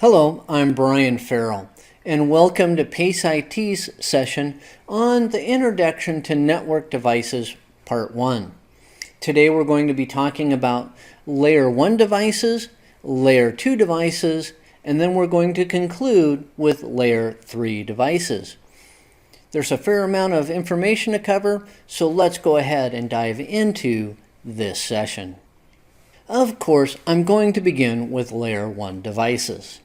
Hello, I'm Brian Ferrill, and welcome to PACE IT's session on the Introduction to Network Devices, Part 1. Today we're going to be talking about Layer 1 devices, Layer 2 devices, and then we're going to conclude with Layer 3 devices. There's a fair amount of information to cover, so let's go ahead and dive into this session. Of course, I'm going to begin with Layer 1 devices.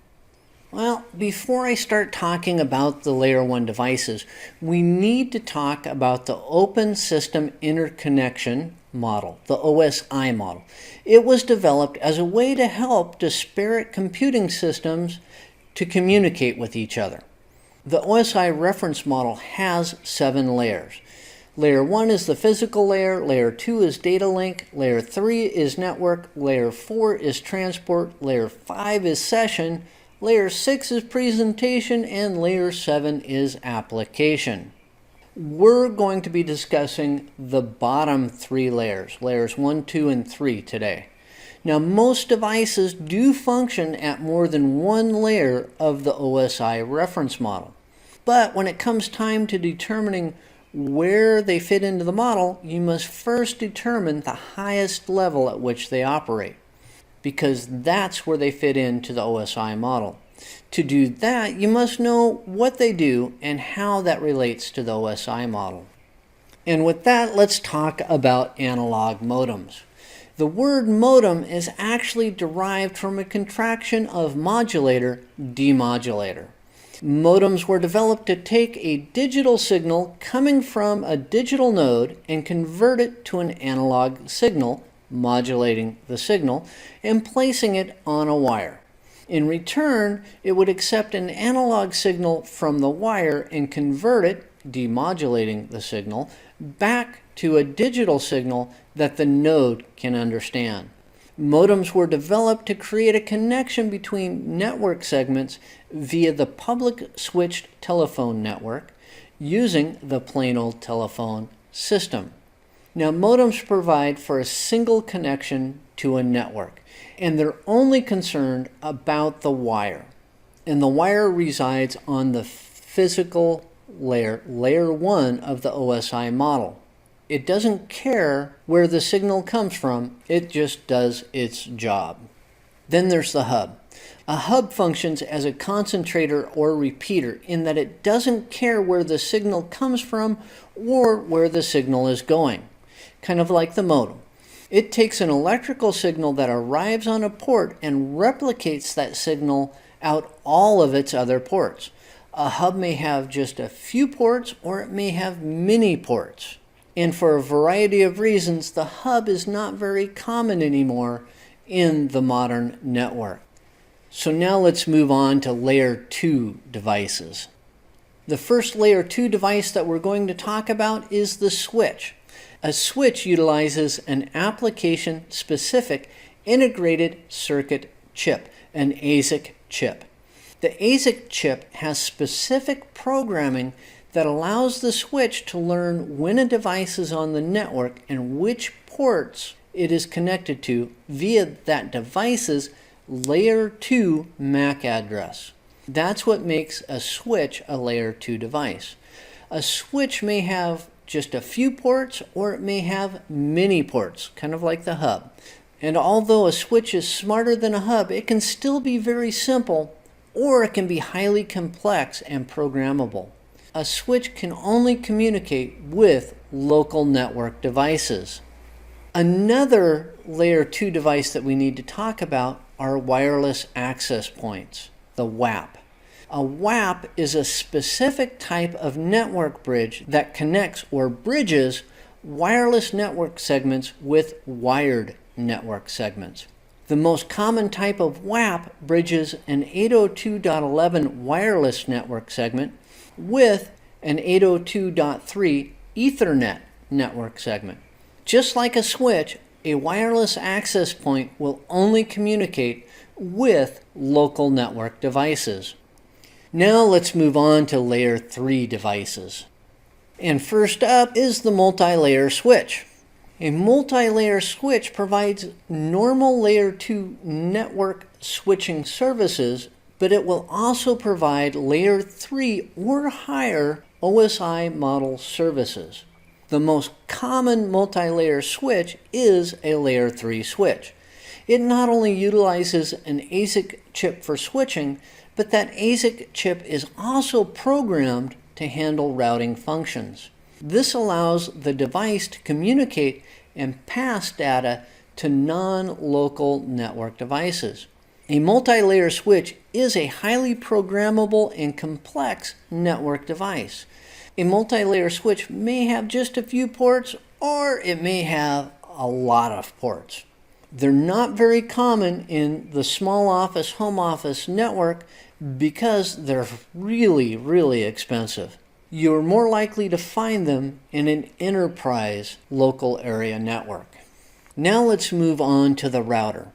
Well, before I start talking about the Layer 1 devices, we need to talk about the Open System Interconnection model, the OSI model. It was developed as a way to help disparate computing systems to communicate with each other. The OSI reference model has 7 layers. Layer 1 is the physical layer, Layer 2 is data link, Layer 3 is network, Layer 4 is transport, Layer 5 is session, Layer 6 is presentation, and Layer 7 is application. We're going to be discussing the bottom 3 layers, Layers 1, 2, and 3 today. Now, most devices do function at more than one layer of the OSI reference model. But when it comes time to determining where they fit into the model, you must first determine the highest level at which they operate, because that's where they fit into the OSI model. To do that, you must know what they do and how that relates to the OSI model. And with that, let's talk about analog modems. The word modem is actually derived from a contraction of modulator, demodulator. Modems were developed to take a digital signal coming from a digital node and convert it to an analog signal, modulating the signal, and placing it on a wire. In return, it would accept an analog signal from the wire and convert it, demodulating the signal, back to a digital signal that the node can understand. Modems were developed to create a connection between network segments via the public switched telephone network using the plain old telephone system. Now, modems provide for a single connection to a network, and they're only concerned about the wire. And the wire resides on the physical layer, Layer 1 of the OSI model. It doesn't care where the signal comes from, it just does its job. Then there's the hub. A hub functions as a concentrator or repeater in that it doesn't care where the signal comes from or where the signal is going. Kind of like the modem. It takes an electrical signal that arrives on a port and replicates that signal out all of its other ports. A hub may have just a few ports or it may have many ports. And for a variety of reasons, the hub is not very common anymore in the modern network. So now let's move on to Layer 2 devices. The first Layer 2 device that we're going to talk about is the switch. A switch utilizes an application-specific integrated circuit chip, an ASIC chip. The ASIC chip has specific programming that allows the switch to learn when a device is on the network and which ports it is connected to via that device's Layer 2 MAC address. That's what makes a switch a Layer 2 device. A switch may have just a few ports or it may have many ports, kind of like the hub. And although a switch is smarter than a hub, it can still be very simple or it can be highly complex and programmable. A switch can only communicate with local network devices. Another Layer 2 device that we need to talk about are wireless access points, the WAP. A WAP is a specific type of network bridge that connects or bridges wireless network segments with wired network segments. The most common type of WAP bridges an 802.11 wireless network segment with an 802.3 Ethernet network segment. Just like a switch, a wireless access point will only communicate with local network devices. Now let's move on to Layer 3 devices. And first up is the multi-layer switch. A multi-layer switch provides normal Layer 2 network switching services but it will also provide Layer 3 or higher OSI model services. The most common multi-layer switch is a Layer 3 switch. It not only utilizes an ASIC chip for switching, but that ASIC chip is also programmed to handle routing functions. This allows the device to communicate and pass data to non-local network devices. A multi-layer switch is a highly programmable and complex network device. A multi-layer switch may have just a few ports, or it may have a lot of ports. They're not very common in the small office, home office network because they're really, really expensive. You're more likely to find them in an enterprise local area network. Now let's move on to the router.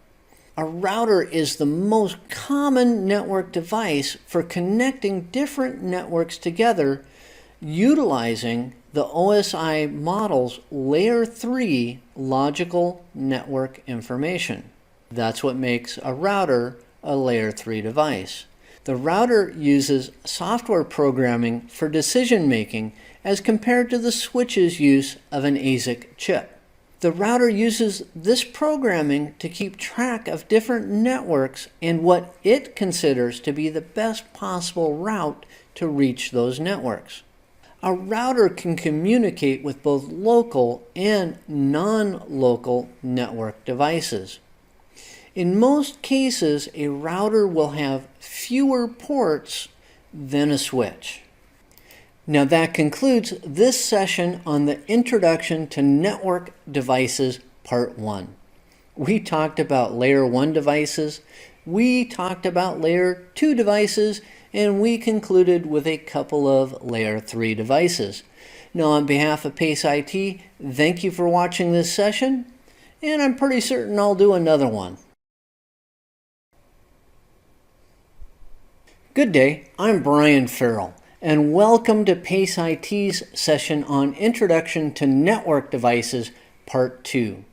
A router is the most common network device for connecting different networks together utilizing the OSI model's Layer 3 logical network information. That's what makes a router a Layer 3 device. The router uses software programming for decision making as compared to the switch's use of an ASIC chip. The router uses this programming to keep track of different networks and what it considers to be the best possible route to reach those networks. A router can communicate with both local and non-local network devices. In most cases, a router will have fewer ports than a switch. Now that concludes this session on the Introduction to Network Devices Part 1. We talked about Layer 1 devices, we talked about Layer 2 devices, and we concluded with a couple of Layer 3 devices. Now on behalf of PACE IT, thank you for watching this session, and I'm pretty certain I'll do another one. Good day, I'm Brian Ferrill, and welcome to PACE IT's session on Introduction to Network Devices Part 2.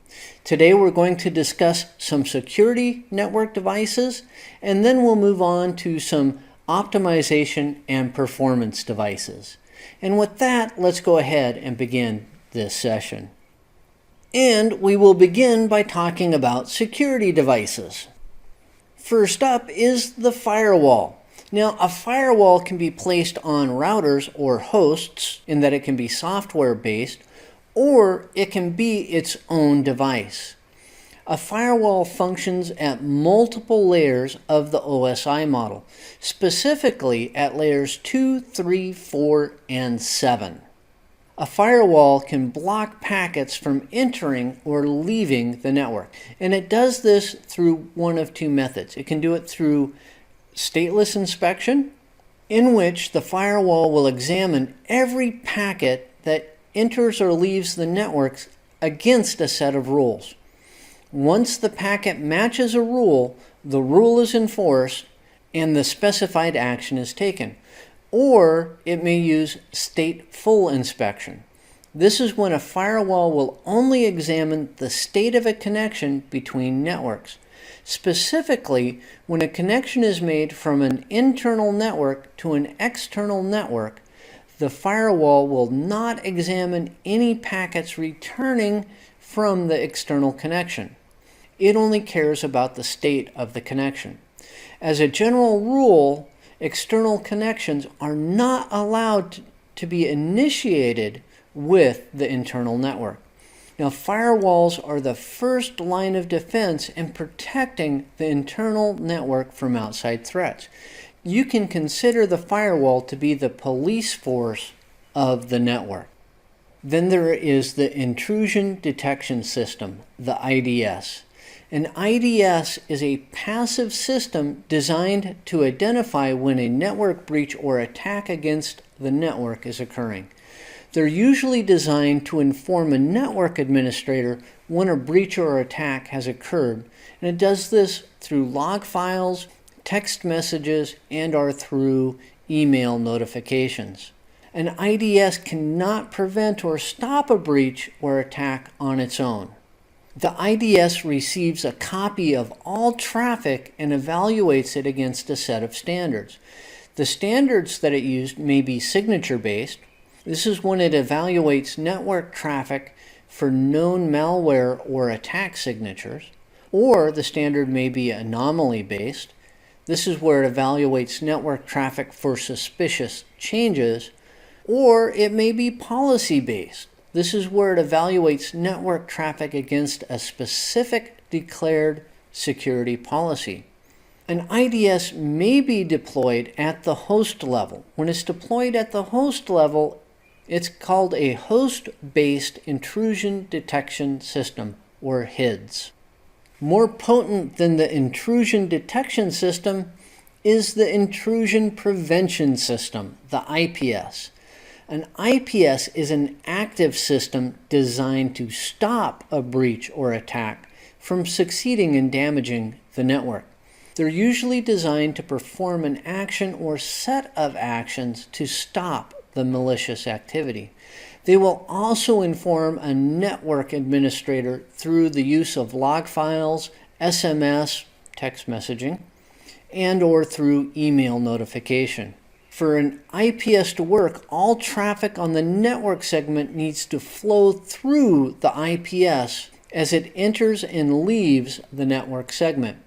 Today we're going to discuss some security network devices, and then we'll move on to some optimization and performance devices. And with that, let's go ahead and begin this session. And we will begin by talking about security devices. First up is the firewall. Now, a firewall can be placed on routers or hosts in that it can be software-based, or it can be its own device. A firewall functions at multiple layers of the OSI model, specifically at layers 2, 3, 4, and 7. A firewall can block packets from entering or leaving the network, and it does this through one of two methods. It can do it through stateless inspection, in which the firewall will examine every packet that enters or leaves the networks against a set of rules. Once the packet matches a rule, the rule is enforced and the specified action is taken. Or it may use stateful inspection. This is when a firewall will only examine the state of a connection between networks. Specifically, when a connection is made from an internal network to an external network, the firewall will not examine any packets returning from the external connection. It only cares about the state of the connection. As a general rule, external connections are not allowed to be initiated with the internal network. Now, firewalls are the first line of defense in protecting the internal network from outside threats. You can consider the firewall to be the police force of the network. Then there is the Intrusion Detection System, the IDS. An IDS is a passive system designed to identify when a network breach or attack against the network is occurring. They're usually designed to inform a network administrator when a breach or attack has occurred, and it does this through log files, text messages, and/or through email notifications. An IDS cannot prevent or stop a breach or attack on its own. The IDS receives a copy of all traffic and evaluates it against a set of standards. The standards that it used may be signature-based. This is when it evaluates network traffic for known malware or attack signatures. Or the standard may be anomaly-based. This is where it evaluates network traffic for suspicious changes. Or it may be policy-based. This is where it evaluates network traffic against a specific declared security policy. An IDS may be deployed at the host level. When it's deployed at the host level, it's called a host-based intrusion detection system, or HIDS. More potent than the intrusion detection system is the intrusion prevention system, the IPS. An IPS is an active system designed to stop a breach or attack from succeeding in damaging the network. They're usually designed to perform an action or set of actions to stop the malicious activity. They will also inform a network administrator through the use of log files, SMS, text messaging, and or through email notification. For an IPS to work, all traffic on the network segment needs to flow through the IPS as it enters and leaves the network segment.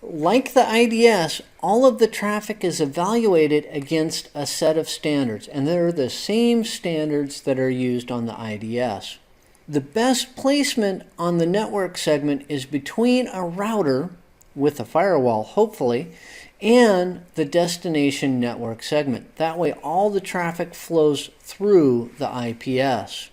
Like the IDS, all of the traffic is evaluated against a set of standards, and they're the same standards that are used on the IDS. The best placement on the network segment is between a router, with a firewall hopefully, and the destination network segment. That way all the traffic flows through the IPS.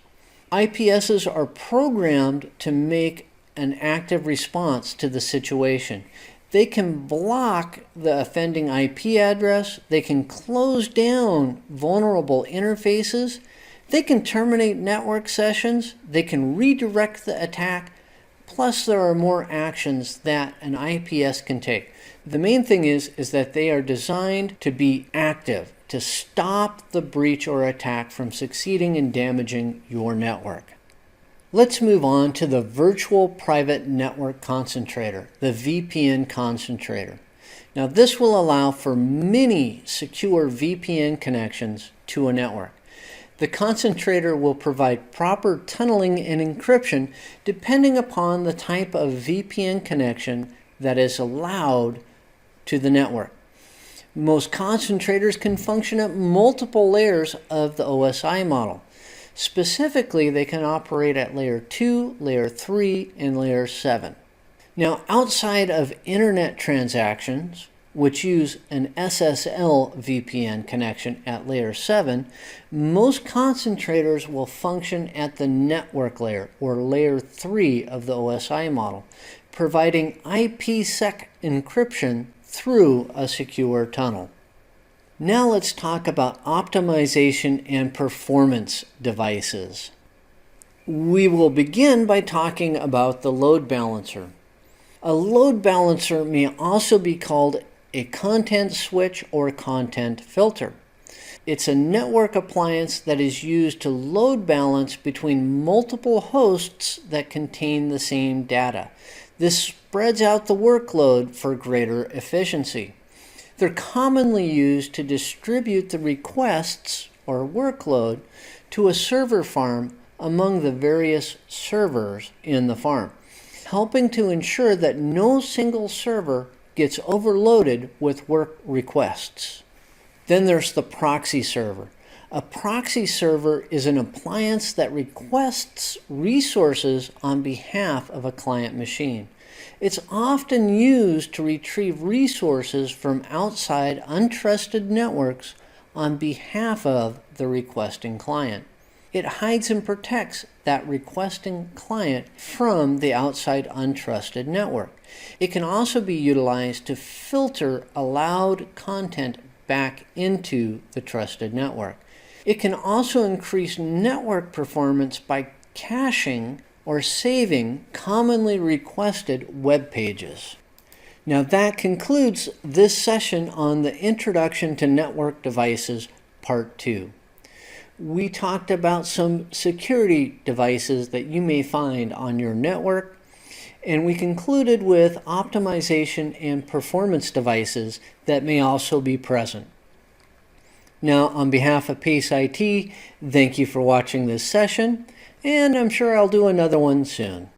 IPSs are programmed to make an active response to the situation. They can block the offending IP address, they can close down vulnerable interfaces, they can terminate network sessions, they can redirect the attack, plus there are more actions that an IPS can take. The main thing is that they are designed to be active, to stop the breach or attack from succeeding in damaging your network. Let's move on to the Virtual Private Network Concentrator, the VPN concentrator. Now this will allow for many secure VPN connections to a network. The concentrator will provide proper tunneling and encryption depending upon the type of VPN connection that is allowed to the network. Most concentrators can function at multiple layers of the OSI model. Specifically, they can operate at layer 2, layer 3, and layer 7. Now, outside of internet transactions, which use an SSL VPN connection at layer 7, most concentrators will function at the network layer, or layer 3 of the OSI model, providing IPsec encryption through a secure tunnel. Now let's talk about optimization and performance devices. We will begin by talking about the load balancer. A load balancer may also be called a content switch or content filter. It's a network appliance that is used to load balance between multiple hosts that contain the same data. This spreads out the workload for greater efficiency. They're commonly used to distribute the requests or workload to a server farm among the various servers in the farm, helping to ensure that no single server gets overloaded with work requests. Then there's the proxy server. A proxy server is an appliance that requests resources on behalf of a client machine. It's often used to retrieve resources from outside untrusted networks on behalf of the requesting client. It hides and protects that requesting client from the outside untrusted network. It can also be utilized to filter allowed content back into the trusted network. It can also increase network performance by caching or saving commonly requested web pages. Now that concludes this session on the Introduction to Network Devices, Part 2. We talked about some security devices that you may find on your network. And we concluded with optimization and performance devices that may also be present. Now, on behalf of PACE IT, thank you for watching this session, and I'm sure I'll do another one soon.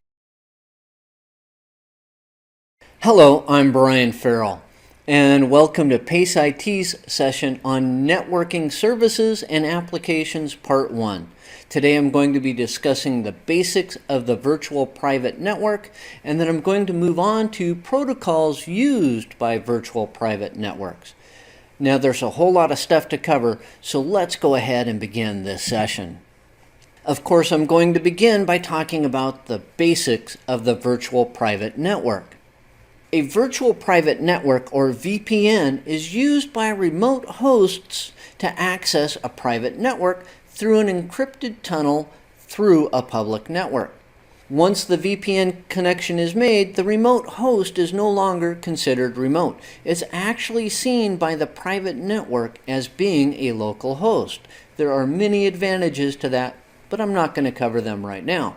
Hello, I'm Brian Ferrill, and welcome to PACE IT's session on Networking Services and Applications Part 1. Today I'm going to be discussing the basics of the virtual private network, and then I'm going to move on to protocols used by virtual private networks. Now there's a whole lot of stuff to cover, so let's go ahead and begin this session. Of course, I'm going to begin by talking about the basics of the virtual private network. A virtual private network, or VPN, is used by remote hosts to access a private network through an encrypted tunnel through a public network. Once the VPN connection is made, the remote host is no longer considered remote. It's actually seen by the private network as being a local host. There are many advantages to that, but I'm not going to cover them right now.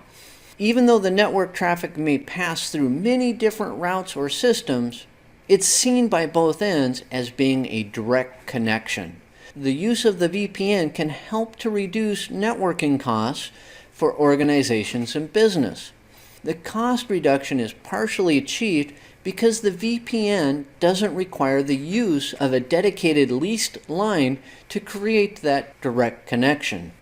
Even though the network traffic may pass through many different routes or systems, it's seen by both ends as being a direct connection. The use of the VPN can help to reduce networking costs for organizations and business. The cost reduction is partially achieved because the VPN doesn't require the use of a dedicated leased line to create that direct connection.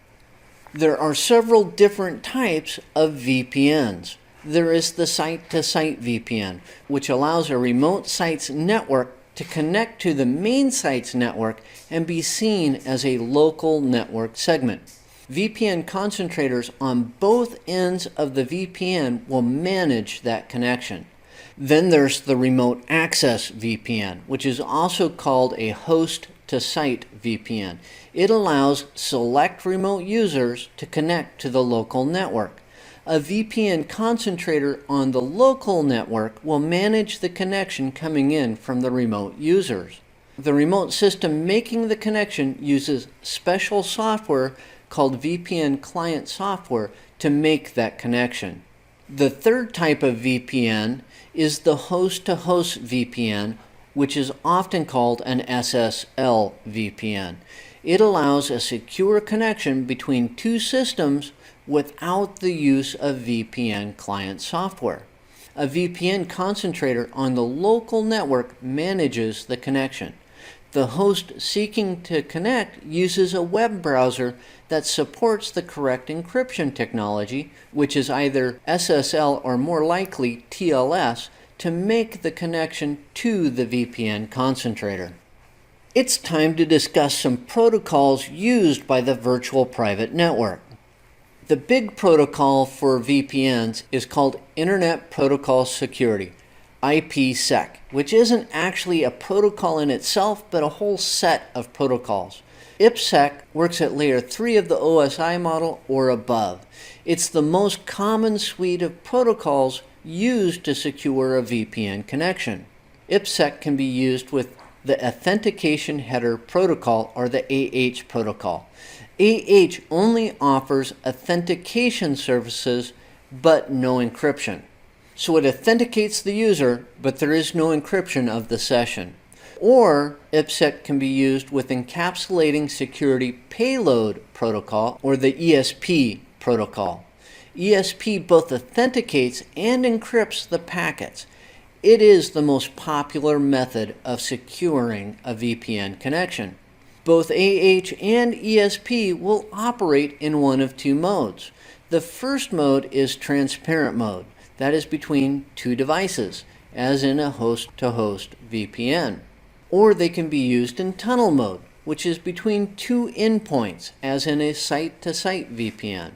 There are several different types of VPNs. There is the site-to-site VPN, which allows a remote site's network to connect to the main site's network and be seen as a local network segment. VPN concentrators on both ends of the VPN will manage that connection. Then there's the remote access VPN, which is also called a host-to-site VPN. It allows select remote users to connect to the local network. A VPN concentrator on the local network will manage the connection coming in from the remote users. The remote system making the connection uses special software called VPN client software to make that connection. The third type of VPN is the host-to-host VPN, which is often called an SSL VPN. It allows a secure connection between two systems without the use of VPN client software. A VPN concentrator on the local network manages the connection. The host seeking to connect uses a web browser that supports the correct encryption technology, which is either SSL or more likely TLS, to make the connection to the VPN concentrator. It's time to discuss some protocols used by the virtual private network. The big protocol for VPNs is called Internet Protocol Security, IPsec, which isn't actually a protocol in itself, but a whole set of protocols. IPsec works at layer 3 of the OSI model or above. It's the most common suite of protocols used to secure a VPN connection. IPsec can be used with the Authentication Header Protocol, or the AH protocol. AH only offers authentication services but no encryption. So it authenticates the user, but there is no encryption of the session. Or IPsec can be used with Encapsulating Security Payload Protocol, or the ESP protocol. ESP both authenticates and encrypts the packets. It is the most popular method of securing a VPN connection. Both AH and ESP will operate in one of two modes. The first mode is transparent mode. That is between two devices, as in a host-to-host VPN. Or they can be used in tunnel mode, which is between two endpoints, as in a site-to-site VPN.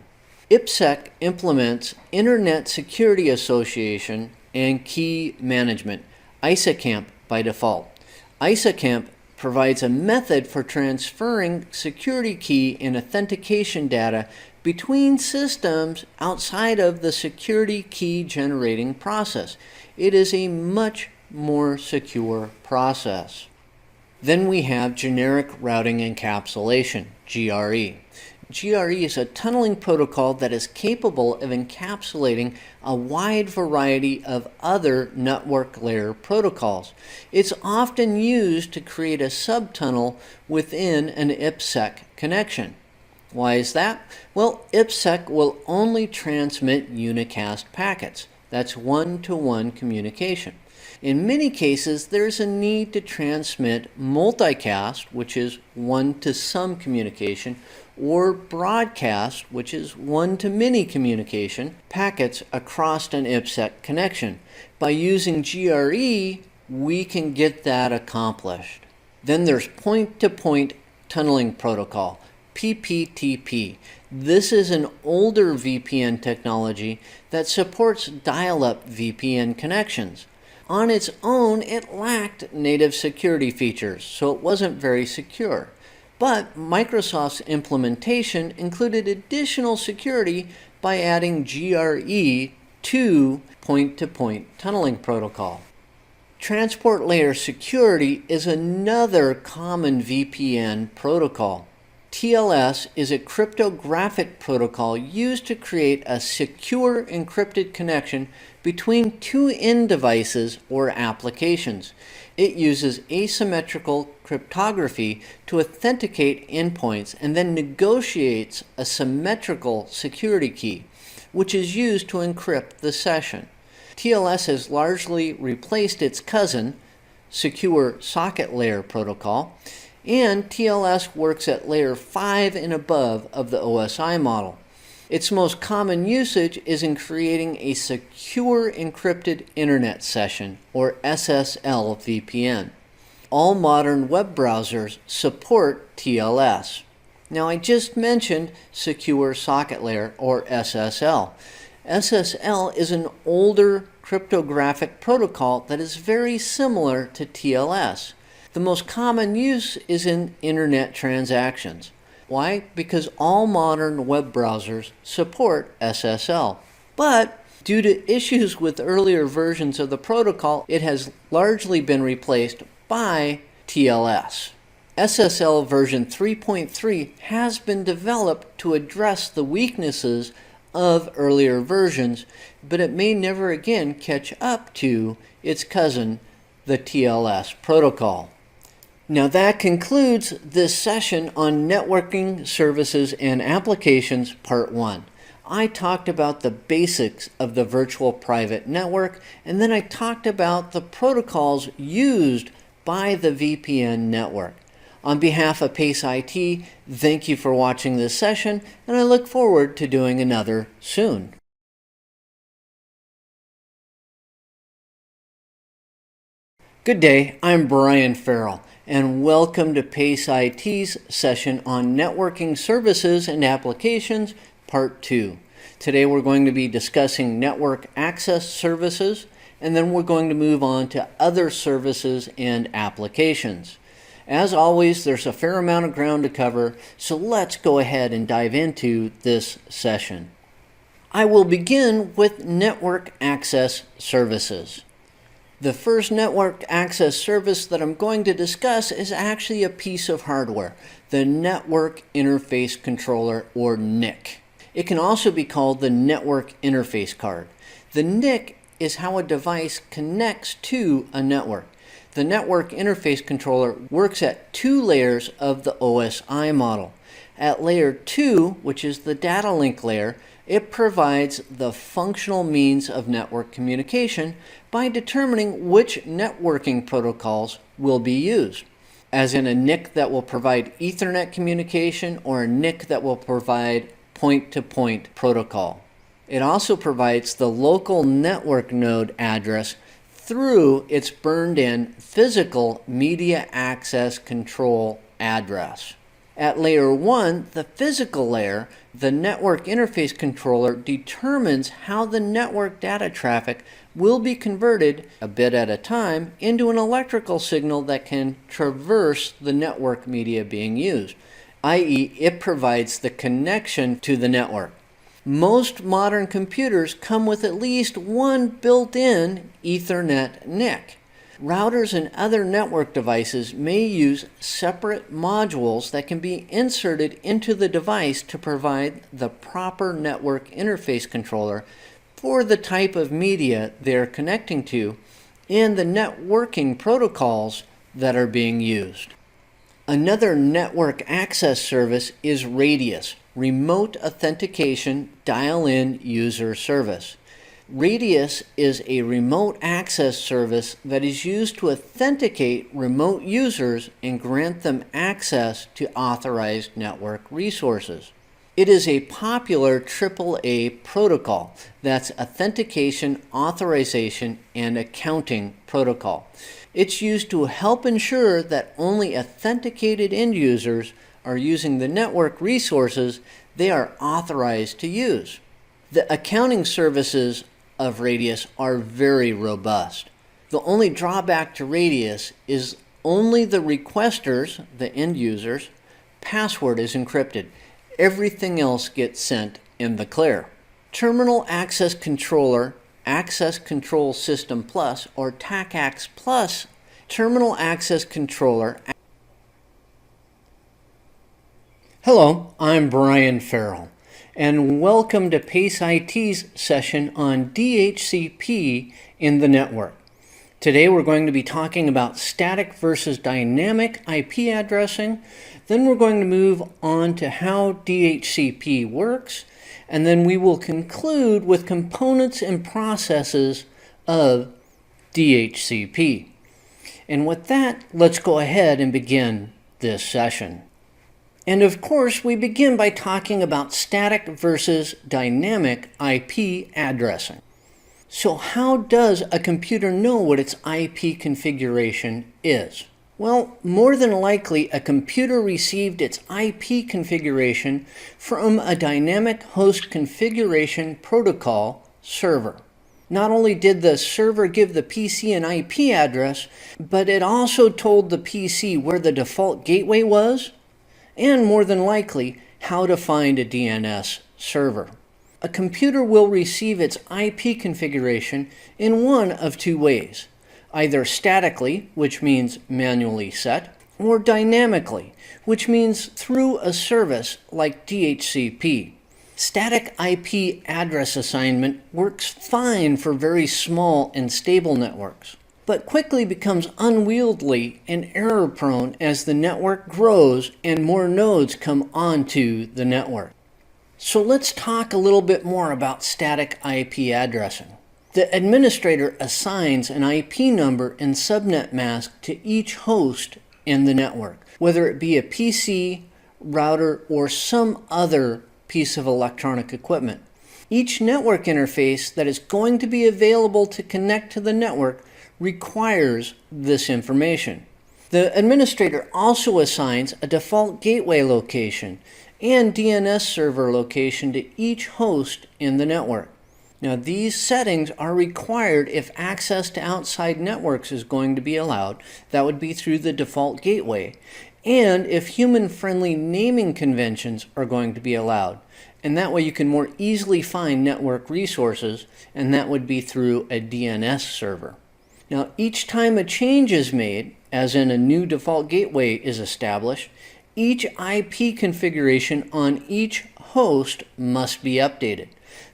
IPsec implements Internet Security Association and Key Management, ISACAMP by default. ISACAMP provides a method for transferring security key and authentication data between systems outside of the security key generating process. It is a much more secure process. Then we have generic routing encapsulation, GRE. GRE is a tunneling protocol that is capable of encapsulating a wide variety of other network layer protocols. It's often used to create a subtunnel within an IPsec connection. Why is that? Well, IPsec will only transmit unicast packets. That's one-to-one communication. In many cases, there's a need to transmit multicast, which is one-to-some communication, or broadcast, which is one-to-many communication, packets across an IPsec connection. By using GRE, we can get that accomplished. Then there's point-to-point tunneling protocol, PPTP. This is an older VPN technology that supports dial-up VPN connections. On its own, it lacked native security features, so it wasn't very secure. But Microsoft's implementation included additional security by adding GRE to point-to-point tunneling protocol. Transport layer security is another common VPN protocol. TLS is a cryptographic protocol used to create a secure encrypted connection between two end devices or applications. It uses asymmetrical cryptography to authenticate endpoints and then negotiates a symmetrical security key, which is used to encrypt the session. TLS has largely replaced its cousin, Secure Socket Layer Protocol, and TLS works at layer 5 and above of the OSI model. Its most common usage is in creating a secure encrypted internet session, or SSL VPN. All modern web browsers support TLS. Now, I just mentioned Secure Socket Layer, or SSL. SSL is an older cryptographic protocol that is very similar to TLS. The most common use is in internet transactions. Why? Because all modern web browsers support SSL. But due to issues with earlier versions of the protocol, it has largely been replaced by TLS. SSL version 3.3 has been developed to address the weaknesses of earlier versions, but it may never again catch up to its cousin, the TLS protocol. Now that concludes this session on Networking Services and Applications Part 1. I talked about the basics of the virtual private network, and then I talked about the protocols used by the VPN network. On behalf of PACE IT, thank you for watching this session, and I look forward to doing another soon. Good day, I'm Brian Ferrill, and welcome to PACE IT's session on Networking Services and Applications, Part 2. Today we're going to be discussing network access services, and then we're going to move on to other services and applications. As always, there's a fair amount of ground to cover, so let's go ahead and dive into this session. I will begin with network access services. The first network access service that I'm going to discuss is actually a piece of hardware, the Network Interface Controller, or NIC. It can also be called the Network Interface Card. The NIC is how a device connects to a network. The Network Interface Controller works at two layers of the OSI model. At layer 2, which is the data link layer, it provides the functional means of network communication by determining which networking protocols will be used, as in a NIC that will provide Ethernet communication or a NIC that will provide point-to-point protocol. It also provides the local network node address through its burned-in physical media access control address. At layer 1, the physical layer, the Network Interface Controller determines how the network data traffic will be converted, a bit at a time, into an electrical signal that can traverse the network media being used, i.e., it provides the connection to the network. Most modern computers come with at least one built-in Ethernet NIC. Routers and other network devices may use separate modules that can be inserted into the device to provide the proper network interface controller for the type of media they're connecting to and the networking protocols that are being used. Another network access service is Radius, Remote Authentication Dial-In User Service. Radius is a remote access service that is used to authenticate remote users and grant them access to authorized network resources. It is a popular AAA protocol. That's Authentication, Authorization, and Accounting Protocol. It's used to help ensure that only authenticated end users are using the network resources they are authorized to use. The accounting services of Radius are very robust. The only drawback to Radius is only the requesters, the end users, password is encrypted. Everything else gets sent in the clear. Terminal Access Controller, Access Control System Plus, or TACACS Plus, Terminal Access Controller. Hello, I'm Brian Ferrill, and welcome to PACE IT's session on DHCP in the network. Today we're going to be talking about static versus dynamic IP addressing. Then we're going to move on to how DHCP works, and then we will conclude with components and processes of DHCP. And with that, let's go ahead and begin this session. And of course, we begin by talking about static versus dynamic IP addressing. So how does a computer know what its IP configuration is? Well, more than likely, a computer received its IP configuration from a dynamic host configuration protocol server. Not only did the server give the PC an IP address, but it also told the PC where the default gateway was, and more than likely, how to find a DNS server. A computer will receive its IP configuration in one of two ways, either statically, which means manually set, or dynamically, which means through a service like DHCP. Static IP address assignment works fine for very small and stable networks, but quickly becomes unwieldy and error-prone as the network grows and more nodes come onto the network. So let's talk a little bit more about static IP addressing. The administrator assigns an IP number and subnet mask to each host in the network, whether it be a PC, router, or some other piece of electronic equipment. Each network interface that is going to be available to connect to the network requires this information. The administrator also assigns a default gateway location and DNS server location to each host in the network. Now, these settings are required if access to outside networks is going to be allowed. That would be through the default gateway, and if human-friendly naming conventions are going to be allowed. And that way you can more easily find network resources, and that would be through a DNS server. Now, each time a change is made, as in a new default gateway is established, each IP configuration on each host must be updated.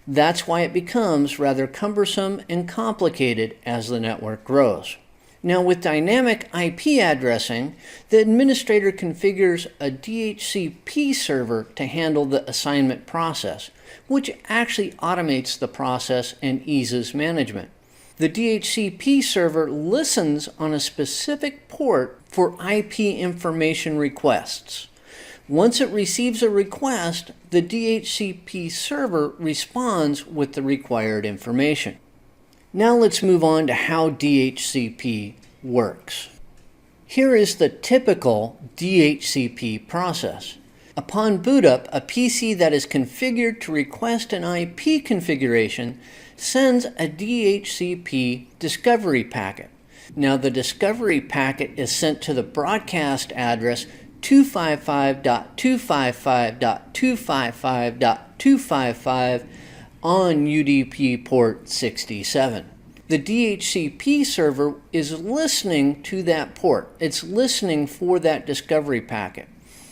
That's why it becomes rather cumbersome and complicated as the network grows. Now, with dynamic IP addressing, the administrator configures a DHCP server to handle the assignment process, which actually automates the process and eases management. The DHCP server listens on a specific port for IP information requests. Once it receives a request, the DHCP server responds with the required information. Now let's move on to how DHCP works. Here is the typical DHCP process. Upon boot up, a PC that is configured to request an IP configuration sends a DHCP discovery packet. Now, the discovery packet is sent to the broadcast address 255.255.255.255 on UDP port 67. The DHCP server is listening to that port. It's listening for that discovery packet.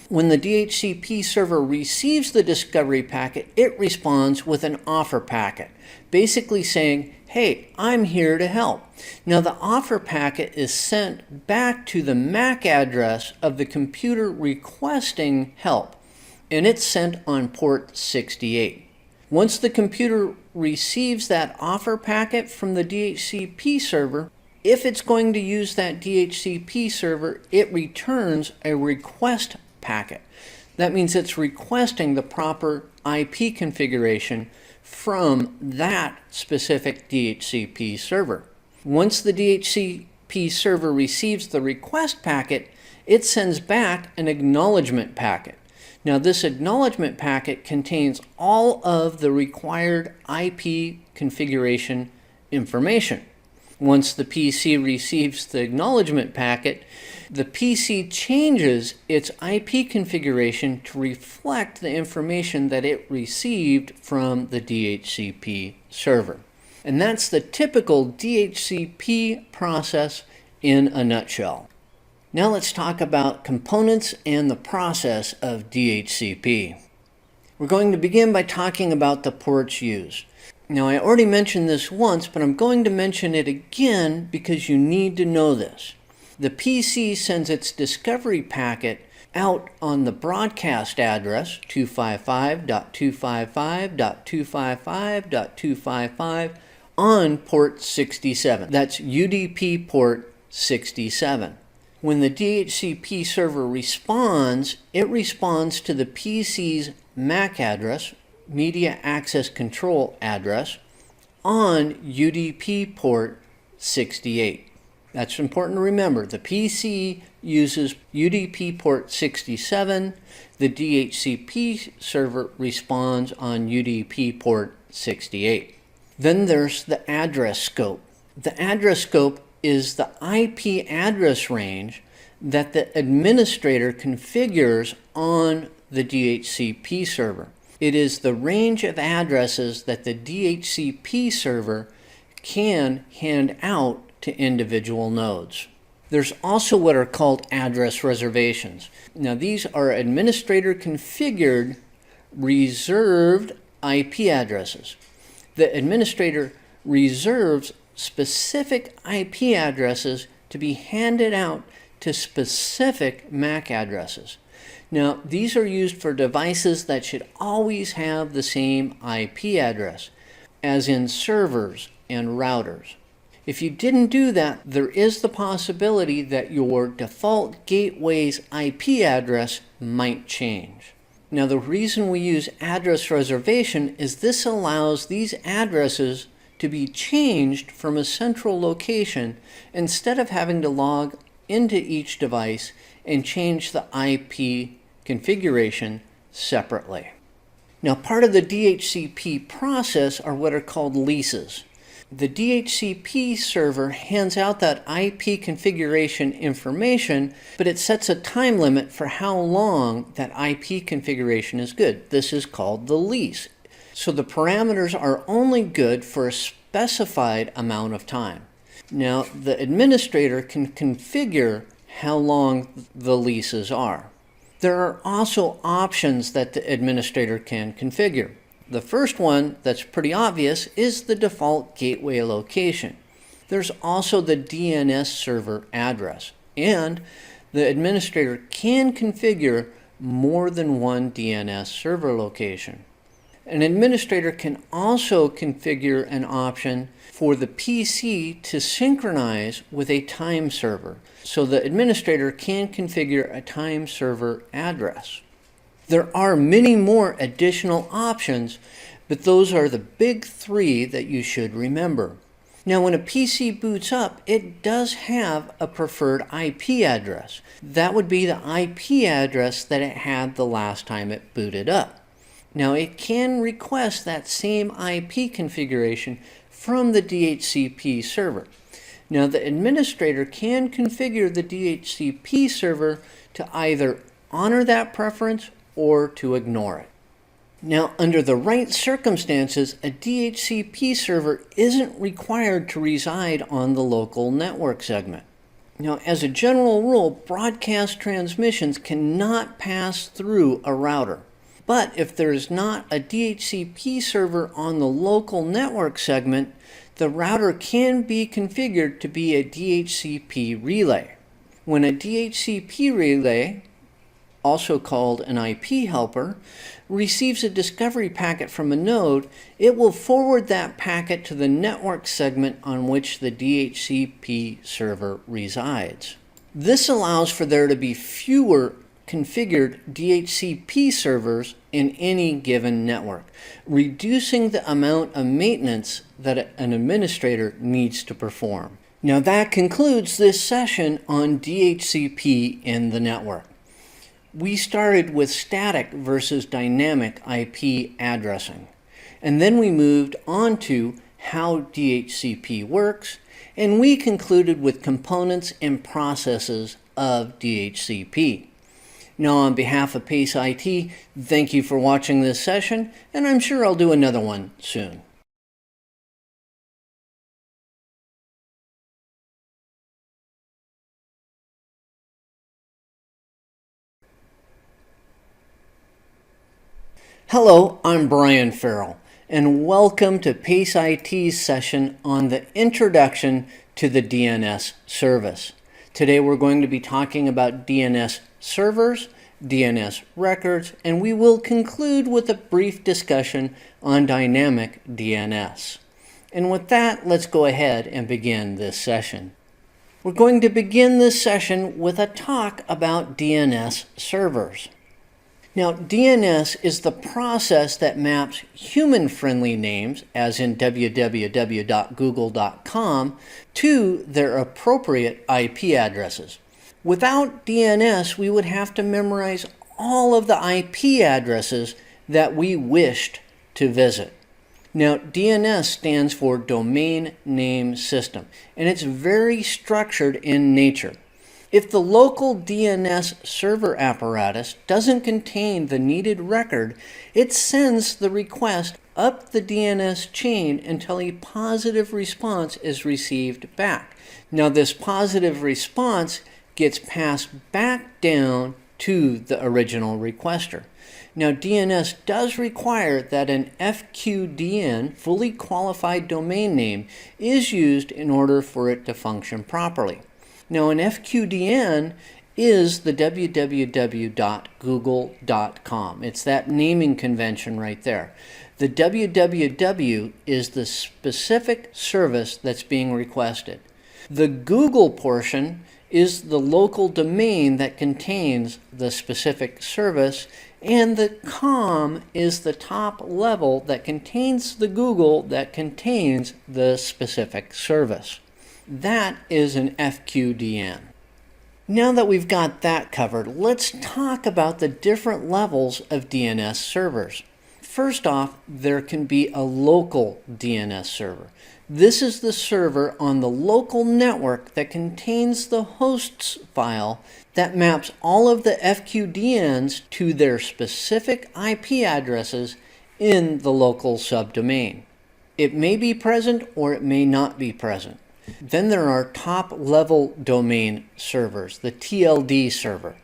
When the DHCP server receives the discovery packet, it responds with an offer packet, basically saying, hey, I'm here to help. Now the offer packet is sent back to the MAC address of the computer requesting help, and it's sent on port 68. Once the computer receives that offer packet from the DHCP server, if it's going to use that DHCP server, it returns a request packet. That means it's requesting the proper IP configuration from that specific DHCP server. Once the DHCP server receives the request packet, it sends back an acknowledgement packet. Now this acknowledgement packet contains all of the required IP configuration information. Once the PC receives the acknowledgement packet, the PC changes its IP configuration to reflect the information that it received from the DHCP server. And that's the typical DHCP process in a nutshell. Now let's talk about components and the process of DHCP. We're going to begin by talking about the ports used. Now I already mentioned this once, but I'm going to mention it again because you need to know this. The PC sends its discovery packet out on the broadcast address 255.255.255.255 on port 67. That's UDP port 67. When the DHCP server responds, it responds to the PC's MAC address, Media Access Control address, on UDP port 68. That's important to remember. The PC uses UDP port 67. The DHCP server responds on UDP port 68. Then there's the address scope. The address scope is the IP address range that the administrator configures on the DHCP server. It is the range of addresses that the DHCP server can hand out to individual nodes. There's also what are called address reservations. Now these are administrator configured reserved IP addresses. The administrator reserves specific IP addresses to be handed out to specific MAC addresses. Now, these are used for devices that should always have the same IP address, as in servers and routers. If you didn't do that, there is the possibility that your default gateway's IP address might change. Now, the reason we use address reservation is this allows these addresses to be changed from a central location instead of having to log into each device and change the IP configuration separately. Now, part of the DHCP process are what are called leases. The DHCP server hands out that IP configuration information, but it sets a time limit for how long that IP configuration is good. This is called the lease. So the parameters are only good for a specified amount of time. Now, the administrator can configure how long the leases are. There are also options that the administrator can configure. The first one that's pretty obvious is the default gateway location. There's also the DNS server address, and the administrator can configure more than one DNS server location. An administrator can also configure an option for the PC to synchronize with a time server. So the administrator can configure a time server address. There are many more additional options, but those are the big three that you should remember. Now, when a PC boots up, it does have a preferred IP address. That would be the IP address that it had the last time it booted up. Now, it can request that same IP configuration from the DHCP server. Now, the administrator can configure the DHCP server to either honor that preference or to ignore it. Now, under the right circumstances, a DHCP server isn't required to reside on the local network segment. Now, as a general rule, broadcast transmissions cannot pass through a router. But if there is not a DHCP server on the local network segment, the router can be configured to be a DHCP relay. When a DHCP relay, also called an IP helper, receives a discovery packet from a node, it will forward that packet to the network segment on which the DHCP server resides. This allows for there to be fewer configured DHCP servers in any given network, reducing the amount of maintenance that an administrator needs to perform. Now that concludes this session on DHCP in the network. We started with static versus dynamic IP addressing, and then we moved on to how DHCP works, and we concluded with components and processes of DHCP. Now, on behalf of PACE IT, thank you for watching this session, and I'm sure I'll do another one soon. Hello, I'm Brian Ferrill, and welcome to PACE IT's session on the Introduction to the DNS Service. Today we're going to be talking about DNS servers, DNS records, and we will conclude with a brief discussion on dynamic DNS. And with that, let's go ahead and begin this session. We're going to begin this session with a talk about DNS servers. Now, DNS is the process that maps human-friendly names, as in www.google.com, to their appropriate IP addresses. Without DNS, we would have to memorize all of the IP addresses that we wished to visit. Now, DNS stands for Domain Name System, and it's very structured in nature. If the local DNS server apparatus doesn't contain the needed record, it sends the request up the DNS chain until a positive response is received back. Now, this positive response gets passed back down to the original requester. Now, DNS does require that an FQDN, fully qualified domain name, is used in order for it to function properly. Now, an FQDN is the www.google.com. It's that naming convention right there. The www is the specific service that's being requested. The Google portion is the local domain that contains the specific service, and the com is the top level that contains the Google that contains the specific service. That is an FQDN. Now that we've got that covered, let's talk about the different levels of DNS servers. First off, there can be a local DNS server. This is the server on the local network that contains the hosts file that maps all of the FQDNs to their specific IP addresses in the local subdomain. It may be present or it may not be present. Then there are top-level domain servers, the TLD server.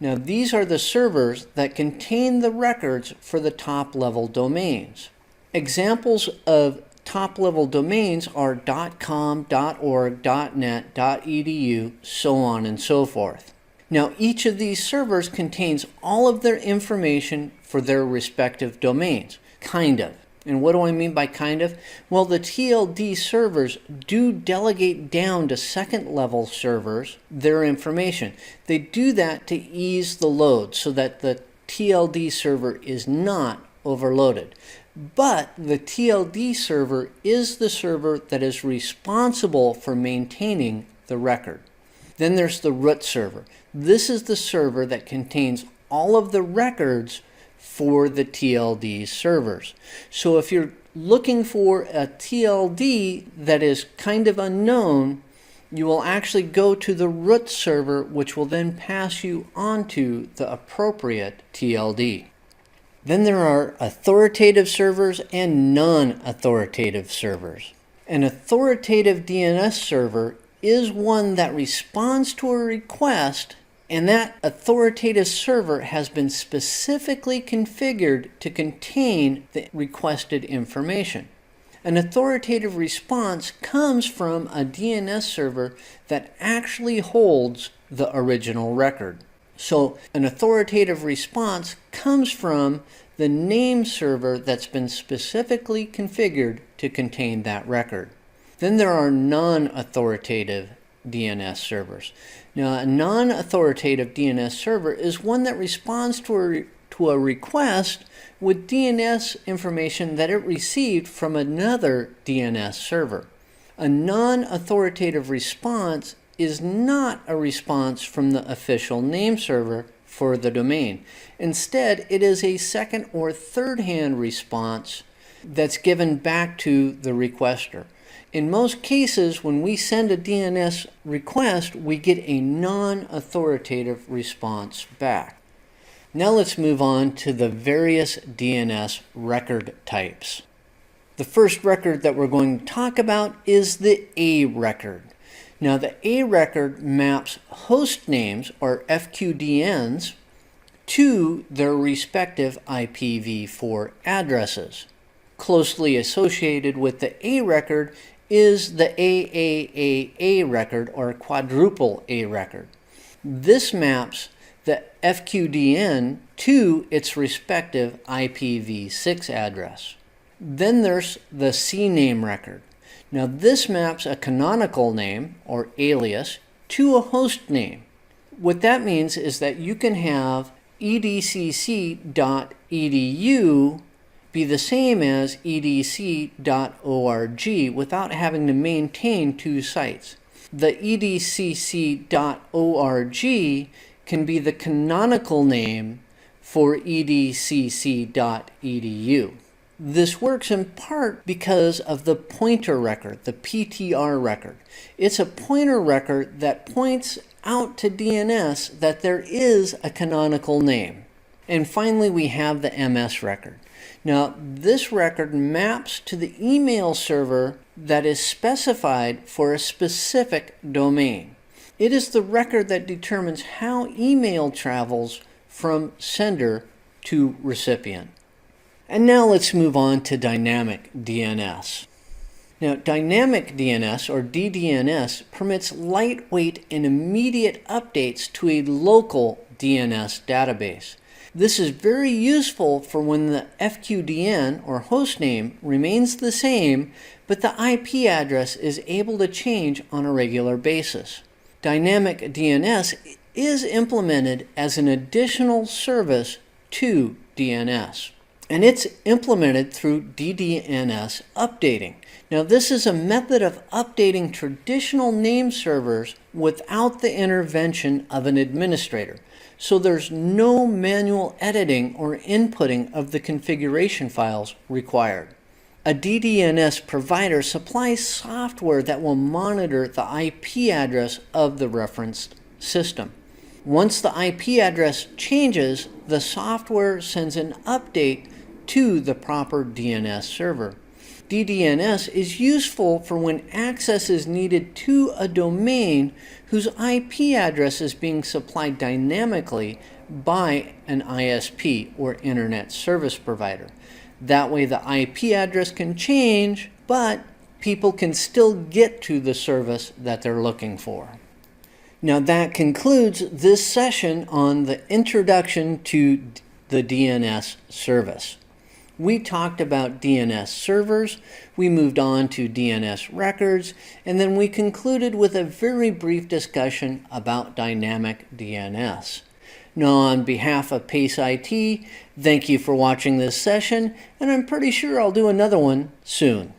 Now, these are the servers that contain the records for the top-level domains. Examples of top-level domains are .com, .org, .net, .edu, so on and so forth. Now, each of these servers contains all of their information for their respective domains, kind of. And what do I mean by kind of? Well, the TLD servers do delegate down to second-level servers their information. They do that to ease the load so that the TLD server is not overloaded. But the TLD server is the server that is responsible for maintaining the record. Then there's the root server. This is the server that contains all of the records for the TLD servers. So if you're looking for a TLD that is kind of unknown, you will actually go to the root server, which will then pass you onto the appropriate TLD. Then there are authoritative servers and non-authoritative servers. An authoritative DNS server is one that responds to a request, and that authoritative server has been specifically configured to contain the requested information. An authoritative response comes from a DNS server that actually holds the original record. So an authoritative response comes from the name server that's been specifically configured to contain that record. Then there are non-authoritative DNS servers. Now, a non-authoritative DNS server is one that responds to a request with DNS information that it received from another DNS server. A non-authoritative response is not a response from the official name server for the domain. Instead, it is a second or third-hand response that's given back to the requester. In most cases, when we send a DNS request, we get a non-authoritative response back. Now let's move on to the various DNS record types. The first record that we're going to talk about is the A record. Now the A record maps host names, or FQDNs, to their respective IPv4 addresses. Closely associated with the A record is the AAAA record, or quadruple A record. This maps the FQDN to its respective IPv6 address. Then there's the CNAME record. Now this maps a canonical name, or alias, to a host name. What that means is that you can have edcc.edu be the same as edc.org without having to maintain two sites. The edcc.org can be the canonical name for edcc.edu. This works in part because of the pointer record, the PTR record. It's a pointer record that points out to DNS that there is a canonical name. And finally, we have the MS record. Now, this record maps to the email server that is specified for a specific domain. It is the record that determines how email travels from sender to recipient. And now let's move on to dynamic DNS. Now, dynamic DNS, or DDNS, permits lightweight and immediate updates to a local DNS database. This is very useful for when the FQDN, or hostname, remains the same, but the IP address is able to change on a regular basis. Dynamic DNS is implemented as an additional service to DNS, and it's implemented through DDNS updating. Now, this is a method of updating traditional name servers without the intervention of an administrator. So there's no manual editing or inputting of the configuration files required. A DDNS provider supplies software that will monitor the IP address of the referenced system. Once the IP address changes, the software sends an update to the proper DNS server. DDNS is useful for when access is needed to a domain whose IP address is being supplied dynamically by an ISP, or Internet Service Provider. That way the IP address can change, but people can still get to the service that they're looking for. Now that concludes this session on the introduction to the DNS service. We talked about DNS servers, we moved on to DNS records, and then we concluded with a very brief discussion about dynamic DNS. Now, on behalf of PACE IT, thank you for watching this session, and I'm pretty sure I'll do another one soon.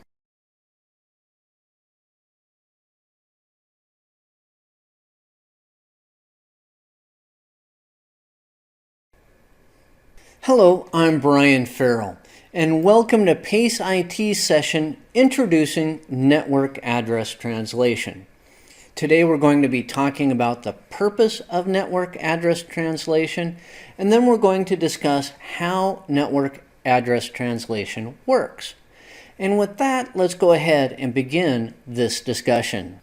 Hello, I'm Brian Ferrill, and welcome to PACE IT session introducing network address translation. Today we're going to be talking about the purpose of network address translation, and then we're going to discuss how network address translation works. And with that, let's go ahead and begin this discussion.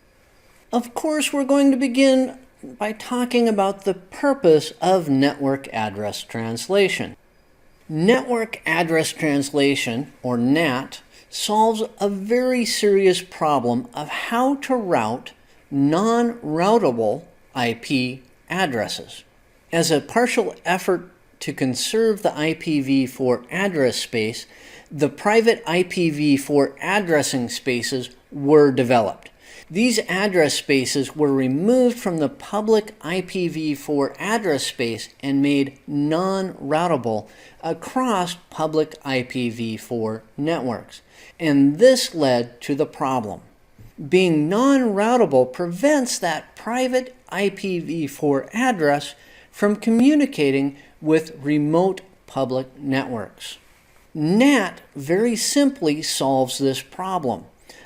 Of course, we're going to begin by talking about the purpose of network address translation. Network address translation, or NAT, solves a very serious problem of how to route non-routable IP addresses. As a partial effort to conserve the IPv4 address space, the private IPv4 addressing spaces were developed. These address spaces were removed from the public IPv4 address space and made non-routable across public IPv4 networks. And this led to the problem. Being non-routable prevents that private IPv4 address from communicating with remote public networks. NAT very simply solves this problem.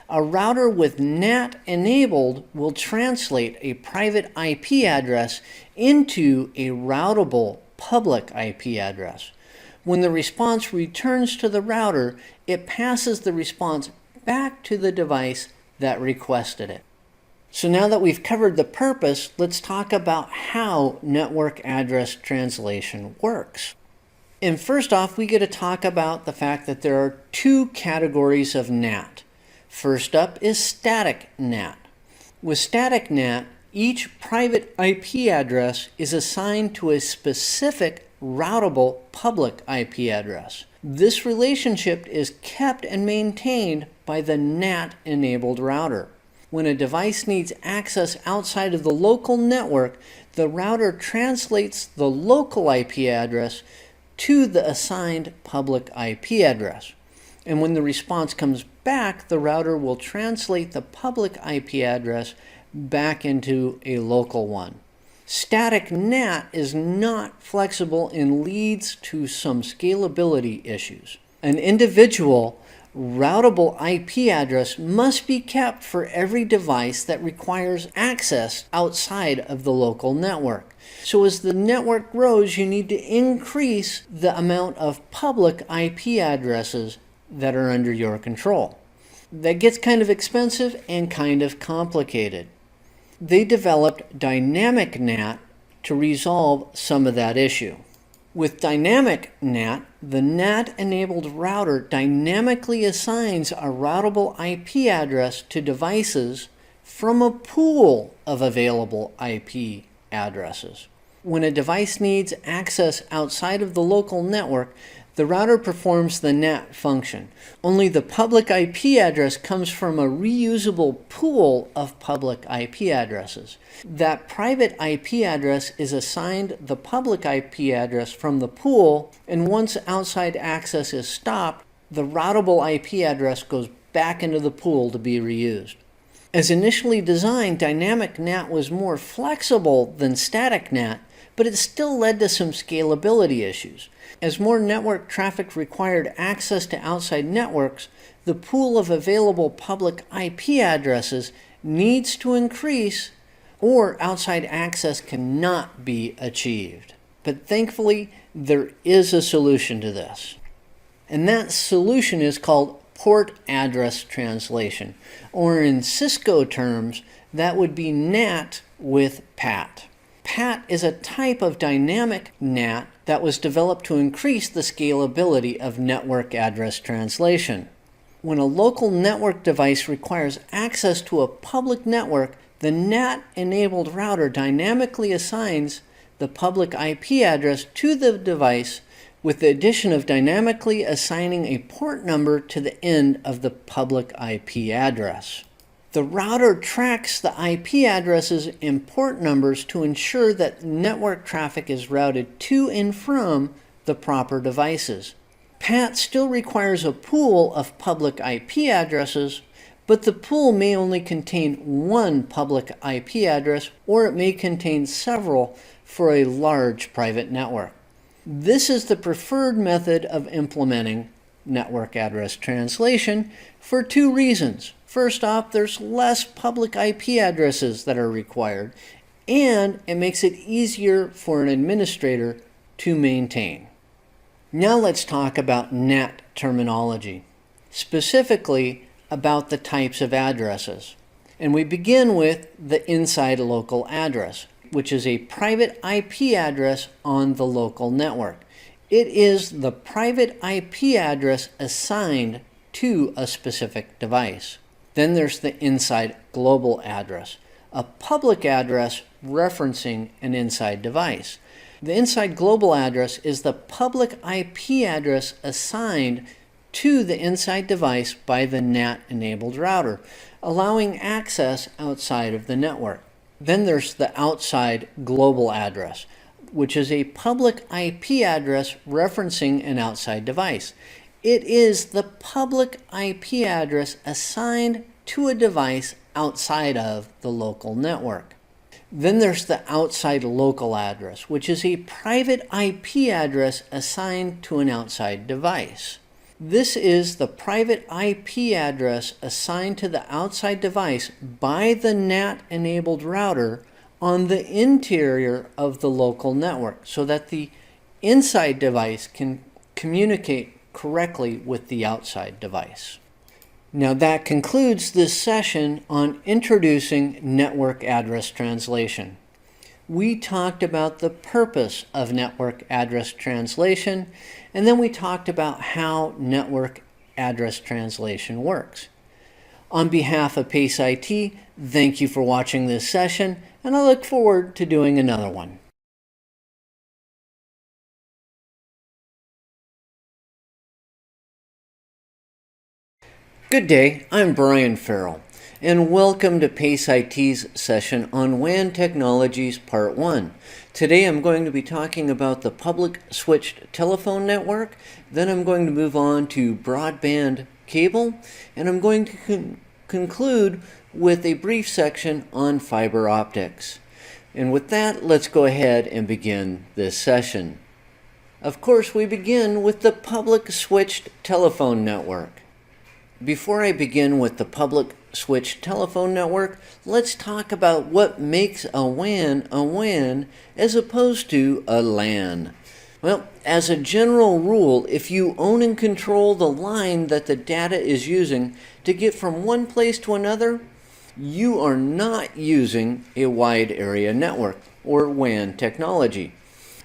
A router with NAT enabled will translate a private IP address into a routable public IP address. When the response returns to the router, it passes the response back to the device that requested it. So now that we've covered the purpose, let's talk about how network address translation works. And first off, we get to talk about the fact that there are two categories of NAT. First up is static NAT. With static NAT, each private IP address is assigned to a specific routable public IP address. This relationship is kept and maintained by the NAT-enabled router. When a device needs access outside of the local network, the router translates the local IP address to the assigned public IP address. And when the response comes back, the router will translate the public IP address back into a local one. Static NAT is not flexible and leads to some scalability issues. An individual routable IP address must be kept for every device that requires access outside of the local network. So as the network grows, you need to increase the amount of public IP addresses that are under your control. That gets kind of expensive and kind of complicated. They developed dynamic NAT to resolve some of that issue. With dynamic NAT, the NAT-enabled router dynamically assigns a routable IP address to devices from a pool of available IP addresses. When a device needs access outside of the local network, the router performs the NAT function. Only the public IP address comes from a reusable pool of public IP addresses. That private IP address is assigned the public IP address from the pool, and once outside access is stopped, the routable IP address goes back into the pool to be reused. As initially designed, dynamic NAT was more flexible than static NAT, but it still led to some scalability issues. As more network traffic required access to outside networks, the pool of available public IP addresses needs to increase, or outside access cannot be achieved. But thankfully, there is a solution to this. And that solution is called port address translation, or in Cisco terms, that would be NAT with PAT. PAT is a type of dynamic NAT that was developed to increase the scalability of network address translation. When a local network device requires access to a public network, the NAT-enabled router dynamically assigns the public IP address to the device with the addition of dynamically assigning a port number to the end of the public IP address. The router tracks the IP addresses and port numbers to ensure that network traffic is routed to and from the proper devices. PAT still requires a pool of public IP addresses, but the pool may only contain one public IP address, or it may contain several for a large private network. This is the preferred method of implementing network address translation for two reasons. First off, there's less public IP addresses that are required, and it makes it easier for an administrator to maintain. Now let's talk about NAT terminology, specifically about the types of addresses. And we begin with the inside local address, which is a private IP address on the local network. It is the private IP address assigned to a specific device. Then there's the inside global address, a public address referencing an inside device. The inside global address is the public IP address assigned to the inside device by the NAT-enabled router, allowing access outside of the network. Then there's the outside global address, which is a public IP address referencing an outside device. It is the public IP address assigned to a device outside of the local network. Then there's the outside local address, which is a private IP address assigned to an outside device. This is the private IP address assigned to the outside device by the NAT-enabled router on the interior of the local network so that the inside device can communicate correctly with the outside device. Now that concludes this session on introducing network address translation. We talked about the purpose of network address translation, and then we talked about how network address translation works. On behalf of PACE IT, thank you for watching this session, and I look forward to doing another one. Good day, I'm Brian Ferrill, and welcome to PACE IT's session on WAN Technologies Part 1. Today I'm going to be talking about the public switched telephone network, then I'm going to move on to broadband cable, and I'm going to conclude with a brief section on fiber optics. And with that, let's go ahead and begin this session. Of course, we begin with the public switched telephone network. Before I begin with the public switched telephone network, let's talk about what makes a WAN as opposed to a LAN. Well, as a general rule, if you own and control the line that the data is using to get from one place to another, you are not using a wide area network or WAN technology.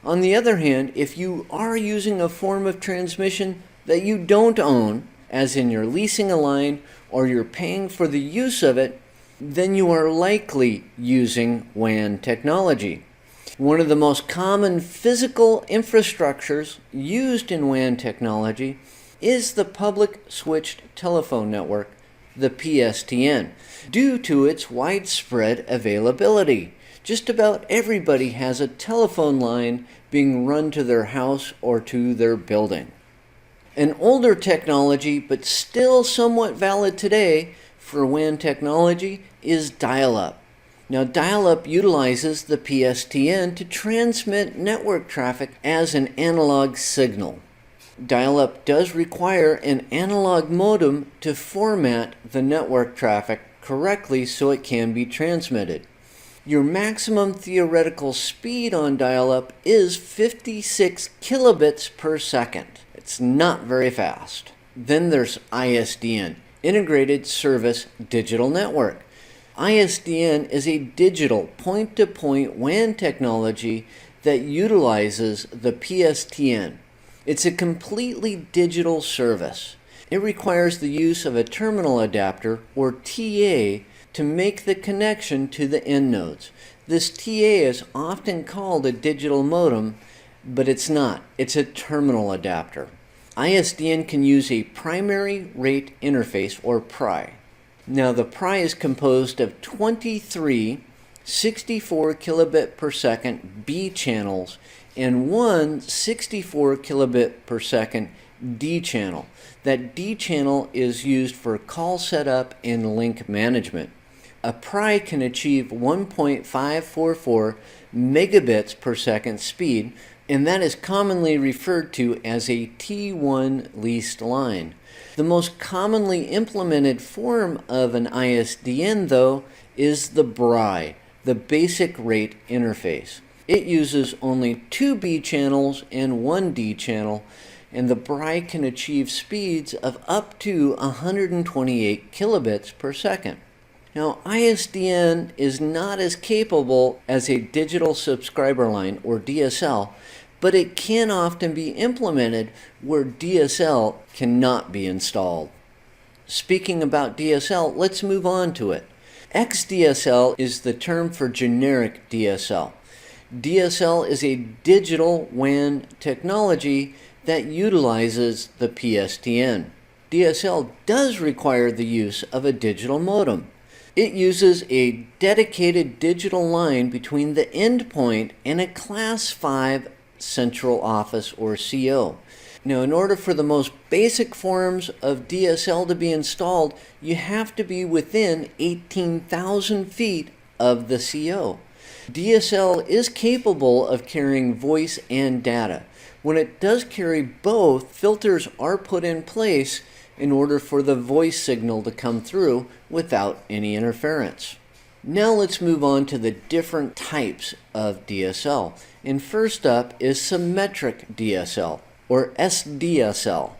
On the other hand, if you are using a form of transmission that you don't own, as in you're leasing a line or you're paying for the use of it, then you are likely using WAN technology. One of the most common physical infrastructures used in WAN technology is the public switched telephone network, the PSTN, due to its widespread availability. Just about everybody has a telephone line being run to their house or to their building. An older technology, but still somewhat valid today for WAN technology, is dial-up. Now, dial-up utilizes the PSTN to transmit network traffic as an analog signal. Dial-up does require an analog modem to format the network traffic correctly so it can be transmitted. Your maximum theoretical speed on dial-up is 56 kilobits per second. It's not very fast. Then there's ISDN, Integrated Service Digital Network. ISDN is a digital point-to-point WAN technology that utilizes the PSTN. It's a completely digital service. It requires the use of a terminal adapter, or TA, to make the connection to the end nodes. This TA is often called a digital modem, but it's not. It's a terminal adapter. ISDN can use a primary rate interface, or PRI. Now, the PRI is composed of 23 64 kilobit per second B channels and one 64 kilobit per second D channel. That D channel is used for call setup and link management. A PRI can achieve 1.544 megabits per second speed, and that is commonly referred to as a T1 leased line. The most commonly implemented form of an ISDN, though, is the BRI, the Basic Rate Interface. It uses only 2 B channels and 1 D channel, and the BRI can achieve speeds of up to 128 kilobits per second. Now, ISDN is not as capable as a digital subscriber line, or DSL, but it can often be implemented where DSL cannot be installed. Speaking about DSL, let's move on to it. XDSL is the term for generic DSL. DSL is a digital WAN technology that utilizes the PSTN. DSL does require the use of a digital modem. It uses a dedicated digital line between the endpoint and a Class 5 central office, or CO. Now, in order for the most basic forms of DSL to be installed, you have to be within 18,000 feet of the CO. DSL is capable of carrying voice and data. When it does carry both, filters are put in place in order for the voice signal to come through without any interference. Now let's move on to the different types of DSL. And first up is symmetric DSL, or SDSL.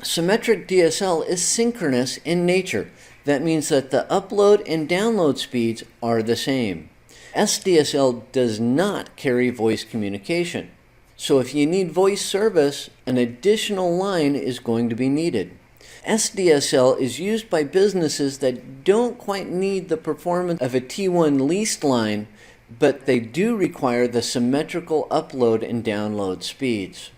Symmetric DSL is synchronous in nature. That means that the upload and download speeds are the same. SDSL does not carry voice communication. So if you need voice service, an additional line is going to be needed. SDSL is used by businesses that don't quite need the performance of a T1 leased line, but they do require the symmetrical upload and download speeds.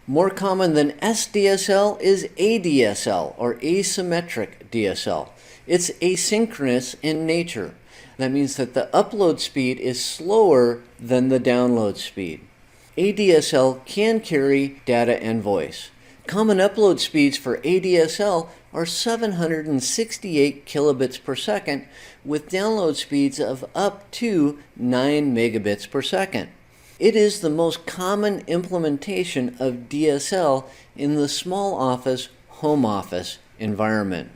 More common than SDSL is ADSL, or asymmetric DSL. It's asynchronous in nature. That means that the upload speed is slower than the download speed. ADSL can carry data and voice. Common upload speeds for ADSL are 768 kilobits per second, with download speeds of up to 9 megabits per second. It is the most common implementation of DSL in the small office, home office environment.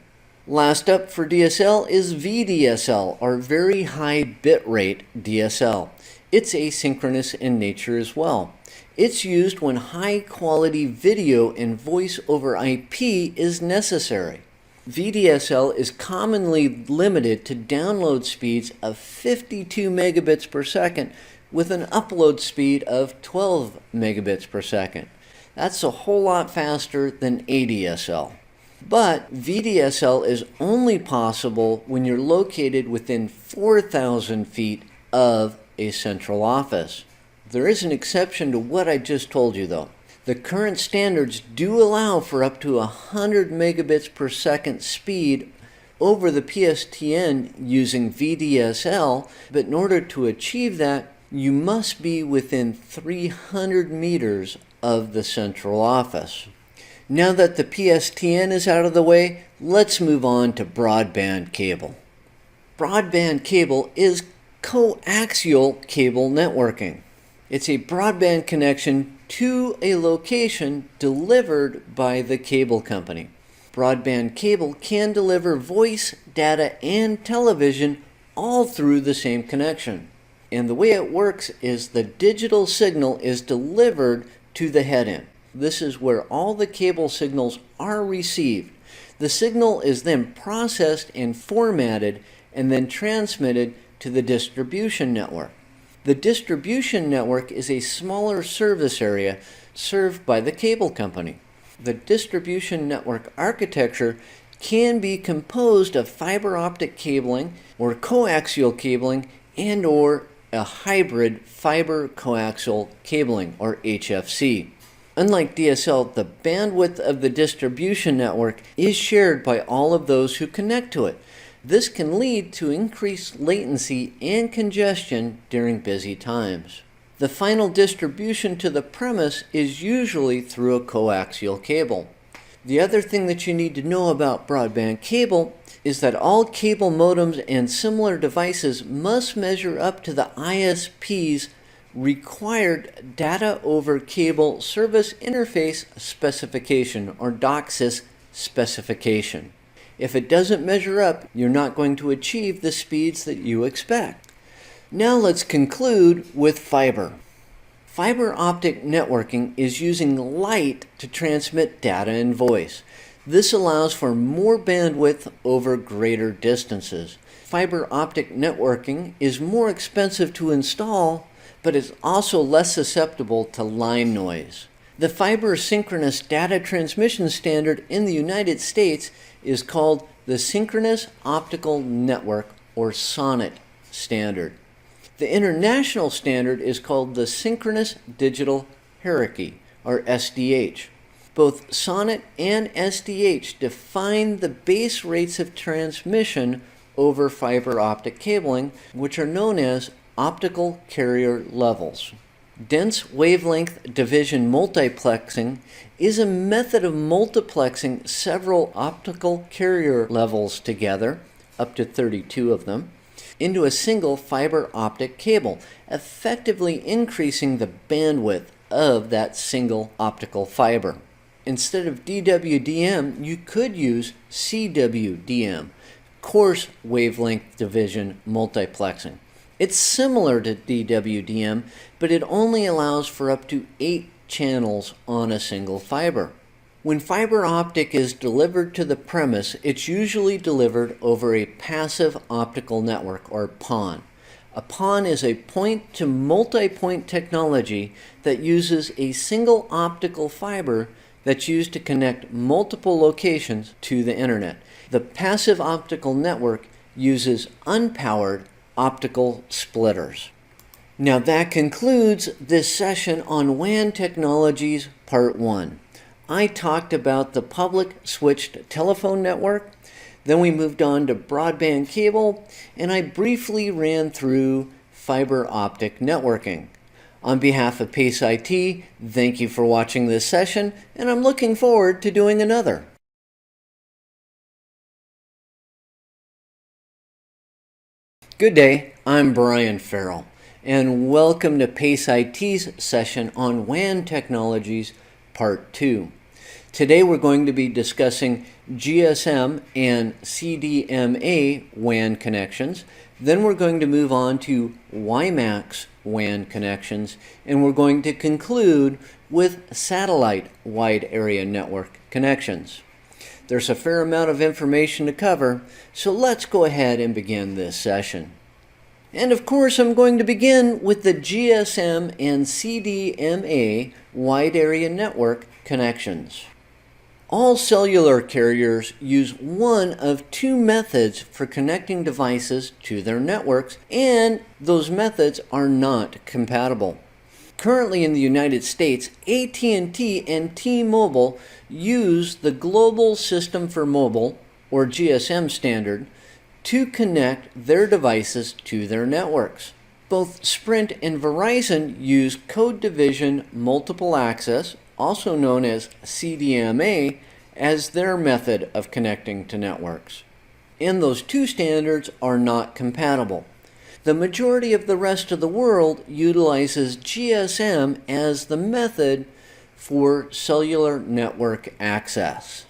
Last up for DSL is VDSL, or Very High Bitrate DSL. It's asynchronous in nature as well. It's used when high-quality video and voice over IP is necessary. VDSL is commonly limited to download speeds of 52 megabits per second with an upload speed of 12 megabits per second. That's a whole lot faster than ADSL. But VDSL is only possible when you're located within 4,000 feet of a central office. There is an exception to what I just told you, though. The current standards do allow for up to 100 megabits per second speed over the PSTN using VDSL, but in order to achieve that, you must be within 300 meters of the central office. Now that the PSTN is out of the way, let's move on to broadband cable. Broadband cable is coaxial cable networking. It's a broadband connection to a location delivered by the cable company. Broadband cable can deliver voice, data, and television all through the same connection. And the way it works is the digital signal is delivered to the head end. This is where all the cable signals are received. The signal is then processed and formatted and then transmitted to the distribution network. The distribution network is a smaller service area served by the cable company. The distribution network architecture can be composed of fiber optic cabling or coaxial cabling and or a hybrid fiber coaxial cabling or HFC. Unlike DSL, the bandwidth of the distribution network is shared by all of those who connect to it. This can lead to increased latency and congestion during busy times. The final distribution to the premise is usually through a coaxial cable. The other thing that you need to know about broadband cable is that all cable modems and similar devices must measure up to the ISP's Required Data over Cable Service Interface Specification, or DOCSIS specification. If it doesn't measure up, you're not going to achieve the speeds that you expect. Now let's conclude with fiber. Fiber optic networking is using light to transmit data and voice. This allows for more bandwidth over greater distances. Fiber optic networking is more expensive to install, but is also less susceptible to line noise. The fiber synchronous data transmission standard in the United States is called the Synchronous Optical Network, or SONET standard. The international standard is called the Synchronous Digital Hierarchy, or SDH. Both SONET and SDH define the base rates of transmission over fiber optic cabling, which are known as optical carrier levels. Dense wavelength division multiplexing is a method of multiplexing several optical carrier levels together, up to 32 of them, into a single fiber optic cable, effectively increasing the bandwidth of that single optical fiber. Instead of DWDM, you could use CWDM, coarse wavelength division multiplexing. It's similar to DWDM, but it only allows for up to 8 channels on a single fiber. When fiber optic is delivered to the premise, it's usually delivered over a passive optical network, or PON. A PON is a point-to-multipoint technology that uses a single optical fiber that's used to connect multiple locations to the internet. The passive optical network uses unpowered optical splitters. Now that concludes this session on WAN Technologies Part 1. I talked about the public switched telephone network, then we moved on to broadband cable, and I briefly ran through fiber optic networking. On behalf of PACE IT, thank you for watching this session, and I'm looking forward to doing another. Good day, I'm Brian Ferrill, and welcome to PACE IT's session on WAN Technologies Part 2. Today we're going to be discussing GSM and CDMA WAN connections, then we're going to move on to WiMAX WAN connections, and we're going to conclude with satellite wide area network connections. There's a fair amount of information to cover, so let's go ahead and begin this session. And of course, I'm going to begin with the GSM and CDMA wide area network connections. All cellular carriers use one of two methods for connecting devices to their networks, and those methods are not compatible. Currently in the United States, AT&T and T-Mobile use the Global System for Mobile, or GSM standard, to connect their devices to their networks. Both Sprint and Verizon use Code Division Multiple Access, also known as CDMA, as their method of connecting to networks. And those two standards are not compatible. The majority of the rest of the world utilizes GSM as the method for cellular network access.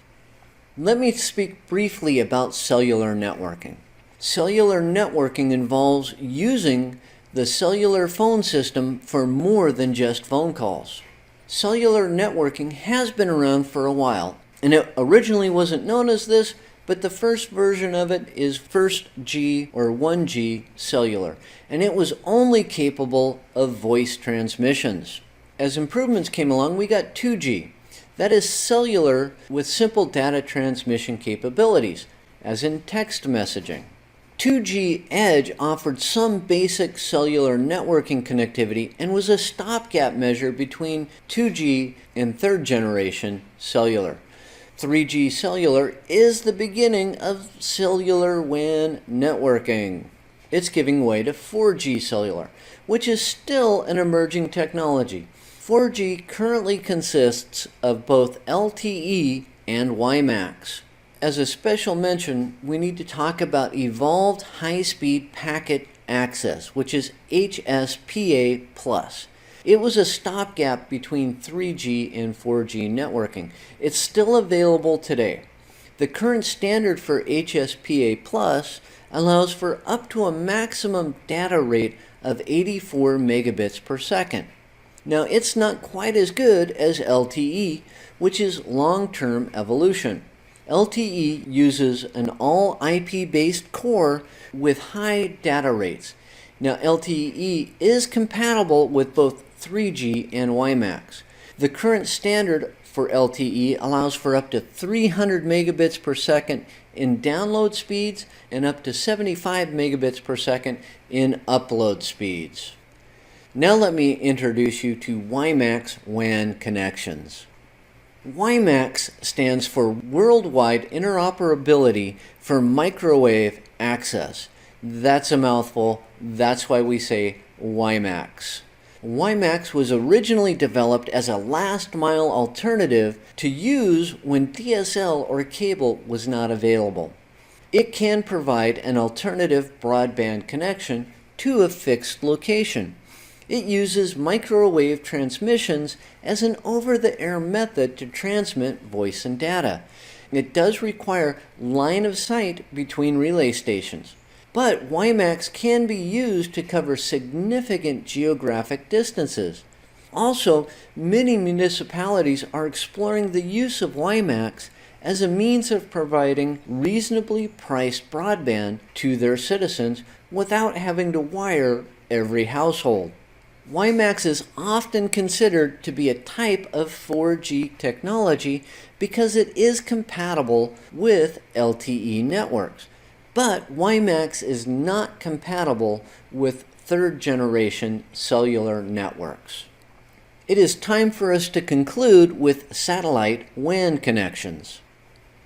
Let me speak briefly about cellular networking. Cellular networking involves using the cellular phone system for more than just phone calls. Cellular networking has been around for a while, and it originally wasn't known as this, but the first version of it is first G or 1G cellular, and it was only capable of voice transmissions. As improvements came along, we got 2G. That is cellular with simple data transmission capabilities, as in text messaging. 2G Edge offered some basic cellular networking connectivity and was a stopgap measure between 2G and third generation cellular. 3G cellular is the beginning of cellular WAN networking. It's giving way to 4G cellular, which is still an emerging technology. 4G currently consists of both LTE and WiMAX. As a special mention, we need to talk about evolved high-speed packet access, which is HSPA+. It was a stopgap between 3G and 4G networking. It's still available today. The current standard for HSPA+ allows for up to a maximum data rate of 84 megabits per second. Now, it's not quite as good as LTE, which is long-term evolution. LTE uses an all IP-based core with high data rates. Now, LTE is compatible with both 3G and WiMAX. The current standard for LTE allows for up to 300 megabits per second in download speeds and up to 75 megabits per second in upload speeds. Now let me introduce you to WiMAX WAN connections. WiMAX stands for Worldwide Interoperability for Microwave Access. That's a mouthful. That's why we say WiMAX. WiMAX was originally developed as a last-mile alternative to use when DSL or cable was not available. It can provide an alternative broadband connection to a fixed location. It uses microwave transmissions as an over-the-air method to transmit voice and data. It does require line of sight between relay stations. But WiMAX can be used to cover significant geographic distances. Also, many municipalities are exploring the use of WiMAX as a means of providing reasonably priced broadband to their citizens without having to wire every household. WiMAX is often considered to be a type of 4G technology because it is compatible with LTE networks. But WiMAX is not compatible with third-generation cellular networks. It is time for us to conclude with satellite WAN connections.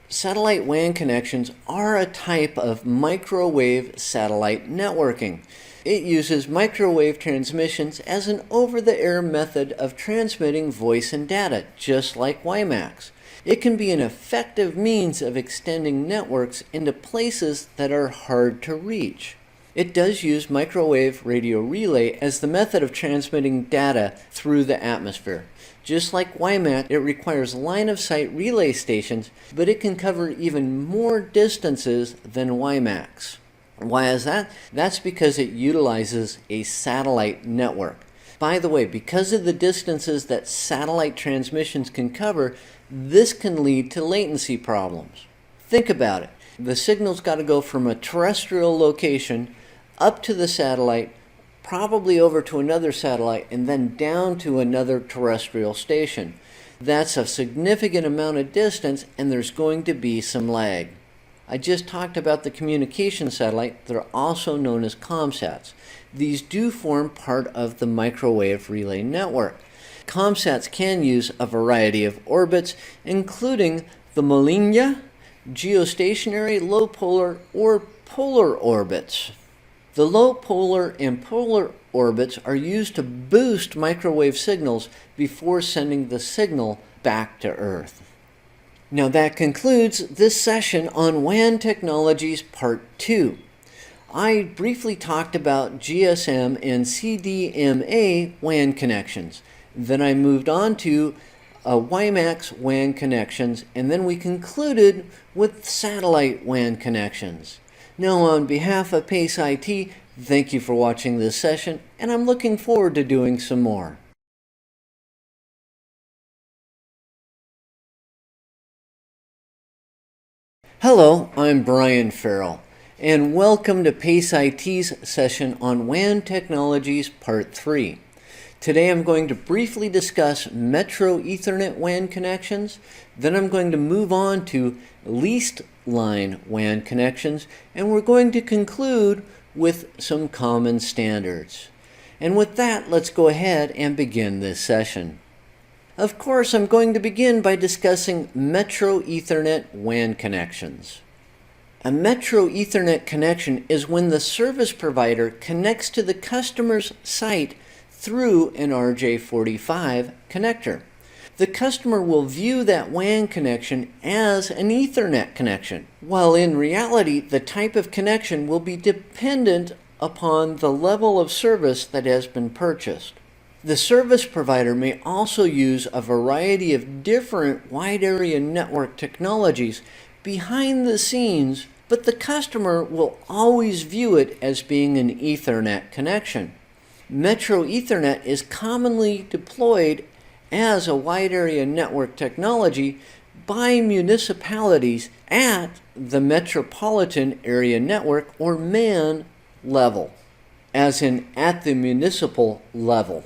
Satellite WAN connections are a type of microwave satellite networking. It uses microwave transmissions as an over-the-air method of transmitting voice and data, just like WiMAX. It can be an effective means of extending networks into places that are hard to reach. It does use microwave radio relay as the method of transmitting data through the atmosphere. Just like WiMAX, it requires line-of-sight relay stations, but it can cover even more distances than WiMAX. Why is that? That's because it utilizes a satellite network. By the way, because of the distances that satellite transmissions can cover, this can lead to latency problems. Think about it. The signal's got to go from a terrestrial location up to the satellite, probably over to another satellite, and then down to another terrestrial station. That's a significant amount of distance, and there's going to be some lag. I just talked about the communication satellite. They're also known as ComSats. These do form part of the microwave relay network. ComSats can use a variety of orbits, including the Malignant, geostationary, low polar, or polar orbits. The low polar and polar orbits are used to boost microwave signals before sending the signal back to Earth. Now that concludes this session on WAN Technologies Part 2. I briefly talked about GSM and CDMA WAN connections. Then I moved on to WiMAX WAN connections, and then we concluded with satellite WAN connections. Now, on behalf of PACE IT, thank you for watching this session, and I'm looking forward to doing some more. Hello, I'm Brian Ferrill, and welcome to PACE IT's session on WAN Technologies Part 3. Today I'm going to briefly discuss Metro Ethernet WAN connections, then I'm going to move on to leased line WAN connections, and we're going to conclude with some common standards. And with that, let's go ahead and begin this session. Of course, I'm going to begin by discussing Metro Ethernet WAN connections. A Metro Ethernet connection is when the service provider connects to the customer's site through an RJ45 connector. The customer will view that WAN connection as an Ethernet connection, while in reality the type of connection will be dependent upon the level of service that has been purchased. The service provider may also use a variety of different wide area network technologies behind the scenes, but the customer will always view it as being an Ethernet connection. Metro Ethernet is commonly deployed as a wide area network technology by municipalities at the metropolitan area network or MAN level, as in at the municipal level.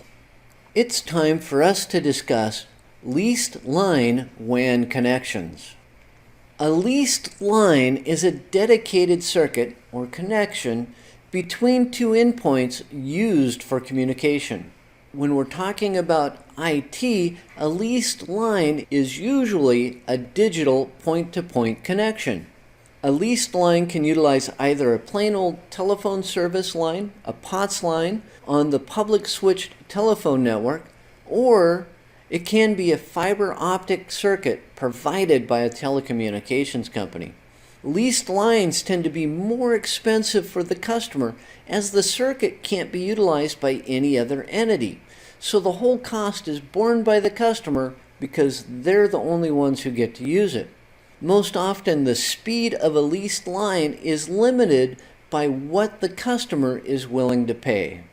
It's time for us to discuss leased line WAN connections. A leased line is a dedicated circuit or connection between two endpoints used for communication. When we're talking about IT, a leased line is usually a digital point-to-point connection. A leased line can utilize either a plain old telephone service line, a POTS line on the public switched telephone network, or it can be a fiber optic circuit provided by a telecommunications company. Leased lines tend to be more expensive for the customer as the circuit can't be utilized by any other entity. So the whole cost is borne by the customer because they're the only ones who get to use it. Most often, the speed of a leased line is limited by what the customer is willing to pay.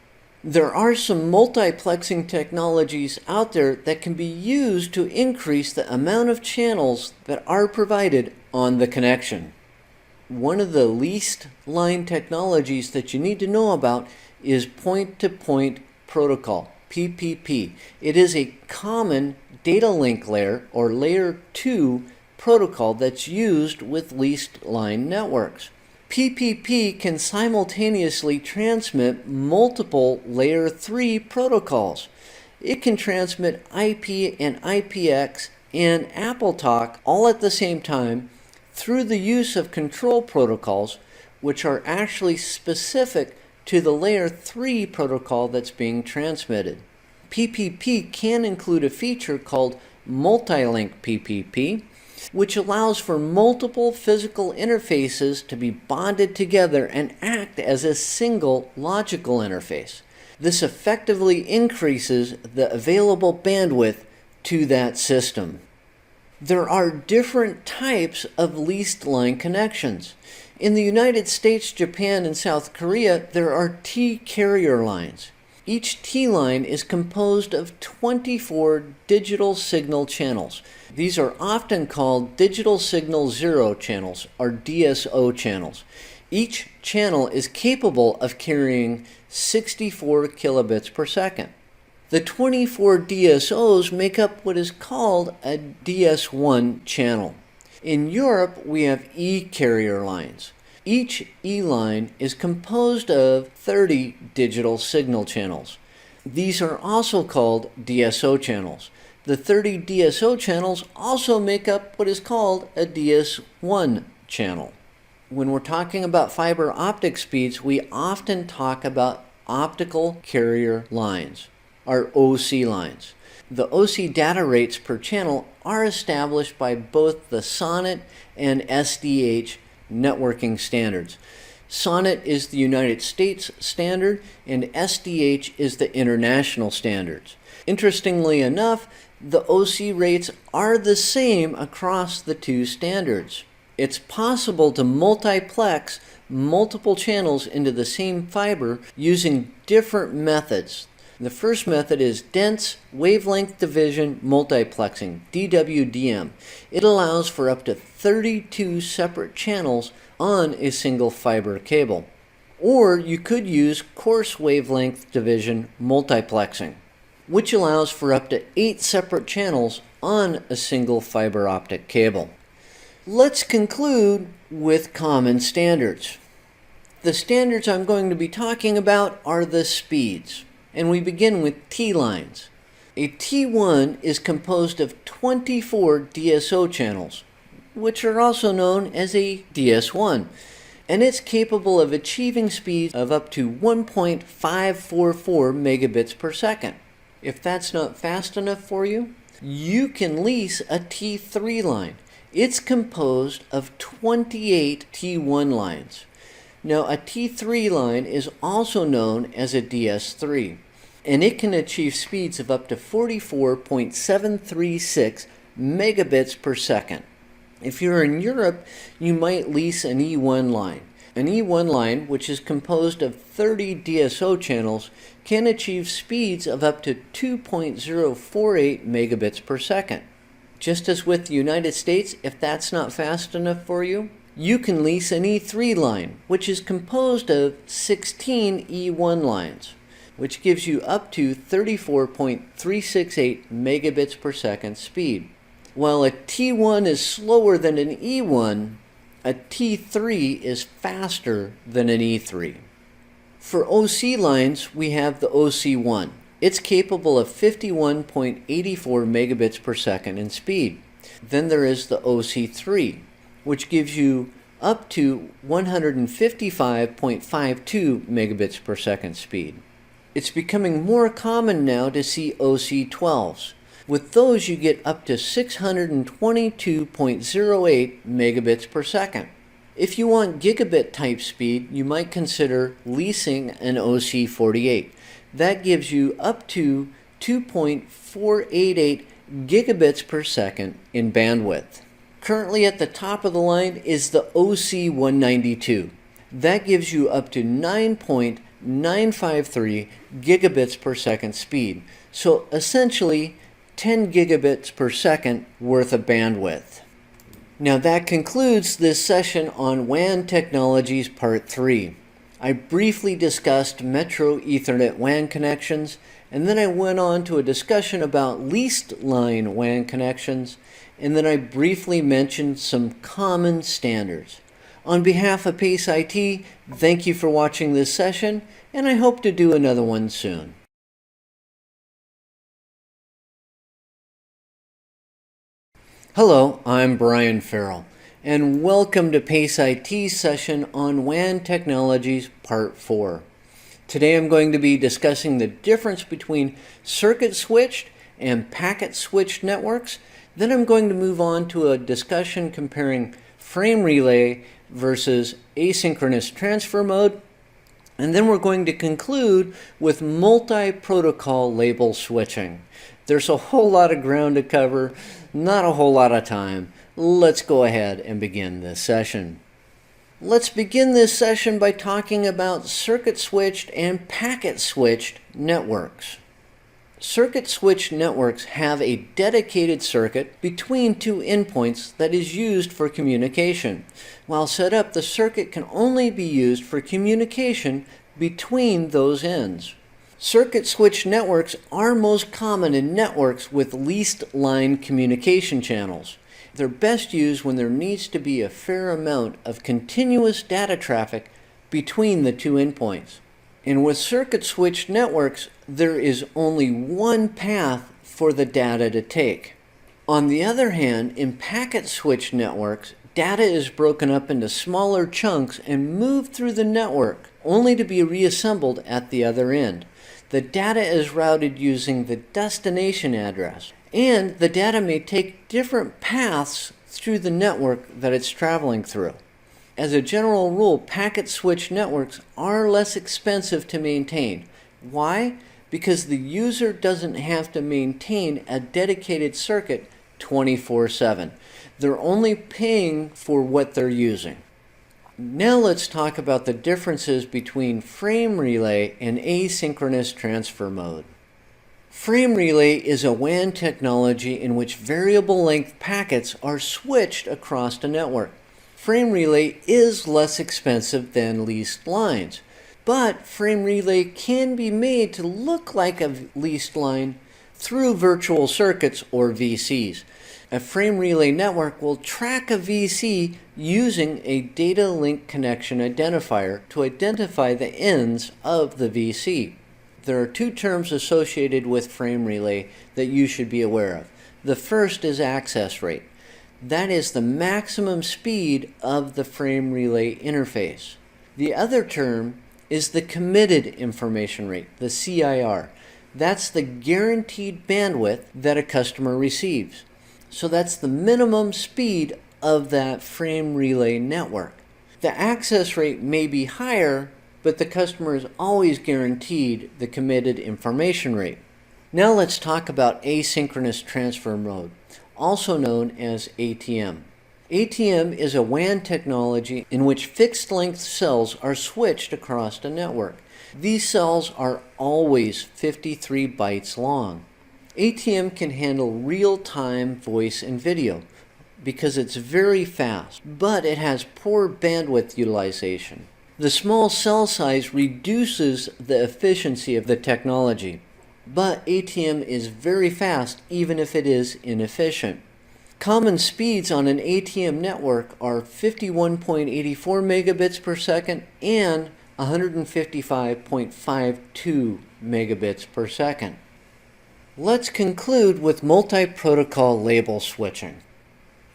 There are some multiplexing technologies out there that can be used to increase the amount of channels that are provided on the connection. One of the leased line technologies that you need to know about is point-to-point protocol, PPP. It is a common data link layer or layer 2 protocol that's used with leased line networks. PPP can simultaneously transmit multiple layer 3 protocols. It can transmit IP and IPX and AppleTalk all at the same time through the use of control protocols, which are actually specific to the layer 3 protocol that's being transmitted. PPP can include a feature called multi-link PPP, which allows for multiple physical interfaces to be bonded together and act as a single logical interface. This effectively increases the available bandwidth to that system. There are different types of leased line connections. In the United States, Japan, and South Korea, there are T carrier lines. Each T line is composed of 24 digital signal channels. These are often called digital signal zero channels or DSO channels. Each channel is capable of carrying 64 kilobits per second. The 24 DSOs make up what is called a DS1 channel. In Europe, we have E carrier lines. Each E line is composed of 30 digital signal channels. These are also called DSO channels. The 30 DSO channels also make up what is called a DS1 channel. When we're talking about fiber optic speeds, we often talk about optical carrier lines, or OC lines. The OC data rates per channel are established by both the SONET and SDH networking standards. SONET is the United States standard and SDH is the international standards. Interestingly enough, the OC rates are the same across the two standards. It's possible to multiplex multiple channels into the same fiber using different methods. The first method is dense wavelength division multiplexing, DWDM. It allows for up to 32 separate channels on a single fiber cable. Or you could use coarse wavelength division multiplexing, which allows for up to 8 separate channels on a single fiber optic cable. Let's conclude with common standards. The standards I'm going to be talking about are the speeds. And we begin with T lines. A T1 is composed of 24 DSO channels, which are also known as a DS1, and it's capable of achieving speeds of up to 1.544 megabits per second. If that's not fast enough for you, you can lease a T3 line. It's composed of 28 T1 lines. Now, a T3 line is also known as a DS3, and it can achieve speeds of up to 44.736 megabits per second. If you're in Europe, you might lease an E1 line. An E1 line, which is composed of 30 DSO channels, can achieve speeds of up to 2.048 megabits per second. Just as with the United States, if that's not fast enough for you, you can lease an E3 line, which is composed of 16 E1 lines, which gives you up to 34.368 megabits per second speed. While a T1 is slower than an E1, a T3 is faster than an E3. For OC lines, we have the OC1. It's capable of 51.84 megabits per second in speed. Then there is the OC3, which gives you up to 155.52 megabits per second speed. It's becoming more common now to see OC12s. With those, you get up to 622.08 megabits per second. If you want gigabit type speed, you might consider leasing an OC48. That gives you up to 2.488 gigabits per second in bandwidth. Currently at the top of the line is the OC192. That gives you up to 9.953 gigabits per second speed. So essentially 10 gigabits per second worth of bandwidth. Now that concludes this session on WAN Technologies Part 3. I briefly discussed Metro Ethernet WAN connections, and then I went on to a discussion about leased line WAN connections, and then I briefly mentioned some common standards. On behalf of PACE IT, thank you for watching this session, and I hope to do another one soon. Hello, I'm Brian Ferrill, and welcome to PACE IT's session on WAN Technologies Part 4. Today I'm going to be discussing the difference between circuit-switched and packet-switched networks. Then I'm going to move on to a discussion comparing frame relay versus asynchronous transfer mode. And then we're going to conclude with multi-protocol label switching. There's a whole lot of ground to cover, not a whole lot of time. Let's go ahead and begin this session. Let's begin this session by talking about circuit-switched and packet-switched networks. Circuit-switched networks have a dedicated circuit between two endpoints that is used for communication. While set up, the circuit can only be used for communication between those ends. Circuit-switched networks are most common in networks with leased line communication channels. They're best used when there needs to be a fair amount of continuous data traffic between the two endpoints. And with circuit-switched networks, there is only one path for the data to take. On the other hand, in packet-switched networks, data is broken up into smaller chunks and moved through the network, only to be reassembled at the other end. The data is routed using the destination address, and the data may take different paths through the network that it's traveling through. As a general rule, packet-switched networks are less expensive to maintain. Why? Because the user doesn't have to maintain a dedicated circuit 24/7. They're only paying for what they're using. Now let's talk about the differences between frame relay and asynchronous transfer mode. Frame relay is a WAN technology in which variable length packets are switched across a network. Frame relay is less expensive than leased lines, but frame relay can be made to look like a leased line through virtual circuits or VCs. A frame relay network will track a VC using a data link connection identifier to identify the ends of the VC. There are two terms associated with frame relay that you should be aware of. The first is access rate. That is the maximum speed of the frame relay interface. The other term is the committed information rate, the CIR. That's the guaranteed bandwidth that a customer receives. So that's the minimum speed of that frame relay network. The access rate may be higher, but the customer is always guaranteed the committed information rate. Now let's talk about asynchronous transfer mode, also known as ATM. ATM is a WAN technology in which fixed-length cells are switched across a network. These cells are always 53 bytes long. ATM can handle real-time voice and video because it's very fast, but it has poor bandwidth utilization. The small cell size reduces the efficiency of the technology, but ATM is very fast even if it is inefficient. Common speeds on an ATM network are 51.84 megabits per second and 155.52 megabits per second. Let's conclude with multi-protocol label switching.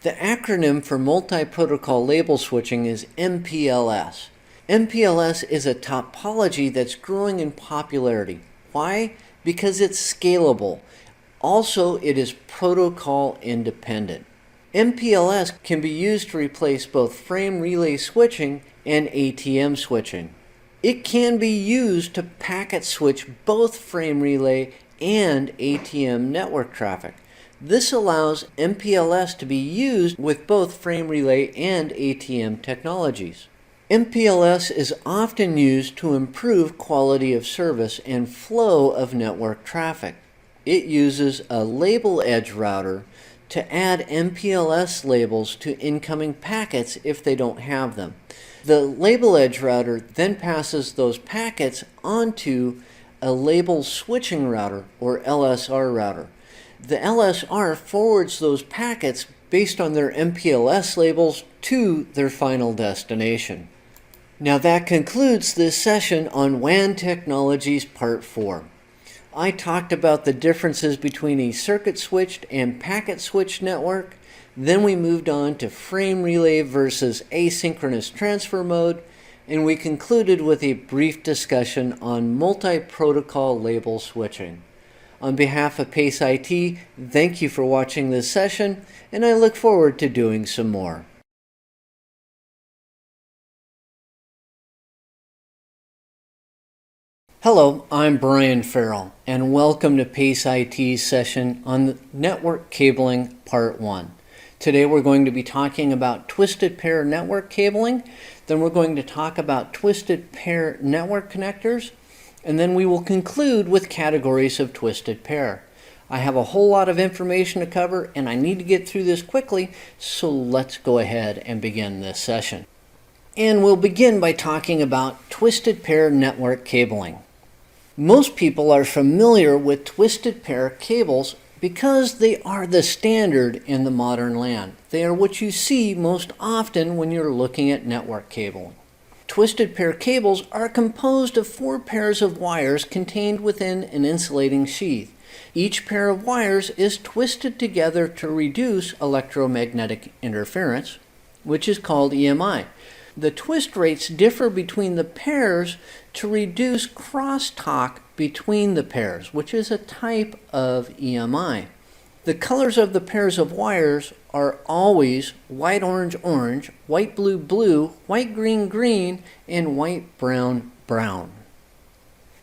The acronym for multi-protocol label switching is MPLS. MPLS is a topology that's growing in popularity. Why? Because it's scalable. Also, it is protocol independent. MPLS can be used to replace both frame relay switching and ATM switching. It can be used to packet switch both frame relay and ATM network traffic. This allows MPLS to be used with both frame relay and ATM technologies. MPLS is often used to improve quality of service and flow of network traffic. It uses a label edge router to add MPLS labels to incoming packets if they don't have them. The label edge router then passes those packets onto a label switching router or LSR router. The LSR forwards those packets based on their MPLS labels to their final destination. Now that concludes this session on WAN Technologies Part 4. I talked about the differences between a circuit switched and packet switched network. Then we moved on to frame relay versus asynchronous transfer mode, and we concluded with a brief discussion on multi-protocol label switching. On behalf of PACE IT, thank you for watching this session, and I look forward to doing some more. Hello, I'm Brian Ferrill, and welcome to PACE IT's session on the Network Cabling Part 1. Today we're going to be talking about twisted pair network cabling, then we're going to talk about twisted pair network connectors, and then we will conclude with categories of twisted pair. I have a whole lot of information to cover, and I need to get through this quickly, so let's go ahead and begin this session. And we'll begin by talking about twisted pair network cabling. Most people are familiar with twisted pair cables because they are the standard in the modern LAN. They are what you see most often when you're looking at network cabling. Twisted pair cables are composed of 4 pairs of wires contained within an insulating sheath. Each pair of wires is twisted together to reduce electromagnetic interference, which is called EMI. The twist rates differ between the pairs to reduce crosstalk between the pairs, which is a type of EMI. The colors of the pairs of wires are always white orange orange, white blue blue, white green green, and white brown brown.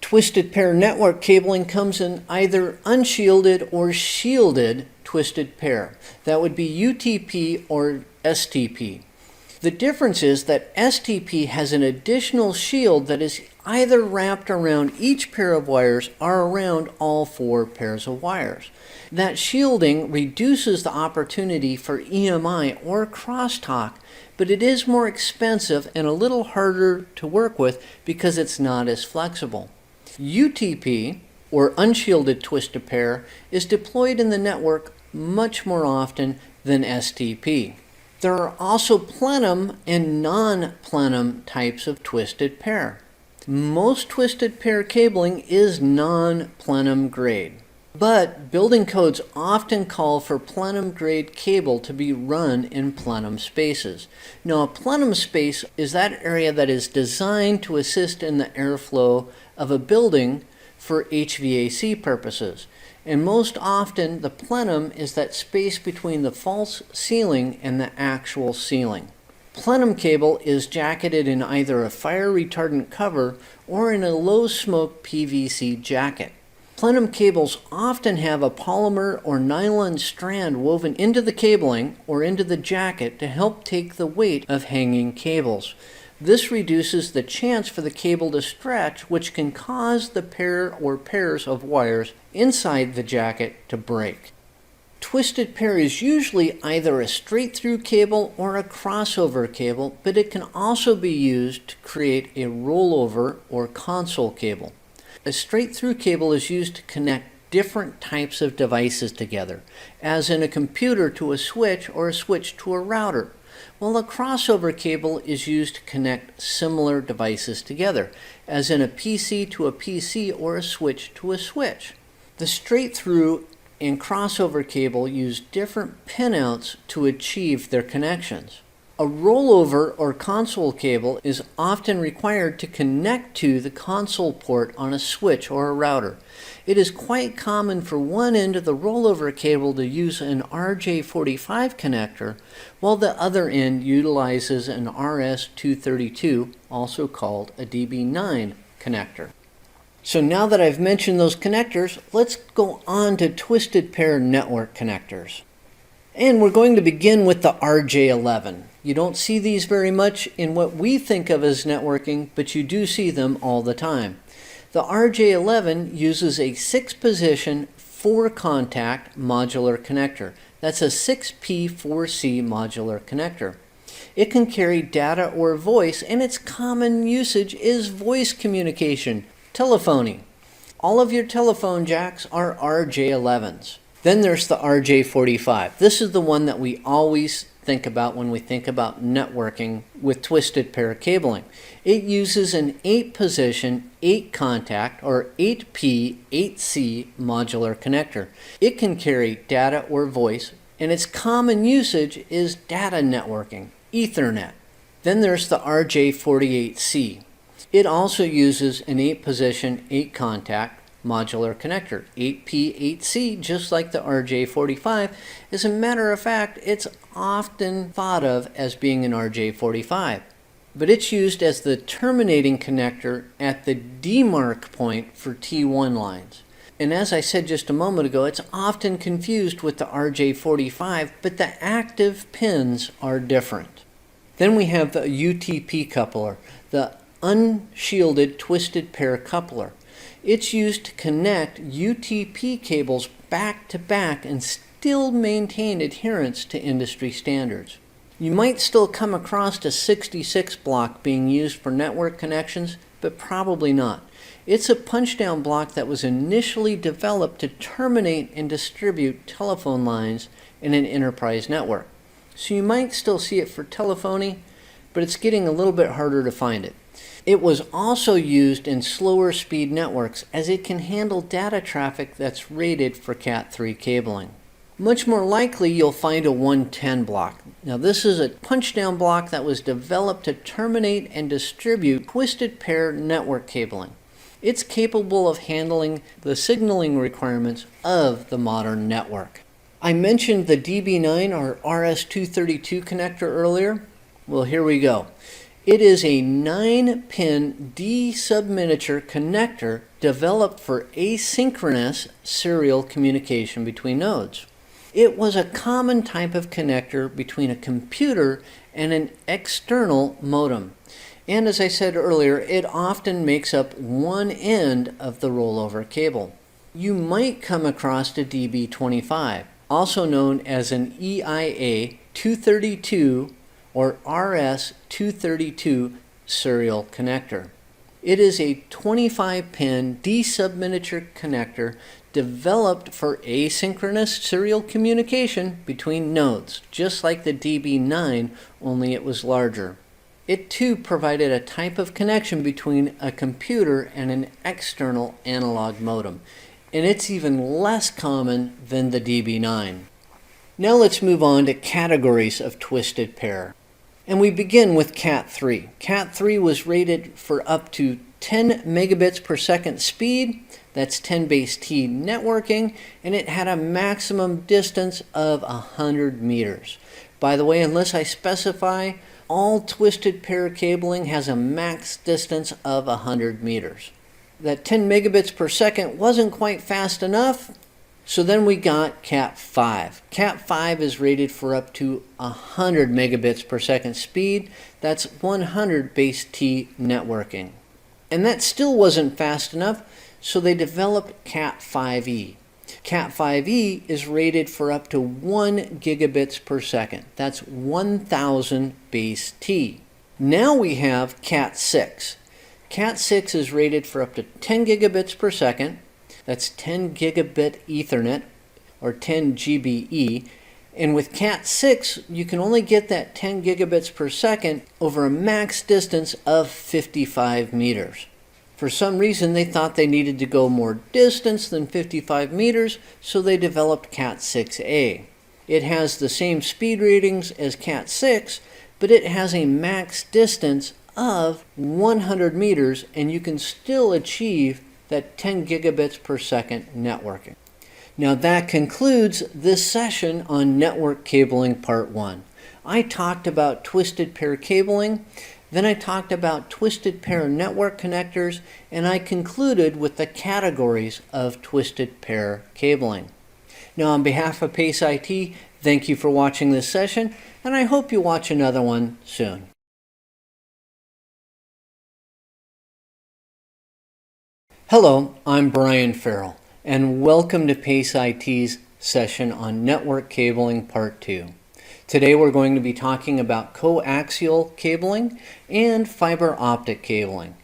Twisted pair network cabling comes in either unshielded or shielded twisted pair. That would be UTP or STP. The difference is that STP has an additional shield that is either wrapped around each pair of wires or around all 4 pairs of wires. That shielding reduces the opportunity for EMI or crosstalk, but it is more expensive and a little harder to work with because it's not as flexible. UTP, or unshielded twisted pair, is deployed in the network much more often than STP. There are also plenum and non-plenum types of twisted pair. Most twisted pair cabling is non-plenum grade, but building codes often call for plenum grade cable to be run in plenum spaces. Now, a plenum space is that area that is designed to assist in the airflow of a building for HVAC purposes. And most often, the plenum is that space between the false ceiling and the actual ceiling. Plenum cable is jacketed in either a fire retardant cover or in a low smoke PVC jacket. Plenum cables often have a polymer or nylon strand woven into the cabling or into the jacket to help take the weight of hanging cables. This reduces the chance for the cable to stretch, which can cause the pair or pairs of wires inside the jacket to break. Twisted pair is usually either a straight-through cable or a crossover cable, but it can also be used to create a rollover or console cable. A straight-through cable is used to connect different types of devices together, as in a computer to a switch or a switch to a router, while a crossover cable is used to connect similar devices together, as in a PC to a PC or a switch to a switch. The straight-through and crossover cable use different pinouts to achieve their connections. A rollover or console cable is often required to connect to the console port on a switch or a router. It is quite common for one end of the rollover cable to use an RJ45 connector, while the other end utilizes an RS232, also called a DB9 connector. So now that I've mentioned those connectors, let's go on to twisted pair network connectors. And we're going to begin with the RJ11. You don't see these very much in what we think of as networking, but you do see them all the time. The RJ11 uses a 6-position, 4-contact modular connector. That's a 6P4C modular connector. It can carry data or voice, and its common usage is voice communication, telephony. All of your telephone jacks are RJ11s. Then there's the RJ45. This is the one that we always think about when we think about networking with twisted pair cabling. It uses an 8-position, 8-contact, or 8P, 8C modular connector. It can carry data or voice, and its common usage is data networking, Ethernet. Then there's the RJ48C. It also uses an 8-position, 8-contact modular connector, 8P8C, just like the RJ45. As a matter of fact, it's often thought of as being an RJ45, but it's used as the terminating connector at the demarc point for T1 lines. And as I said just a moment ago, it's often confused with the RJ45, but the active pins are different. Then we have the UTP coupler, the unshielded twisted pair coupler. It's used to connect UTP cables back to back and still maintain adherence to industry standards. You might still come across a 66 block being used for network connections, but probably not. It's a punch-down block that was initially developed to terminate and distribute telephone lines in an enterprise network. So you might still see it for telephony, but it's getting a little bit harder to find it. It was also used in slower speed networks as it can handle data traffic that's rated for Cat3 cabling. Much more likely you'll find a 110 block. Now this is a punch-down block that was developed to terminate and distribute twisted pair network cabling. It's capable of handling the signaling requirements of the modern network. I mentioned the DB9 or RS232 connector earlier. Well, here we go. It is a 9-pin D-subminiature connector developed for asynchronous serial communication between nodes. It was a common type of connector between a computer and an external modem. And as I said earlier, it often makes up one end of the rollover cable. You might come across a DB25, also known as an EIA 232 or RS232 serial connector. It is a 25-pin D-subminiature connector developed for asynchronous serial communication between nodes, just like the DB9, only it was larger. It too provided a type of connection between a computer and an external analog modem, and it's even less common than the DB9. Now let's move on to categories of twisted pair. And we begin with Cat3. Cat3 was rated for up to 10 megabits per second speed. That's 10 base T networking, and it had a maximum distance of 100 meters. By the way, unless I specify, All twisted pair cabling has a max distance of 100 meters. That 10 megabits per second wasn't quite fast enough, so then we got Cat5. Cat5 is rated for up to 100 megabits per second speed. That's 100 base T networking. And that still wasn't fast enough, so they developed Cat5e. Cat5e is rated for up to 1 gigabits per second. That's 1000 base T. Now we have Cat6. Cat6 is rated for up to 10 gigabits per second. That's 10 gigabit Ethernet, or 10 GBE. And with Cat6, you can only get that 10 gigabits per second over a max distance of 55 meters. For some reason, they thought they needed to go more distance than 55 meters, so they developed Cat6a. It has the same speed ratings as Cat6, but it has a max distance of 100 meters, and you can still achieve that 10 gigabits per second networking. Now that concludes this session on network cabling part 1. I talked about twisted pair cabling, then I talked about twisted pair network connectors, and I concluded with the categories of twisted pair cabling. Now on behalf of PACE IT, thank you for watching this session, and I hope you watch another one soon. Hello, I'm Brian Ferrill, and welcome to PACE IT's session on network cabling part 2. Today we're going to be talking about coaxial cabling and fiber optic cabling.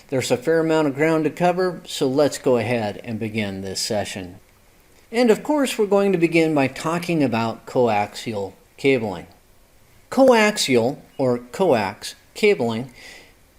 There's a fair amount of ground to cover, so let's go ahead and begin this session. And of course we're going to begin by talking about coaxial cabling. Coaxial, or coax, cabling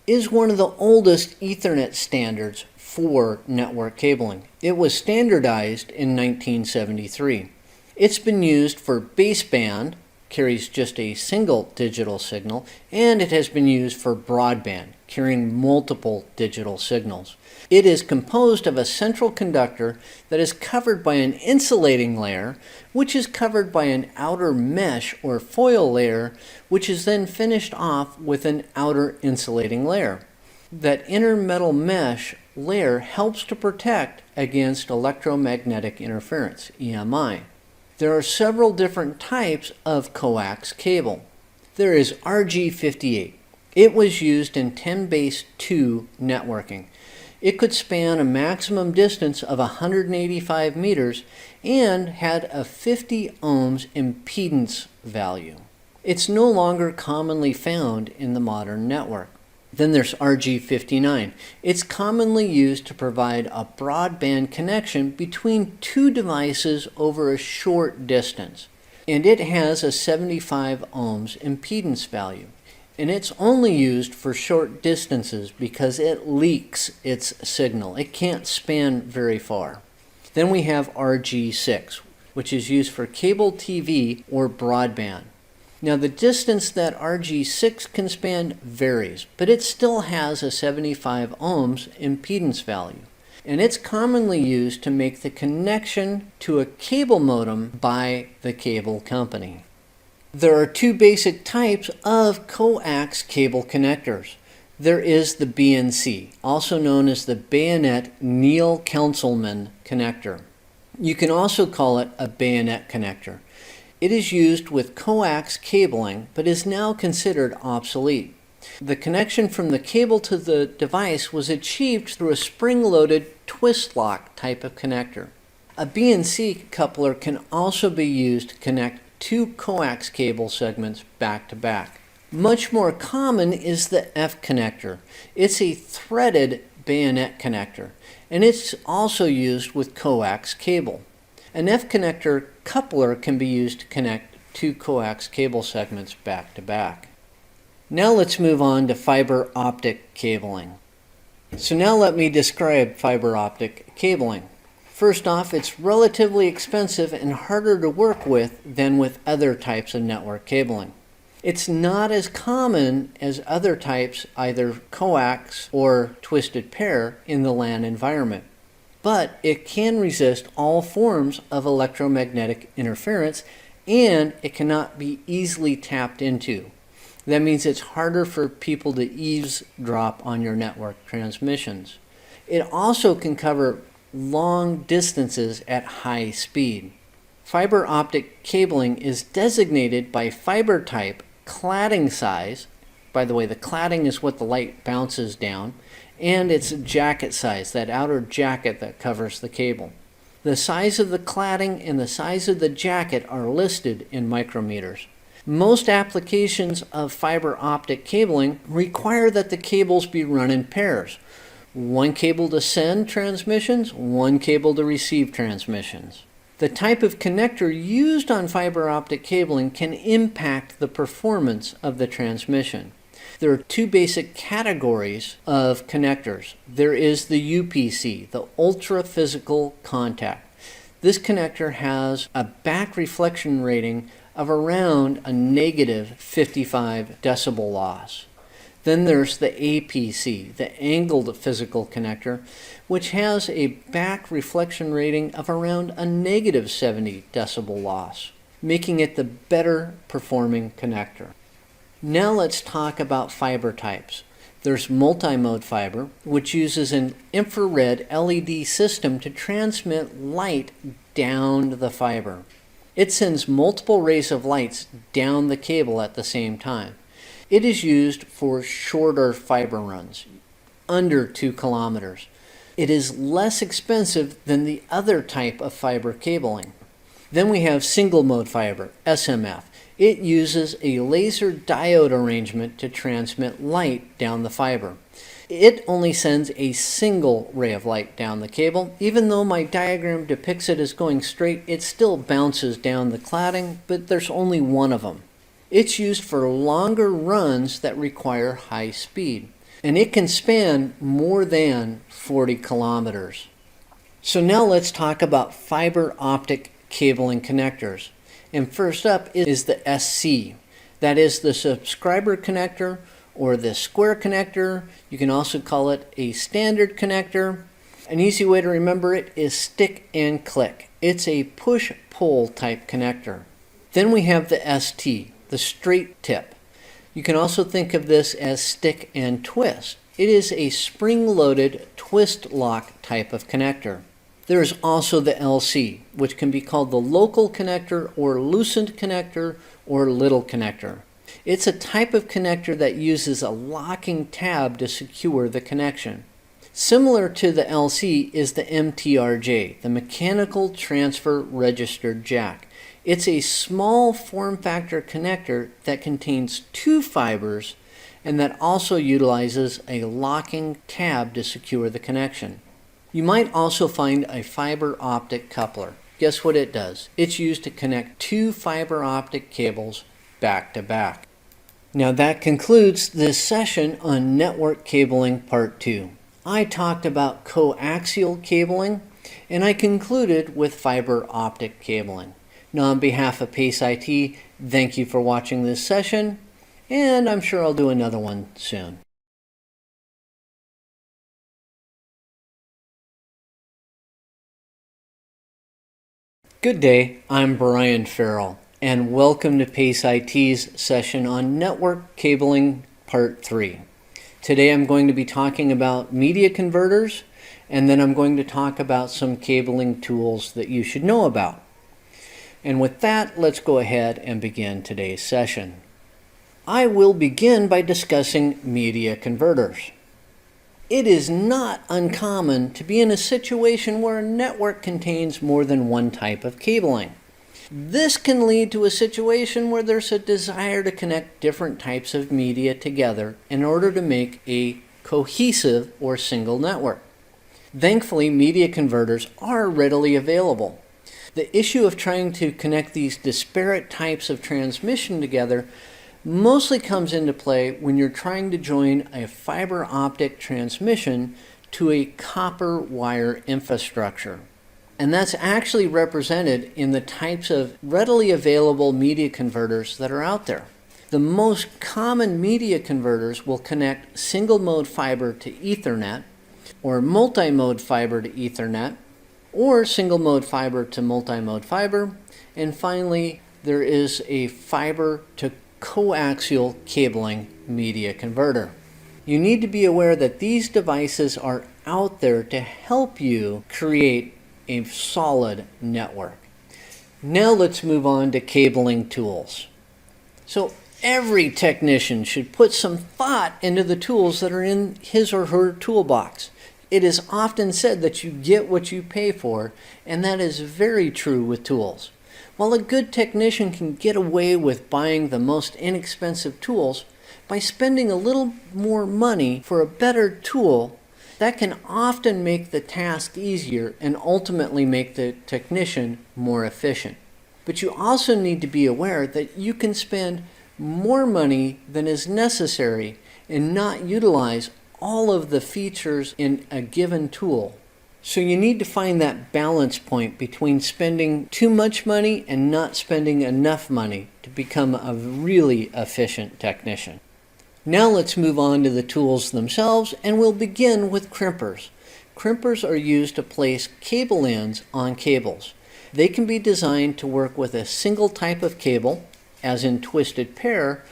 is one of the oldest Ethernet standards for network cabling. It was standardized in 1973. It's been used for baseband, carries just a single digital signal, and it has been used for broadband, carrying multiple digital signals. It is composed of a central conductor that is covered by an insulating layer, which is covered by an outer mesh or foil layer, which is then finished off with an outer insulating layer. That inner metal mesh layer helps to protect against electromagnetic interference, EMI. There are several different types of coax cable. There is RG58. It was used in 10-base-2 networking. It could span a maximum distance of 185 meters and had a 50 ohms impedance value. It's no longer commonly found in the modern network. Then there's RG59. It's commonly used to provide a broadband connection between two devices over a short distance. And it has a 75 ohms impedance value. And it's only used for short distances because it leaks its signal. It can't span very far. Then we have RG6, which is used for cable TV or broadband. Now the distance that RG6 can span varies, but it still has a 75 ohms impedance value. And it's commonly used to make the connection to a cable modem by the cable company. There are two basic types of coax cable connectors. There is the BNC, also known as the bayonet Neal-Councilman connector. You can also call it a bayonet connector. It is used with coax cabling, but is now considered obsolete. The connection from the cable to the device was achieved through a spring-loaded twist lock type of connector. A BNC coupler can also be used to connect two coax cable segments back to back. Much more common is the F connector. It's a threaded bayonet connector, and it's also used with coax cable. An F connector coupler can be used to connect two coax cable segments back to back. Now let's move on to fiber optic cabling. So now let me describe fiber optic cabling. First off, it's relatively expensive and harder to work with than with other types of network cabling. It's not as common as other types, either coax or twisted pair, in the LAN environment. But it can resist all forms of electromagnetic interference, and it cannot be easily tapped into. That means it's harder for people to eavesdrop on your network transmissions. It also can cover long distances at high speed. Fiber optic cabling is designated by fiber type, cladding size. By the way, the cladding is what the light bounces down, and its jacket size, that outer jacket that covers the cable. The size of the cladding and the size of the jacket are listed in micrometers. Most applications of fiber optic cabling require that the cables be run in pairs. One cable to send transmissions, one cable to receive transmissions. The type of connector used on fiber optic cabling can impact the performance of the transmission. There are two basic categories of connectors. There is the UPC, the ultra physical contact. This connector has a back reflection rating of around a negative 55 decibel loss. Then there's the APC, the angled physical connector, which has a back reflection rating of around a negative 70 decibel loss, making it the better performing connector. Now let's talk about fiber types. There's multi-mode fiber, which uses an infrared LED system to transmit light down the fiber. It sends multiple rays of lights down the cable at the same time. It is used for shorter fiber runs, under 2 kilometers. It is less expensive than the other type of fiber cabling. Then we have single mode fiber, SMF. It uses a laser diode arrangement to transmit light down the fiber. It only sends a single ray of light down the cable. Even though my diagram depicts it as going straight, it still bounces down the cladding, but there's only one of them. It's used for longer runs that require high speed, and it can span more than 40 kilometers. So now let's talk about fiber optic cabling connectors. And first up is the SC. That is the subscriber connector or the square connector. You can also call it a standard connector. An easy way to remember it is stick and click. It's a push-pull type connector. Then we have the ST, the straight tip. You can also think of this as stick and twist. It is a spring-loaded twist lock type of connector. There is also the LC, which can be called the local connector or loosened connector or little connector. It's a type of connector that uses a locking tab to secure the connection. Similar to the LC is the MTRJ, the Mechanical Transfer Registered Jack. It's a small form factor connector that contains 2 fibers and that also utilizes a locking tab to secure the connection. You might also find a fiber optic coupler. Guess what it does? It's used to connect 2 fiber optic cables back to back. Now that concludes this session on network cabling part 2. I talked about coaxial cabling and I concluded with fiber optic cabling. Now on behalf of PACE IT, thank you for watching this session, and I'm sure I'll do another one soon. Good day, I'm Brian Ferrill, and welcome to PACE IT's session on Network Cabling Part 3. Today I'm going to be talking about media converters, and then I'm going to talk about some cabling tools that you should know about. And with that, let's go ahead and begin today's session. I will begin by discussing media converters. It is not uncommon to be in a situation where a network contains more than one type of cabling. This can lead to a situation where there's a desire to connect different types of media together in order to make a cohesive or single network. Thankfully, media converters are readily available. The issue of trying to connect these disparate types of transmission together mostly comes into play when you're trying to join a fiber optic transmission to a copper wire infrastructure. And that's actually represented in the types of readily available media converters that are out there. The most common media converters will connect single mode fiber to Ethernet, or multi-mode fiber to Ethernet, or single mode fiber to multi-mode fiber, and finally there is a fiber to coaxial cabling media converter. You need to be aware that these devices are out there to help you create a solid network. Now let's move on to cabling tools. So every technician should put some thought into the tools that are in his or her toolbox. It is often said that you get what you pay for, and that is very true with tools. While a good technician can get away with buying the most inexpensive tools, by spending a little more money for a better tool, that can often make the task easier and ultimately make the technician more efficient. But you also need to be aware that you can spend more money than is necessary and not utilize all of the features in a given tool. So you need to find that balance point between spending too much money and not spending enough money to become a really efficient technician. Now let's move on to the tools themselves, and we'll begin with crimpers. Crimpers are used to place cable ends on cables. They can be designed to work with a single type of cable, as in twisted pair,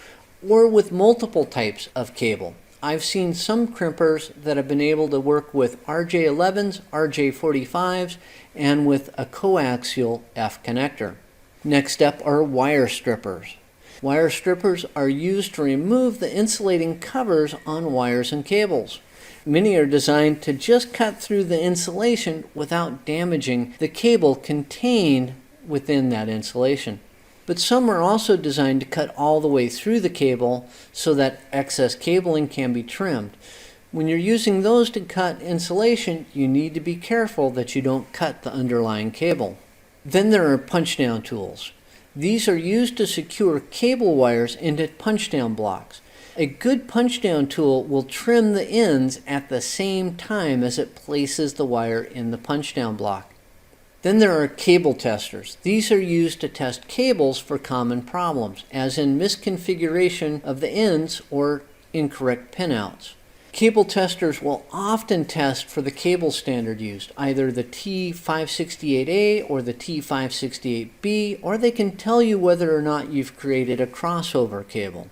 or with multiple types of cable. I've seen some crimpers that have been able to work with RJ11s, RJ45s, and with a coaxial F connector. Next up are wire strippers. Wire strippers are used to remove the insulating covers on wires and cables. Many are designed to just cut through the insulation without damaging the cable contained within that insulation. But some are also designed to cut all the way through the cable so that excess cabling can be trimmed. When you're using those to cut insulation, you need to be careful that you don't cut the underlying cable. Then there are punch-down tools. These are used to secure cable wires into punch-down blocks. A good punch-down tool will trim the ends at the same time as it places the wire in the punch-down block. Then there are cable testers. These are used to test cables for common problems, as in misconfiguration of the ends or incorrect pinouts. Cable testers will often test for the cable standard used, either the T568A or the T568B, or they can tell you whether or not you've created a crossover cable.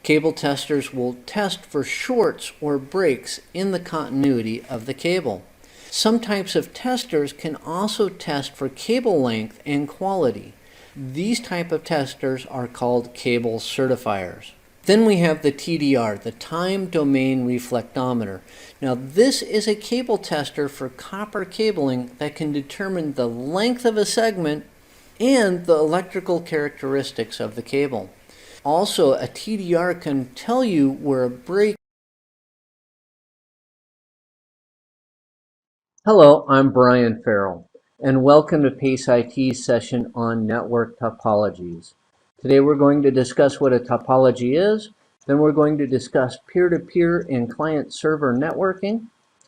Cable testers will test for shorts or breaks in the continuity of the cable. Some types of testers can also test for cable length and quality. These type of testers are called cable certifiers. Then we have the TDR, the Time Domain Reflectometer. Now this is a cable tester for copper cabling that can determine the length of a segment and the electrical characteristics of the cable. Also, a TDR can tell you where a break. Hello, I'm Brian Ferrill, and welcome to PACE IT's session on network topologies. Today we're going to discuss what a topology is, then we're going to discuss peer-to-peer and client-server networking,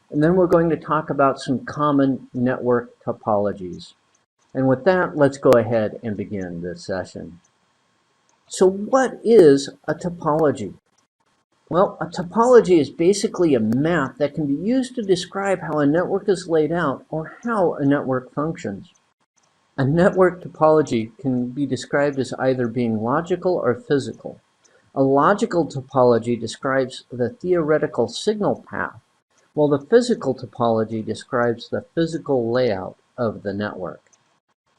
and then we're going to talk about some common network topologies. And with that, let's go ahead and begin this session. So what is a topology? Well, a topology is basically a map that can be used to describe how a network is laid out or how a network functions. A network topology can be described as either being logical or physical. A logical topology describes the theoretical signal path, while the physical topology describes the physical layout of the network.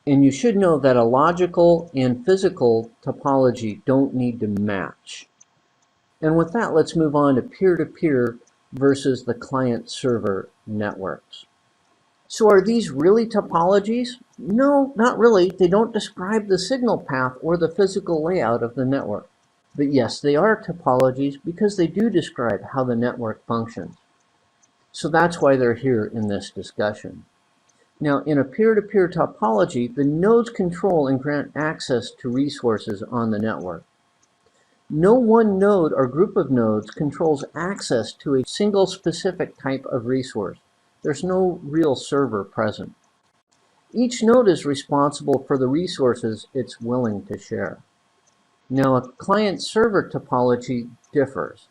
And you should know that a logical and physical topology don't need to match. And with that, let's move on to peer-to-peer versus the client-server networks. So are these really topologies? No, not really. They don't describe the signal path or the physical layout of the network. But yes, they are topologies because they do describe how the network functions. So that's why they're here in this discussion. Now, in a peer-to-peer topology, the nodes control and grant access to resources on the network. No one node or group of nodes controls access to a single specific type of resource. There's no real server present. Each node is responsible for the resources it's willing to share. Now, a client-server topology differs.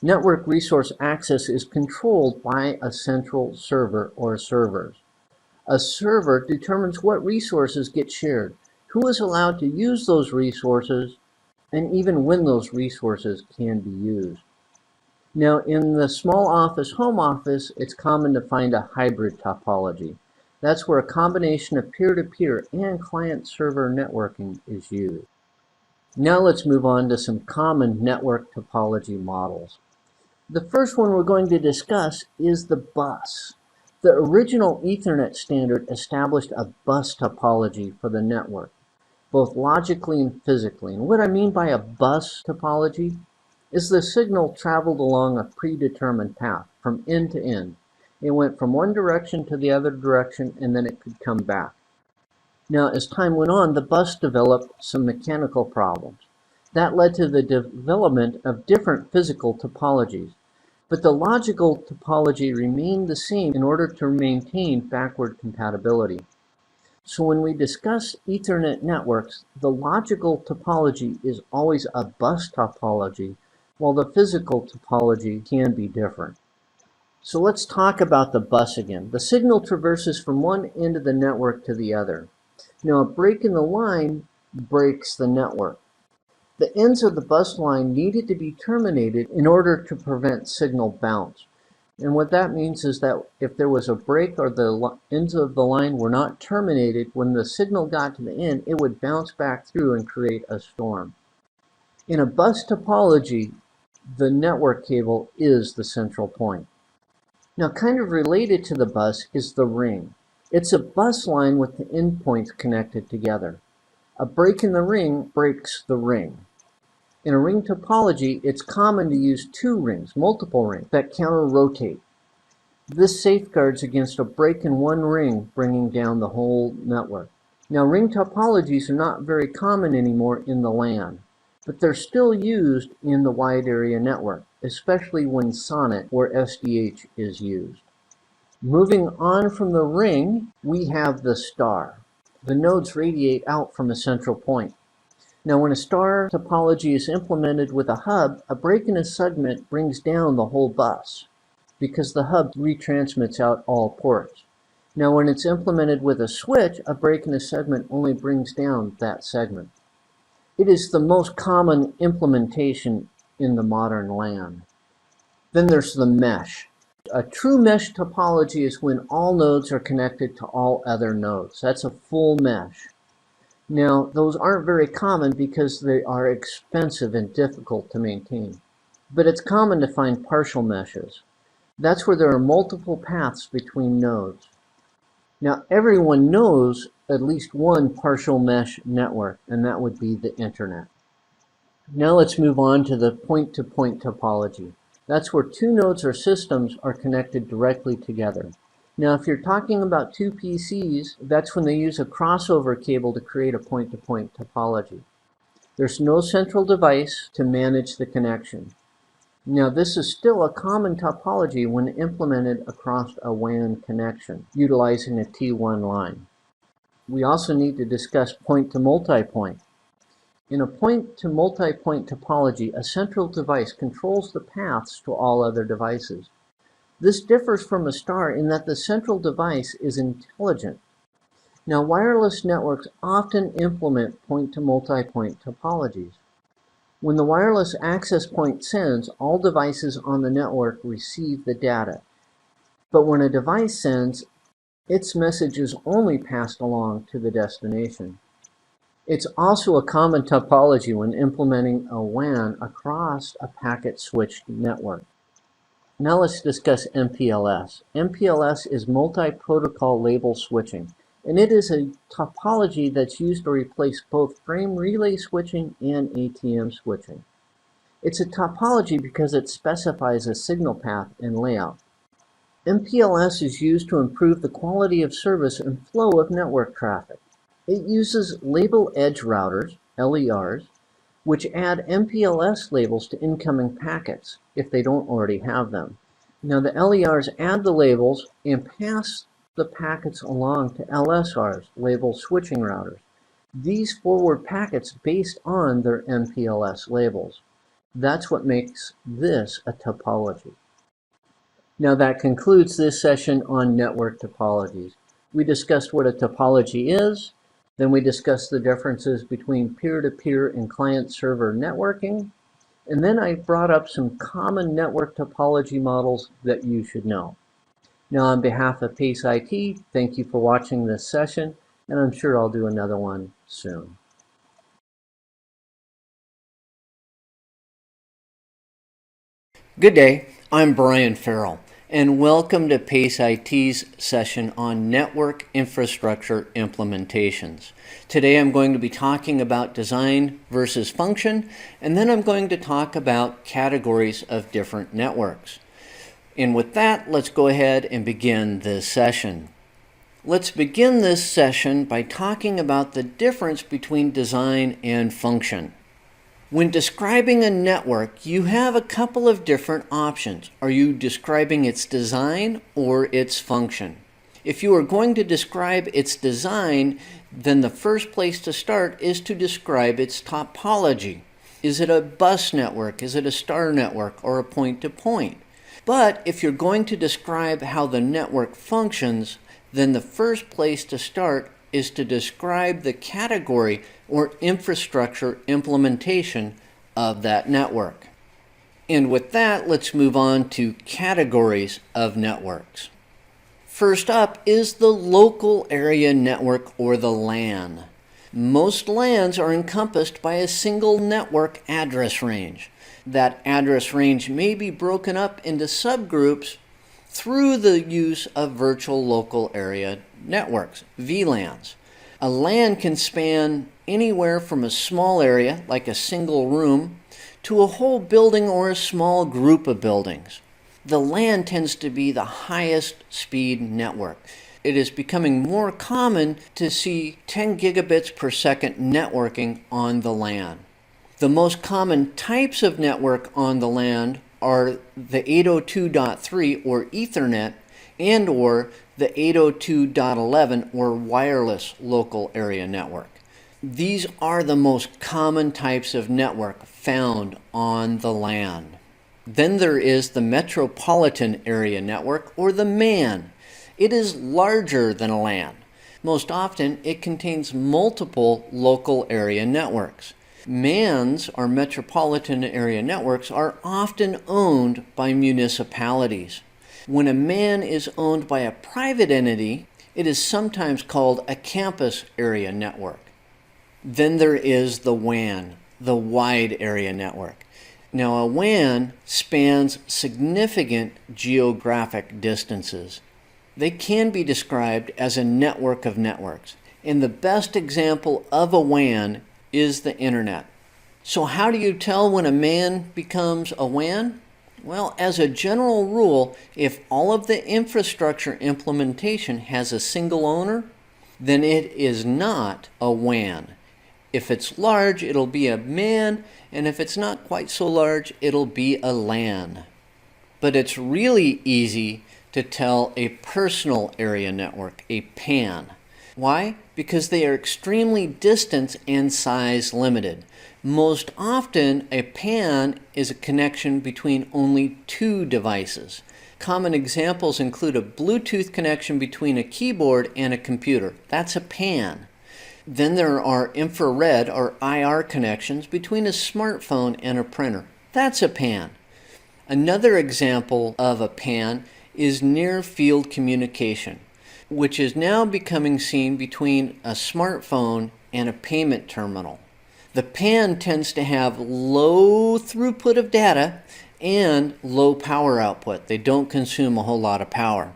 Network resource access is controlled by a central server or servers. A server determines what resources get shared, who is allowed to use those resources, and even when those resources can be used. Now, in the small office, home office, it's common to find a hybrid topology. That's where a combination of peer-to-peer and client-server networking is used. Now let's move on to some common network topology models. The first one we're going to discuss is the bus. The original Ethernet standard established a bus topology for the network, both logically and physically. And what I mean by a bus topology is the signal traveled along a predetermined path from end to end. It went from one direction to the other direction, and then it could come back. Now, as time went on, the bus developed some mechanical problems. That led to the development of different physical topologies. But the logical topology remained the same in order to maintain backward compatibility. So when we discuss Ethernet networks, the logical topology is always a bus topology, while the physical topology can be different. So let's talk about the bus again. The signal traverses from one end of the network to the other. Now, a break in the line breaks the network. The ends of the bus line needed to be terminated in order to prevent signal bounce. And what that means is that if there was a break or the ends of the line were not terminated, when the signal got to the end, it would bounce back through and create a storm. In a bus topology, the network cable is the central point. Now, kind of related to the bus is the ring. It's a bus line with the endpoints connected together. A break in the ring breaks the ring. In a ring topology, it's common to use two rings, multiple rings, that counter-rotate. This safeguards against a break in one ring bringing down the whole network. Now, ring topologies are not very common anymore in the LAN, but they're still used in the wide area network, especially when SONET or SDH is used. Moving on from the ring, we have the star. The nodes radiate out from a central point. Now, when a star topology is implemented with a hub, a break in a segment brings down the whole bus because the hub retransmits out all ports. Now, when it's implemented with a switch, a break in a segment only brings down that segment. It is the most common implementation in the modern LAN. Then there's the mesh. A true mesh topology is when all nodes are connected to all other nodes. That's a full mesh. Now, those aren't very common because they are expensive and difficult to maintain. But it's common to find partial meshes. That's where there are multiple paths between nodes. Now, everyone knows at least one partial mesh network, and that would be the internet. Now let's move on to the point-to-point topology. That's where two nodes or systems are connected directly together. Now, if you're talking about two PCs, that's when they use a crossover cable to create a point-to-point topology. There's no central device to manage the connection. Now, this is still a common topology when implemented across a WAN connection, utilizing a T1 line. We also need to discuss point-to-multipoint. In a point-to-multipoint topology, a central device controls the paths to all other devices. This differs from a star in that the central device is intelligent. Now, wireless networks often implement point-to-multipoint topologies. When the wireless access point sends, all devices on the network receive the data. But when a device sends, its message is only passed along to the destination. It's also a common topology when implementing a WAN across a packet-switched network. Now let's discuss MPLS. MPLS is multi-protocol label switching, and it is a topology that's used to replace both frame relay switching and ATM switching. It's a topology because it specifies a signal path and layout. MPLS is used to improve the quality of service and flow of network traffic. It uses label edge routers, LERs, which add MPLS labels to incoming packets if they don't already have them. Now, the LERs add the labels and pass the packets along to LSRs, label switching routers. These forward packets based on their MPLS labels. That's what makes this a topology. Now, that concludes this session on network topologies. We discussed what a topology is, Then we discussed the differences between peer-to-peer and client-server networking. And then I brought up some common network topology models that you should know. Now, on behalf of PACE IT, thank you for watching this session, and I'm sure I'll do another one soon. Good day, I'm Brian Ferrill, and welcome to PACE IT's session on network infrastructure implementations. Today I'm going to be talking about design versus function, and then I'm going to talk about categories of different networks. And with that, let's go ahead and begin this session. Let's begin this session by talking about the difference between design and function. When describing a network, you have a couple of different options. Are you describing its design or its function? If you are going to describe its design, then the first place to start is to describe its topology. Is it a bus network? Is it a star network or a point-to-point? But if you're going to describe how the network functions, then the first place to start is to describe the category or infrastructure implementation of that network. And with that, let's move on to categories of networks. First up is the local area network, or the LAN. Most LANs are encompassed by a single network address range. That address range may be broken up into subgroups through the use of virtual local area networks, VLANs. A LAN can span anywhere from a small area, like a single room, to a whole building or a small group of buildings. The LAN tends to be the highest speed network. It is becoming more common to see 10 gigabits per second networking on the LAN. The most common types of network on the LAN are the 802.3 or Ethernet and or the 802.11 or wireless local area network. These are the most common types of network found on the LAN. Then there is the Metropolitan Area Network, or the MAN. It is larger than a LAN. Most often it contains multiple local area networks. MANs, or metropolitan area networks, are often owned by municipalities. When a MAN is owned by a private entity, it is sometimes called a campus area network. Then there is the WAN, the wide area network. Now, a WAN spans significant geographic distances. They can be described as a network of networks, and the best example of a WAN is the internet. So how do you tell when a MAN becomes a WAN? Well, as a general rule, if all of the infrastructure implementation has a single owner, then it is not a WAN. If it's large, it'll be a MAN, and if it's not quite so large, it'll be a LAN. But it's really easy to tell a personal area network, a PAN. Why? Because they are extremely distance and size limited. Most often, a PAN is a connection between only two devices. Common examples include a Bluetooth connection between a keyboard and a computer. That's a PAN. Then there are infrared or IR connections between a smartphone and a printer. That's a PAN. Another example of a PAN is near-field communication, which is now becoming seen between a smartphone and a payment terminal. The PAN tends to have low throughput of data and low power output. They don't consume a whole lot of power.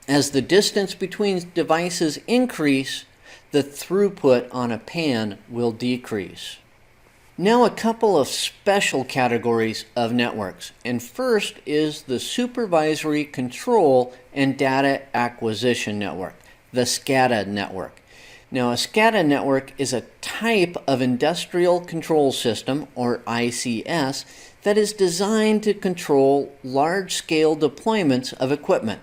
As the distance between devices increase, the throughput on a PAN will decrease. Now a couple of special categories of networks. And first is the Supervisory Control and Data Acquisition Network, the SCADA network. Now a SCADA network is a type of industrial control system, or ICS, that is designed to control large-scale deployments of equipment.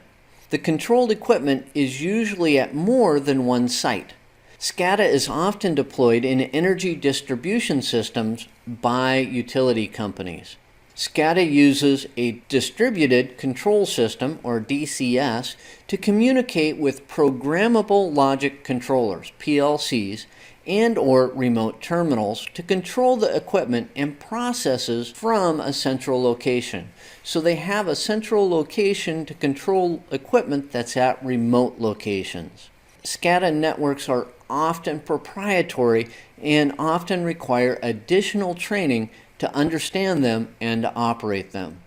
The controlled equipment is usually at more than one site. SCADA is often deployed in energy distribution systems by utility companies. SCADA uses a distributed control system, or DCS, to communicate with programmable logic controllers, PLCs, and or remote terminals to control the equipment and processes from a central location. So they have a central location to control equipment that's at remote locations. SCADA networks are often proprietary and often require additional training to understand them and to operate them.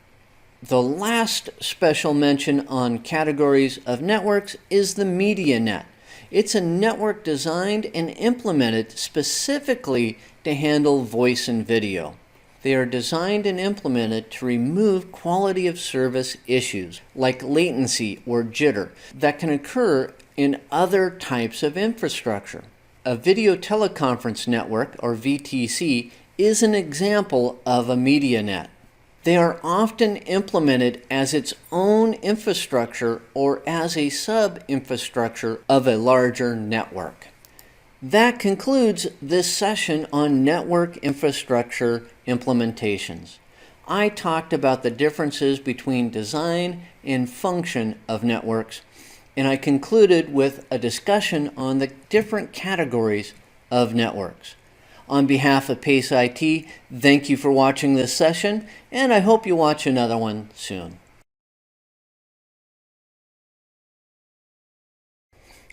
The last special mention on categories of networks is the MediaNet. It's a network designed and implemented specifically to handle voice and video. They are designed and implemented to remove quality of service issues like latency or jitter that can occur in other types of infrastructure. A video teleconference network, or VTC, is an example of a MediaNet. They are often implemented as its own infrastructure or as a sub-infrastructure of a larger network. That concludes this session on network infrastructure implementations. I talked about the differences between design and function of networks, and I concluded with a discussion on the different categories of networks. On behalf of PACE IT, thank you for watching this session, and I hope you watch another one soon.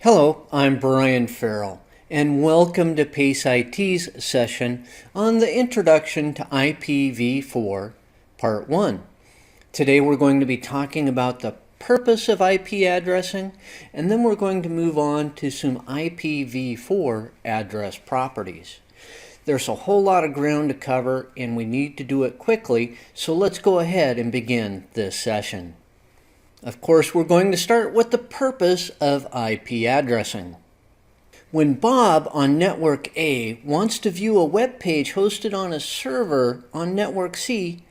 Hello, I'm Brian Ferrill, and welcome to PACE IT's session on the Introduction to IPv4, Part 1. Today we're going to be talking about the purpose of IP addressing, and then we're going to move on to some IPv4 address properties. There's a whole lot of ground to cover, and we need to do it quickly, so let's go ahead and begin this session. Of course, we're going to start with the purpose of IP addressing. When Bob on Network A wants to view a web page hosted on a server on Network C,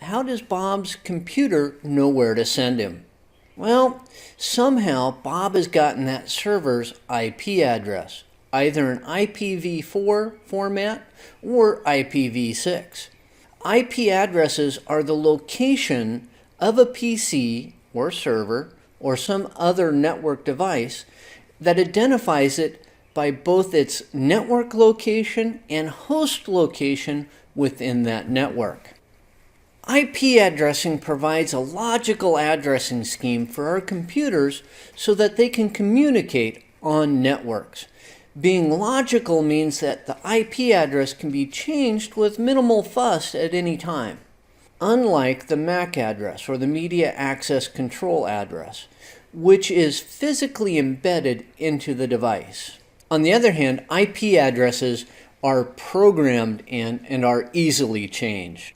how does Bob's computer know where to send him? Well, somehow Bob has gotten that server's IP address, either in IPv4 format or IPv6. IP addresses are the location of a PC or server or some other network device that identifies it by both its network location and host location within that network. IP addressing provides a logical addressing scheme for our computers so that they can communicate on networks. Being logical means that the IP address can be changed with minimal fuss at any time, unlike the MAC address, or the Media Access Control address, which is physically embedded into the device. On the other hand, IP addresses are programmed in and are easily changed.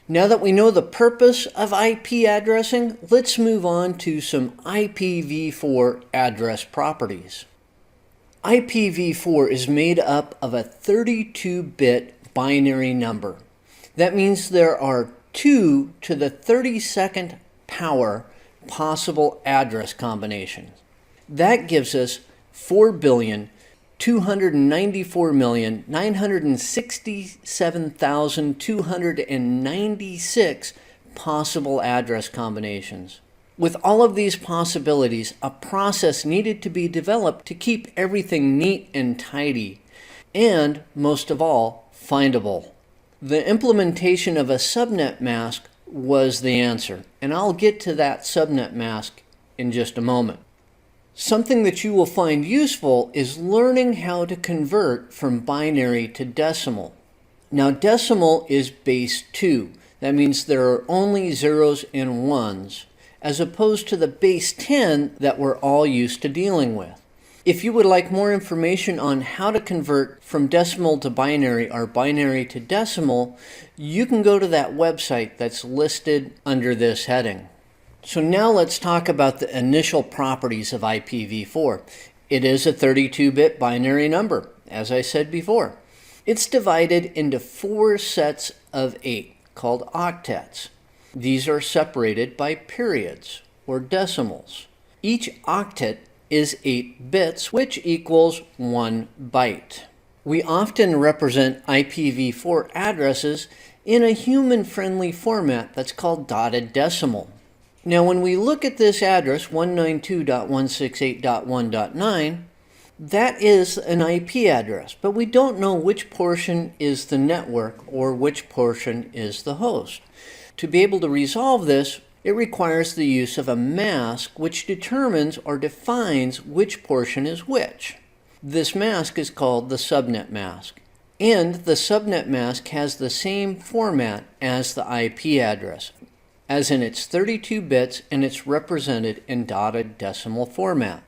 Now that we know the purpose of IP addressing, let's move on to some IPv4 address properties. IPv4 is made up of a 32-bit binary number. That means there are 2 to the 32nd power possible address combinations. That gives us 4,294,967,296 possible address combinations. With all of these possibilities, a process needed to be developed to keep everything neat and tidy, and, most of all, findable. The implementation of a subnet mask was the answer, and I'll get to that subnet mask in just a moment. Something that you will find useful is learning how to convert from binary to decimal. Now, decimal is base 2. That means there are only zeros and ones, as opposed to the base 10 that we're all used to dealing with. If you would like more information on how to convert from decimal to binary or binary to decimal, you can go to that website that's listed under this heading. So now let's talk about the initial properties of IPv4. It is a 32-bit binary number, as I said before. It's divided into 4 sets of 8, called octets. These are separated by periods, or decimals. Each octet is 8 bits, which equals 1 byte. We often represent IPv4 addresses in a human-friendly format that's called dotted decimal. Now, when we look at this address, 192.168.1.9, that is an IP address, but we don't know which portion is the network or which portion is the host. To be able to resolve this, it requires the use of a mask which determines or defines which portion is which. This mask is called the subnet mask, and the subnet mask has the same format as the IP address, as in it's 32 bits and it's represented in dotted decimal format.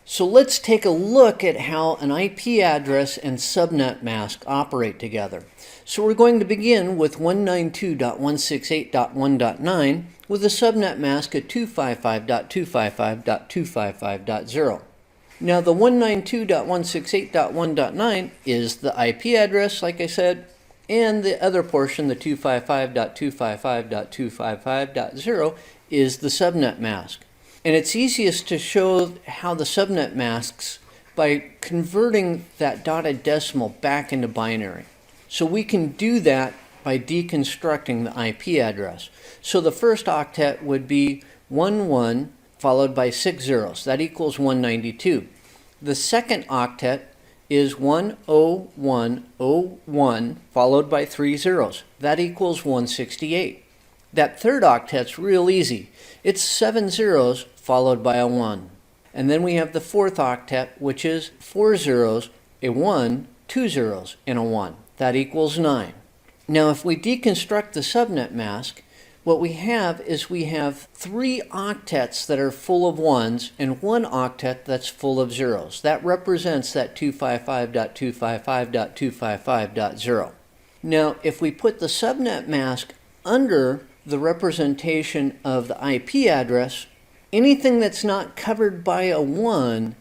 So let's take a look at how an IP address and subnet mask operate together. So we're going to begin with 192.168.1.9 with a subnet mask at 255.255.255.0. Now the 192.168.1.9 is the IP address, like I said, and the other portion, the 255.255.255.0, is the subnet mask. And it's easiest to show how the subnet masks by converting that dotted decimal back into binary. So we can do that by deconstructing the IP address. So the first octet would be 11 followed by 6 zeros. That equals 192. The second octet is 10101 followed by 3 zeros. That equals 168. That third octet's real easy. It's 7 zeros followed by a 1. And then we have the fourth octet, which is 4 zeros, a 1, 2 zeros, and a 1. That equals 9. Now if we deconstruct the subnet mask, what we have is we have 3 octets that are full of 1s and 1 octet that's full of zeros. That represents that 255.255.255.0. Now if we put the subnet mask under the representation of the IP address, anything that's not covered by a 1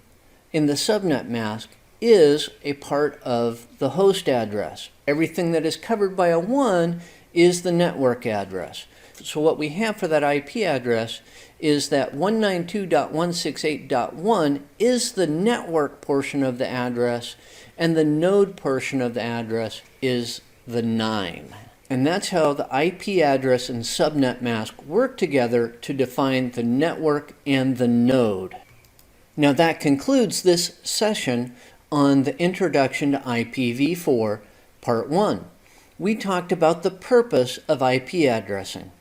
in the subnet mask is a part of the host address. Everything that is covered by a 1 is the network address. So what we have for that IP address is that 192.168.1 is the network portion of the address, and the node portion of the address is the 9. And that's how the IP address and subnet mask work together to define the network and the node. Now that concludes this session on the Introduction to IPv4, Part 1. We talked about the purpose of IP addressing,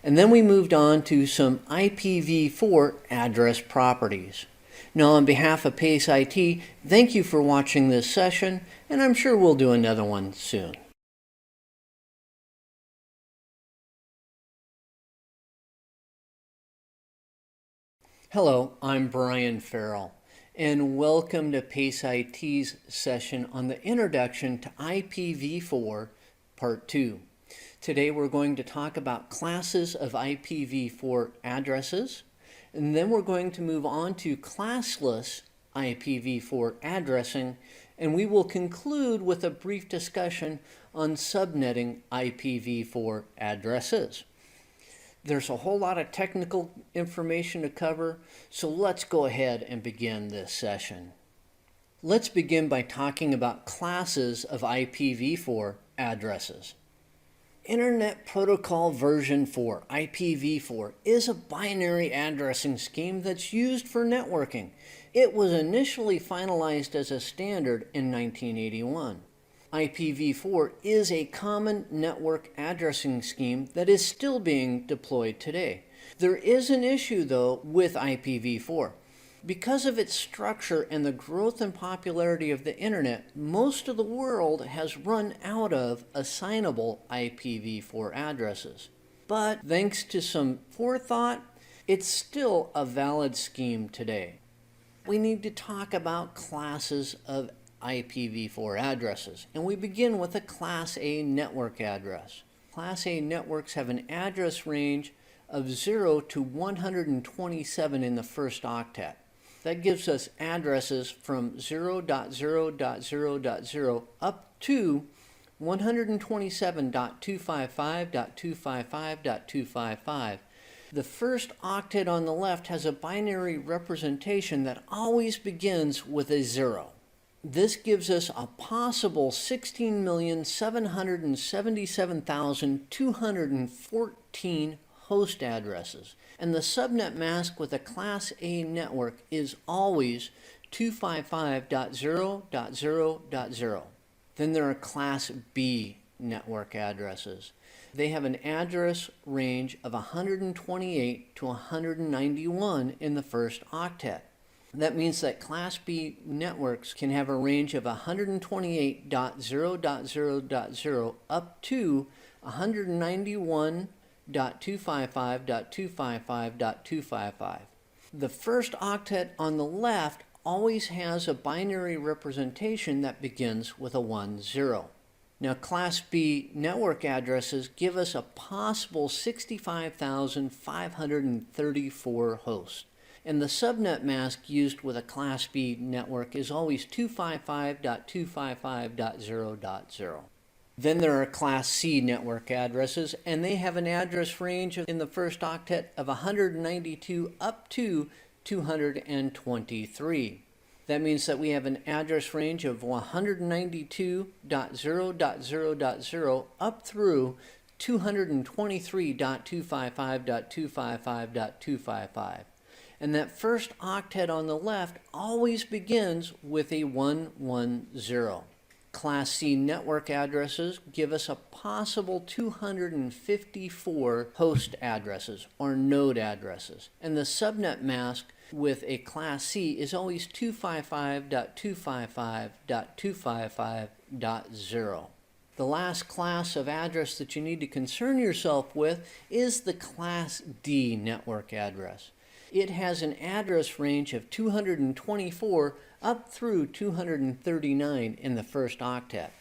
and then we moved on to some IPv4 address properties. Now on behalf of PACE IT, thank you for watching this session, and I'm sure we'll do another one soon. Hello, I'm Brian Ferrill, and welcome to PACE IT's session on the Introduction to IPv4, Part 2. Today we're going to talk about classes of IPv4 addresses, and then we're going to move on to classless IPv4 addressing, and we will conclude with a brief discussion on subnetting IPv4 addresses. There's a whole lot of technical information to cover, so let's go ahead and begin this session. Let's begin by talking about classes of IPv4 addresses. Internet Protocol version 4, IPv4, is a binary addressing scheme that's used for networking. It was initially finalized as a standard in 1981. IPv4 is a common network addressing scheme that is still being deployed today. There is an issue, though, with IPv4. Because of its structure and the growth and popularity of the internet, most of the world has run out of assignable IPv4 addresses. But thanks to some forethought, it's still a valid scheme today. We need to talk about classes of IPv4 addresses, and we begin with a Class A network address. Class A networks have an address range of 0 to 127 in the first octet. That gives us addresses from 0.0.0.0 up to 127.255.255.255. The first octet on the left has a binary representation that always begins with a 0. This gives us a possible 16,777,214 host addresses. And the subnet mask with a Class A network is always 255.0.0.0. Then there are Class B network addresses. They have an address range of 128 to 191 in the first octet. That means that Class B networks can have a range of 128.0.0.0 up to 191.255.255.255. The first octet on the left always has a binary representation that begins with a 1-0. Now, Class B network addresses give us a possible 65,534 hosts. And the subnet mask used with a Class B network is always 255.255.0.0. Then there are Class C network addresses, and they have an address range in the first octet of 192 up to 223. That means that we have an address range of 192.0.0.0 up through 223.255.255.255. And that first octet on the left always begins with a 110. Class C network addresses give us a possible 254 host addresses or node addresses. And the subnet mask with a Class C is always 255.255.255.0. The last class of address that you need to concern yourself with is the Class D network address. It has an address range of 224 up through 239 in the first octet,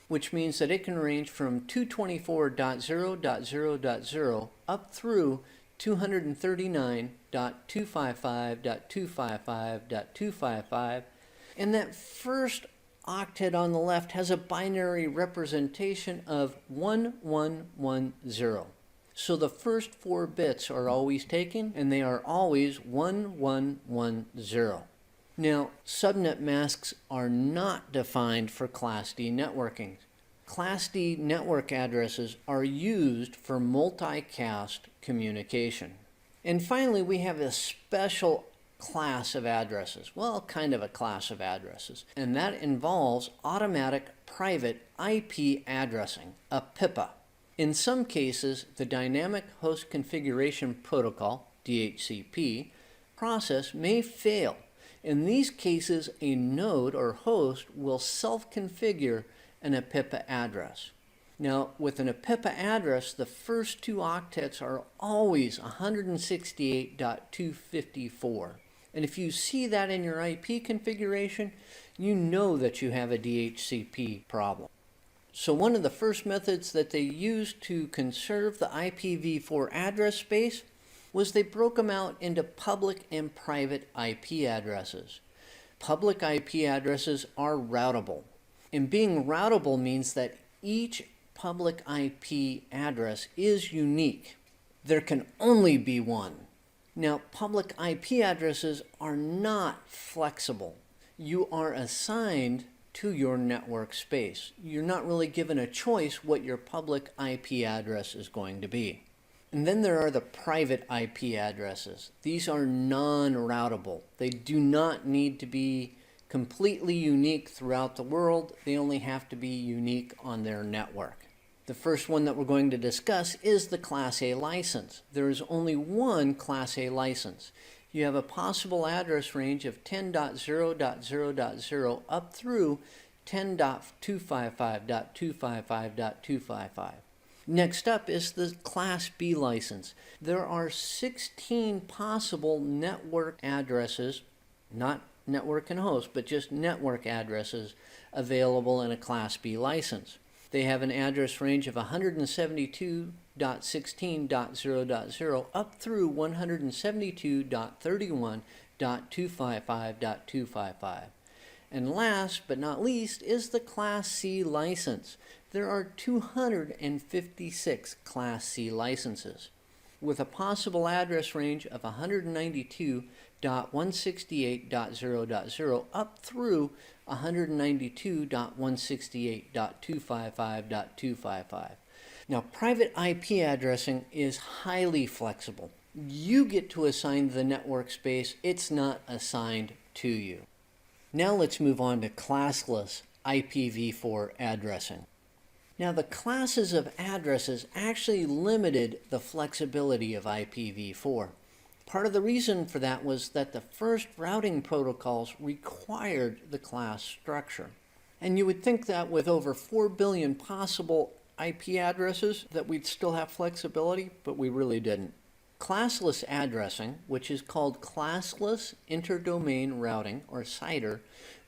which means that it can range from 224.0.0.0 up through 239.255.255.255, and that first octet on the left has a binary representation of 1110. So the first 4 bits are always taken, and they are always 1110. Now, subnet masks are not defined for Class D networking. Class D network addresses are used for multicast communication. And finally, we have a special class of addresses. Well, kind of a class of addresses. And that involves automatic private IP addressing, a PIPA. In some cases, the Dynamic Host Configuration Protocol, DHCP, process may fail. In these cases, a node or host will self-configure an APIPA address. Now, with an APIPA address, the first 2 octets are always 168.254. And if you see that in your IP configuration, you know that you have a DHCP problem. So one of the first methods that they used to conserve the IPv4 address space was they broke them out into public and private IP addresses. Public IP addresses are routable. And being routable means that each public IP address is unique. There can only be one. Now, public IP addresses are not flexible. You are assigned to your network space. You're not really given a choice what your public IP address is going to be. And then there are the private IP addresses. These are non-routable. They do not need to be completely unique throughout the world. They only have to be unique on their network. The first one that we're going to discuss is the Class A license. There is only one Class A license. You have a possible address range of 10.0.0.0 up through 10.255.255.255. Next up is the Class B license. There are 16 possible network addresses, not network and host, but just network addresses available in a Class B license. They have an address range of 172.16.0.0 up through 172.31.255.255. And last but not least is the Class C license. There are 256 Class C licenses, with a possible address range of 192.168.0.0 up through 192.168.255.255. Now, private IP addressing is highly flexible. You get to assign the network space, it's not assigned to you. Now let's move on to classless IPv4 addressing. Now, the classes of addresses actually limited the flexibility of IPv4. Part of the reason for that was that the first routing protocols required the class structure. And you would think that with over 4 billion possible IP addresses that we'd still have flexibility, but we really didn't. Classless addressing, which is called Classless Interdomain Routing, or CIDR,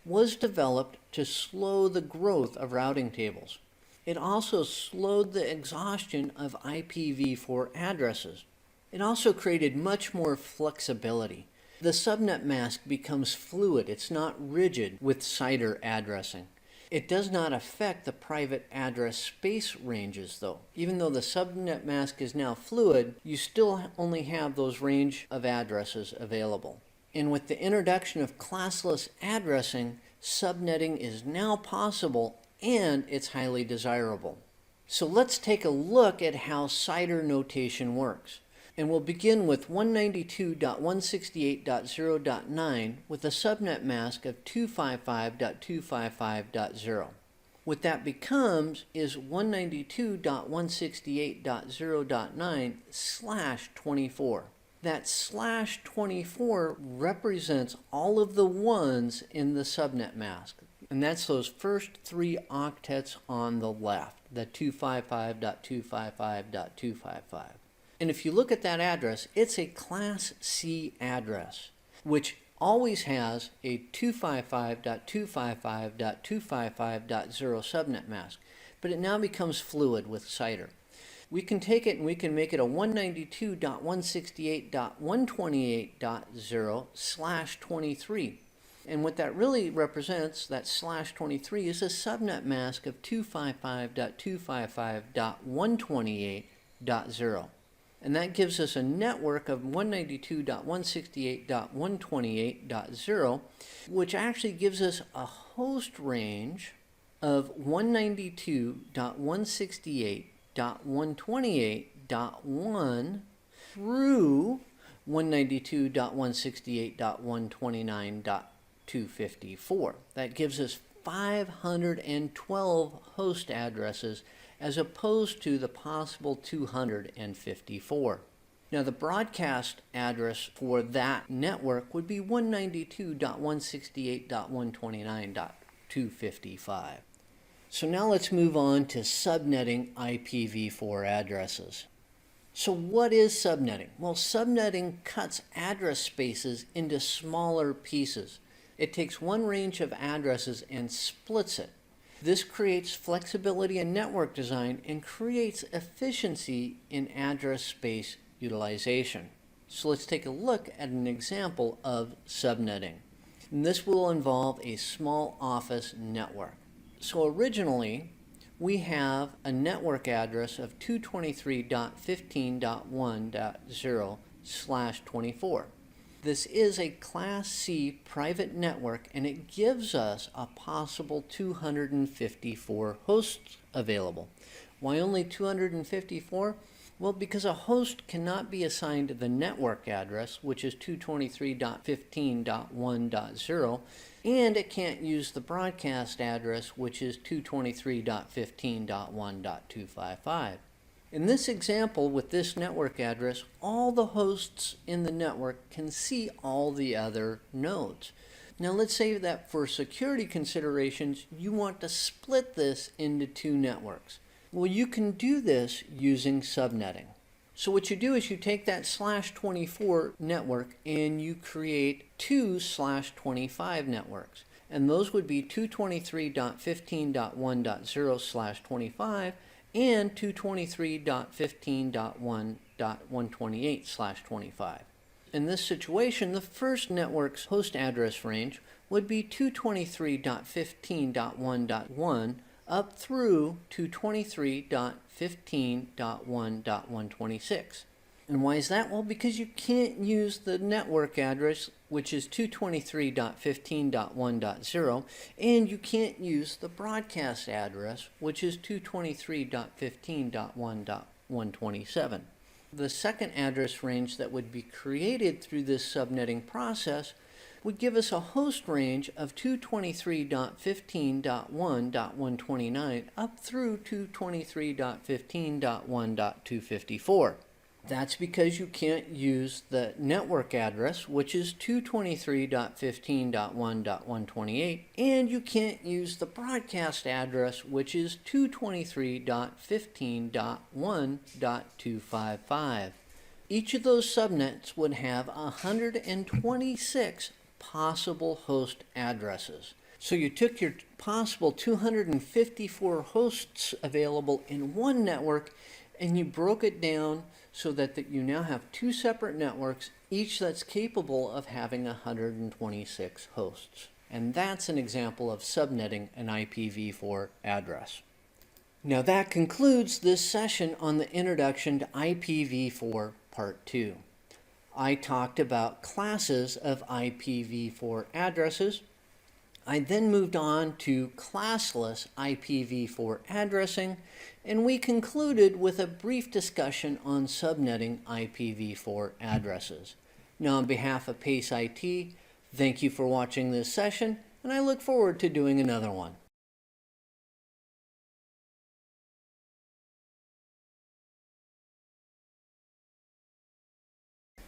was developed to slow the growth of routing tables. It also slowed the exhaustion of IPv4 addresses. It also created much more flexibility. The subnet mask becomes fluid. It's not rigid with CIDR addressing. It does not affect the private address space ranges, though. Even though the subnet mask is now fluid, you still only have those range of addresses available. And with the introduction of classless addressing, subnetting is now possible and it's highly desirable. So let's take a look at how CIDR notation works. And we'll begin with 192.168.0.9 with a subnet mask of 255.255.0. What that becomes is 192.168.0.9/24. That /24 represents all of the ones in the subnet mask. And that's those first 3 octets on the left, the 255.255.255. And if you look at that address, it's a Class C address, which always has a 255.255.255.0 subnet mask, but it now becomes fluid with CIDR. We can take it and we can make it a 192.168.128.0/23. And what that really represents, that /23, is a subnet mask of 255.255.128.0. And that gives us a network of 192.168.128.0, which actually gives us a host range of 192.168.128.1 through 192.168.129.254. That gives us 512 host addresses as opposed to the possible 254. Now, the broadcast address for that network would be 192.168.129.255. So now let's move on to subnetting IPv4 addresses. So what is subnetting? Well, subnetting cuts address spaces into smaller pieces. It takes one range of addresses and splits it. This creates flexibility in network design and creates efficiency in address space utilization. So let's take a look at an example of subnetting. And this will involve a small office network. So originally, we have a network address of 223.15.1.0/24. This is a Class C private network, and it gives us a possible 254 hosts available. Why only 254? Well, because a host cannot be assigned the network address, which is 223.15.1.0, and it can't use the broadcast address, which is 223.15.1.255. In this example, with this network address, all the hosts in the network can see all the other nodes. Now let's say that for security considerations, you want to split this into 2 networks. Well, you can do this using subnetting. So what you do is you take that /24 network and you create 2 /25 networks. And those would be 223.15.1.0/25 and 223.15.1.128/25. In this situation, the first network's host address range would be 223.15.1.1 up through 223.15.1.126. And why is that? Well, because you can't use the network address, which is 223.15.1.0, and you can't use the broadcast address, which is 223.15.1.127. The second address range that would be created through this subnetting process would give us a host range of 223.15.1.129 up through 223.15.1.254. That's because you can't use the network address, which is 223.15.1.128, and you can't use the broadcast address, which is 223.15.1.255. Each of those subnets would have 126 possible host addresses. So you took your possible 254 hosts available in one network and you broke it down so that you now have two separate networks, each that's capable of having 126 hosts. And that's an example of subnetting an IPv4 address. Now that concludes this session on the introduction to IPv4 Part 2. I talked about classes of IPv4 addresses. I then moved on to classless IPv4 addressing, and we concluded with a brief discussion on subnetting IPv4 addresses. Now, on behalf of PACE IT, thank you for watching this session, and I look forward to doing another one.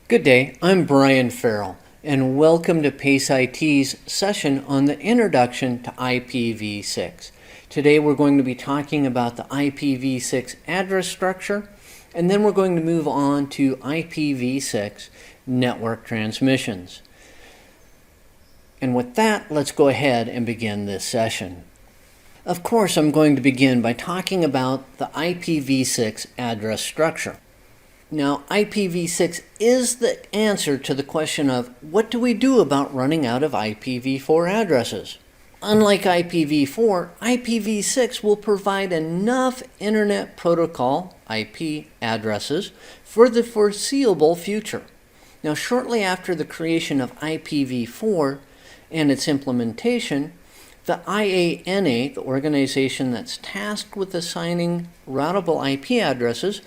Good day, I'm Brian Ferrill, and welcome to PACE IT's session on the introduction to IPv6. Today we're going to be talking about the IPv6 address structure, and then we're going to move on to IPv6 network transmissions. And with that, let's go ahead and begin this session. Of course, I'm going to begin by talking about the IPv6 address structure. Now, IPv6 is the answer to the question of what do we do about running out of IPv4 addresses? Unlike IPv4, IPv6 will provide enough Internet Protocol IP addresses for the foreseeable future. Now, shortly after the creation of IPv4 and its implementation, the IANA, the organization that's tasked with assigning routable IP addresses,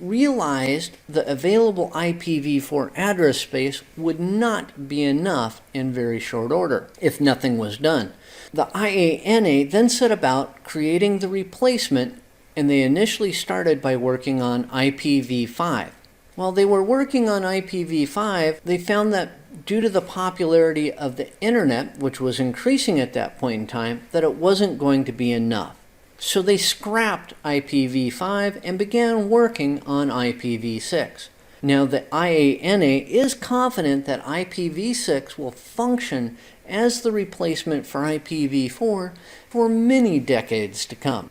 realized the available IPv4 address space would not be enough in very short order if nothing was done. The IANA then set about creating the replacement, and they initially started by working on IPv5. While they were working on IPv5, they found that due to the popularity of the internet, which was increasing at that point in time, that it wasn't going to be enough. So they scrapped IPv5 and began working on IPv6. Now the IANA is confident that IPv6 will function as the replacement for IPv4 for many decades to come.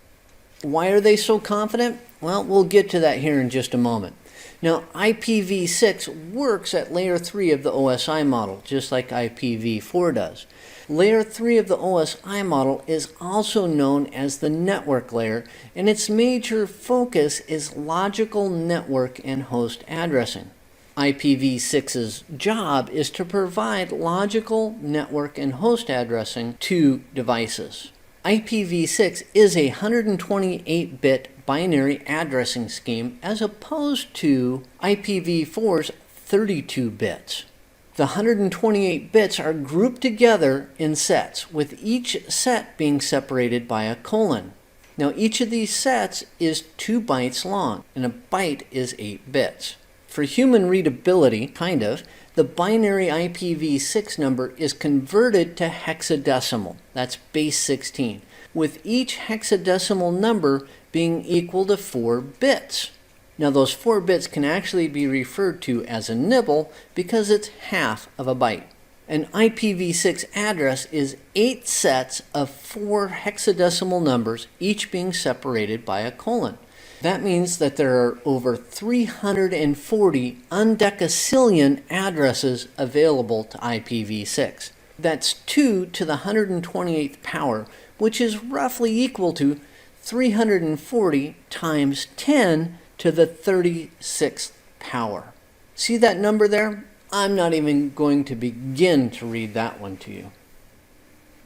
Why are they so confident? Well, we'll get to that here in just a moment. Now, IPv6 works at layer 3 of the OSI model, just like IPv4 does. Layer 3 of the OSI model is also known as the network layer, and its major focus is logical network and host addressing. IPv6's job is to provide logical network and host addressing to devices. IPv6 is a 128-bit binary addressing scheme as opposed to IPv4's 32 bits. The 128 bits are grouped together in sets, with each set being separated by a colon. Now each of these sets is 2 bytes long, and a byte is 8 bits. For human readability, the binary IPv6 number is converted to hexadecimal, that's base 16, with each hexadecimal number being equal to 4 bits. Now those 4 bits can actually be referred to as a nibble because it's half of a byte. An IPv6 address is 8 sets of 4 hexadecimal numbers, each being separated by a colon. That means that there are over 340 undecacillion addresses available to IPv6. That's 2 to the 128th power, which is roughly equal to 340 times 10 to the 36th power. See that number there? I'm not even going to begin to read that one to you.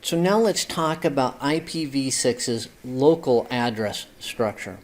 So now let's talk about IPv6's local address structure.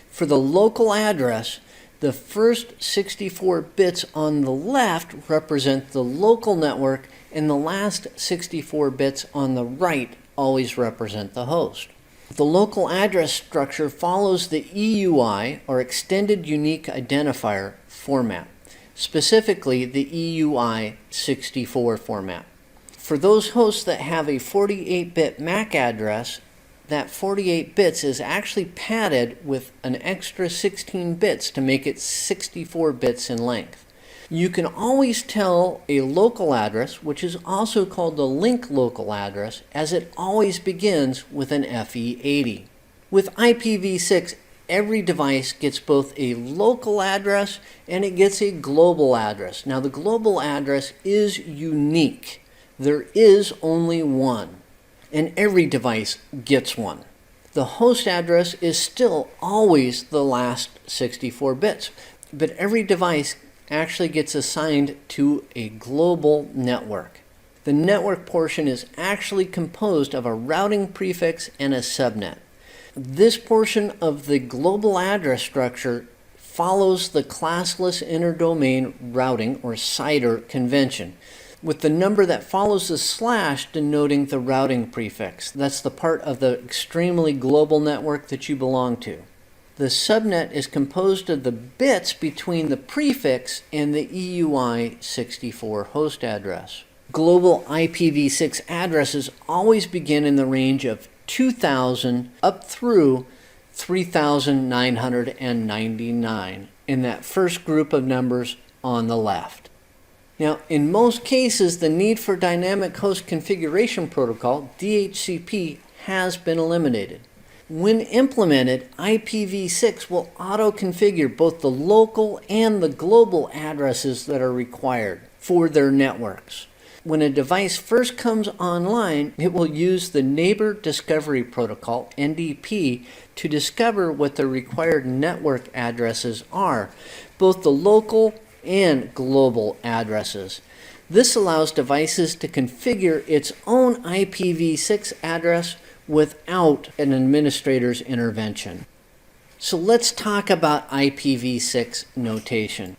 For the local address, the first 64 bits on the left represent the local network, and the last 64 bits on the right always represent the host. The local address structure follows the EUI, or Extended Unique Identifier, format, specifically the EUI 64 format. For those hosts that have a 48-bit MAC address, that 48 bits is actually padded with an extra 16 bits to make it 64 bits in length. You can always tell a local address, which is also called the link local address, as it always begins with an FE80. With IPv6, every device gets both a local address and it gets a global address. Now, the global address is unique. There is only one, and every device gets one. The host address is still always the last 64 bits, but every device actually gets assigned to a global network. The network portion is actually composed of a routing prefix and a subnet. This portion of the global address structure follows the classless interdomain routing, or CIDR, convention, with the number that follows the slash denoting the routing prefix. That's the part of the extremely global network that you belong to. The subnet is composed of the bits between the prefix and the EUI 64 host address. Global IPv6 addresses always begin in the range of 2,000 up through 3,999 in that first group of numbers on the left. Now, in most cases, the need for Dynamic Host Configuration Protocol, DHCP, has been eliminated. When implemented, IPv6 will auto-configure both the local and the global addresses that are required for their networks. When a device first comes online, it will use the Neighbor Discovery Protocol, NDP, to discover what the required network addresses are, both the local and global addresses. This allows devices to configure its own IPv6 address without an administrator's intervention. So let's talk about IPv6 notation.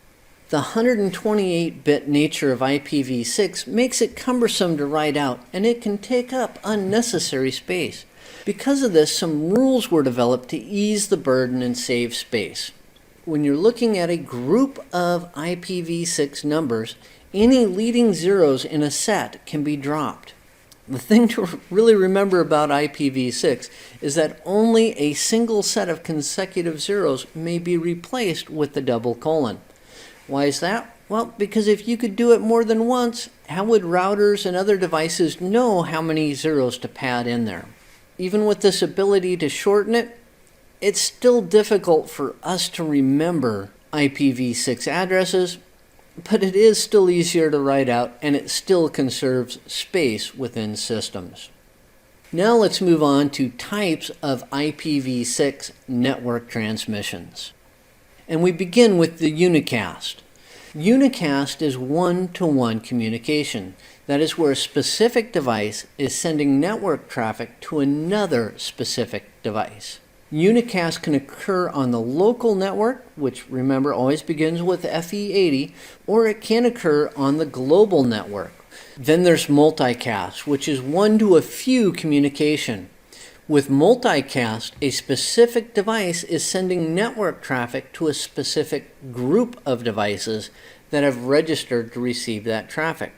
The 128-bit nature of IPv6 makes it cumbersome to write out, and it can take up unnecessary space. Because of this, some rules were developed to ease the burden and save space. When you're looking at a group of IPv6 numbers, any leading zeros in a set can be dropped. The thing to really remember about IPv6 is that only a single set of consecutive zeros may be replaced with the double colon. Why is that? Well, because if you could do it more than once, how would routers and other devices know how many zeros to pad in there? Even with this ability to shorten it, it's still difficult for us to remember IPv6 addresses, but it is still easier to write out, and it still conserves space within systems. Now let's move on to types of IPv6 network transmissions. And we begin with the unicast. Unicast is one-to-one communication. That is where a specific device is sending network traffic to another specific device. Unicast can occur on the local network, which remember always begins with FE80, or it can occur on the global network. Then there's multicast, which is one-to-a-few communication. With multicast, a specific device is sending network traffic to a specific group of devices that have registered to receive that traffic.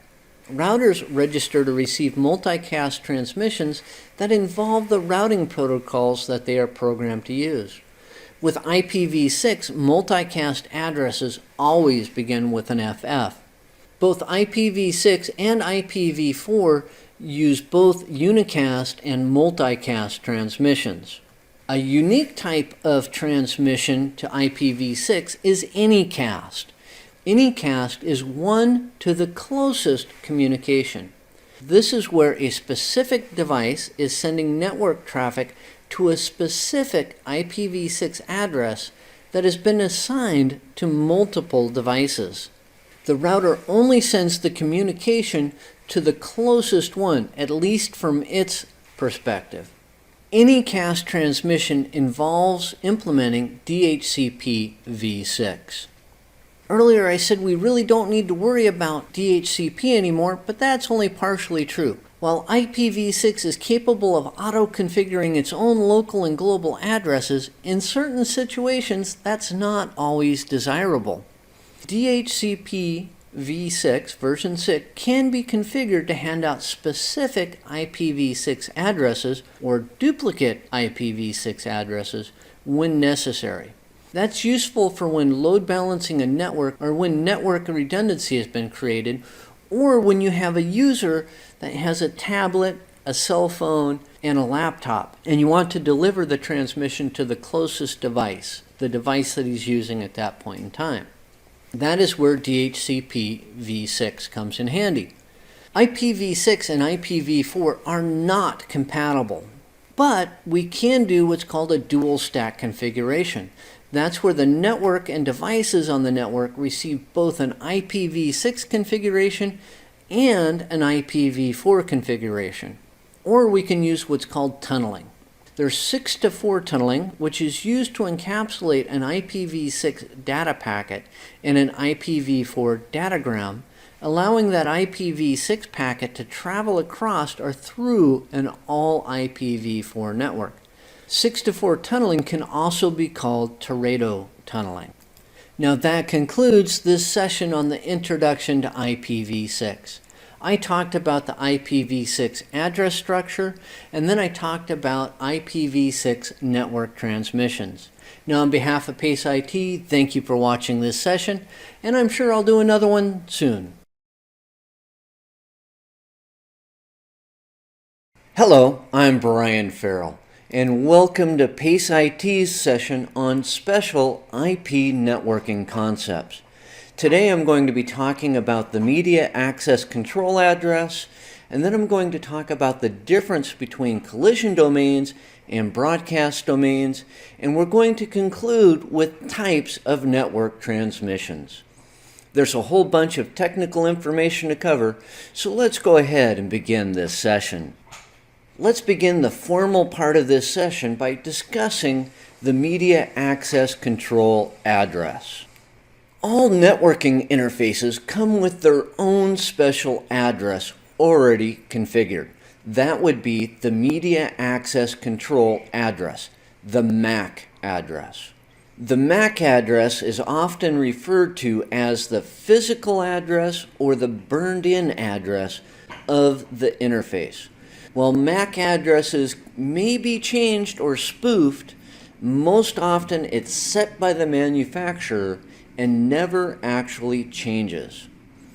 Routers register to receive multicast transmissions that involve the routing protocols that they are programmed to use. With IPv6, multicast addresses always begin with an FF. Both IPv6 and IPv4 use both unicast and multicast transmissions. A unique type of transmission to IPv6 is anycast. Anycast is one to the closest communication. This is where a specific device is sending network traffic to a specific IPv6 address that has been assigned to multiple devices. The router only sends the communication to the closest one, at least from its perspective. Any cast transmission involves implementing DHCP v6. Earlier I said we really don't need to worry about DHCP anymore, but that's only partially true. While IPv6 is capable of auto-configuring its own local and global addresses, in certain situations that's not always desirable. DHCP v6 version 6 can be configured to hand out specific IPv6 addresses or duplicate IPv6 addresses when necessary. That's useful for when load balancing a network or when network redundancy has been created, or when you have a user that has a tablet, a cell phone, and a laptop, and you want to deliver the transmission to the closest device, the device that he's using at that point in time. That is where DHCP v6 comes in handy. IPv6 and IPv4 are not compatible, but we can do what's called a dual stack configuration. That's where the network and devices on the network receive both an IPv6 configuration and an IPv4 configuration. Or we can use what's called tunneling. There's 6-to-4 tunneling, which is used to encapsulate an IPv6 data packet in an IPv4 datagram, allowing that IPv6 packet to travel across or through an all IPv4 network. 6-to-4 tunneling can also be called Teredo tunneling. Now that concludes this session on the introduction to IPv6. I talked about the IPv6 address structure, and then I talked about IPv6 network transmissions. Now on behalf of PACE IT, thank you for watching this session, and I'm sure I'll do another one soon. Hello, I'm Brian Ferrill, and welcome to PACE IT's session on special IP networking concepts. Today I'm going to be talking about the media access control address, and then I'm going to talk about the difference between collision domains and broadcast domains, and we're going to conclude with types of network transmissions. There's a whole bunch of technical information to cover, so let's go ahead and begin this session. Let's begin the formal part of this session by discussing the media access control address. All networking interfaces come with their own special address already configured. That would be the media access control address, the MAC address. The MAC address is often referred to as the physical address or the burned-in address of the interface. While MAC addresses may be changed or spoofed, most often it's set by the manufacturer and never actually changes.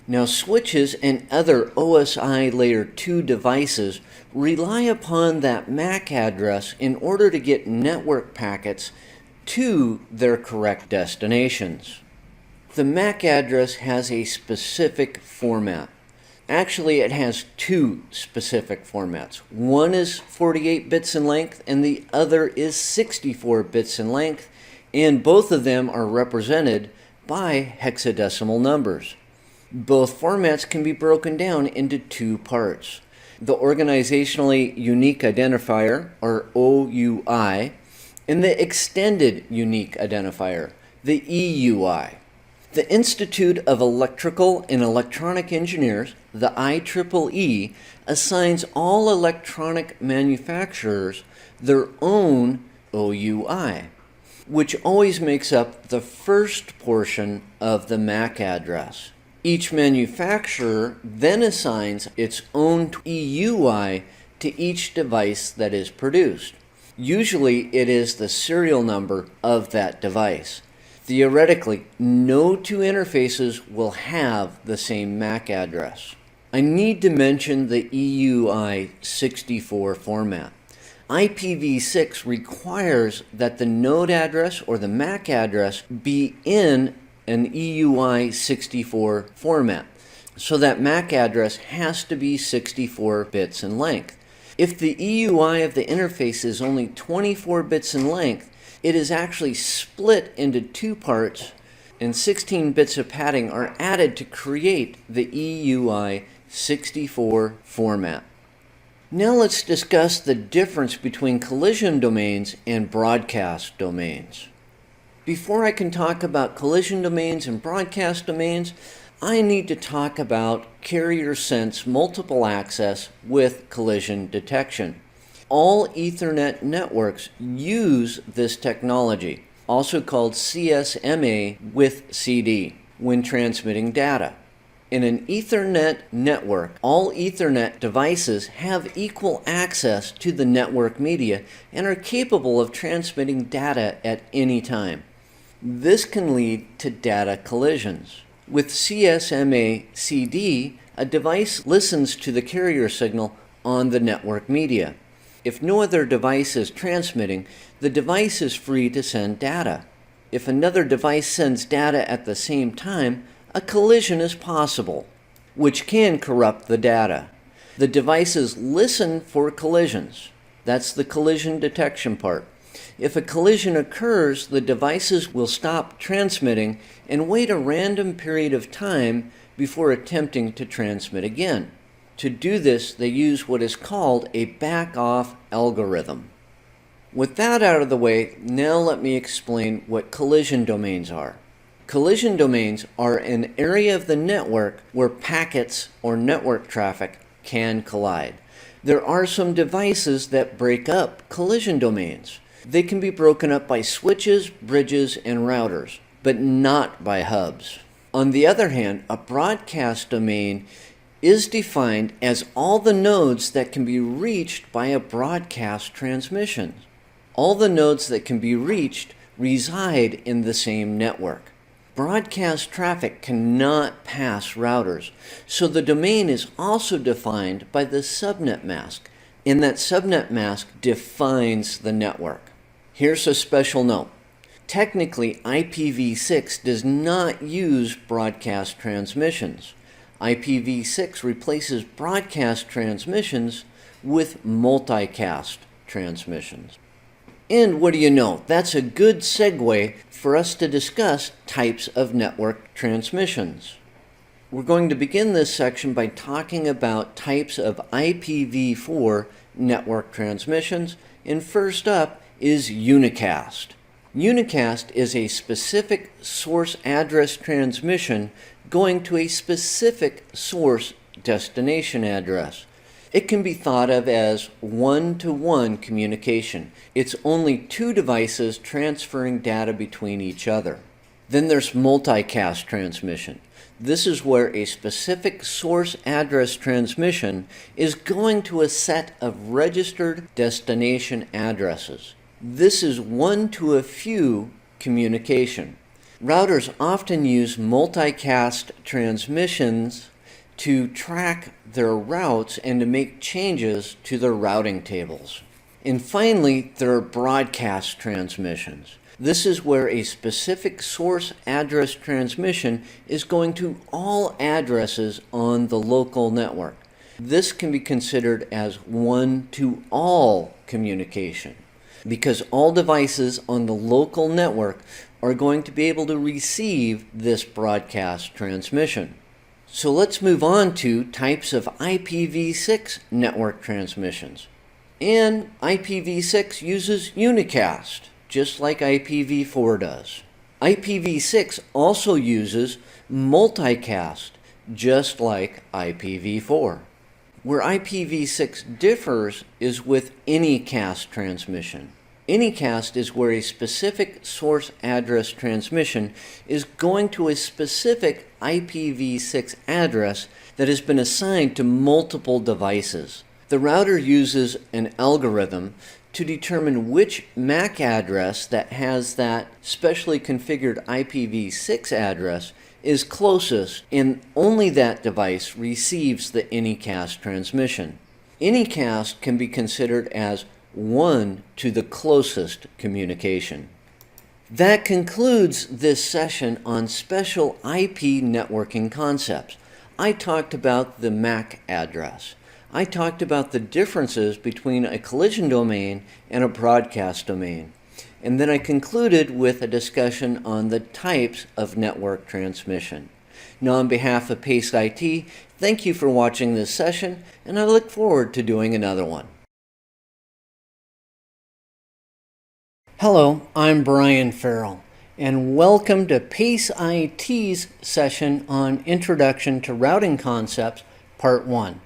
Now, switches and other OSI Layer 2 devices rely upon that MAC address in order to get network packets to their correct destinations. The MAC address has a specific format. Actually, it has two specific formats. One is 48 bits in length and the other is 64 bits in length, and both of them are represented by hexadecimal numbers. Both formats can be broken down into two parts: the Organizationally Unique Identifier, or OUI, and the Extended Unique Identifier, the EUI. The Institute of Electrical and Electronic Engineers, the IEEE, assigns all electronic manufacturers their own OUI, which always makes up the first portion of the MAC address. Each manufacturer then assigns its own EUI to each device that is produced. Usually it is the serial number of that device. Theoretically, no two interfaces will have the same MAC address. I need to mention the EUI 64 format. IPv6 requires that the node address or the MAC address be in an EUI 64 format, so that MAC address has to be 64 bits in length. If the EUI of the interface is only 24 bits in length, it is actually split into two parts and 16 bits of padding are added to create the EUI 64 format. Now let's discuss the difference between collision domains and broadcast domains. Before I can talk about collision domains and broadcast domains, I need to talk about carrier sense multiple access with collision detection. All Ethernet networks use this technology, also called CSMA with CD, when transmitting data. In an Ethernet network, all Ethernet devices have equal access to the network media and are capable of transmitting data at any time. This can lead to data collisions. With CSMA CD, a device listens to the carrier signal on the network media. If no other device is transmitting, the device is free to send data. If another device sends data at the same time, a collision is possible, which can corrupt the data. The devices listen for collisions. That's the collision detection part. If a collision occurs, the devices will stop transmitting and wait a random period of time before attempting to transmit again. To do this, they use what is called a back-off algorithm. With that out of the way, now let me explain what collision domains are. Collision domains are an area of the network where packets or network traffic can collide. There are some devices that break up collision domains. They can be broken up by switches, bridges, and routers, but not by hubs. On the other hand, a broadcast domain is defined as all the nodes that can be reached by a broadcast transmission. All the nodes that can be reached reside in the same network. Broadcast traffic cannot pass routers, so the domain is also defined by the subnet mask, and that subnet mask defines the network. Here's a special note. Technically, IPv6 does not use broadcast transmissions. IPv6 replaces broadcast transmissions with multicast transmissions. And what do you know? That's a good segue for us to discuss types of network transmissions. We're going to begin this section by talking about types of IPv4 network transmissions, and first up is unicast. Unicast is a specific source address transmission going to a specific source destination address. It can be thought of as one-to-one communication. It's only two devices transferring data between each other. Then there's multicast transmission. This is where a specific source address transmission is going to a set of registered destination addresses. This is one-to-a-few communication. Routers often use multicast transmissions to track their routes and to make changes to their routing tables. And finally, there are broadcast transmissions. This is where a specific source address transmission is going to all addresses on the local network. This can be considered as one-to-all communication, because all devices on the local network are going to be able to receive this broadcast transmission. So let's move on to types of IPv6 network transmissions. And IPv6 uses unicast, just like IPv4 does. IPv6 also uses multicast, just like IPv4. Where IPv6 differs is with anycast transmission. Anycast is where a specific source address transmission is going to a specific IPv6 address that has been assigned to multiple devices. The router uses an algorithm to determine which MAC address that has that specially configured IPv6 address is closest, and only that device receives the anycast transmission. Anycast can be considered as one to the closest communication. That concludes this session on special IP networking concepts. I talked about the MAC address. I talked about the differences between a collision domain and a broadcast domain. and then I concluded with a discussion on the types of network transmission. Now, on behalf of PACE IT, thank you for watching this session, and I look forward to doing another one. Hello, I'm Brian Ferrill, and welcome to PACE IT's session on Introduction to Routing Concepts, Part 1.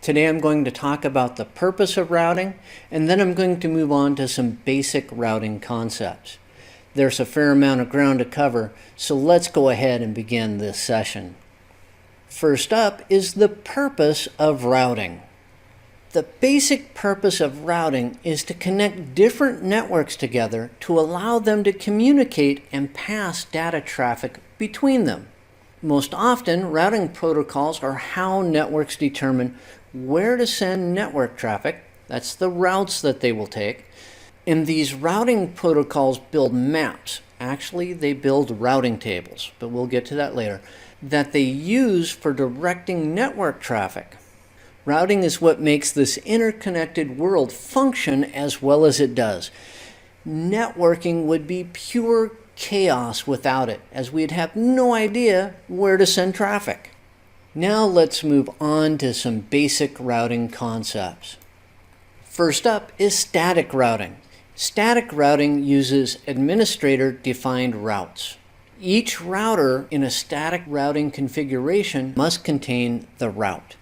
Today I'm going to talk about the purpose of routing, and then I'm going to move on to some basic routing concepts. There's a fair amount of ground to cover, so let's go ahead and begin this session. First up is the purpose of routing. The basic purpose of routing is to connect different networks together to allow them to communicate and pass data traffic between them. Most often, routing protocols are how networks determine where to send network traffic. That's the routes that they will take. And these routing protocols build maps. Actually, they build routing tables, but we'll get to that later, that they use for directing network traffic. Routing is what makes this interconnected world function as well as it does. Networking would be pure chaos without it, as we'd have no idea where to send traffic. Now let's move on to some basic routing concepts. First up is static routing. Static routing uses administrator-defined routes. Each router in a static routing configuration must contain the route.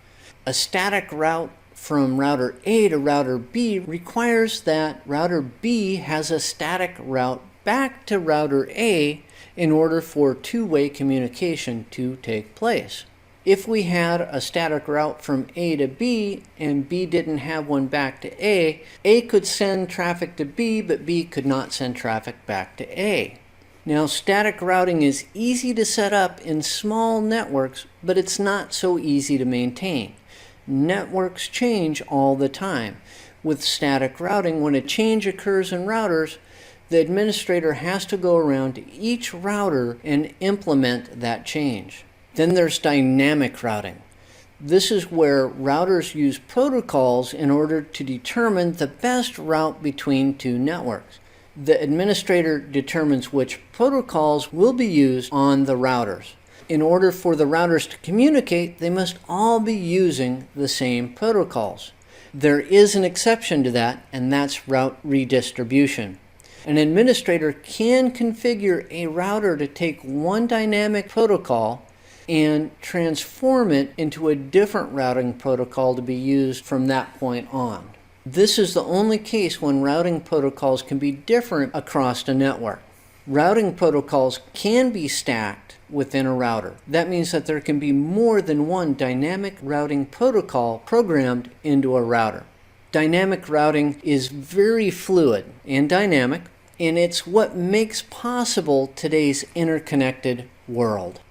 A static route from router A to router B requires that router B has a static route back to router A in order for two-way communication to take place. If we had a static route from A to B and B didn't have one back to A could send traffic to B, but B could not send traffic back to A. Now, static routing is easy to set up in small networks, but it's not so easy to maintain. Networks change all the time. With static routing, when a change occurs in routers, the administrator has to go around to each router and implement that change. Then there's dynamic routing. This is where routers use protocols in order to determine the best route between two networks. The administrator determines which protocols will be used on the routers. In order for the routers to communicate, they must all be using the same protocols. There is an exception to that, and that's route redistribution. An administrator can configure a router to take one dynamic protocol and transform it into a different routing protocol to be used from that point on. This is the only case when routing protocols can be different across a network. Routing protocols can be stacked within a router. That means that there can be more than one dynamic routing protocol programmed into a router. Dynamic routing is very fluid and dynamic, and it's what makes possible today's interconnected world.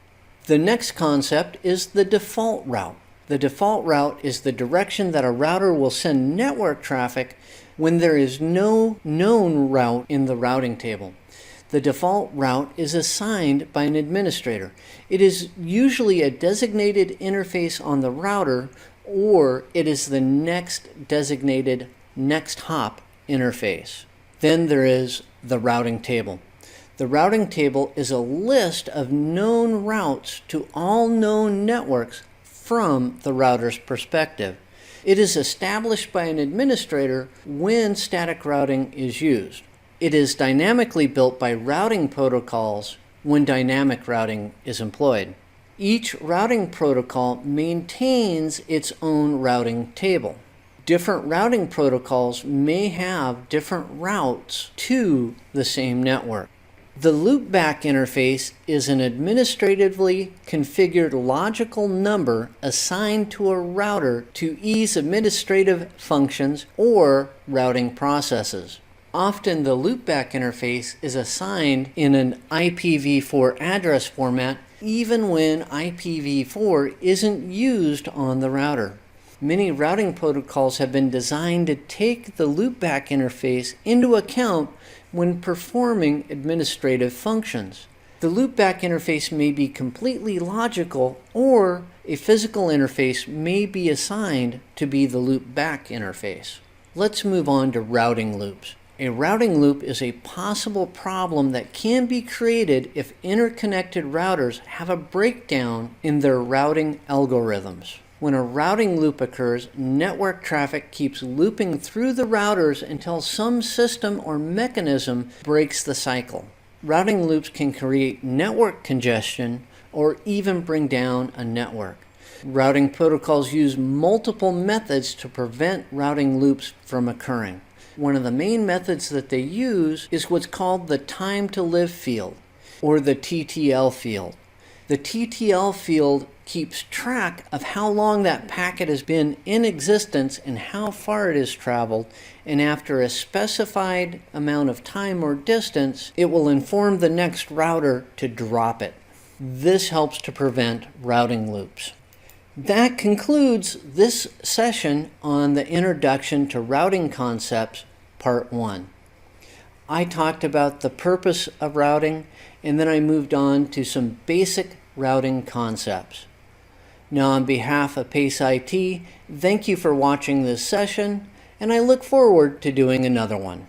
The next concept is the default route. The default route is the direction that a router will send network traffic when there is no known route in the routing table. The default route is assigned by an administrator. It is usually a designated interface on the router, or it is the next designated next hop interface. Then there is the routing table. The routing table is a list of known routes to all known networks from the router's perspective. It is established by an administrator when static routing is used. It is dynamically built by routing protocols when dynamic routing is employed. Each routing protocol maintains its own routing table. Different routing protocols may have different routes to the same network. The loopback interface is an administratively configured logical number assigned to a router to ease administrative functions or routing processes. Often the loopback interface is assigned in an IPv4 address format even when IPv4 isn't used on the router. Many routing protocols have been designed to take the loopback interface into account when performing administrative functions. The loopback interface may be completely logical, or a physical interface may be assigned to be the loopback interface. Let's move on to routing loops. A routing loop is a possible problem that can be created if interconnected routers have a breakdown in their routing algorithms. When a routing loop occurs, network traffic keeps looping through the routers until some system or mechanism breaks the cycle. Routing loops can create network congestion or even bring down a network. Routing protocols use multiple methods to prevent routing loops from occurring. One of the main methods that they use is what's called the time to live field, or the TTL field. The TTL field keeps track of how long that packet has been in existence and how far it has traveled, and after a specified amount of time or distance, it will inform the next router to drop it. This helps to prevent routing loops. That concludes this session on the Introduction to Routing Concepts, Part 1. I talked about the purpose of routing, and then I moved on to some basic routing concepts. Now, on behalf of PACE IT, thank you for watching this session, and I look forward to doing another one.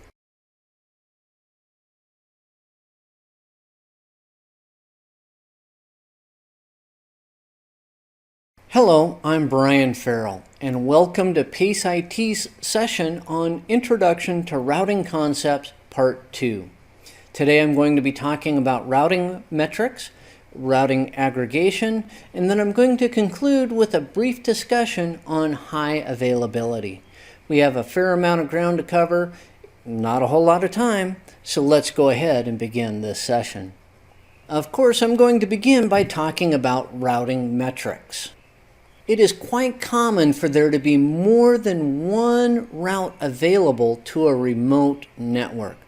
Hello, I'm Brian Ferrill, and welcome to PACE IT's session on Introduction to Routing Concepts, Part 2. Today I'm going to be talking about routing metrics, routing aggregation, and then I'm going to conclude with a brief discussion on high availability. We have a fair amount of ground to cover, not a whole lot of time, so let's go ahead and begin this session. Of course, I'm going to begin by talking about routing metrics. It is quite common for there to be more than one route available to a remote network.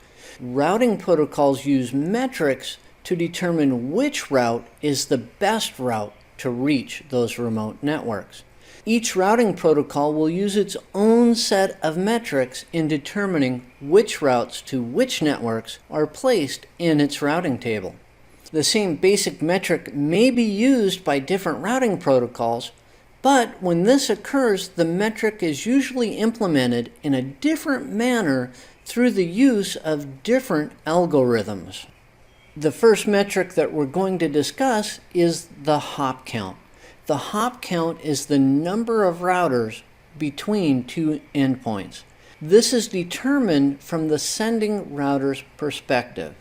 Routing protocols use metrics to determine which route is the best route to reach those remote networks. Each routing protocol will use its own set of metrics in determining which routes to which networks are placed in its routing table. The same basic metric may be used by different routing protocols, but when this occurs, the metric is usually implemented in a different manner through the use of different algorithms. The first metric that we're going to discuss is the hop count. The hop count is the number of routers between two endpoints. This is determined from the sending router's perspective.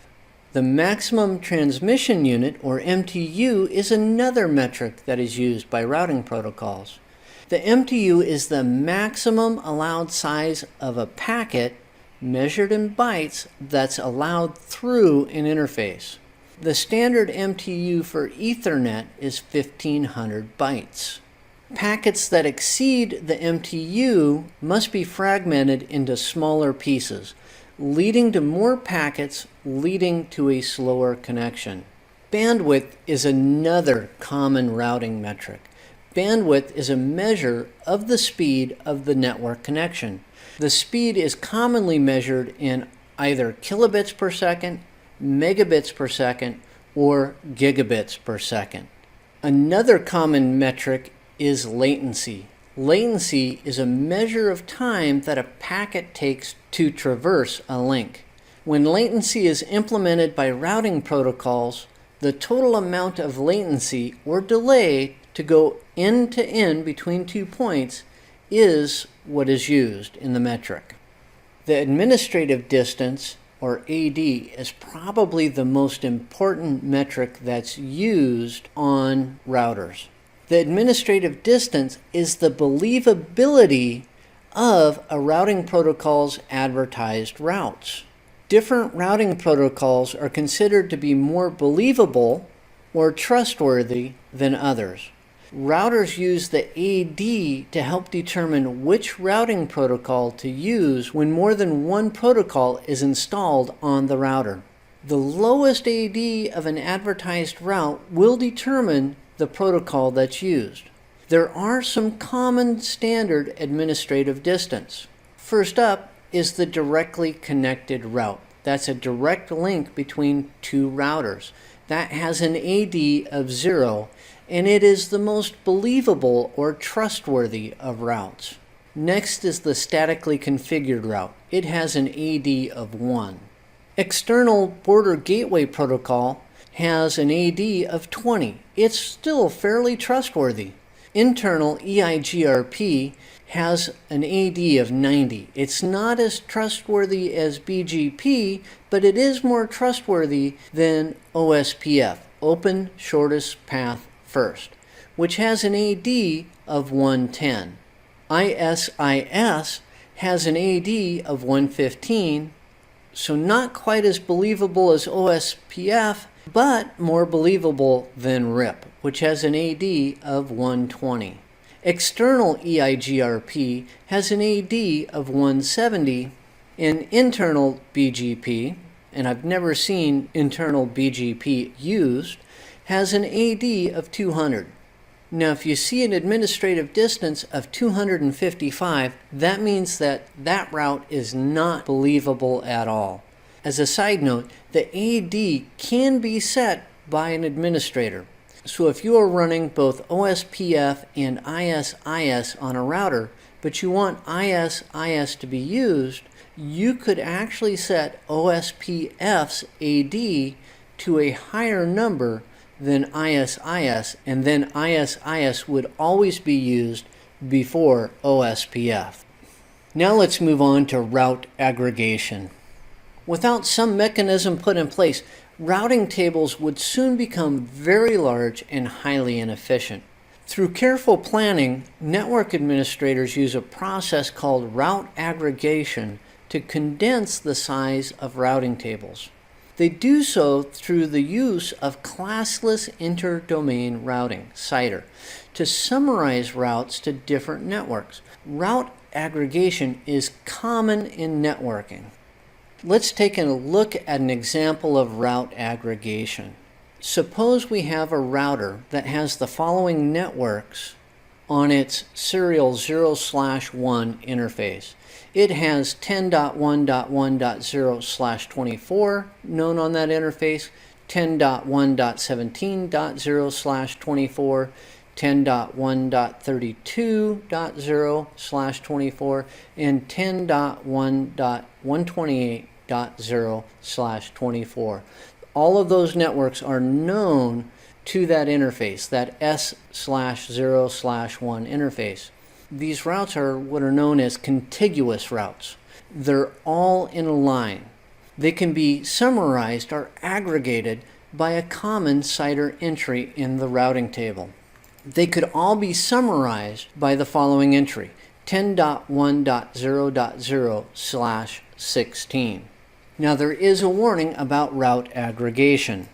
The maximum transmission unit, or MTU, is another metric that is used by routing protocols. The MTU is the maximum allowed size of a packet measured in bytes that's allowed through an interface. The standard MTU for Ethernet is 1500 bytes. Packets that exceed the MTU must be fragmented into smaller pieces, leading to more packets, leading to a slower connection. Bandwidth is another common routing metric. Bandwidth is a measure of the speed of the network connection. The speed is commonly measured in either kilobits per second, megabits per second, or gigabits per second. Another common metric is latency. Latency is a measure of time that a packet takes to traverse a link. When latency is implemented by routing protocols, the total amount of latency or delay to go end to end between 2 points is what is used in the metric. The administrative distance, or AD, is probably the most important metric that's used on routers. The administrative distance is the believability of a routing protocol's advertised routes. Different routing protocols are considered to be more believable or trustworthy than others. Routers use the AD to help determine which routing protocol to use when more than one protocol is installed on the router. The lowest AD of an advertised route will determine the protocol that's used. There are some common standard administrative distance. First up is the directly connected route. That's a direct link between two routers. That has an AD of 0, and it is the most believable or trustworthy of routes. Next is the statically configured route. It has an AD of 1. External Border Gateway Protocol has an AD of 20. It's still fairly trustworthy. Internal EIGRP has an AD of 90. It's not as trustworthy as BGP, but it is more trustworthy than OSPF, Open Shortest Path First, which has an AD of 110. ISIS has an AD of 115, so not quite as believable as OSPF, but more believable than RIP, which has an AD of 120. External EIGRP has an AD of 170, and internal BGP, and I've never seen internal BGP used, has an AD of 200. Now, if you see an administrative distance of 255, that means that that route is not believable at all. As a side note, the AD can be set by an administrator. So if you are running both OSPF and ISIS on a router, but you want ISIS to be used, you could actually set OSPF's AD to a higher number than ISIS, and then ISIS would always be used before OSPF. Now let's move on to route aggregation. Without some mechanism put in place, routing tables would soon become very large and highly inefficient. Through careful planning, network administrators use a process called route aggregation to condense the size of routing tables. They do so through the use of classless interdomain routing, CIDR, to summarize routes to different networks. Route aggregation is common in networking. Let's take a look at an example of route aggregation. Suppose we have a router that has the following networks on its serial 0/1 interface. It has 10.1.1.0/24 known on that interface, 10.1.17.0/24, 10.1.32.0/24, and 10.1.128.0/24. All of those networks are known to that interface, that S/0/1 interface. These routes are what are known as contiguous routes. They're all in a line. They can be summarized or aggregated by a common CIDR entry in the routing table. They could all be summarized by the following entry, 10.1.0.0/16. Now there is a warning about route aggregation.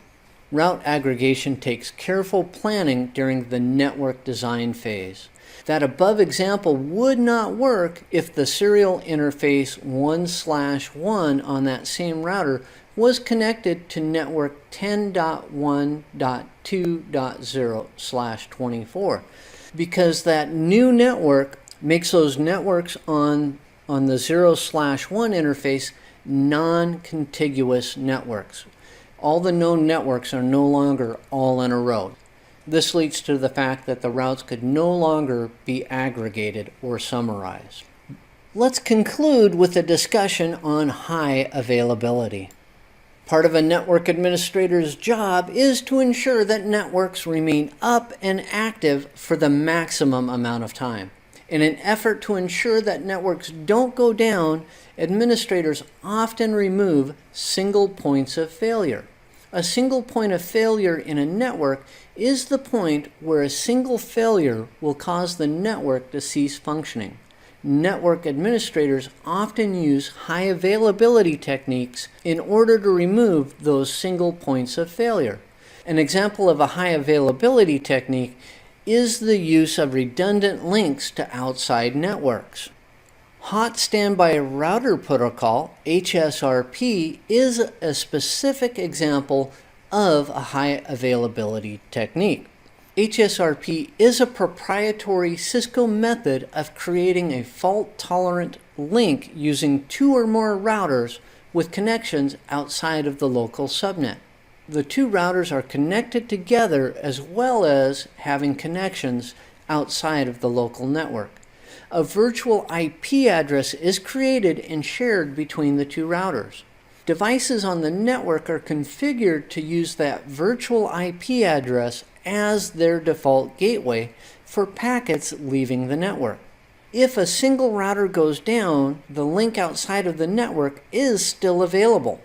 Route aggregation takes careful planning during the network design phase. That above example would not work if the serial interface 1/1 on that same router was connected to network 10.1.2.0/24, because that new network makes those networks on the 0/1 interface non-contiguous networks. All the known networks are no longer all in a row. This leads to the fact that the routes could no longer be aggregated or summarized. Let's conclude with a discussion on high availability. Part of a network administrator's job is to ensure that networks remain up and active for the maximum amount of time. In an effort to ensure that networks don't go down, administrators often remove single points of failure. A single point of failure in a network is the point where a single failure will cause the network to cease functioning. Network administrators often use high availability techniques in order to remove those single points of failure. An example of a high availability technique is the use of redundant links to outside networks. Hot Standby Router Protocol, HSRP, is a specific example of a high availability technique. HSRP is a proprietary Cisco method of creating a fault-tolerant link using two or more routers with connections outside of the local subnet. The two routers are connected together as well as having connections outside of the local network. a virtual IP address is created and shared between the two routers. Devices on the network are configured to use that virtual IP address as their default gateway for packets leaving the network. If a single router goes down, the link outside of the network is still available.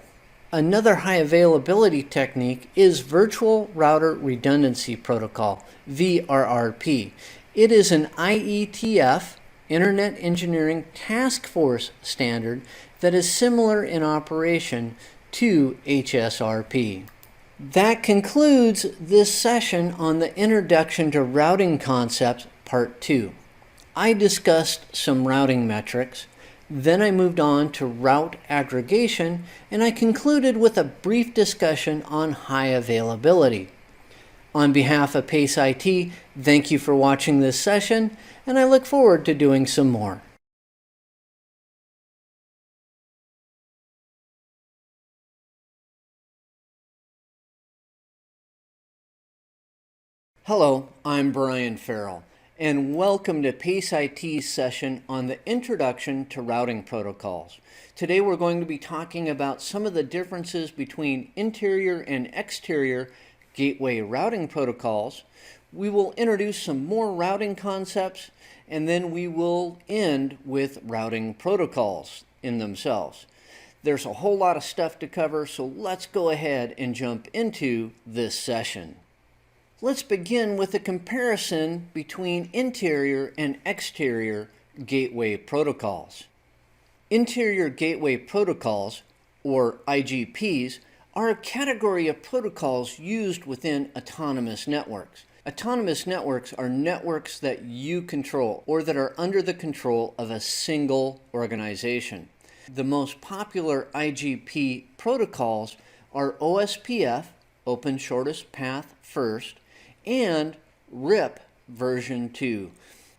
Another high availability technique is Virtual Router Redundancy Protocol, VRRP. It is an IETF, Internet Engineering Task Force standard that is similar in operation to HSRP. That concludes this session on the Introduction to Routing Concepts, Part 2. I discussed some routing metrics, then I moved on to route aggregation, and I concluded with a brief discussion on high availability. On behalf of PACE IT, thank you for watching this session, and I look forward to doing some more. Hello, I'm Brian Ferrill, and welcome to PACE IT's session on the Introduction to Routing Protocols. Today we're going to be talking about some of the differences between interior and exterior gateway routing protocols. We will introduce some more routing concepts, and then we will end with routing protocols in themselves. There's a whole lot of stuff to cover, so let's go ahead and jump into this session. Let's begin with a comparison between interior and exterior gateway protocols. Interior gateway protocols, or IGPs, are a category of protocols used within autonomous networks. Autonomous networks are networks that you control or that are under the control of a single organization. The most popular IGP protocols are OSPF, Open Shortest Path First, and RIP version 2.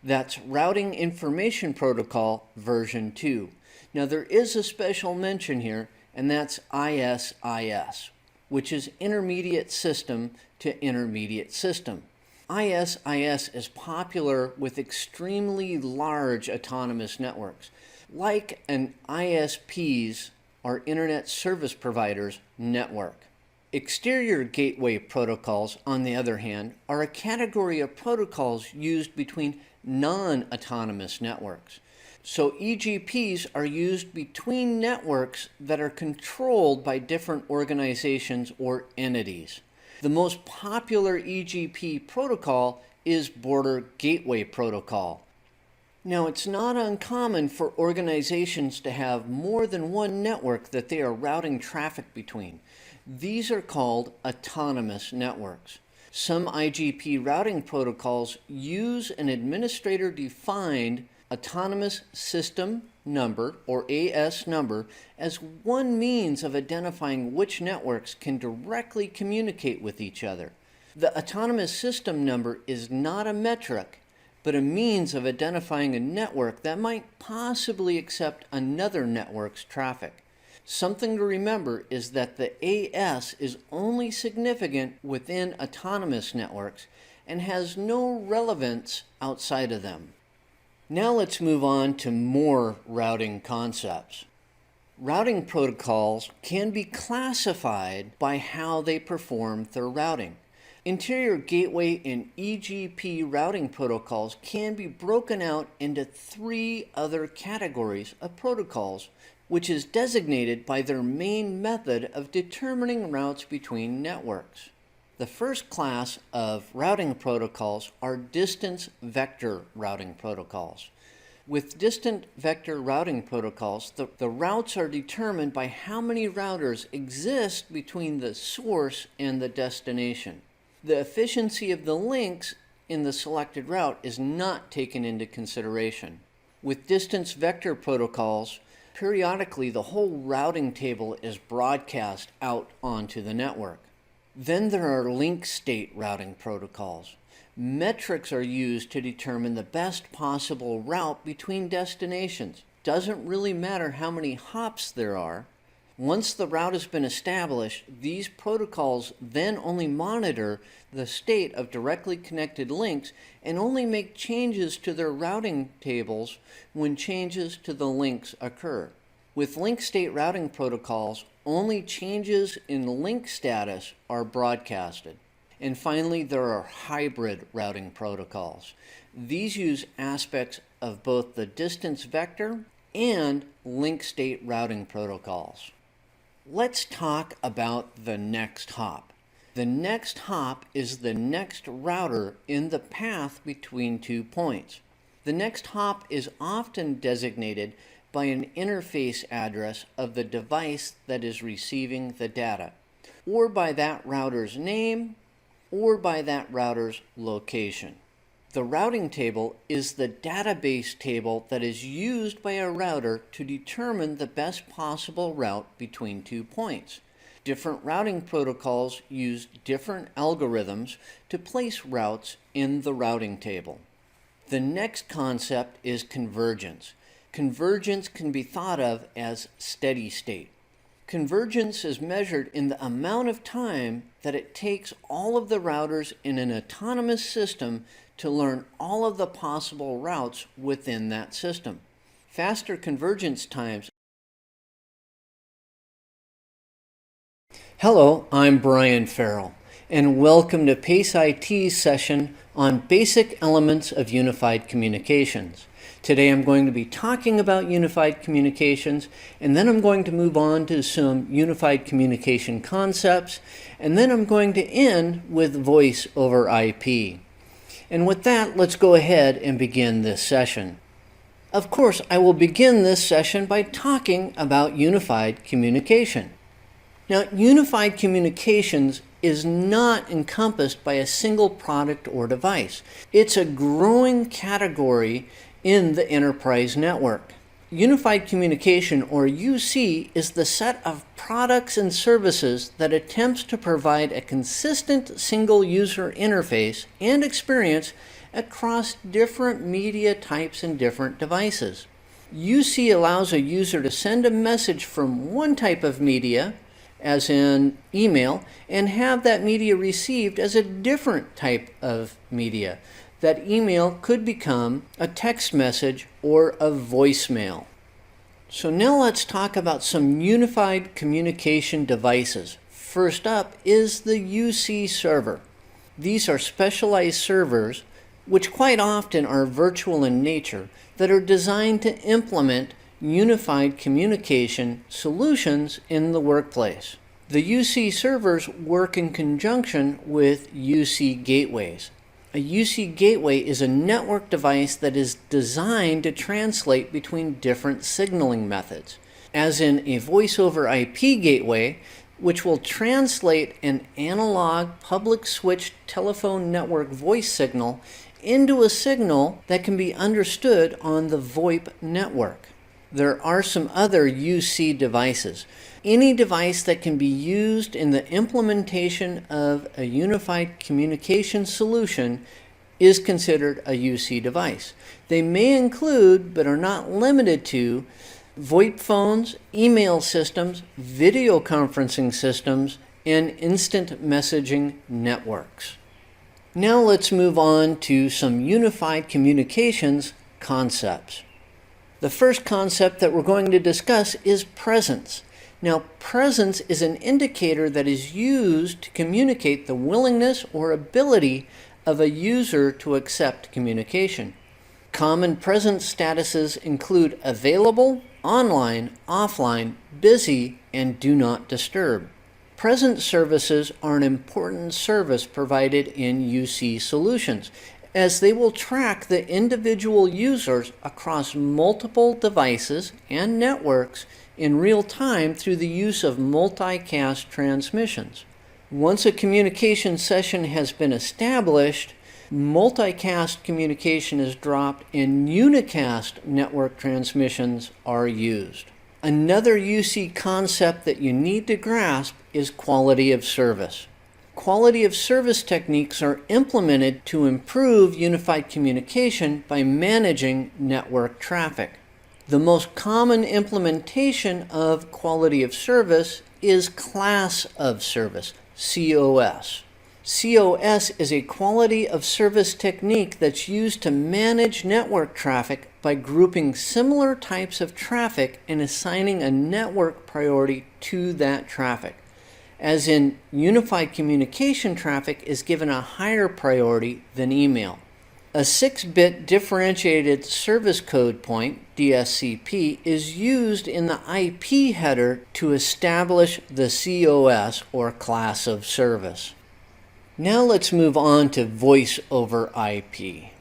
That's Routing Information Protocol version 2. Now there is a special mention here, and that's ISIS, which is Intermediate System to Intermediate System. ISIS is popular with extremely large autonomous networks, like an ISP's, or Internet Service Provider's, network. Exterior gateway protocols, on the other hand, are a category of protocols used between non-autonomous networks. So EGPs are used between networks that are controlled by different organizations or entities. The most popular EGP protocol is Border Gateway Protocol. Now, it's not uncommon for organizations to have more than one network that they are routing traffic between. These are called autonomous networks. Some IGP routing protocols use an administrator-defined autonomous system number, or AS number, as one means of identifying which networks can directly communicate with each other. The autonomous system number is not a metric, but a means of identifying a network that might possibly accept another network's traffic. Something to remember is that the AS is only significant within autonomous networks and has no relevance outside of them. Now let's move on to more routing concepts. Routing protocols can be classified by how they perform their routing. Interior gateway and EGP routing protocols can be broken out into three other categories of protocols, which is designated by their main method of determining routes between networks. The first class of routing protocols are distance vector routing protocols. With distant vector routing protocols, the routes are determined by how many routers exist between the source and the destination. The efficiency of the links in the selected route is not taken into consideration. With distance vector protocols, periodically the whole routing table is broadcast out onto the network. Then there are link state routing protocols. Metrics are used to determine the best possible route between destinations. Doesn't really matter how many hops there are. Once the route has been established, these protocols then only monitor the state of directly connected links and only make changes to their routing tables when changes to the links occur. With link state routing protocols, only changes in link status are broadcasted. And finally, there are hybrid routing protocols. These use aspects of both the distance vector and link state routing protocols. Let's talk about the next hop. The next hop is the next router in the path between 2 points. The next hop is often designated by an interface address of the device that is receiving the data, or by that router's name, or by that router's location. The routing table is the database table that is used by a router to determine the best possible route between 2 points. Different routing protocols use different algorithms to place routes in the routing table. The next concept is convergence. Convergence can be thought of as steady state. Convergence is measured in the amount of time that it takes all of the routers in an autonomous system to learn all of the possible routes within that system. Faster convergence times. Hello, I'm Brian Ferrill, and welcome to PACE IT's session on Basic Elements of Unified Communications. Today I'm going to be talking about unified communications, and then I'm going to move on to some unified communication concepts, and then I'm going to end with voice over IP. And with that, let's go ahead and begin this session. Of course, I will begin this session by talking about unified communication. Now, unified communications is not encompassed by a single product or device. It's a growing category in the enterprise network. Unified communication, or UC, is the set of products and services that attempts to provide a consistent single user interface and experience across different media types and different devices. UC allows a user to send a message from one type of media, as in email, and have that media received as a different type of media. That email could become a text message or a voicemail. So now let's talk about some unified communication devices. First up is the UC server. These are specialized servers, which quite often are virtual in nature, that are designed to implement unified communication solutions in the workplace. The UC servers work in conjunction with UC gateways. A UC gateway is a network device that is designed to translate between different signaling methods, as in a voice over IP gateway, which will translate an analog public switched telephone network voice signal into a signal that can be understood on the VoIP network. There are some other UC devices. Any device that can be used in the implementation of a unified communication solution is considered a UC device. They may include, but are not limited to, VoIP phones, email systems, video conferencing systems, and instant messaging networks. Now let's move on to some unified communications concepts. The first concept that we're going to discuss is presence. Now, presence is an indicator that is used to communicate the willingness or ability of a user to accept communication. Common presence statuses include available, online, offline, busy, and do not disturb. Presence services are an important service provided in UC solutions, as they will track the individual users across multiple devices and networks in real time through the use of multicast transmissions. Once a communication session has been established, multicast communication is dropped and unicast network transmissions are used. Another UC concept that you need to grasp is quality of service. Quality of service techniques are implemented to improve unified communication by managing network traffic. The most common implementation of quality of service is class of service, COS. COS is a quality of service technique that's used to manage network traffic by grouping similar types of traffic and assigning a network priority to that traffic. As in, unified communication traffic is given a higher priority than email. A 6-bit differentiated service code point, DHCP, is used in the IP header to establish the COS or class of service. Now let's move on to voice over IP.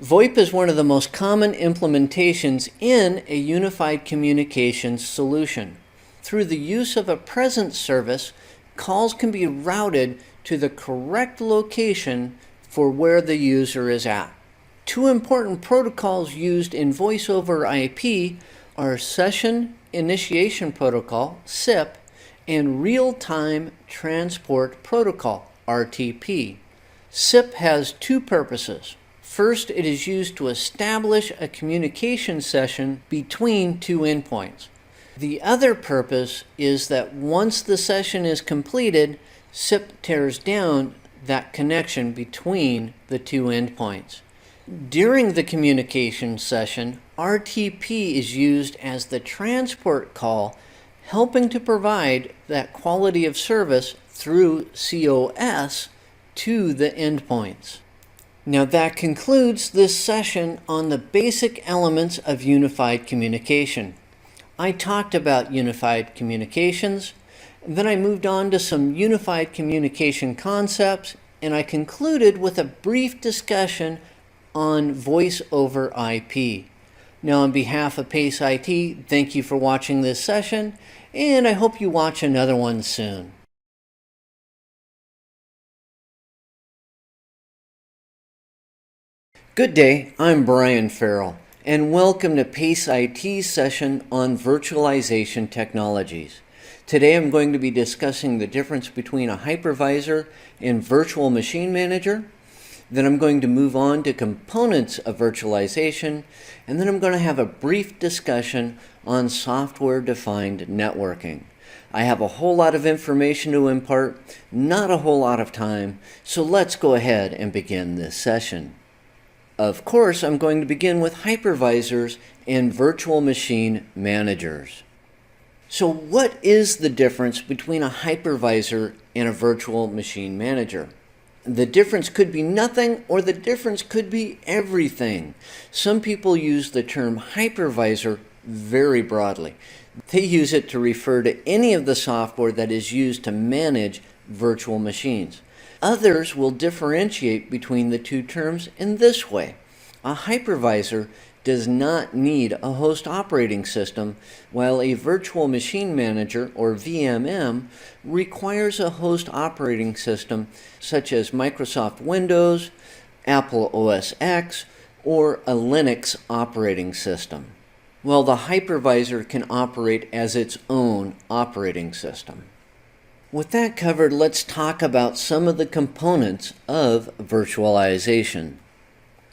VoIP is one of the most common implementations in a unified communications solution. Through the use of a presence service, calls can be routed to the correct location for where the user is at. Two important protocols used in voice over IP are Session Initiation Protocol, SIP, and Real-Time Transport Protocol, RTP. SIP has two purposes. First, it is used to establish a communication session between two endpoints. The other purpose is that once the session is completed, SIP tears down that connection between the two endpoints. During the communication session, RTP is used as the transport call, helping to provide that quality of service through COS to the endpoints. Now that concludes this session on the basic elements of unified communication. I talked about unified communications, then I moved on to some unified communication concepts, and I concluded with a brief discussion on voice over IP. Now on behalf of PACE IT, thank you for watching this session, and I hope you watch another one soon. Good day, I'm Brian Ferrill, and welcome to PACE IT's session on Virtualization Technologies. Today I'm going to be discussing the difference between a hypervisor and virtual machine manager. Then I'm going to move on to components of virtualization, and then I'm going to have a brief discussion on software-defined networking. I have a whole lot of information to impart, not a whole lot of time, so let's go ahead and begin this session. Of course, I'm going to begin with hypervisors and virtual machine managers. So what is the difference between a hypervisor and a virtual machine manager? The difference could be nothing, or the difference could be everything. Some people use the term hypervisor very broadly. They use it to refer to any of the software that is used to manage virtual machines. Others will differentiate between the two terms in this way. A hypervisor does not need a host operating system, while a virtual machine manager, or VMM, requires a host operating system such as Microsoft Windows, Apple OS X, or a Linux operating system, while the hypervisor can operate as its own operating system. With that covered, let's talk about some of the components of virtualization.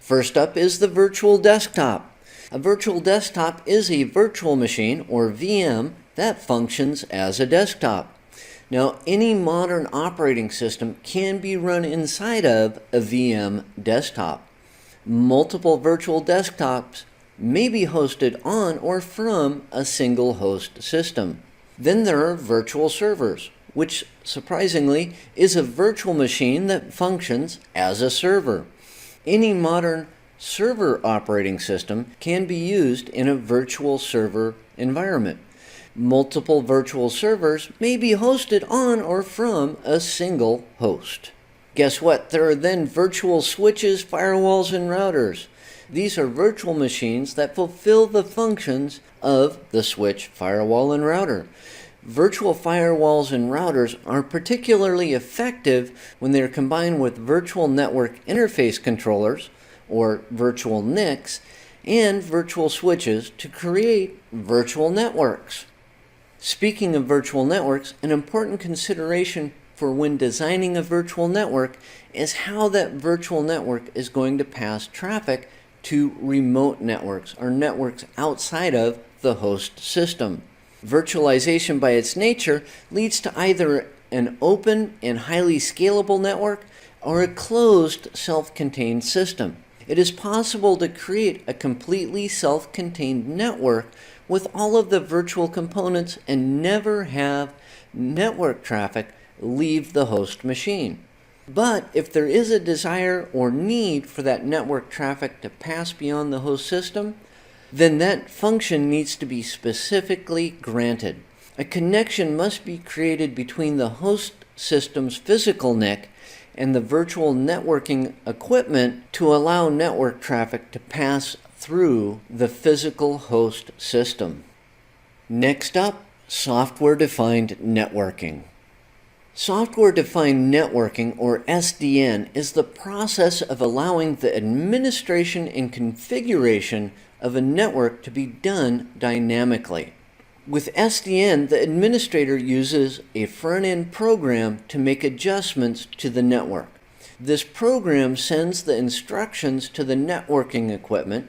First up is the virtual desktop. A virtual desktop is a virtual machine, or VM, that functions as a desktop. Now, any modern operating system can be run inside of a VM desktop. Multiple virtual desktops may be hosted on or from a single host system. Then there are virtual servers, which surprisingly is a virtual machine that functions as a server. Any modern server operating system can be used in a virtual server environment. Multiple virtual servers may be hosted on or from a single host. Guess what? There are then virtual switches, firewalls, and routers. These are virtual machines that fulfill the functions of the switch, firewall, and router. Virtual firewalls and routers are particularly effective when they are combined with virtual network interface controllers, or virtual NICs, and virtual switches to create virtual networks. Speaking of virtual networks, an important consideration for when designing a virtual network is how that virtual network is going to pass traffic to remote networks, or networks outside of the host system. Virtualization by its nature leads to either an open and highly scalable network or a closed self-contained system. It is possible to create a completely self-contained network with all of the virtual components and never have network traffic leave the host machine. But if there is a desire or need for that network traffic to pass beyond the host system, then that function needs to be specifically granted. A connection must be created between the host system's physical NIC and the virtual networking equipment to allow network traffic to pass through the physical host system. Next up, software-defined networking. Software-defined networking, or SDN, is the process of allowing the administration and configuration of a network to be done dynamically. With SDN, the administrator uses a front-end program to make adjustments to the network. This program sends the instructions to the networking equipment,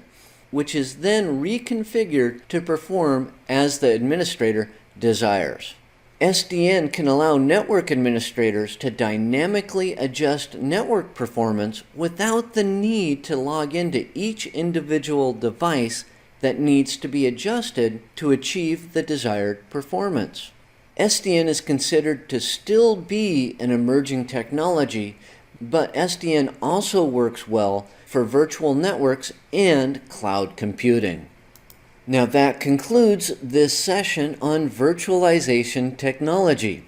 which is then reconfigured to perform as the administrator desires. SDN can allow network administrators to dynamically adjust network performance without the need to log into each individual device that needs to be adjusted to achieve the desired performance. SDN is considered to still be an emerging technology, but SDN also works well for virtual networks and cloud computing. Now that concludes this session on virtualization technology.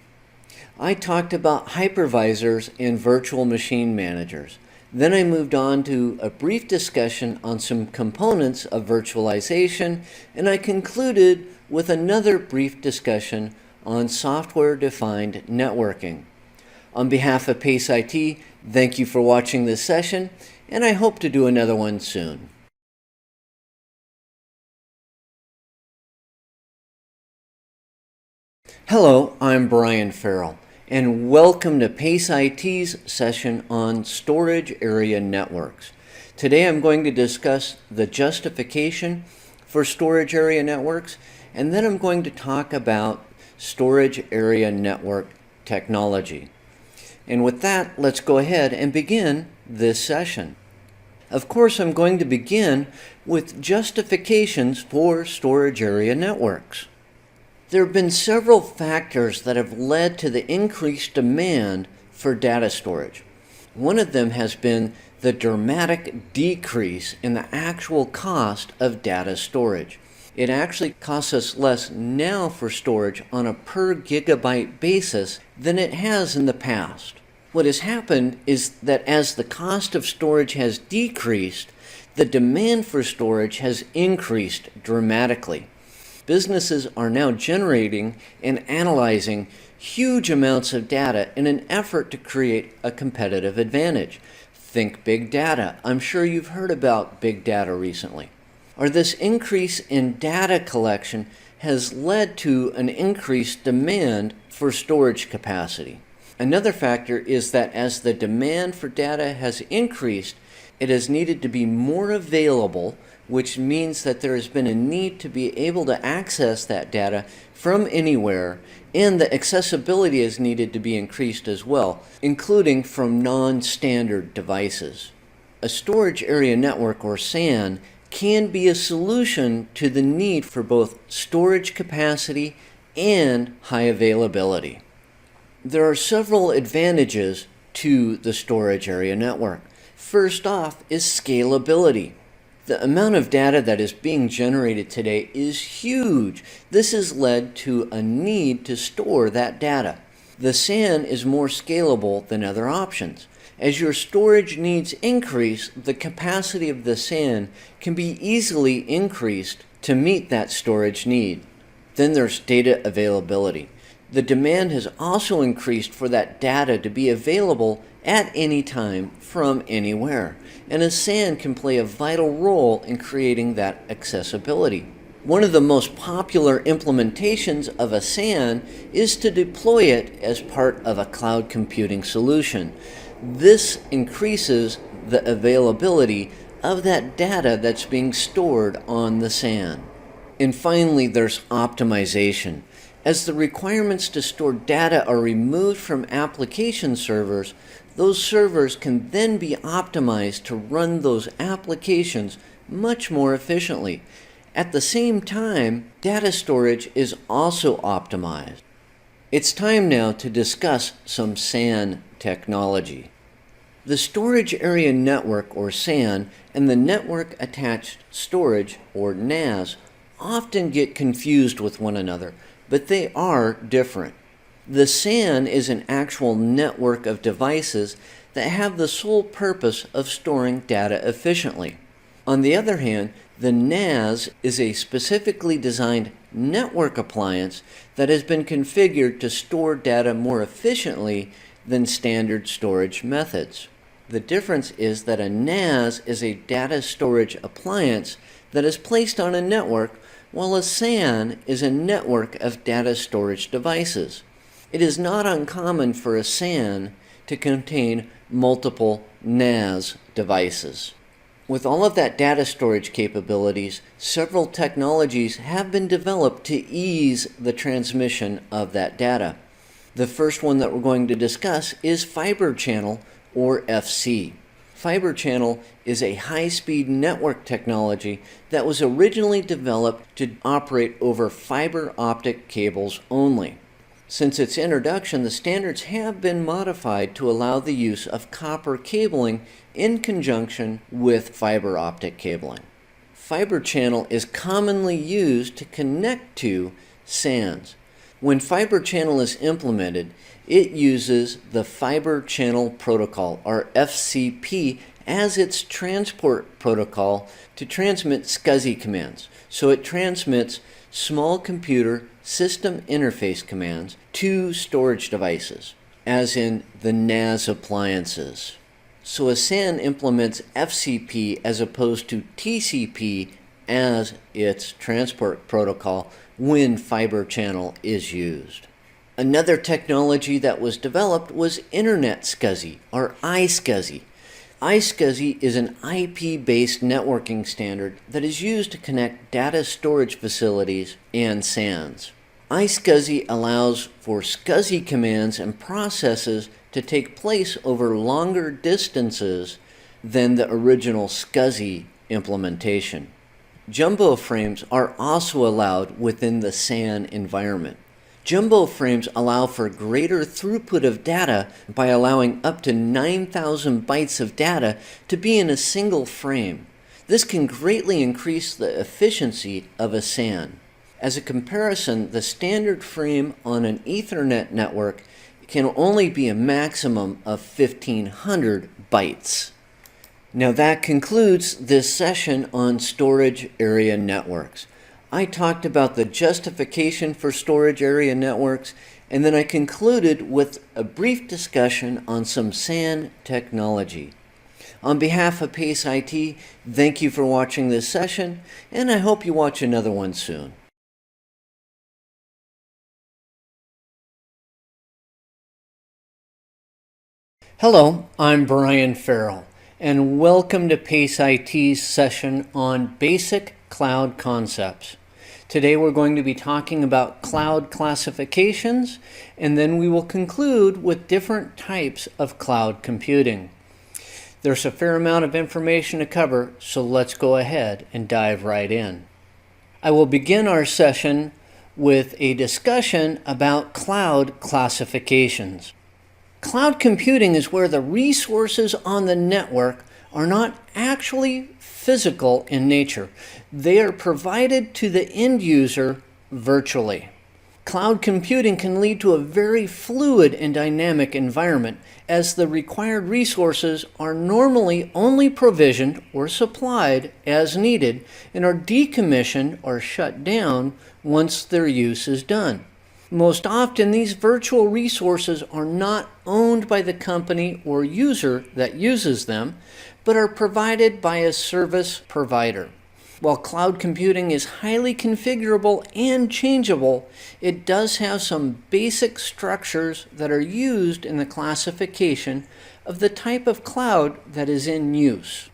I talked about hypervisors and virtual machine managers. Then I moved on to a brief discussion on some components of virtualization, and I concluded with another brief discussion on software-defined networking. On behalf of PACE IT, thank you for watching this session, and I hope to do another one soon. Hello, I'm Brian Ferrill, and welcome to PACE IT's session on storage area networks. Today I'm going to discuss the justification for storage area networks, and then I'm going to talk about storage area network technology. And with that, let's go ahead and begin this session. Of course, I'm going to begin with justifications for storage area networks. There have been several factors that have led to the increased demand for data storage. One of them has been the dramatic decrease in the actual cost of data storage. It actually costs us less now for storage on a per gigabyte basis than it has in the past. What has happened is that as the cost of storage has decreased, the demand for storage has increased dramatically. Businesses are now generating and analyzing huge amounts of data in an effort to create a competitive advantage. Think big data. I'm sure you've heard about big data recently. Or this increase in data collection has led to an increased demand for storage capacity. Another factor is that as the demand for data has increased, it has needed to be more available, which means that there has been a need to be able to access that data from anywhere, and the accessibility is needed to be increased as well, including from non-standard devices. A storage area network, or SAN, can be a solution to the need for both storage capacity and high availability. There are several advantages to the storage area network. First off is scalability. The amount of data that is being generated today is huge. This has led to a need to store that data. The SAN is more scalable than other options. As your storage needs increase, the capacity of the SAN can be easily increased to meet that storage need. Then there's data availability. The demand has also increased for that data to be available at any time from anywhere, and a SAN can play a vital role in creating that accessibility. One of the most popular implementations of a SAN is to deploy it as part of a cloud computing solution. This increases the availability of that data that's being stored on the SAN. And finally, there's optimization. As the requirements to store data are removed from application servers, those servers can then be optimized to run those applications much more efficiently. At the same time, data storage is also optimized. It's time now to discuss some SAN technology. The Storage Area Network, or SAN, and the Network Attached Storage, or NAS, often get confused with one another, but they are different. The SAN is an actual network of devices that have the sole purpose of storing data efficiently. On the other hand, the NAS is a specifically designed network appliance that has been configured to store data more efficiently than standard storage methods. The difference is that a NAS is a data storage appliance that is placed on a network, while a SAN is a network of data storage devices. It is not uncommon for a SAN to contain multiple NAS devices. With all of that data storage capabilities, several technologies have been developed to ease the transmission of that data. The first one that we're going to discuss is fiber channel, or FC. Fiber channel is a high-speed network technology that was originally developed to operate over fiber optic cables only. Since its introduction, the standards have been modified to allow the use of copper cabling in conjunction with fiber optic cabling. Fiber channel is commonly used to connect to SANs. When fiber channel is implemented, it uses the Fiber Channel Protocol, or FCP, as its transport protocol to transmit SCSI commands. So it transmits small computer system interface commands to storage devices, as in the NAS appliances. So a SAN implements FCP as opposed to TCP as its transport protocol when fiber channel is used. Another technology that was developed was Internet SCSI, or iSCSI. iSCSI is an IP-based networking standard that is used to connect data storage facilities and SANs. iSCSI allows for SCSI commands and processes to take place over longer distances than the original SCSI implementation. Jumbo frames are also allowed within the SAN environment. Jumbo frames allow for greater throughput of data by allowing up to 9,000 bytes of data to be in a single frame. This can greatly increase the efficiency of a SAN. As a comparison, the standard frame on an Ethernet network can only be a maximum of 1,500 bytes. Now that concludes this session on storage area networks. I talked about the justification for storage area networks, and then I concluded with a brief discussion on some SAN technology. On behalf of PACE IT, thank you for watching this session, and I hope you watch another one soon. Hello, I'm Brian Ferrill, and welcome to PACE IT's session on Basic Cloud Concepts. Today we're going to be talking about cloud classifications, and then we will conclude with different types of cloud computing. There's a fair amount of information to cover, so let's go ahead and dive right in. I will begin our session with a discussion about cloud classifications. Cloud computing is where the resources on the network are not actually physical in nature. They are provided to the end user virtually. Cloud computing can lead to a very fluid and dynamic environment, as the required resources are normally only provisioned or supplied as needed and are decommissioned or shut down once their use is done. Most often, these virtual resources are not owned by the company or user that uses them, but are provided by a service provider. While cloud computing is highly configurable and changeable, it does have some basic structures that are used in the classification of the type of cloud that is in use.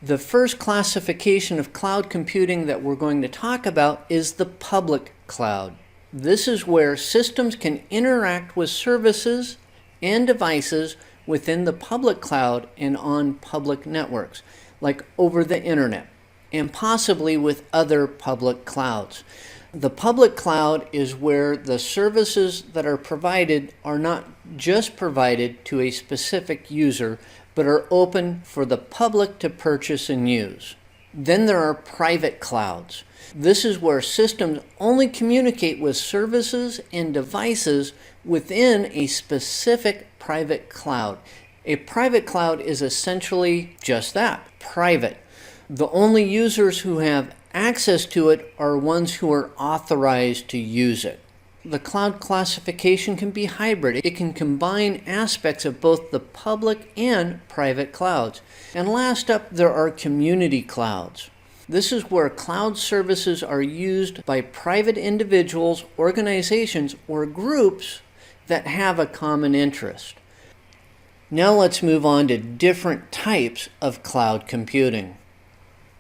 The first classification of cloud computing that we're going to talk about is the public cloud. This is where systems can interact with services and devices within the public cloud and on public networks, like over the internet, and possibly with other public clouds. The public cloud is where the services that are provided are not just provided to a specific user, but are open for the public to purchase and use. Then there are private clouds. This is where systems only communicate with services and devices within a specific private cloud. A private cloud is essentially just that, private. The only users who have access to it are ones who are authorized to use it. The cloud classification can be hybrid. It can combine aspects of both the public and private clouds. And last up, there are community clouds. This is where cloud services are used by private individuals, organizations, or groups that have a common interest. Now let's move on to different types of cloud computing.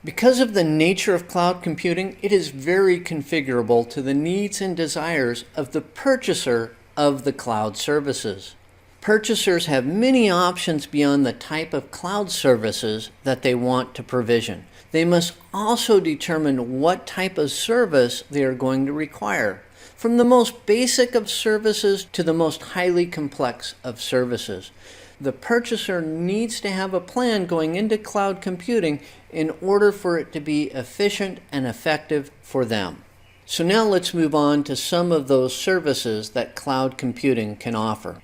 Because of the nature of cloud computing, it is very configurable to the needs and desires of the purchaser of the cloud services. Purchasers have many options beyond the type of cloud services that they want to provision. They must also determine what type of service they are going to require, from the most basic of services to the most highly complex of services. The purchaser needs to have a plan going into cloud computing in order for it to be efficient and effective for them. So now let's move on to some of those services that cloud computing can offer.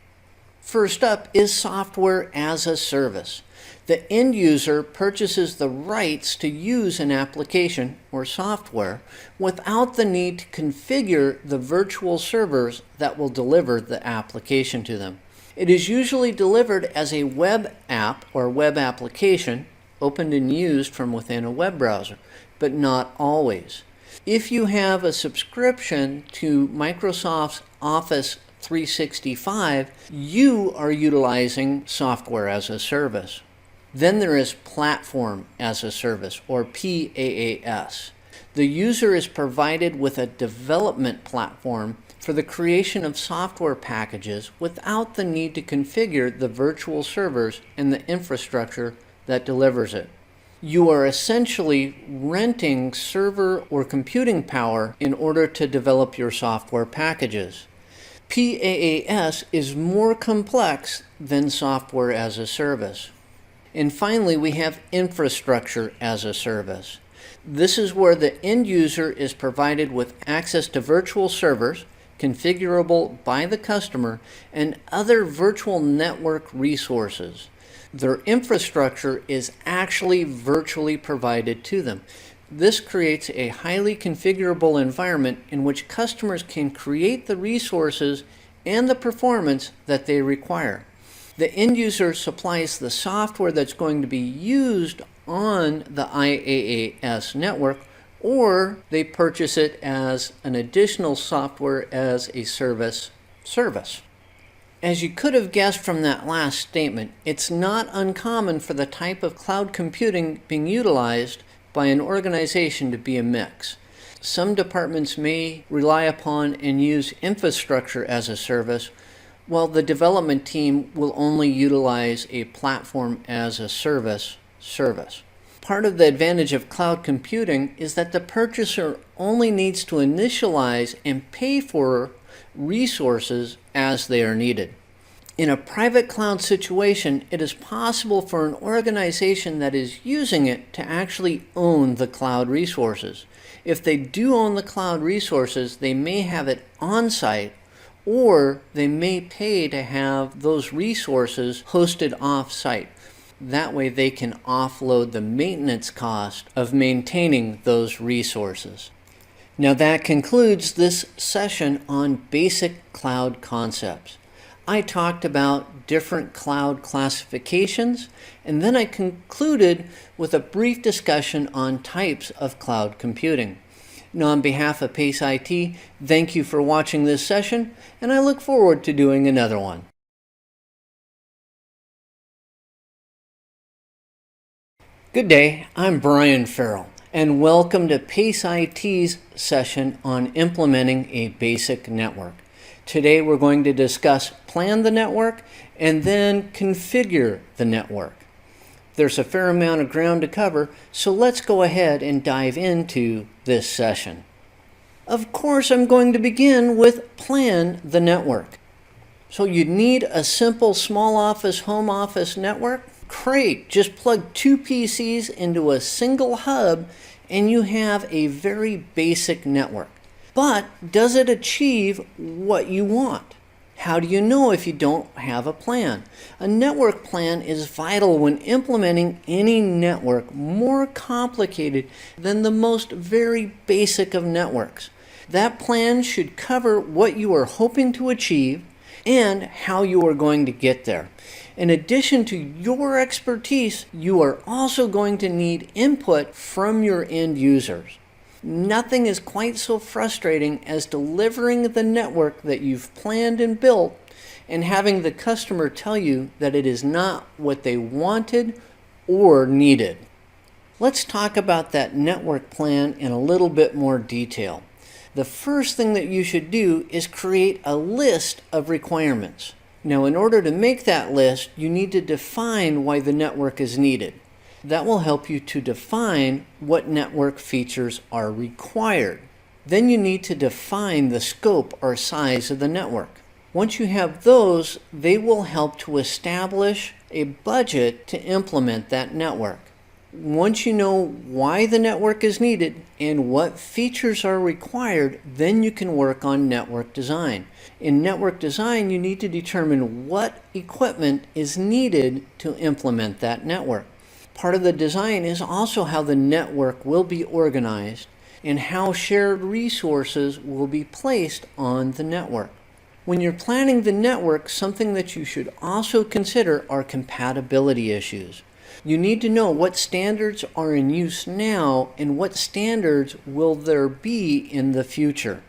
First up is software as a service. The end user purchases the rights to use an application or software without the need to configure the virtual servers that will deliver the application to them. It is usually delivered as a web app or web application, opened and used from within a web browser, but not always. If you have a subscription to Microsoft's Office 365, you are utilizing software as a service. Then there is platform as a service, or PaaS. The user is provided with a development platform for the creation of software packages without the need to configure the virtual servers and the infrastructure that delivers it. You are essentially renting server or computing power in order to develop your software packages. PaaS is more complex than software as a service. And finally, we have infrastructure as a service. This is where the end user is provided with access to virtual servers, configurable by the customer, and other virtual network resources. Their infrastructure is actually virtually provided to them. This creates a highly configurable environment in which customers can create the resources and the performance that they require. The end user supplies the software that's going to be used on the IaaS network, or they purchase it as an additional software as a service. As you could have guessed from that last statement, it's not uncommon for the type of cloud computing being utilized by an organization to be a mix. Some departments may rely upon and use infrastructure as a service, while the development team will only utilize a platform as a service. Part of the advantage of cloud computing is that the purchaser only needs to initialize and pay for resources as they are needed. In a private cloud situation, it is possible for an organization that is using it to actually own the cloud resources. If they do own the cloud resources, they may have it on-site, or they may pay to have those resources hosted off-site. That way they can offload the maintenance cost of maintaining those resources. Now that concludes this session on basic cloud concepts. I talked about different cloud classifications, and then I concluded with a brief discussion on types of cloud computing. Now, on behalf of PACE IT, thank you for watching this session, and I look forward to doing another one. Good day, I'm Brian Ferrill, and welcome to PACE IT's session on implementing a basic network. Today we're going to discuss plan the network and then configure the network. There's a fair amount of ground to cover, so let's go ahead and dive into this session. Of course, I'm going to begin with plan the network. So you need a simple small office, home office network? Great, just plug two PCs into a single hub and you have a very basic network. But does it achieve what you want? How do you know if you don't have a plan? A network plan is vital when implementing any network more complicated than the most very basic of networks. That plan should cover what you are hoping to achieve and how you are going to get there. In addition to your expertise, you are also going to need input from your end users. Nothing is quite so frustrating as delivering the network that you've planned and built and having the customer tell you that it is not what they wanted or needed. Let's talk about that network plan in a little bit more detail. The first thing that you should do is create a list of requirements. Now, in order to make that list, you need to define why the network is needed. That will help you to define what network features are required. Then you need to define the scope or size of the network. Once you have those, they will help to establish a budget to implement that network. Once you know why the network is needed and what features are required, then you can work on network design. In network design, you need to determine what equipment is needed to implement that network. Part of the design is also how the network will be organized and how shared resources will be placed on the network. When you're planning the network, something that you should also consider are compatibility issues. You need to know what standards are in use now and what standards will there be in the future.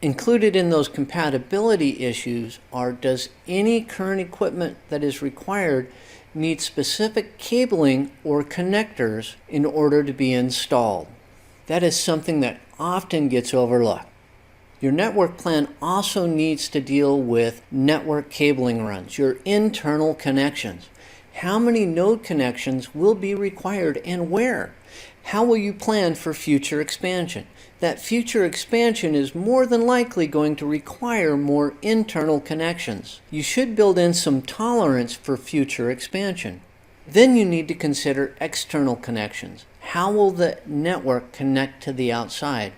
Included in those compatibility issues are, does any current equipment that is required need specific cabling or connectors in order to be installed? That is something that often gets overlooked. Your network plan also needs to deal with network cabling runs, your internal connections. How many node connections will be required and where? How will you plan for future expansion? That future expansion is more than likely going to require more internal connections. You should build in some tolerance for future expansion. Then you need to consider external connections. How will the network connect to the outside?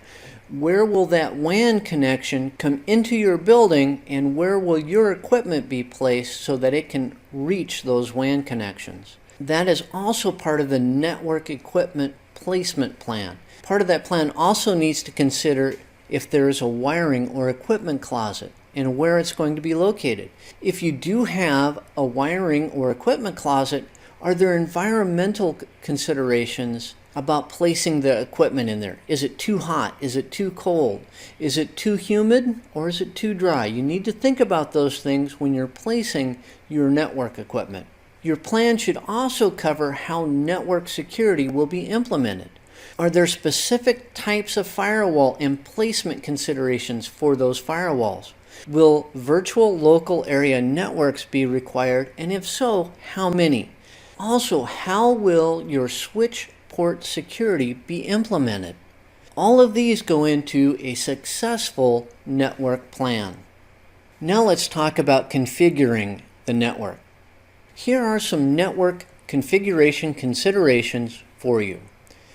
Where will that WAN connection come into your building, and where will your equipment be placed so that it can reach those WAN connections? That is also part of the network equipment placement plan. Part of that plan also needs to consider if there is a wiring or equipment closet and where it's going to be located. If you do have a wiring or equipment closet, are there environmental considerations about placing the equipment in there? Is it too hot? Is it too cold? Is it too humid or is it too dry? You need to think about those things when you're placing your network equipment. Your plan should also cover how network security will be implemented. Are there specific types of firewall and placement considerations for those firewalls? Will virtual local area networks be required, and if so, how many? Also, how will your switch port security be implemented? All of these go into a successful network plan. Now let's talk about configuring the network. Here are some network configuration considerations for you.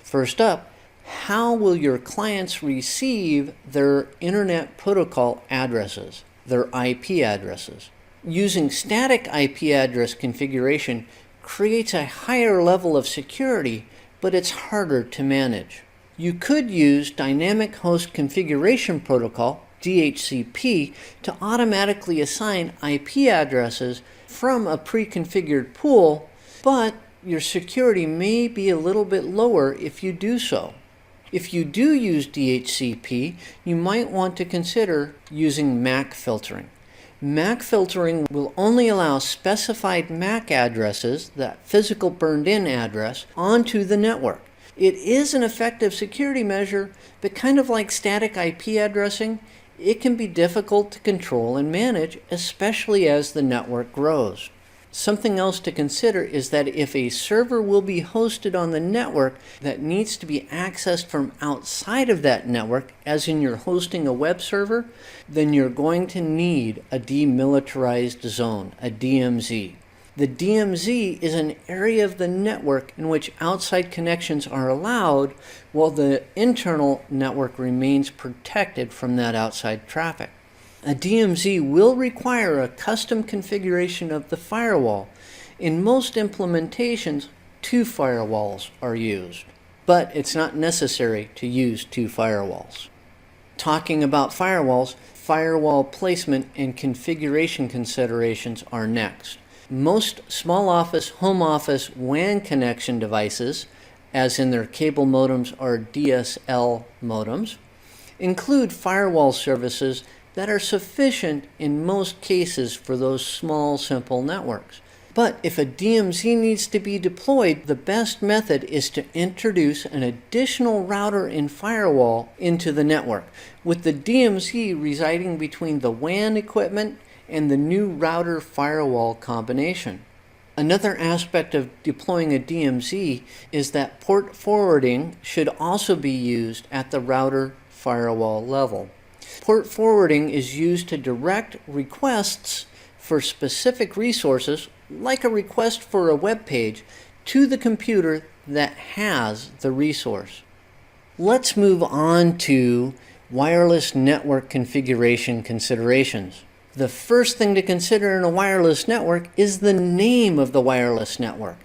First up, how will your clients receive their Internet Protocol addresses, their IP addresses? Using static IP address configuration creates a higher level of security, but it's harder to manage. You could use Dynamic Host Configuration Protocol, DHCP, to automatically assign IP addresses from a pre-configured pool, but your security may be a little bit lower if you do so. If you do use DHCP, you might want to consider using MAC filtering. MAC filtering will only allow specified MAC addresses, that physical burned-in address, onto the network. It is an effective security measure, but kind of like static IP addressing, it can be difficult to control and manage, especially as the network grows. Something else to consider is that if a server will be hosted on the network that needs to be accessed from outside of that network, as in you're hosting a web server, then you're going to need a demilitarized zone, a DMZ. The DMZ is an area of the network in which outside connections are allowed while the internal network remains protected from that outside traffic. A DMZ will require a custom configuration of the firewall. In most implementations, 2 firewalls are used, but it's not necessary to use 2 firewalls. Talking about firewalls, firewall placement and configuration considerations are next. Most small office, home office WAN connection devices, as in their cable modems or DSL modems, include firewall services that are sufficient in most cases for those small, simple networks. But if a DMZ needs to be deployed, the best method is to introduce an additional router and firewall into the network, with the DMZ residing between the WAN equipment and the new router firewall combination. Another aspect of deploying a DMZ is that port forwarding should also be used at the router firewall level. Port forwarding is used to direct requests for specific resources, like a request for a web page, to the computer that has the resource. Let's move on to wireless network configuration considerations. The first thing to consider in a wireless network is the name of the wireless network.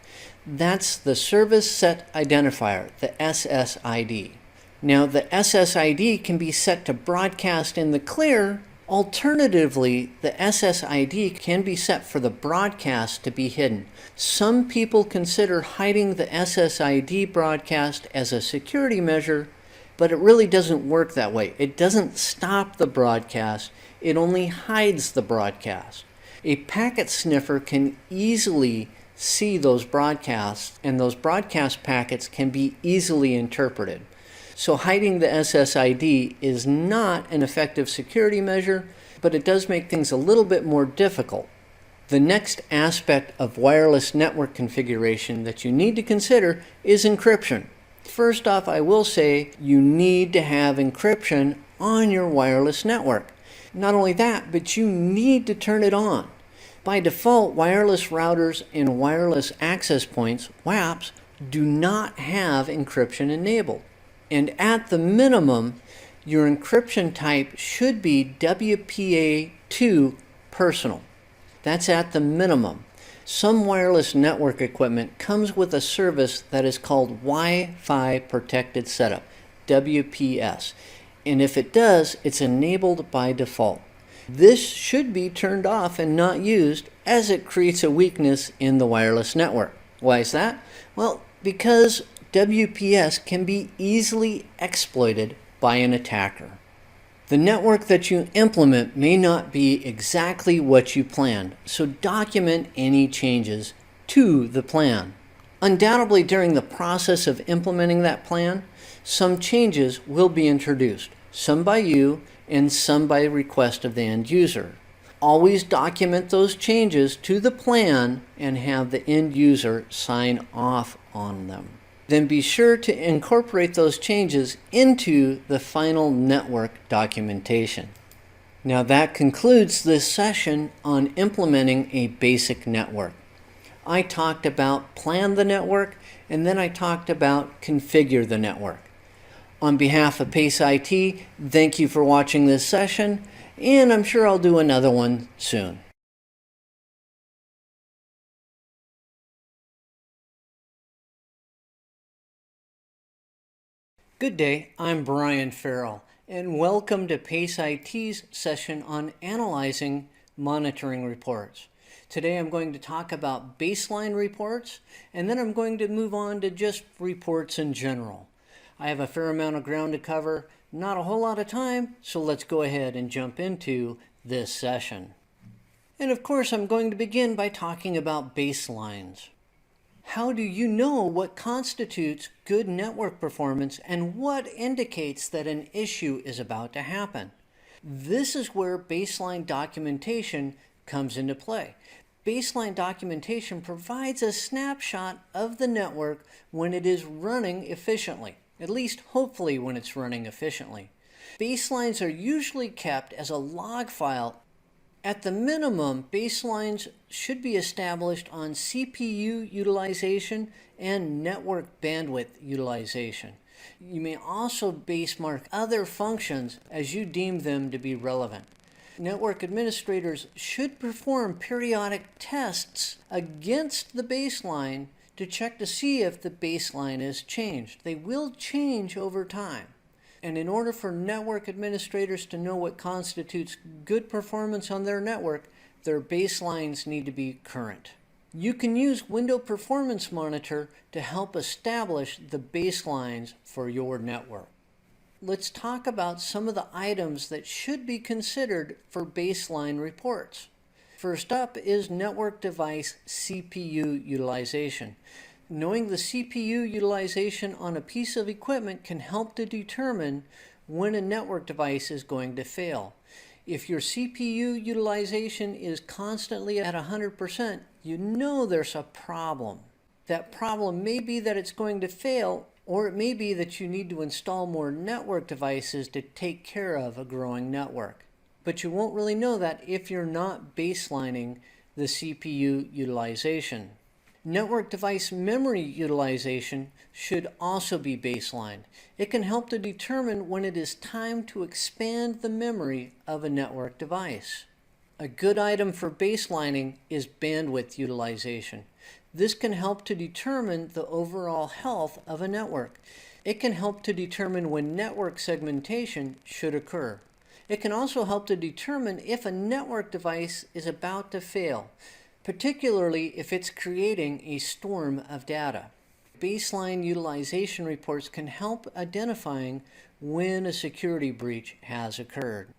That's the Service Set Identifier, the SSID. Now, the SSID can be set to broadcast in the clear. Alternatively, the SSID can be set for the broadcast to be hidden. Some people consider hiding the SSID broadcast as a security measure, but it really doesn't work that way. It doesn't stop the broadcast, it only hides the broadcast. A packet sniffer can easily see those broadcasts, and those broadcast packets can be easily interpreted. So hiding the SSID is not an effective security measure, but it does make things a little bit more difficult. The next aspect of wireless network configuration that you need to consider is encryption. First off, I will say you need to have encryption on your wireless network. Not only that, but you need to turn it on. By default, wireless routers and wireless access points, WAPs, do not have encryption enabled. And at the minimum, your encryption type should be WPA2 personal. That's at the minimum. Some wireless network equipment comes with a service that is called Wi-Fi Protected Setup, WPS. And if it does, it's enabled by default. This should be turned off and not used, as it creates a weakness in the wireless network. Why is that? Well, because WPS can be easily exploited by an attacker. The network that you implement may not be exactly what you planned, so document any changes to the plan. Undoubtedly, during the process of implementing that plan, some changes will be introduced, some by you and some by request of the end user. Always document those changes to the plan and have the end user sign off on them. Then be sure to incorporate those changes into the final network documentation. Now that concludes this session on implementing a basic network. I talked about plan the network, and then I talked about configure the network. On behalf of PACE IT, thank you for watching this session, and I'm sure I'll do another one soon. Good day, I'm Brian Ferrill, and welcome to PACE IT's session on analyzing monitoring reports. Today I'm going to talk about baseline reports, and then I'm going to move on to just reports in general. I have a fair amount of ground to cover, not a whole lot of time, so let's go ahead and jump into this session. And of course, I'm going to begin by talking about baselines. How do you know what constitutes good network performance and what indicates that an issue is about to happen? This is where baseline documentation comes into play. Baseline documentation provides a snapshot of the network when it is running efficiently, at least hopefully when it's running efficiently. Baselines are usually kept as a log file. At the minimum, baselines should be established on CPU utilization and network bandwidth utilization. You may also basemark other functions as you deem them to be relevant. Network administrators should perform periodic tests against the baseline to check to see if the baseline has changed. They will change over time. And in order for network administrators to know what constitutes good performance on their network, their baselines need to be current. You can use Window Performance Monitor to help establish the baselines for your network. Let's talk about some of the items that should be considered for baseline reports. First up is network device CPU utilization. Knowing the CPU utilization on a piece of equipment can help to determine when a network device is going to fail. If your CPU utilization is constantly at 100%, you know there's a problem. That problem may be that it's going to fail, or it may be that you need to install more network devices to take care of a growing network. But you won't really know that if you're not baselining the CPU utilization. Network device memory utilization should also be baselined. It can help to determine when it is time to expand the memory of a network device. A good item for baselining is bandwidth utilization. This can help to determine the overall health of a network. It can help to determine when network segmentation should occur. It can also help to determine if a network device is about to fail, particularly if it's creating a storm of data. Baseline utilization reports can help identifying when a security breach has occurred.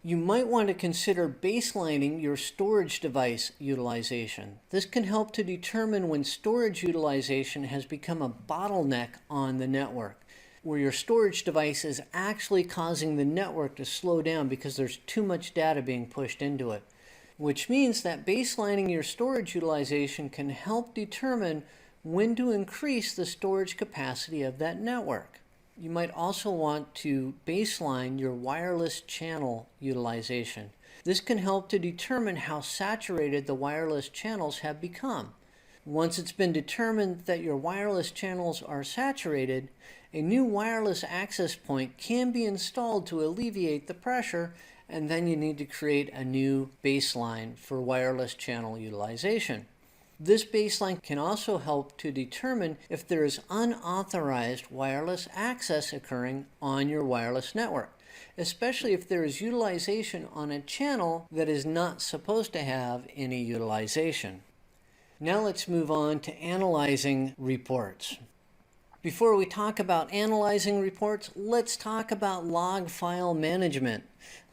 You might want to consider baselining your storage device utilization. This can help to determine when storage utilization has become a bottleneck on the network, where your storage device is actually causing the network to slow down because there's too much data being pushed into it. Which means that baselining your storage utilization can help determine when to increase the storage capacity of that network. You might also want to baseline your wireless channel utilization. This can help to determine how saturated the wireless channels have become. Once it's been determined that your wireless channels are saturated, a new wireless access point can be installed to alleviate the pressure, and then you need to create a new baseline for wireless channel utilization. This baseline can also help to determine if there is unauthorized wireless access occurring on your wireless network, especially if there is utilization on a channel that is not supposed to have any utilization. Now let's move on to analyzing reports. Before we talk about analyzing reports, let's talk about log file management.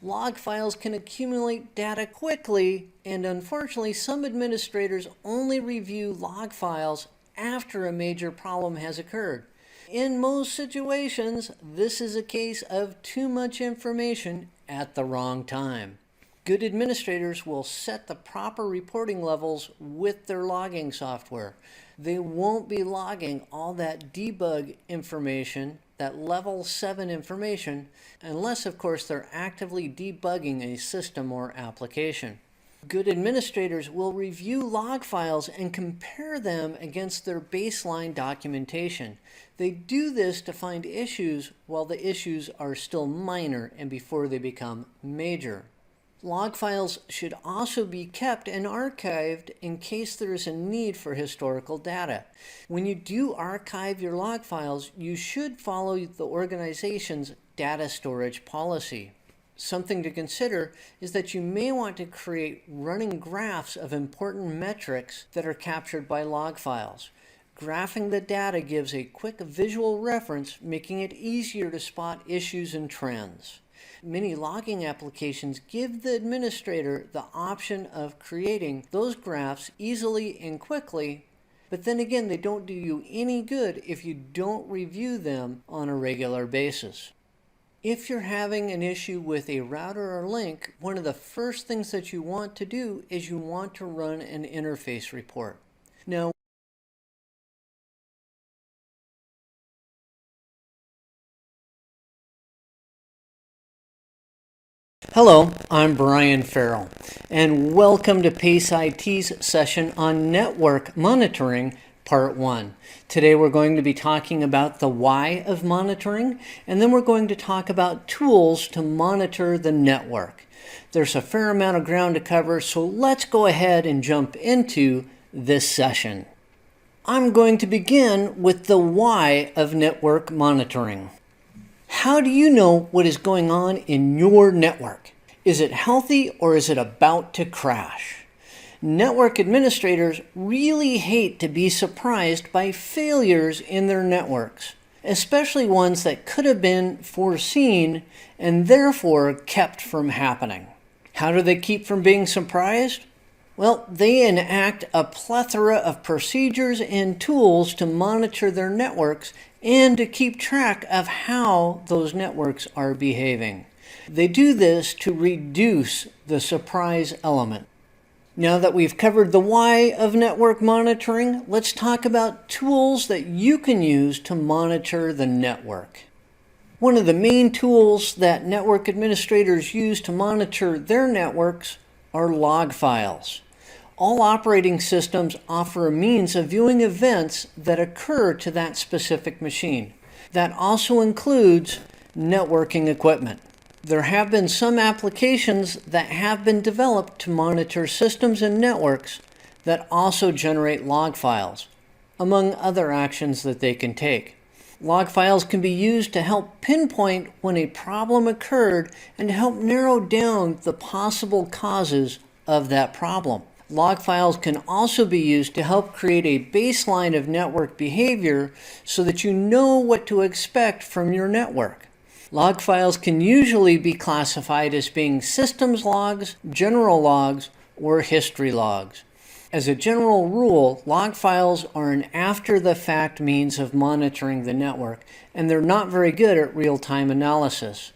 Log files can accumulate data quickly, and unfortunately, some administrators only review log files after a major problem has occurred. In most situations, this is a case of too much information at the wrong time. Good administrators will set the proper reporting levels with their logging software. They won't be logging all that debug information, that level 7 information, unless of course they're actively debugging a system or application. Good administrators will review log files and compare them against their baseline documentation. They do this to find issues while the issues are still minor and before they become major. Log files should also be kept and archived in case there is a need for historical data. When you do archive your log files, you should follow the organization's data storage policy. Something to consider is that you may want to create running graphs of important metrics that are captured by log files. Graphing the data gives a quick visual reference, making it easier to spot issues and trends. Many logging applications give the administrator the option of creating those graphs easily and quickly, but then again, they don't do you any good if you don't review them on a regular basis. If you're having an issue with a router or link, one of the first things that you want to do is you want to run an interface report. Now, hello, I'm Brian Ferrill, and welcome to PACE IT's session on Network Monitoring, Part 1. Today we're going to be talking about the why of monitoring, and then we're going to talk about tools to monitor the network. There's a fair amount of ground to cover, so let's go ahead and jump into this session. I'm going to begin with the why of network monitoring. How do you know what is going on in your network? Is it healthy or is it about to crash? Network administrators really hate to be surprised by failures in their networks, especially ones that could have been foreseen and therefore kept from happening. How do they keep from being surprised? Well, they enact a plethora of procedures and tools to monitor their networks and to keep track of how those networks are behaving. They do this to reduce the surprise element. Now that we've covered the why of network monitoring, let's talk about tools that you can use to monitor the network. One of the main tools that network administrators use to monitor their networks are log files. All operating systems offer a means of viewing events that occur to that specific machine. That also includes networking equipment. There have been some applications that have been developed to monitor systems and networks that also generate log files, among other actions that they can take. Log files can be used to help pinpoint when a problem occurred and to help narrow down the possible causes of that problem. Log files can also be used to help create a baseline of network behavior so that you know what to expect from your network. Log files can usually be classified as being systems logs, general logs, or history logs. As a general rule, log files are an after-the-fact means of monitoring the network, and they're not very good at real-time analysis.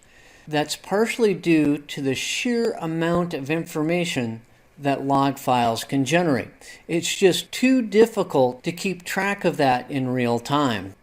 That's partially due to the sheer amount of information that log files can generate. It's just too difficult to keep track of that in real time.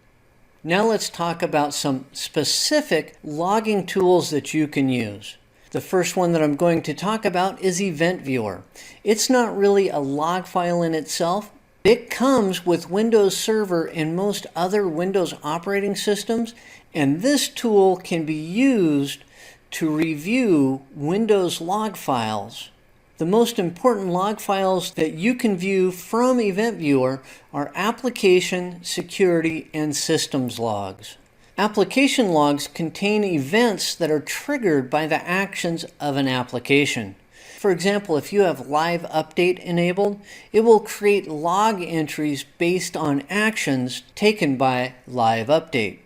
Now let's talk about some specific logging tools that you can use. The first one that I'm going to talk about is Event Viewer. It's not really a log file in itself. It comes with Windows Server and most other Windows operating systems, and this tool can be used to review Windows log files. The most important log files that you can view from Event Viewer are application, security, and systems logs. Application logs contain events that are triggered by the actions of an application. For example, if you have Live Update enabled, it will create log entries based on actions taken by Live Update.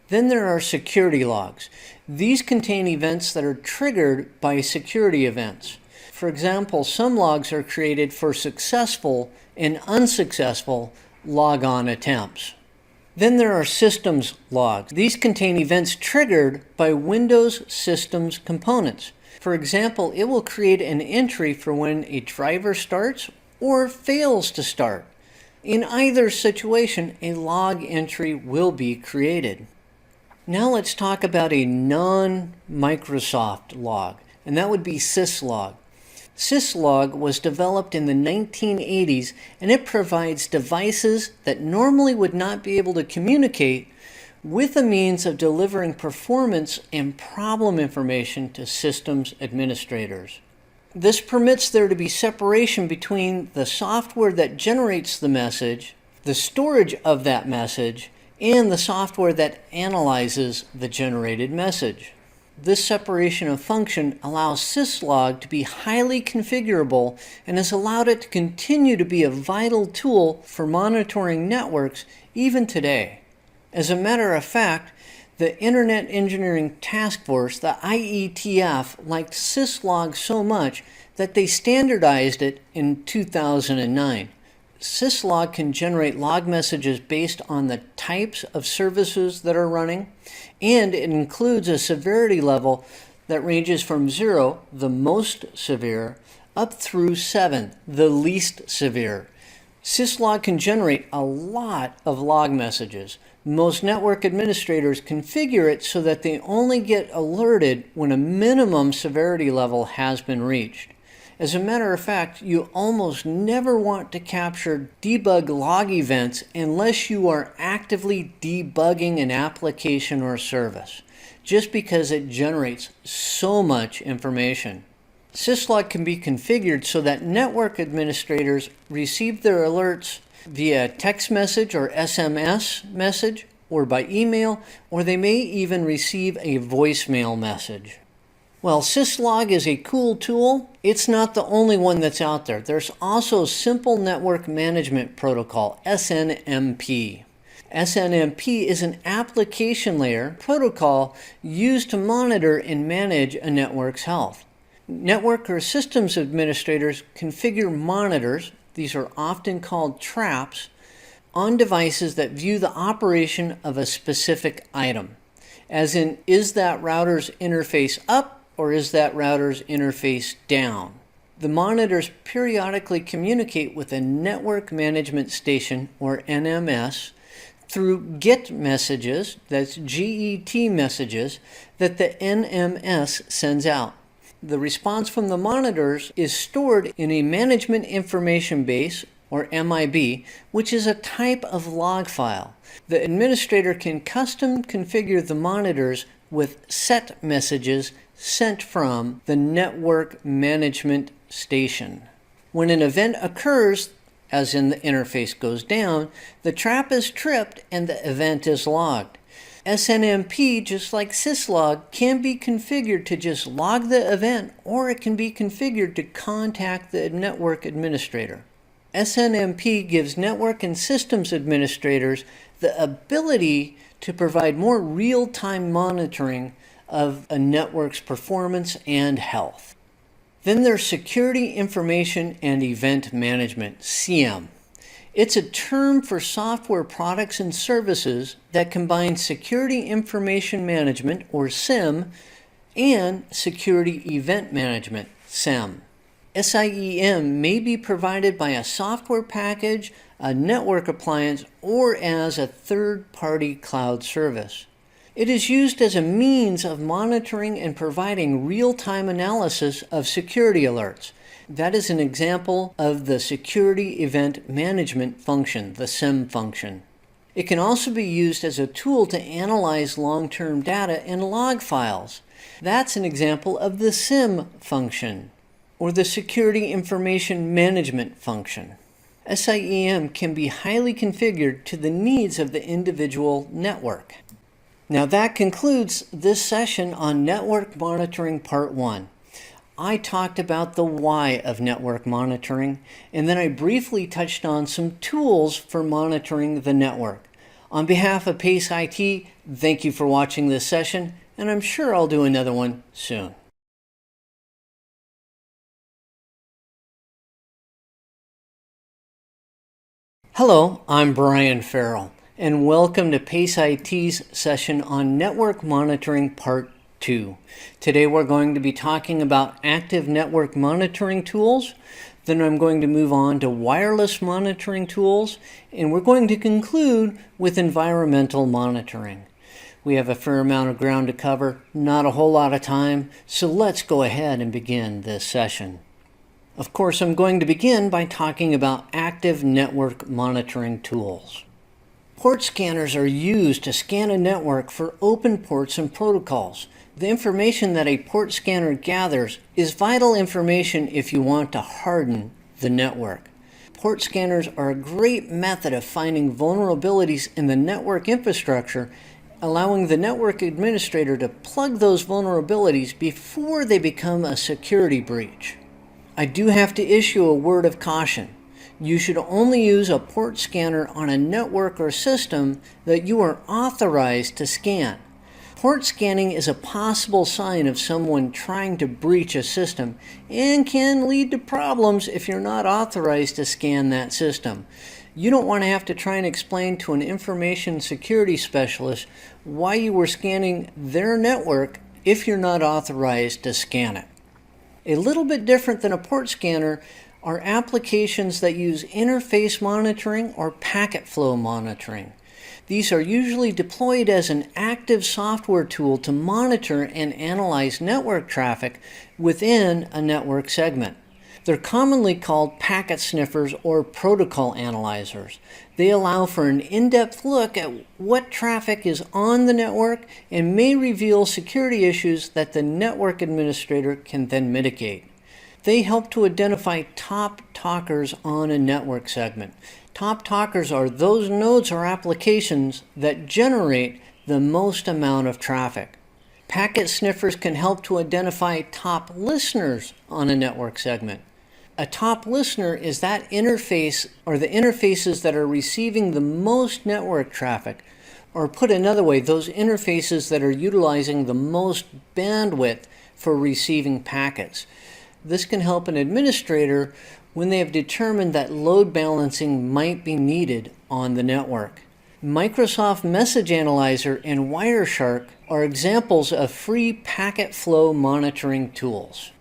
Then there are security logs. These contain events that are triggered by security events. For example, some logs are created for successful and unsuccessful logon attempts. Then there are systems logs. These contain events triggered by Windows systems components. For example, it will create an entry for when a driver starts or fails to start. In either situation, a log entry will be created. Now let's talk about a non-Microsoft log, and that would be syslog. Syslog was developed in the 1980s, and it provides devices that normally would not be able to communicate with a means of delivering performance and problem information to systems administrators. This permits there to be separation between the software that generates the message, the storage of that message, and the software that analyzes the generated message. This separation of function allows syslog to be highly configurable and has allowed it to continue to be a vital tool for monitoring networks even today. As a matter of fact, The Internet Engineering Task Force, the IETF, liked syslog so much that they standardized it in 2009. Syslog can generate log messages based on the types of services that are running, and it includes a severity level that ranges from 0, the most severe, up through 7, the least severe. Syslog can generate a lot of log messages. Most network administrators configure it so that they only get alerted when a minimum severity level has been reached. As a matter of fact, you almost never want to capture debug log events unless you are actively debugging an application or service, just because it generates so much information. Syslog can be configured so that network administrators receive their alerts via text message or SMS message, or by email, or they may even receive a voicemail message. While syslog is a cool tool, it's not the only one that's out there. There's also Simple Network Management Protocol, SNMP. SNMP is an application layer protocol used to monitor and manage a network's health. Network or systems administrators configure monitors, these are often called traps, on devices that view the operation of a specific item. As in, is that router's interface up or is that router's interface down? The monitors periodically communicate with a Network Management Station, or NMS, through GET messages, that's GET messages, that the NMS sends out. The response from the monitors is stored in a Management Information Base, or MIB, which is a type of log file. The administrator can custom configure the monitors with set messages sent from the Network Management Station. When an event occurs, as in the interface goes down, the trap is tripped and the event is logged. SNMP, just like syslog, can be configured to just log the event, or it can be configured to contact the network administrator. SNMP gives network and systems administrators the ability to provide more real-time monitoring of a network's performance and health. Then there's Security Information and Event Management, SIEM. It's a term for software products and services that combine Security Information Management, or SIM, and Security Event Management, SEM. SIEM may be provided by a software package, a network appliance, or as a third-party cloud service. It is used as a means of monitoring and providing real-time analysis of security alerts. That is an example of the Security Event Management function, the SIEM function. It can also be used as a tool to analyze long-term data in log files. That's an example of the SIEM function, or the Security Information Management function. SIEM can be highly configured to the needs of the individual network. Now that concludes this session on Network Monitoring Part 1. I talked about the why of network monitoring, and then I briefly touched on some tools for monitoring the network. On behalf of PACE IT, thank you for watching this session, and I'm sure I'll do another one soon. Hello, I'm Brian Ferrill, and welcome to PACE IT's session on Network Monitoring Part 2. Today we're going to be talking about active network monitoring tools, then I'm going to move on to wireless monitoring tools, and we're going to conclude with environmental monitoring. We have a fair amount of ground to cover, not a whole lot of time, so let's go ahead and begin this session. Of course, I'm going to begin by talking about active network monitoring tools. Port scanners are used to scan a network for open ports and protocols. The information that a port scanner gathers is vital information if you want to harden the network. Port scanners are a great method of finding vulnerabilities in the network infrastructure, allowing the network administrator to plug those vulnerabilities before they become a security breach. I do have to issue a word of caution. You should only use a port scanner on a network or system that you are authorized to scan. Port scanning is a possible sign of someone trying to breach a system and can lead to problems if you're not authorized to scan that system. You don't want to have to try and explain to an information security specialist why you were scanning their network if you're not authorized to scan it. A little bit different than a port scanner are applications that use interface monitoring or packet flow monitoring. These are usually deployed as an active software tool to monitor and analyze network traffic within a network segment. They're commonly called packet sniffers or protocol analyzers. They allow for an in-depth look at what traffic is on the network and may reveal security issues that the network administrator can then mitigate. They help to identify top talkers on a network segment. Top talkers are those nodes or applications that generate the most amount of traffic. Packet sniffers can help to identify top listeners on a network segment. A top listener is that interface or the interfaces that are receiving the most network traffic, or put another way, those interfaces that are utilizing the most bandwidth for receiving packets. This can help an administrator when they have determined that load balancing might be needed on the network. Microsoft Message Analyzer and Wireshark are examples of free packet flow monitoring tools.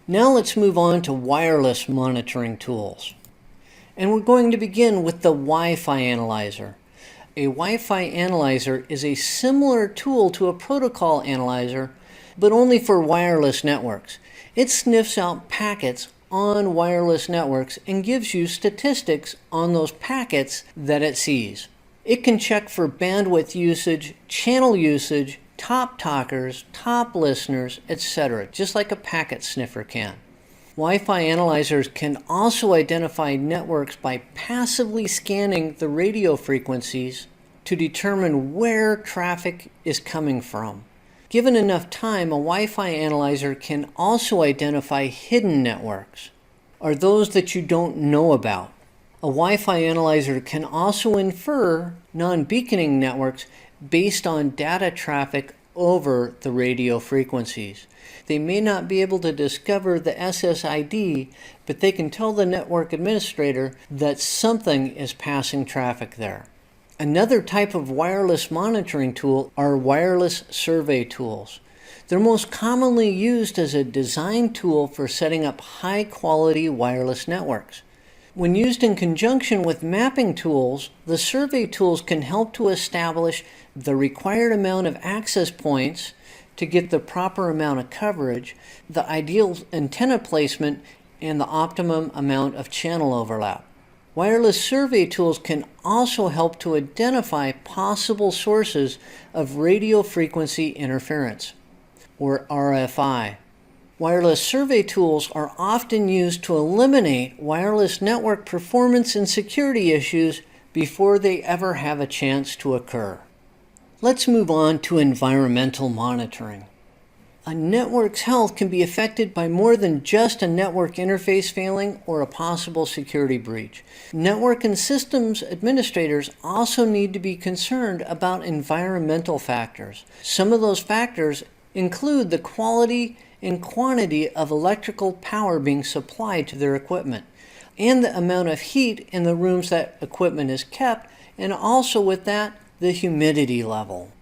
Now let's move on to wireless monitoring tools. And we're going to begin with the Wi-Fi analyzer. A Wi-Fi analyzer is a similar tool to a protocol analyzer, but only for wireless networks. It sniffs out packets on wireless networks and gives you statistics on those packets that it sees. It can check for bandwidth usage, channel usage, top talkers, top listeners, etc., just like a packet sniffer can. Wi-Fi analyzers can also identify networks by passively scanning the radio frequencies to determine where traffic is coming from. Given enough time, a Wi-Fi analyzer can also identify hidden networks, or those that you don't know about. A Wi-Fi analyzer can also infer non-beaconing networks based on data traffic over the radio frequencies. They may not be able to discover the SSID, but they can tell the network administrator that something is passing traffic there. Another type of wireless monitoring tool are wireless survey tools. They're most commonly used as a design tool for setting up high-quality wireless networks. When used in conjunction with mapping tools, the survey tools can help to establish the required amount of access points to get the proper amount of coverage, the ideal antenna placement, and the optimum amount of channel overlap. Wireless survey tools can also help to identify possible sources of radio frequency interference, or RFI. Wireless survey tools are often used to eliminate wireless network performance and security issues before they ever have a chance to occur. Let's move on to environmental monitoring. A network's health can be affected by more than just a network interface failing or a possible security breach. Network and systems administrators also need to be concerned about environmental factors. Some of those factors include the quality and quantity of electrical power being supplied to their equipment, and the amount of heat in the rooms that equipment is kept, and also with that, the humidity level.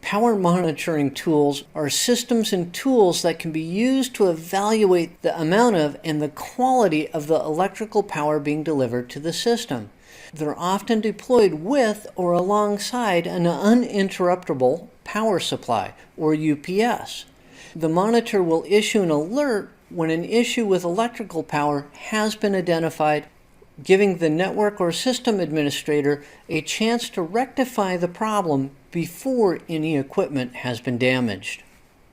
Power monitoring tools are systems and tools that can be used to evaluate the amount of and the quality of the electrical power being delivered to the system. They're often deployed with or alongside an uninterruptible power supply, or UPS. The monitor will issue an alert when an issue with electrical power has been identified, giving the network or system administrator a chance to rectify the problem before any equipment has been damaged.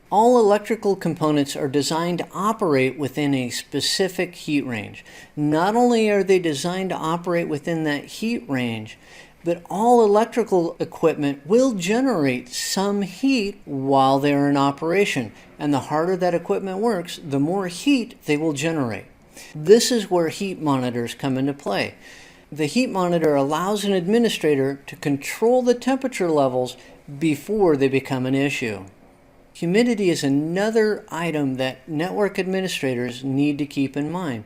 All electrical components are designed to operate within a specific heat range. Not only are they designed to operate within that heat range, but all electrical equipment will generate some heat while they're in operation. And the harder that equipment works, the more heat they will generate. This is where heat monitors come into play. The heat monitor allows an administrator to control the temperature levels before they become an issue. Humidity is another item that network administrators need to keep in mind.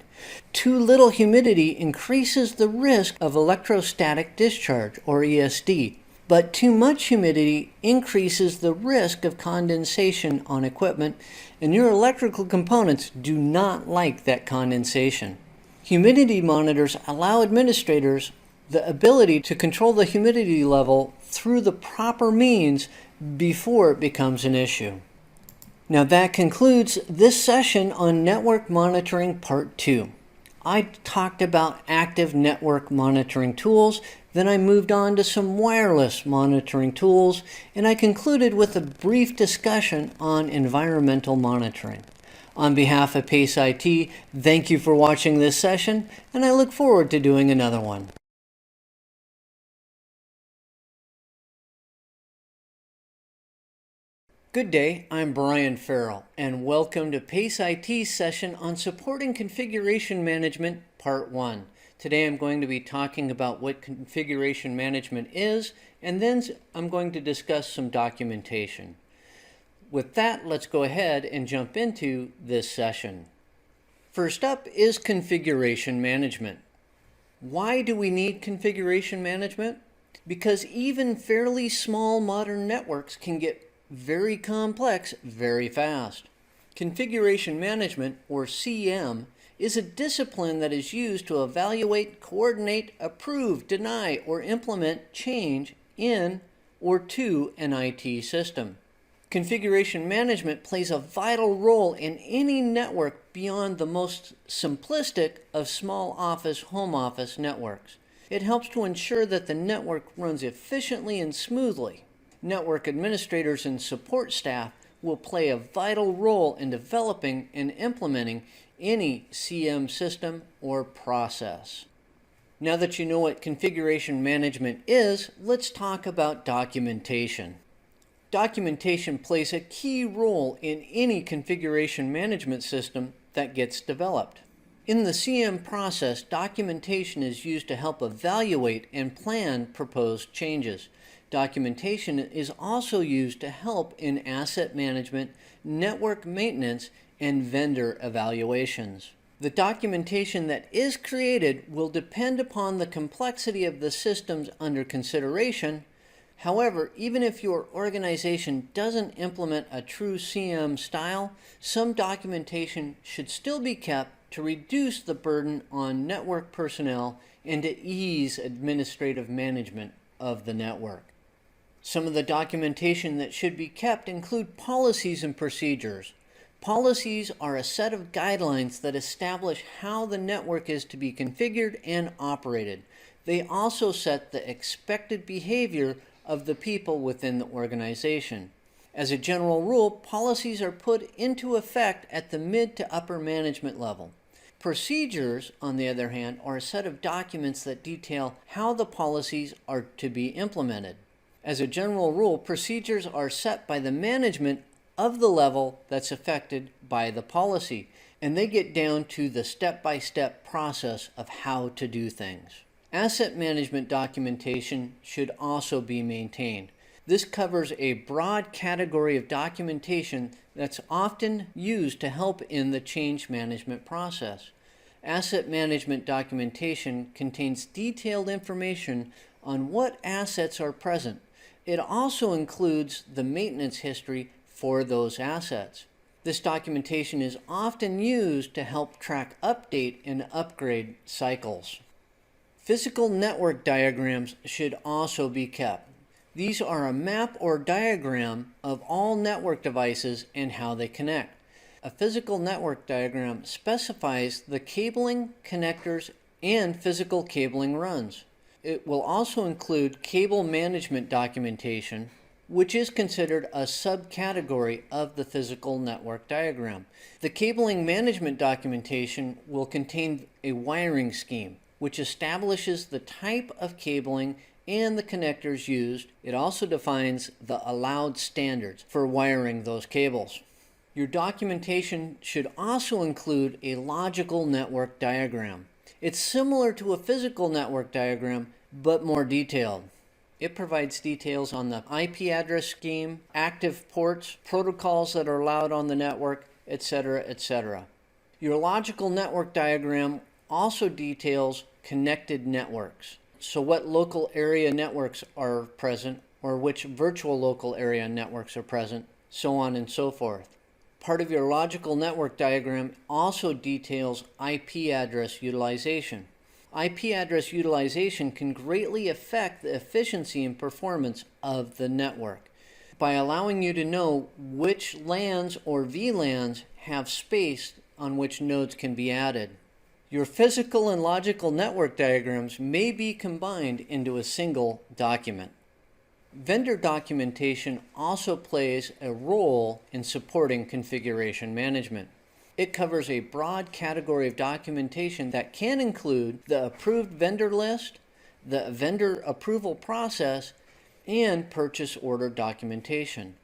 Too little humidity increases the risk of electrostatic discharge, or ESD, but too much humidity increases the risk of condensation on equipment, and your electrical components do not like that condensation. Humidity monitors allow administrators the ability to control the humidity level through the proper means before it becomes an issue. Now that concludes this session on Network Monitoring Part 2. I talked about active network monitoring tools, then I moved on to some wireless monitoring tools, and I concluded with a brief discussion on environmental monitoring. On behalf of PACE IT, thank you for watching this session, and I look forward to doing another one. Good day, I'm Brian Ferrill, and welcome to PACE IT's session on Supporting Configuration Management, Part 1. Today I'm going to be talking about what configuration management is, and then I'm going to discuss some documentation. With that, let's go ahead and jump into this session. First up is configuration management. Why do we need configuration management? Because even fairly small modern networks can get very complex very fast. Configuration management, or CM, is a discipline that is used to evaluate, coordinate, approve, deny, or implement change in or to an IT system. Configuration management plays a vital role in any network beyond the most simplistic of small office, home office networks. It helps to ensure that the network runs efficiently and smoothly. Network administrators and support staff will play a vital role in developing and implementing any CM system or process. Now that you know what configuration management is, let's talk about documentation. Documentation plays a key role in any configuration management system that gets developed. In the CM process, documentation is used to help evaluate and plan proposed changes. Documentation is also used to help in asset management, network maintenance, and vendor evaluations. The documentation that is created will depend upon the complexity of the systems under consideration. However, even if your organization doesn't implement a true CM style, some documentation should still be kept to reduce the burden on network personnel and to ease administrative management of the network. Some of the documentation that should be kept include policies and procedures. Policies are a set of guidelines that establish how the network is to be configured and operated. They also set the expected behavior of the people within the organization. As a general rule, policies are put into effect at the mid to upper management level. Procedures, on the other hand, are a set of documents that detail how the policies are to be implemented. As a general rule, procedures are set by the management of the level that's affected by the policy, and they get down to the step-by-step process of how to do things. Asset management documentation should also be maintained. This covers a broad category of documentation that's often used to help in the change management process. Asset management documentation contains detailed information on what assets are present. It also includes the maintenance history for those assets. This documentation is often used to help track update and upgrade cycles. Physical network diagrams should also be kept. These are a map or diagram of all network devices and how they connect. A physical network diagram specifies the cabling, connectors, and physical cabling runs. It will also include cable management documentation, which is considered a subcategory of the physical network diagram. The cabling management documentation will contain a wiring scheme, which establishes the type of cabling and the connectors used. It also defines the allowed standards for wiring those cables. Your documentation should also include a logical network diagram. It's similar to a physical network diagram, but more detailed. It provides details on the IP address scheme, active ports, protocols that are allowed on the network, etc., etc. Your logical network diagram also details connected networks. So what local area networks are present, or which virtual local area networks are present, so on and so forth. Part of your logical network diagram also details IP address utilization. IP address utilization can greatly affect the efficiency and performance of the network by allowing you to know which LANs or VLANs have space on which nodes can be added. Your physical and logical network diagrams may be combined into a single document. Vendor documentation also plays a role in supporting configuration management. It covers a broad category of documentation that can include the approved vendor list, the vendor approval process, and purchase order documentation.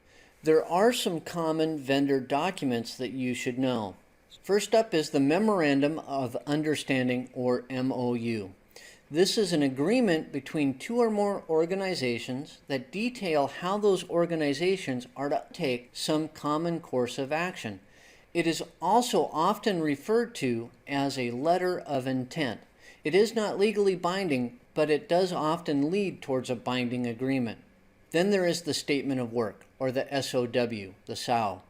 There are some common vendor documents that you should know. First up is the Memorandum of Understanding, or MOU. This is an agreement between two or more organizations that detail how those organizations are to take some common course of action. It is also often referred to as a letter of intent. It is not legally binding, but it does often lead towards a binding agreement. Then there is the Statement of Work, or the SOW, the SOW.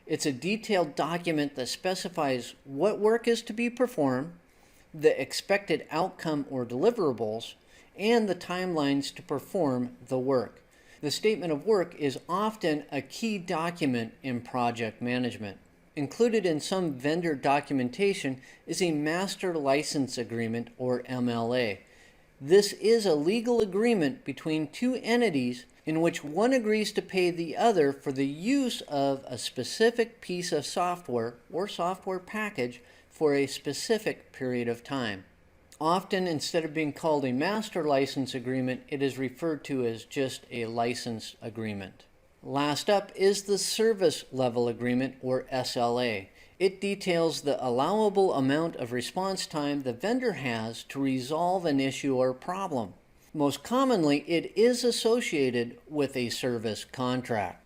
It's a detailed document that specifies what work is to be performed, the expected outcome or deliverables, and the timelines to perform the work. The Statement of Work is often a key document in project management. Included in some vendor documentation is a Master License Agreement, or MLA. This is a legal agreement between two entities in which one agrees to pay the other for the use of a specific piece of software or software package for a specific period of time. Often, instead of being called a Master License Agreement, it is referred to as just a license agreement. Last up is the Service Level Agreement, or SLA. It details the allowable amount of response time the vendor has to resolve an issue or problem. Most commonly, it is associated with a service contract.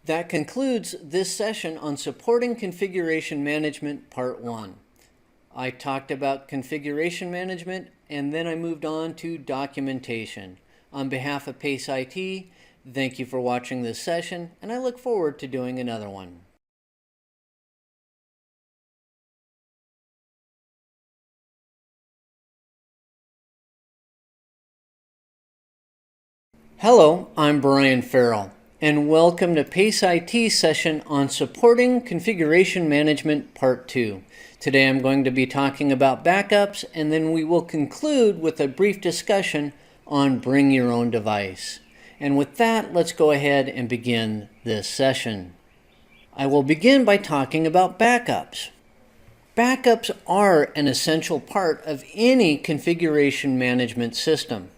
That concludes this session on Supporting Configuration Management Part 1. I talked about configuration management, and then I moved on to documentation. On behalf of PACE IT, thank you for watching this session, and I look forward to doing another one. Hello, I'm Brian Ferrill, and welcome to PACE IT session on Supporting Configuration Management Part 2. Today I'm going to be talking about backups, and then we will conclude with a brief discussion on Bring Your Own Device. And with that, let's go ahead and begin this session. I will begin by talking about backups. Backups are an essential part of any configuration management system.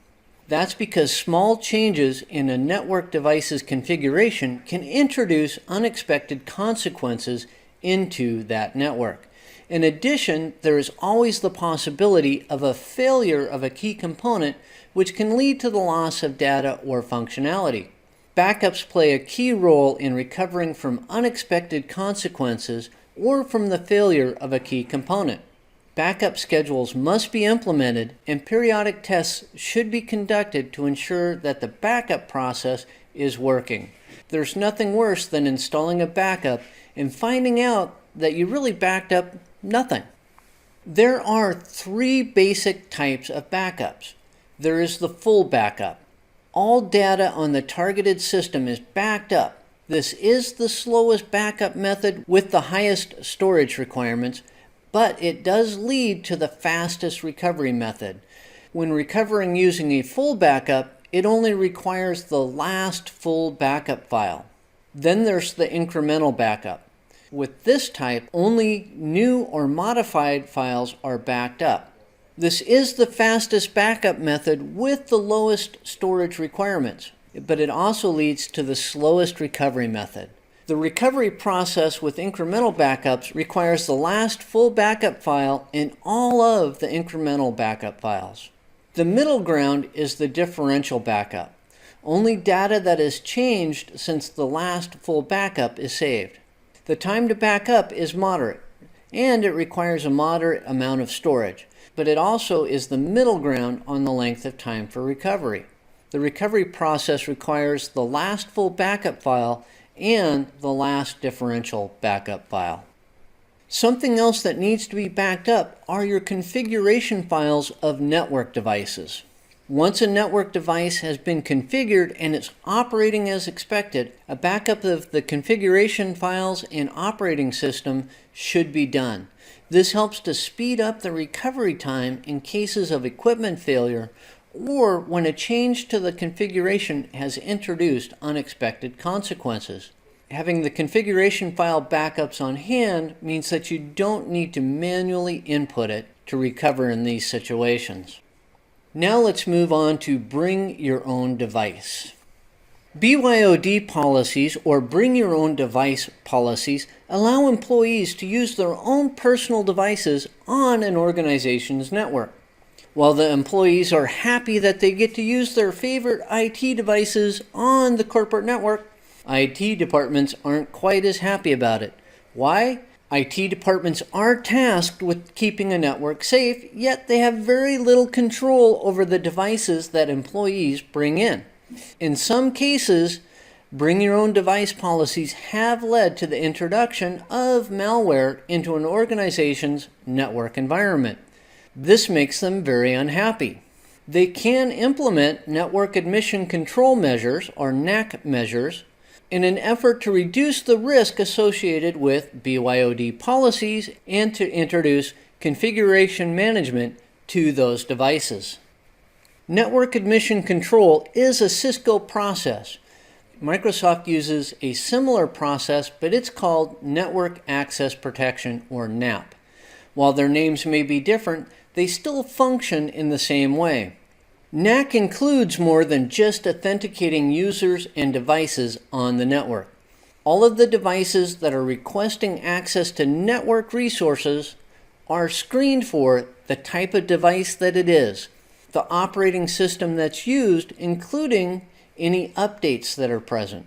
That's because small changes in a network device's configuration can introduce unexpected consequences into that network. In addition, there is always the possibility of a failure of a key component, which can lead to the loss of data or functionality. Backups play a key role in recovering from unexpected consequences or from the failure of a key component. Backup schedules must be implemented, and periodic tests should be conducted to ensure that the backup process is working. There's nothing worse than installing a backup and finding out that you really backed up nothing. There are three basic types of backups. There is the full backup. All data on the targeted system is backed up. This is the slowest backup method with the highest storage requirements, but it does lead to the fastest recovery method. When recovering using a full backup, it only requires the last full backup file. Then there's the incremental backup. With this type, only new or modified files are backed up. This is the fastest backup method with the lowest storage requirements, but it also leads to the slowest recovery method. The recovery process with incremental backups requires the last full backup file in all of the incremental backup files. The middle ground is the differential backup. Only data that is changed since the last full backup is saved. The time to backup is moderate, and it requires a moderate amount of storage, but it also is the middle ground on the length of time for recovery. The recovery process requires the last full backup file and the last differential backup file. Something else that needs to be backed up are your configuration files of network devices. Once a network device has been configured and it's operating as expected, a backup of the configuration files and operating system should be done. This helps to speed up the recovery time in cases of equipment failure or when a change to the configuration has introduced unexpected consequences. Having the configuration file backups on hand means that you don't need to manually input it to recover in these situations. Now let's move on to bring your own device. BYOD policies, or bring your own device policies, allow employees to use their own personal devices on an organization's network. While the employees are happy that they get to use their favorite IT devices on the corporate network, IT departments aren't quite as happy about it. Why? IT departments are tasked with keeping a network safe, yet they have very little control over the devices that employees bring in. In some cases, bring your own device policies have led to the introduction of malware into an organization's network environment. This makes them very unhappy. They can implement network admission control measures, or NAC measures, in an effort to reduce the risk associated with BYOD policies and to introduce configuration management to those devices. Network admission control is a Cisco process. Microsoft uses a similar process, but it's called Network Access Protection, or NAP. While their names may be different, they still function in the same way. NAC includes more than just authenticating users and devices on the network. All of the devices that are requesting access to network resources are screened for the type of device that it is, the operating system that's used, including any updates that are present.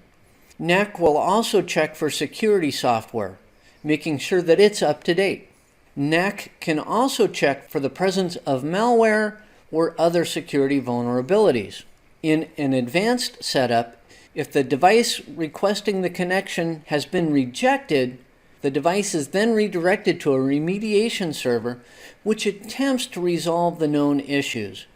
NAC will also check for security software, making sure that it's up to date. NAC can also check for the presence of malware or other security vulnerabilities. In an advanced setup, if the device requesting the connection has been rejected, the device is then redirected to a remediation server, which attempts to resolve the known issues.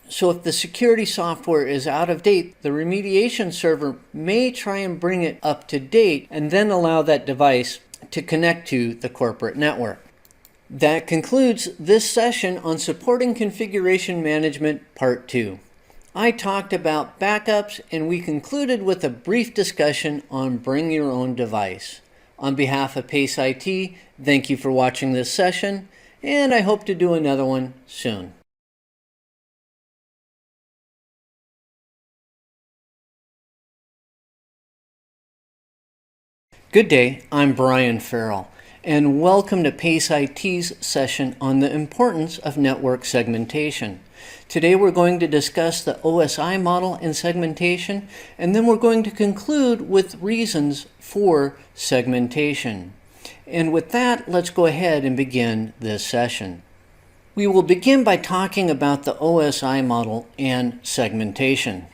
So if the security software is out of date, the remediation server may try and bring it up to date and then allow that device to connect to the corporate network. That concludes this session on supporting configuration management Part 2. I talked about backups and we concluded with a brief discussion on bring your own device. On behalf of PACE IT, thank you for watching this session, and I hope to do another one soon. Good day, I'm Brian Ferrill, and welcome to PACE IT's session on the importance of network segmentation. Today we're going to discuss the OSI model and segmentation, and then we're going to conclude with reasons for segmentation. And with that, let's go ahead and begin this session. We will begin by talking about the OSI model and segmentation.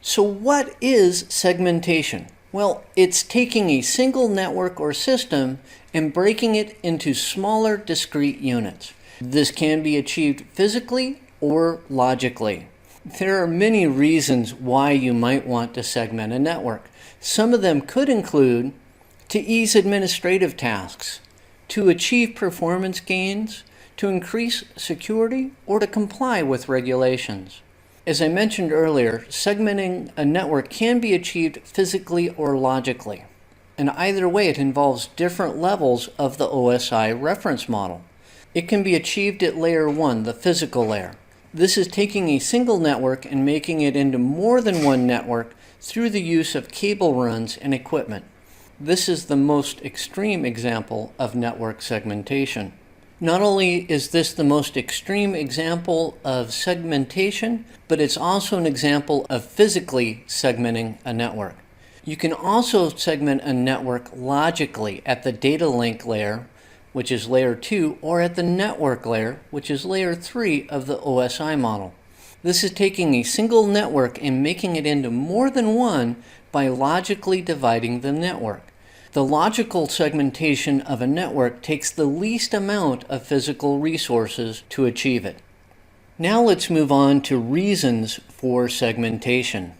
So what is segmentation? Well, it's taking a single network or system and breaking it into smaller discrete units. This can be achieved physically or logically. There are many reasons why you might want to segment a network. Some of them could include to ease administrative tasks, to achieve performance gains, to increase security, or to comply with regulations. As I mentioned earlier, segmenting a network can be achieved physically or logically. And either way, it involves different levels of the OSI reference model. It can be achieved at layer 1, the physical layer. This is taking a single network and making it into more than one network through the use of cable runs and equipment. This is the most extreme example of network segmentation. Not only is this the most extreme example of segmentation, but it's also an example of physically segmenting a network. You can also segment a network logically at the data link layer, which is layer 2, or at the network layer, which is layer 3 of the OSI model. This is taking a single network and making it into more than one by logically dividing the network. The logical segmentation of a network takes the least amount of physical resources to achieve it. Now let's move on to reasons for segmentation.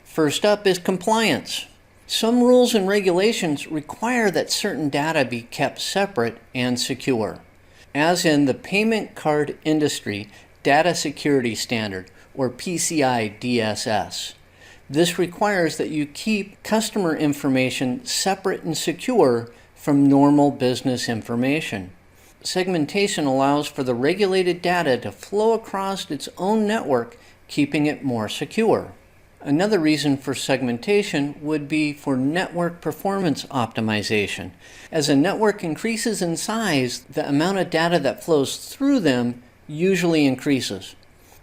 First up is compliance. Some rules and regulations require that certain data be kept separate and secure, as in the Payment Card Industry Data Security Standard, or PCI DSS. This requires that you keep customer information separate and secure from normal business information. Segmentation allows for the regulated data to flow across its own network, keeping it more secure. Another reason for segmentation would be for network performance optimization. As a network increases in size, the amount of data that flows through them usually increases.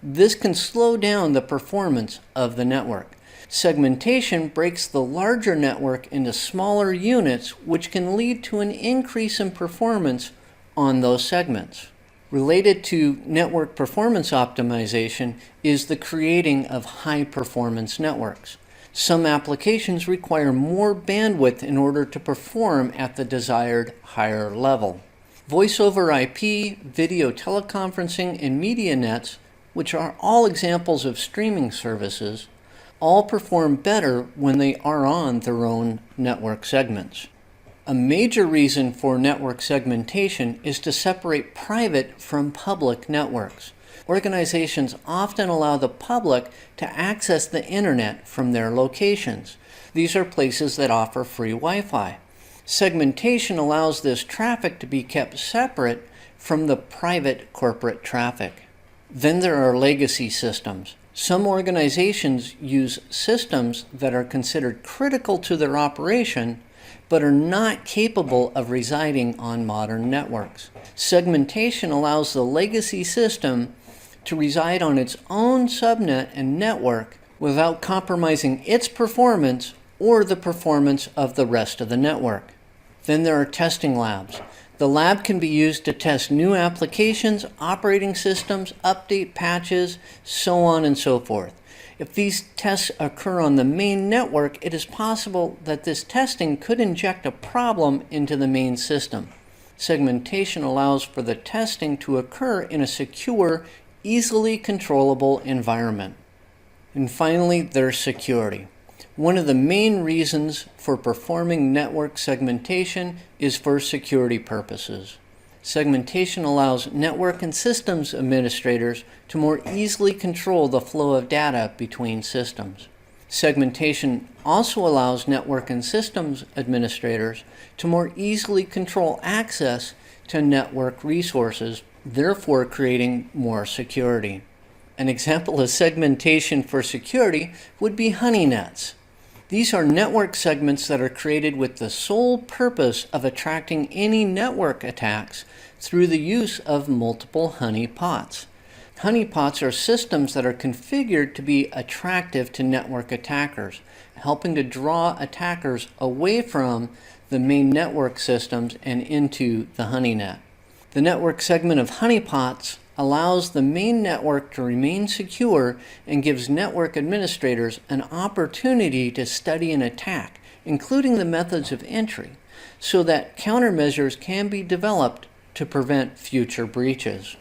This can slow down the performance of the network. Segmentation breaks the larger network into smaller units, which can lead to an increase in performance on those segments. Related to network performance optimization is the creating of high-performance networks. Some applications require more bandwidth in order to perform at the desired higher level. Voice over IP, video teleconferencing, and media nets, which are all examples of streaming services, all perform better when they are on their own network segments. A major reason for network segmentation is to separate private from public networks. Organizations often allow the public to access the internet from their locations. These are places that offer free Wi-Fi. Segmentation allows this traffic to be kept separate from the private corporate traffic. Then there are legacy systems. Some organizations use systems that are considered critical to their operation, but are not capable of residing on modern networks. Segmentation allows the legacy system to reside on its own subnet and network without compromising its performance or the performance of the rest of the network. Then there are testing labs. The lab can be used to test new applications, operating systems, update patches, so on and so forth. If these tests occur on the main network, it is possible that this testing could inject a problem into the main system. Segmentation allows for the testing to occur in a secure, easily controllable environment. And finally, there's security. One of the main reasons for performing network segmentation is for security purposes. Segmentation allows network and systems administrators to more easily control the flow of data between systems. Segmentation also allows network and systems administrators to more easily control access to network resources, therefore creating more security. An example of segmentation for security would be honey nets. These are network segments that are created with the sole purpose of attracting any network attacks through the use of multiple honey pots. Honey pots are systems that are configured to be attractive to network attackers, helping to draw attackers away from the main network systems and into the honey net. The network segment of honeypots allows the main network to remain secure and gives network administrators an opportunity to study an attack, including the methods of entry, so that countermeasures can be developed to prevent future breaches.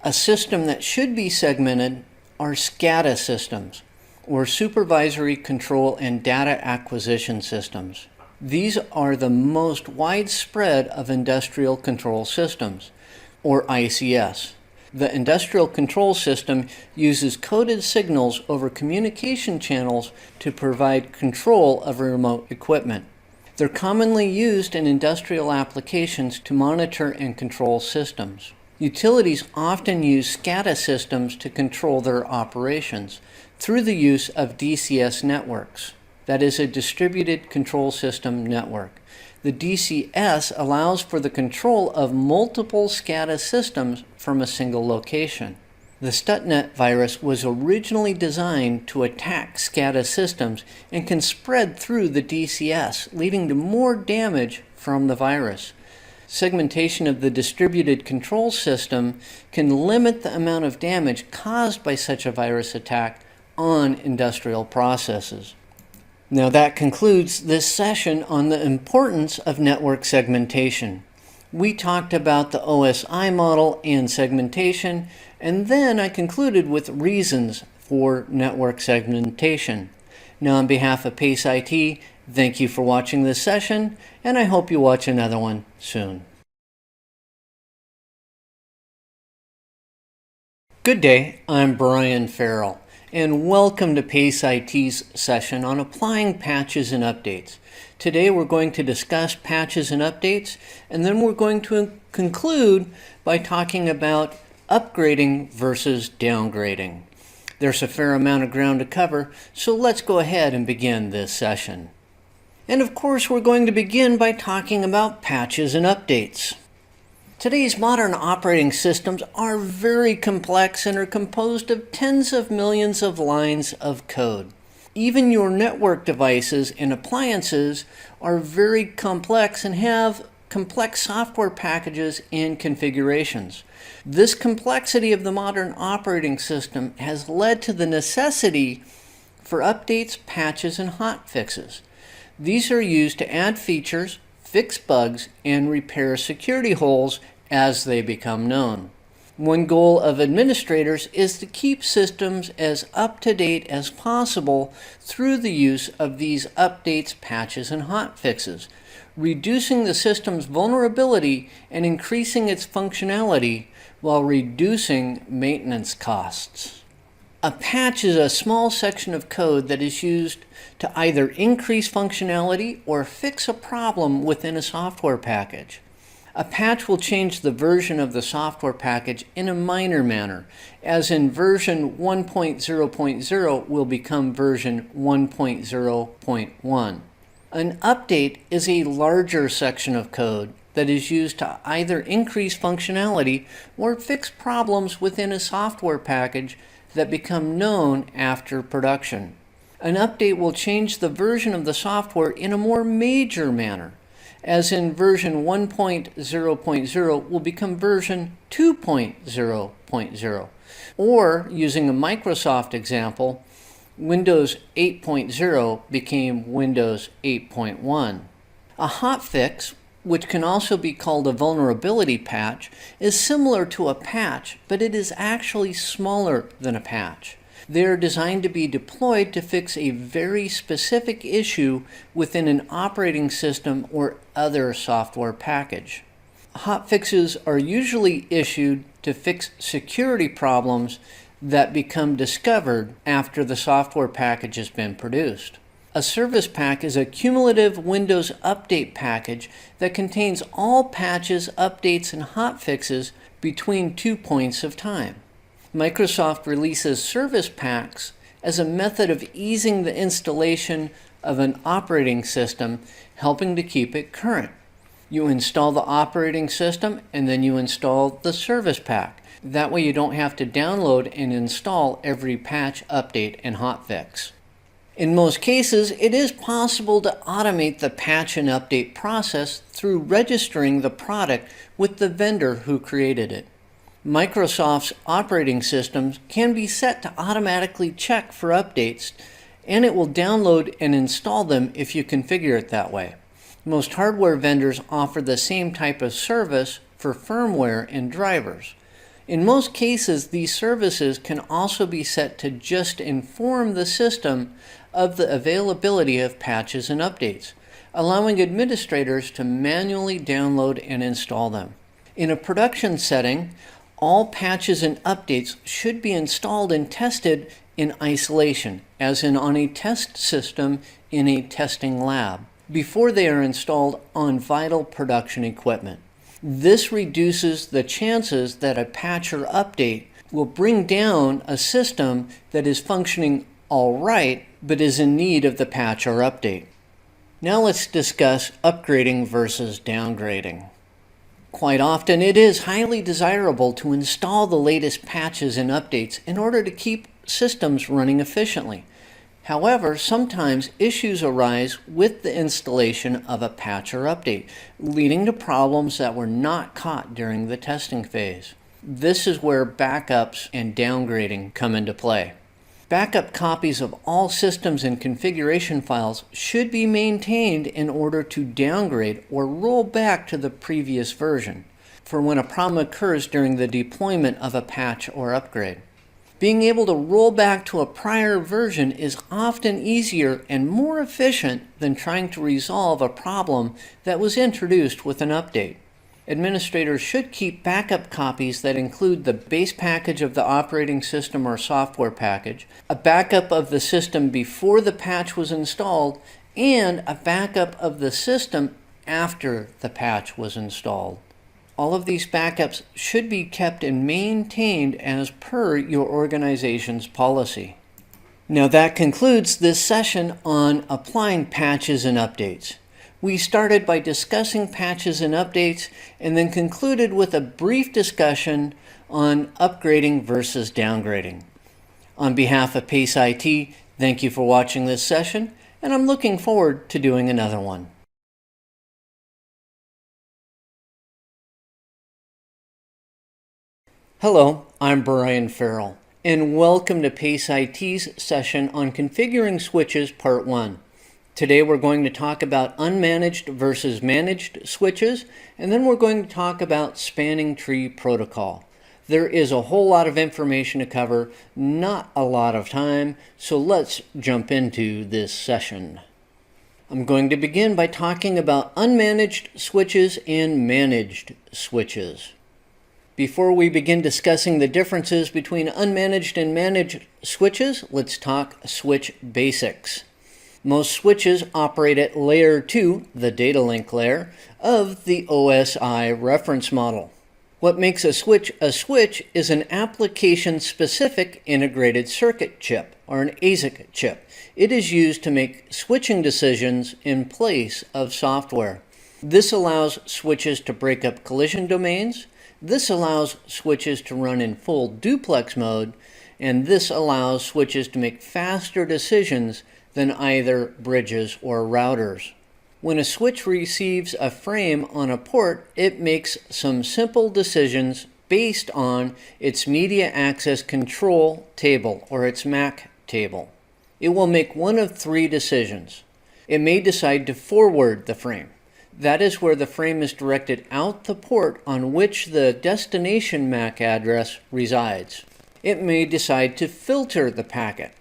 A system that should be segmented are SCADA systems, or Supervisory Control and Data Acquisition Systems. These are the most widespread of industrial control systems, or ICS. The industrial control system uses coded signals over communication channels to provide control of remote equipment. They're commonly used in industrial applications to monitor and control systems. Utilities often use SCADA systems to control their operations through the use of DCS networks. that is a distributed control system network. The DCS allows for the control of multiple SCADA systems from a single location. The Stuxnet virus was originally designed to attack SCADA systems and can spread through the DCS, leading to more damage from the virus. Segmentation of the distributed control system can limit the amount of damage caused by such a virus attack on industrial processes. Now that concludes this session on the importance of network segmentation. We talked about the OSI model and segmentation, and then I concluded with reasons for network segmentation. Now on behalf of PACE IT, thank you for watching this session, and I hope you watch another one soon. Good day, I'm Brian Ferrill, and welcome to PACE IT's session on applying patches and updates. Today we're going to discuss patches and updates, and then we're going to conclude by talking about upgrading versus downgrading. There's a fair amount of ground to cover, so let's go ahead and begin this session. And of course, we're going to begin by talking about patches and updates. Today's modern operating systems are very complex and are composed of tens of millions of lines of code. Even your network devices and appliances are very complex and have complex software packages and configurations. This complexity of the modern operating system has led to the necessity for updates, patches, and hotfixes. These are used to add features, fix bugs, and repair security holes as they become known. One goal of administrators is to keep systems as up-to-date as possible through the use of these updates, patches, and hotfixes, reducing the system's vulnerability and increasing its functionality while reducing maintenance costs. A patch is a small section of code that is used to either increase functionality or fix a problem within a software package. A patch will change the version of the software package in a minor manner, as in version 1.0.0 will become version 1.0.1. An update is a larger section of code that is used to either increase functionality or fix problems within a software package that become known after production. An update will change the version of the software in a more major manner, as in version 1.0.0 will become version 2.0.0. Or, using a Microsoft example, Windows 8.0 became Windows 8.1. A hotfix, which can also be called a vulnerability patch, is similar to a patch, but it is actually smaller than a patch. They are designed to be deployed to fix a very specific issue within an operating system or other software package. Hotfixes are usually issued to fix security problems that become discovered after the software package has been produced. A service pack is a cumulative Windows update package that contains all patches, updates, and hotfixes between 2 points of time. Microsoft releases service packs as a method of easing the installation of an operating system, helping to keep it current. You install the operating system and then you install the service pack. That way you don't have to download and install every patch, update, and hotfix. In most cases, it is possible to automate the patch and update process through registering the product with the vendor who created it. Microsoft's operating systems can be set to automatically check for updates, and it will download and install them if you configure it that way. Most hardware vendors offer the same type of service for firmware and drivers. In most cases, these services can also be set to just inform the system of the availability of patches and updates, allowing administrators to manually download and install them. In a production setting, all patches and updates should be installed and tested in isolation, as in on a test system in a testing lab, before they are installed on vital production equipment. This reduces the chances that a patch or update will bring down a system that is functioning all right but is in need of the patch or update. Now let's discuss upgrading versus downgrading. Quite often, it is highly desirable to install the latest patches and updates in order to keep systems running efficiently. However, sometimes issues arise with the installation of a patch or update, leading to problems that were not caught during the testing phase. This is where backups and downgrading come into play. Backup copies of all systems and configuration files should be maintained in order to downgrade or roll back to the previous version for when a problem occurs during the deployment of a patch or upgrade. Being able to roll back to a prior version is often easier and more efficient than trying to resolve a problem that was introduced with an update. Administrators should keep backup copies that include the base package of the operating system or software package, a backup of the system before the patch was installed, and a backup of the system after the patch was installed. All of these backups should be kept and maintained as per your organization's policy. Now that concludes this session on applying patches and updates. We started by discussing patches and updates and then concluded with a brief discussion on upgrading versus downgrading. On behalf of PACE IT, thank you for watching this session, and I'm looking forward to doing another one. Hello, I'm Brian Ferrill, and welcome to PACE IT's session on Configuring Switches Part 1. Today we're going to talk about unmanaged versus managed switches, and then we're going to talk about spanning tree protocol. There is a whole lot of information to cover, not a lot of time, so let's jump into this session. I'm going to begin by talking about unmanaged switches and managed switches. Before we begin discussing the differences between unmanaged and managed switches, let's talk switch basics. Most switches operate at layer 2, the data link layer, of the OSI reference model. What makes a switch is an application-specific integrated circuit chip, or an ASIC chip. It is used to make switching decisions in place of software. This allows switches to break up collision domains. This allows switches to run in full duplex mode, and this allows switches to make faster decisions than either bridges or routers. When a switch receives a frame on a port, it makes some simple decisions based on its media access control table, or its MAC table. It will make one of three decisions. It may decide to forward the frame. That is where the frame is directed out the port on which the destination MAC address resides. It may decide to filter the packet.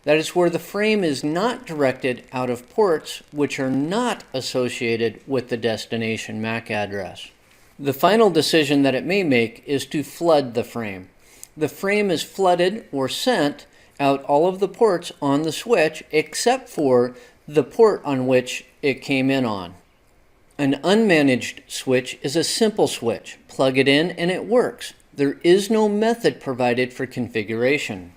That is where the frame is not directed out of ports which are not associated with the destination MAC address. The final decision that it may make is to flood the frame. The frame is flooded or sent out all of the ports on the switch except for the port on which it came in on. An unmanaged switch is a simple switch. Plug it in and it works. There is no method provided for configuration.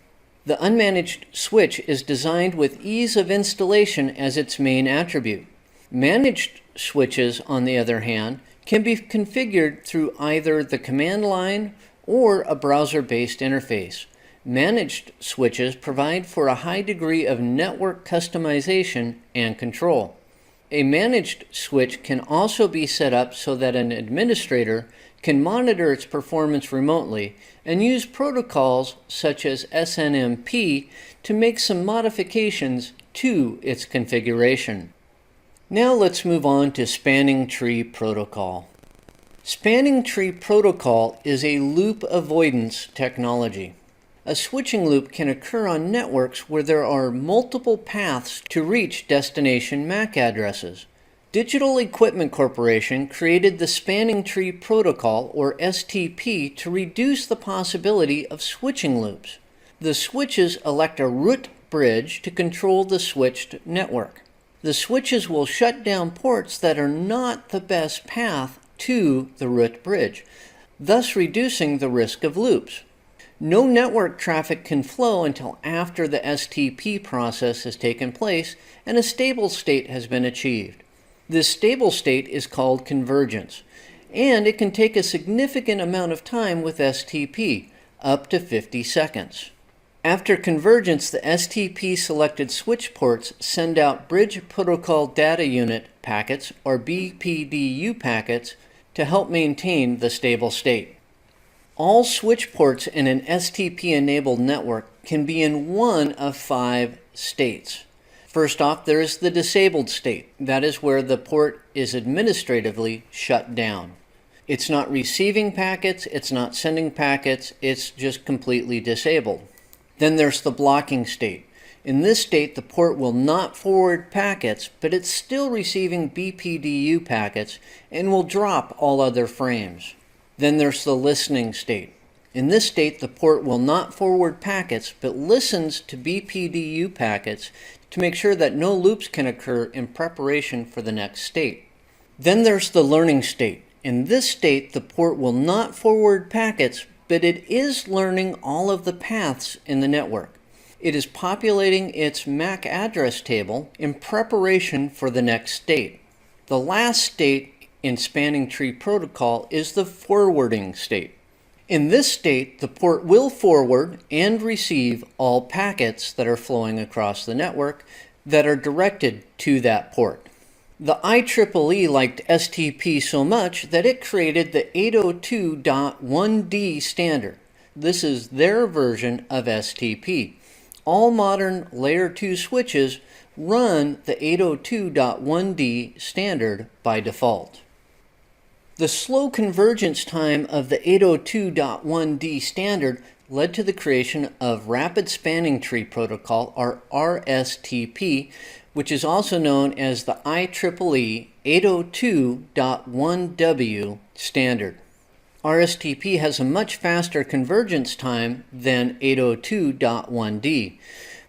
The unmanaged switch is designed with ease of installation as its main attribute. Managed switches, on the other hand, can be configured through either the command line or a browser-based interface. Managed switches provide for a high degree of network customization and control. A managed switch can also be set up so that an administrator can monitor its performance remotely and use protocols such as SNMP to make some modifications to its configuration. Now let's move on to spanning tree protocol. Spanning tree protocol is a loop avoidance technology. A switching loop can occur on networks where there are multiple paths to reach destination MAC addresses. Digital Equipment Corporation created the Spanning Tree Protocol, or STP, to reduce the possibility of switching loops. The switches elect a root bridge to control the switched network. The switches will shut down ports that are not the best path to the root bridge, thus reducing the risk of loops. No network traffic can flow until after the STP process has taken place and a stable state has been achieved. This stable state is called convergence, and it can take a significant amount of time with STP, up to 50 seconds. After convergence, the STP selected switch ports send out Bridge Protocol Data Unit packets, or BPDU packets, to help maintain the stable state. All switch ports in an STP-enabled network can be in one of 5 states. First off, there is the disabled state. That is where the port is administratively shut down. It's not receiving packets, it's not sending packets, it's just completely disabled. Then there's the blocking state. In this state, the port will not forward packets, but it's still receiving BPDU packets and will drop all other frames. Then there's the listening state. In this state, the port will not forward packets, but listens to BPDU packets to make sure that no loops can occur in preparation for the next state. Then there's the learning state. In this state, the port will not forward packets, but it is learning all of the paths in the network. It is populating its MAC address table in preparation for the next state. The last state in spanning tree protocol is the forwarding state. In this state, the port will forward and receive all packets that are flowing across the network that are directed to that port. The IEEE liked STP so much that it created the 802.1d standard. This is their version of STP. All modern Layer 2 switches run the 802.1d standard by default. The slow convergence time of the 802.1d standard led to the creation of Rapid Spanning Tree Protocol, or RSTP, which is also known as the IEEE 802.1w standard. RSTP has a much faster convergence time than 802.1d.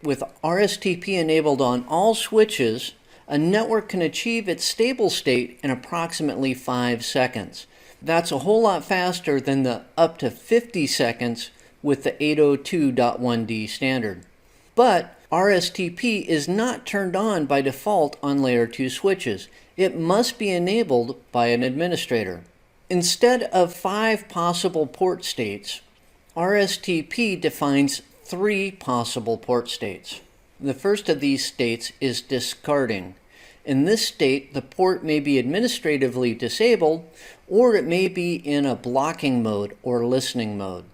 With RSTP enabled on all switches, a network can achieve its stable state in approximately 5 seconds. That's a whole lot faster than the up to 50 seconds with the 802.1d standard. But RSTP is not turned on by default on Layer 2 switches. It must be enabled by an administrator. Instead of 5 possible port states, RSTP defines 3 possible port states. The first of these states is discarding. In this state, the port may be administratively disabled, or it may be in a blocking mode or listening mode.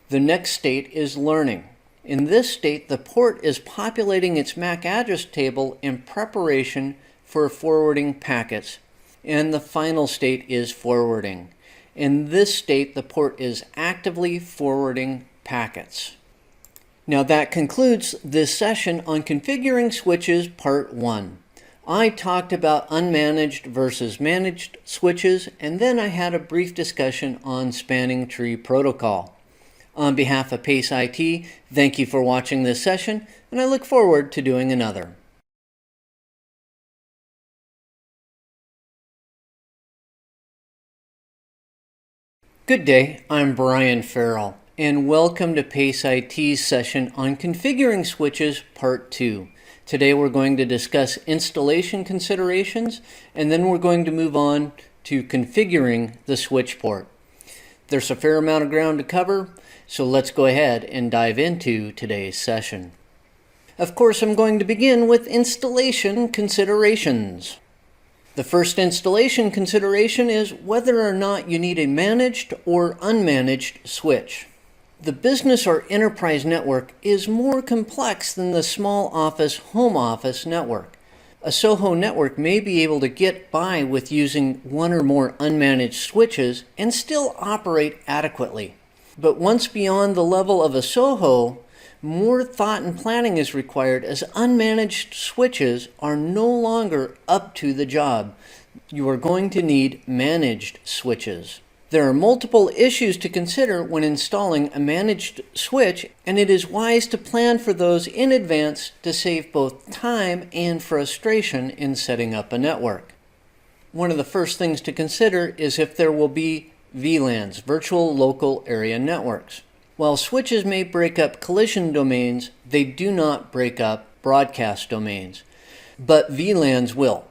The next state is learning. In this state, the port is populating its MAC address table in preparation for forwarding packets. And the final state is forwarding. In this state, the port is actively forwarding packets. Now that concludes this session on configuring switches Part 1. I talked about unmanaged versus managed switches, and then I had a brief discussion on spanning tree protocol. On behalf of PACE IT, thank you for watching this session, and I look forward to doing another. Good day, I'm Brian Ferrill, and welcome to PACE IT's session on configuring switches Part 2. Today we're going to discuss installation considerations, and then we're going to move on to configuring the switch port. There's a fair amount of ground to cover, so let's go ahead and dive into today's session. Of course, I'm going to begin with installation considerations. The first installation consideration is whether or not you need a managed or unmanaged switch. The business or enterprise network is more complex than the small office, home office network. A SOHO network may be able to get by with using one or more unmanaged switches and still operate adequately. But once beyond the level of a SOHO, more thought and planning is required, as unmanaged switches are no longer up to the job. You are going to need managed switches. There are multiple issues to consider when installing a managed switch, and it is wise to plan for those in advance to save both time and frustration in setting up a network. One of the first things to consider is if there will be VLANs, virtual local area networks. While switches may break up collision domains, they do not break up broadcast domains. But VLANs will.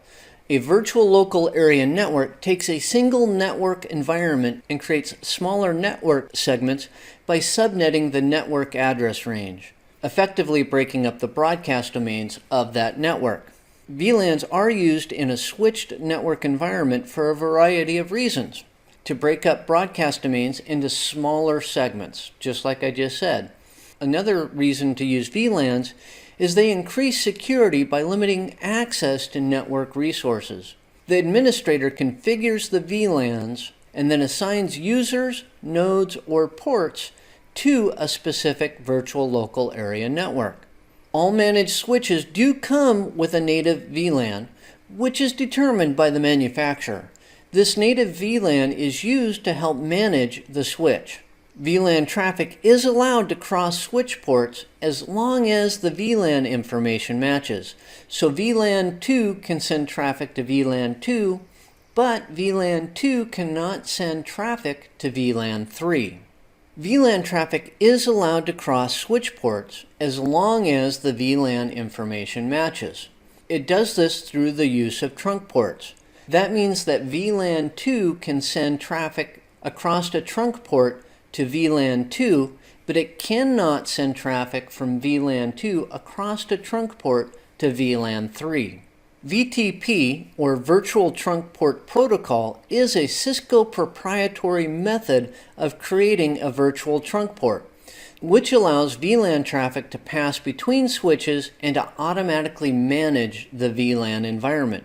A virtual local area network takes a single network environment and creates smaller network segments by subnetting the network address range, effectively breaking up the broadcast domains of that network. VLANs are used in a switched network environment for a variety of reasons. To break up broadcast domains into smaller segments, just like I just said. Another reason to use VLANs is they increase security by limiting access to network resources. The administrator configures the VLANs and then assigns users, nodes, or ports to a specific virtual local area network. All managed switches do come with a native VLAN, which is determined by the manufacturer. This native VLAN is used to help manage the switch. VLAN traffic is allowed to cross switch ports as long as the VLAN information matches. So VLAN 2 can send traffic to VLAN 2, but VLAN 2 cannot send traffic to VLAN 3. VLAN traffic is allowed to cross switch ports as long as the VLAN information matches. It does this through the use of trunk ports. That means that VLAN 2 can send traffic across a trunk port to VLAN 2, but it cannot send traffic from VLAN 2 across a trunk port to VLAN 3. VTP, or Virtual Trunk Port Protocol, is a Cisco proprietary method of creating a virtual trunk port, which allows VLAN traffic to pass between switches and to automatically manage the VLAN environment.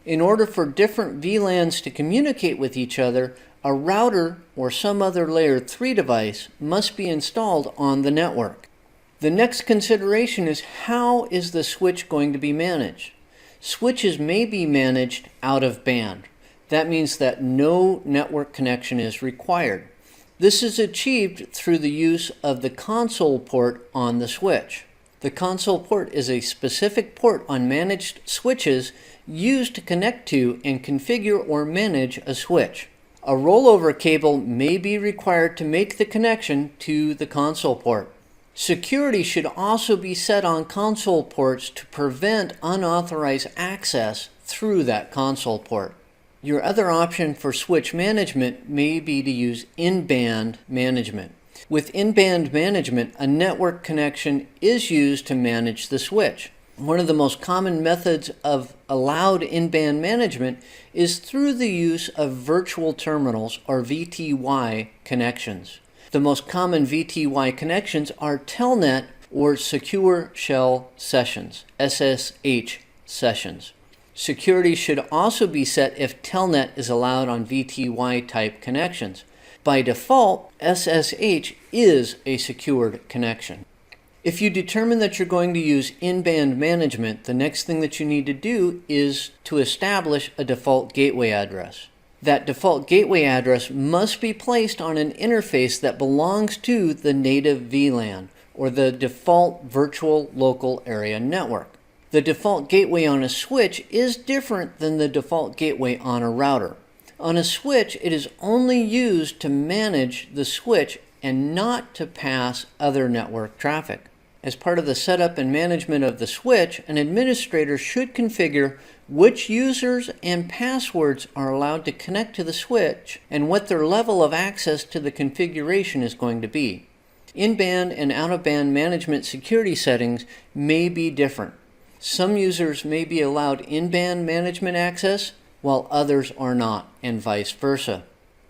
In order for different VLANs to communicate with each other, a router or some other layer 3 device must be installed on the network. The next consideration is, how is the switch going to be managed? Switches may be managed out of band. That means that no network connection is required. This is achieved through the use of the console port on the switch. The console port is a specific port on managed switches used to connect to and configure or manage a switch. A rollover cable may be required to make the connection to the console port. Security should also be set on console ports to prevent unauthorized access through that console port. Your other option for switch management may be to use in-band management. With in-band management, a network connection is used to manage the switch. One of the most common methods of allowed in-band management is through the use of virtual terminals, or VTY, connections. The most common VTY connections are Telnet or Secure Shell Sessions, SSH sessions. Security should also be set if Telnet is allowed on VTY type connections. By default, SSH is a secured connection. If you determine that you're going to use in-band management, the next thing that you need to do is to establish a default gateway address. That default gateway address must be placed on an interface that belongs to the native VLAN, or the default virtual local area network. The default gateway on a switch is different than the default gateway on a router. On a switch, it is only used to manage the switch and not to pass other network traffic. As part of the setup and management of the switch, an administrator should configure which users and passwords are allowed to connect to the switch and what their level of access to the configuration is going to be. In-band and out-of-band management security settings may be different. Some users may be allowed in-band management access, while others are not, and vice versa.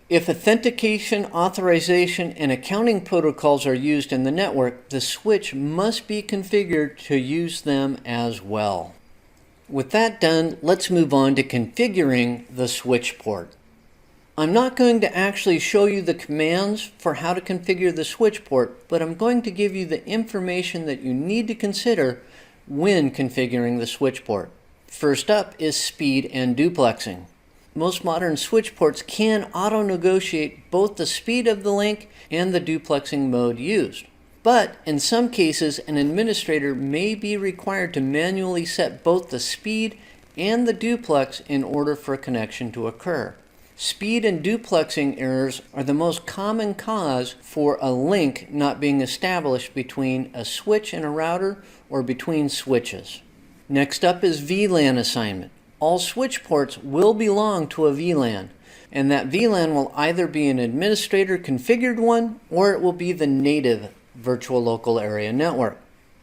If authentication, authorization, and accounting protocols are used in the network, the switch must be configured to use them as well. With that done, let's move on to configuring the switch port. I'm not going to actually show you the commands for how to configure the switch port, but I'm going to give you the information that you need to consider when configuring the switch port. First up is speed and duplexing. Most modern switch ports can auto-negotiate both the speed of the link and the duplexing mode used. But in some cases, an administrator may be required to manually set both the speed and the duplex in order for a connection to occur. Speed and duplexing errors are the most common cause for a link not being established between a switch and a router or between switches. Next up is VLAN assignment. All switch ports will belong to a VLAN, and that VLAN will either be an administrator configured one or it will be the native virtual local area network.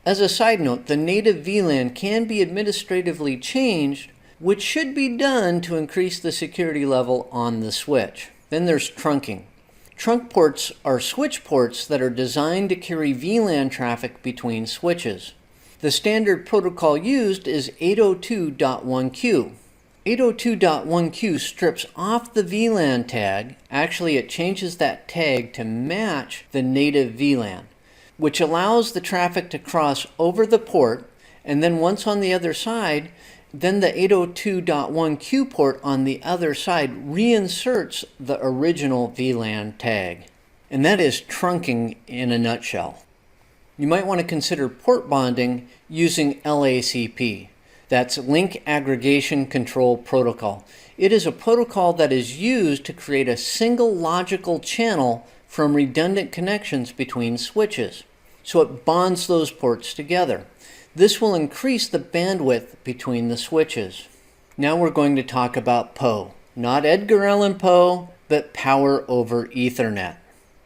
As a side note, the native VLAN can be administratively changed, which should be done to increase the security level on the switch. Then there's trunking. Trunk ports are switch ports that are designed to carry VLAN traffic between switches. The standard protocol used is 802.1q. 802.1q strips off the VLAN tag. Actually, it changes that tag to match the native VLAN, which allows the traffic to cross over the port, and then once on the other side, then the 802.1q port on the other side reinserts the original VLAN tag. And that is trunking in a nutshell. You might want to consider port bonding using LACP. That's Link Aggregation Control Protocol. It is a protocol that is used to create a single logical channel from redundant connections between switches. So it bonds those ports together. This will increase the bandwidth between the switches. Now we're going to talk about PoE. Not Edgar Allan Poe, but Power over Ethernet.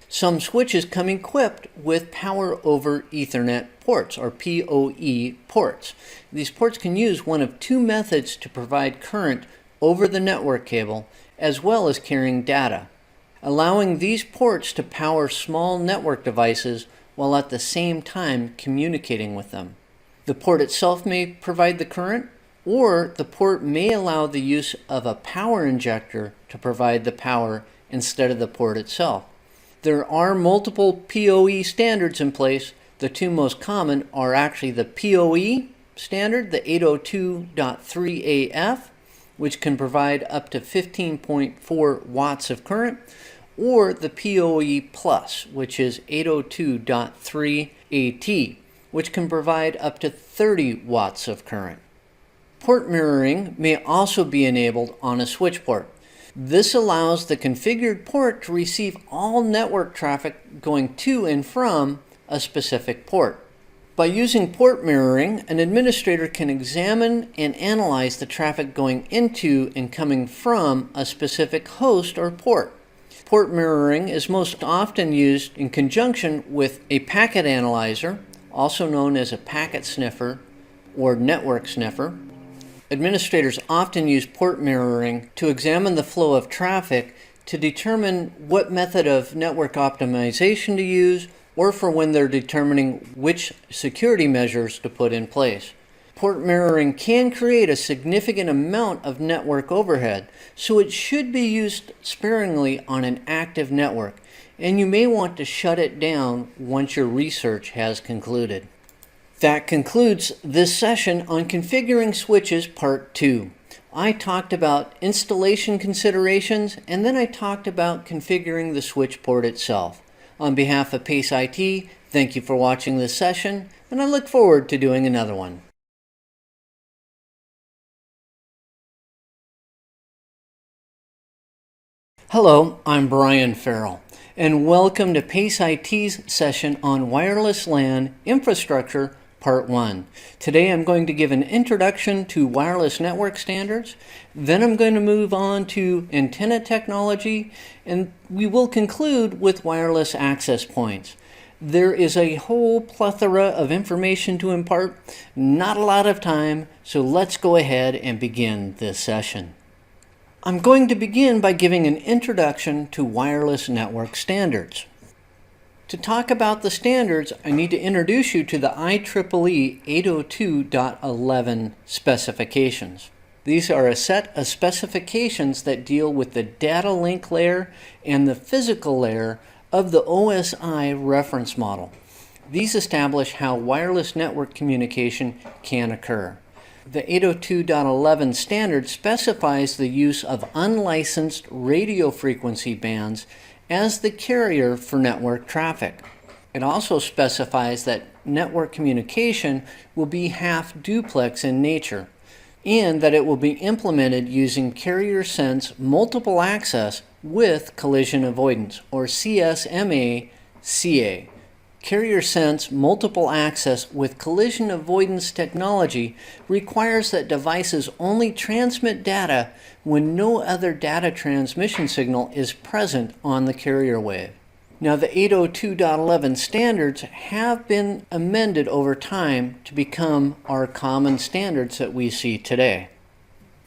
Some switches come equipped with Power over Ethernet ports, or PoE ports. These ports can use one of two methods to provide current over the network cable, as well as carrying data, allowing these ports to power small network devices while at the same time communicating with them. The port itself may provide the current, or the port may allow the use of a power injector to provide the power instead of the port itself. There are multiple PoE standards in place. The two most common are actually the PoE standard, the 802.3AF, which can provide up to 15.4 watts of current, or the PoE Plus, which is 802.3AT, which can provide up to 30 watts of current. Port mirroring may also be enabled on a switch port. This allows the configured port to receive all network traffic going to and from a specific port. By using port mirroring, an administrator can examine and analyze the traffic going into and coming from a specific host or port. Port mirroring is most often used in conjunction with a packet analyzer, also known as a packet sniffer or network sniffer. Administrators often use port mirroring to examine the flow of traffic to determine what method of network optimization to use, or for when they're determining which security measures to put in place. Port mirroring can create a significant amount of network overhead, so it should be used sparingly on an active network, and you may want to shut it down once your research has concluded. That concludes this session on configuring switches Part 2. I talked about installation considerations, and then I talked about configuring the switch port itself. On behalf of PACE IT, thank you for watching this session, and I look forward to doing another one. Hello, I'm Brian Ferrill, and welcome to PACE IT's session on Wireless LAN Infrastructure Part 1. Today I'm going to give an introduction to wireless network standards, then I'm going to move on to antenna technology, and we will conclude with wireless access points. There is a whole plethora of information to impart, not a lot of time, so let's go ahead and begin this session. I'm going to begin by giving an introduction to wireless network standards. To talk about the standards, I need to introduce you to the IEEE 802.11 specifications. These are a set of specifications that deal with the data link layer and the physical layer of the OSI reference model. These establish how wireless network communication can occur. The 802.11 standard specifies the use of unlicensed radio frequency bands as the carrier for network traffic. It also specifies that network communication will be half duplex in nature. and that it will be implemented using carrier sense multiple access with collision avoidance, or CSMA-CA. Carrier sense multiple access with collision avoidance technology requires that devices only transmit data when no other data transmission signal is present on the carrier wave. Now, the 802.11 standards have been amended over time to become our common standards that we see today.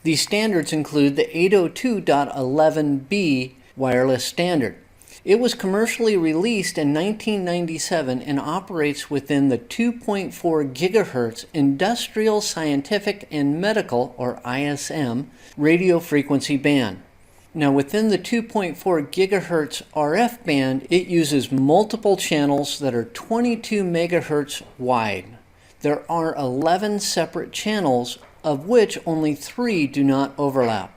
These standards include the 802.11b wireless standard. It was commercially released in 1997 and operates within the 2.4 gigahertz Industrial, Scientific, and Medical, or ISM, radio frequency band. Now, within the 2.4 gigahertz RF band, it uses multiple channels that are 22 megahertz wide. There are 11 separate channels, of which only 3 do not overlap.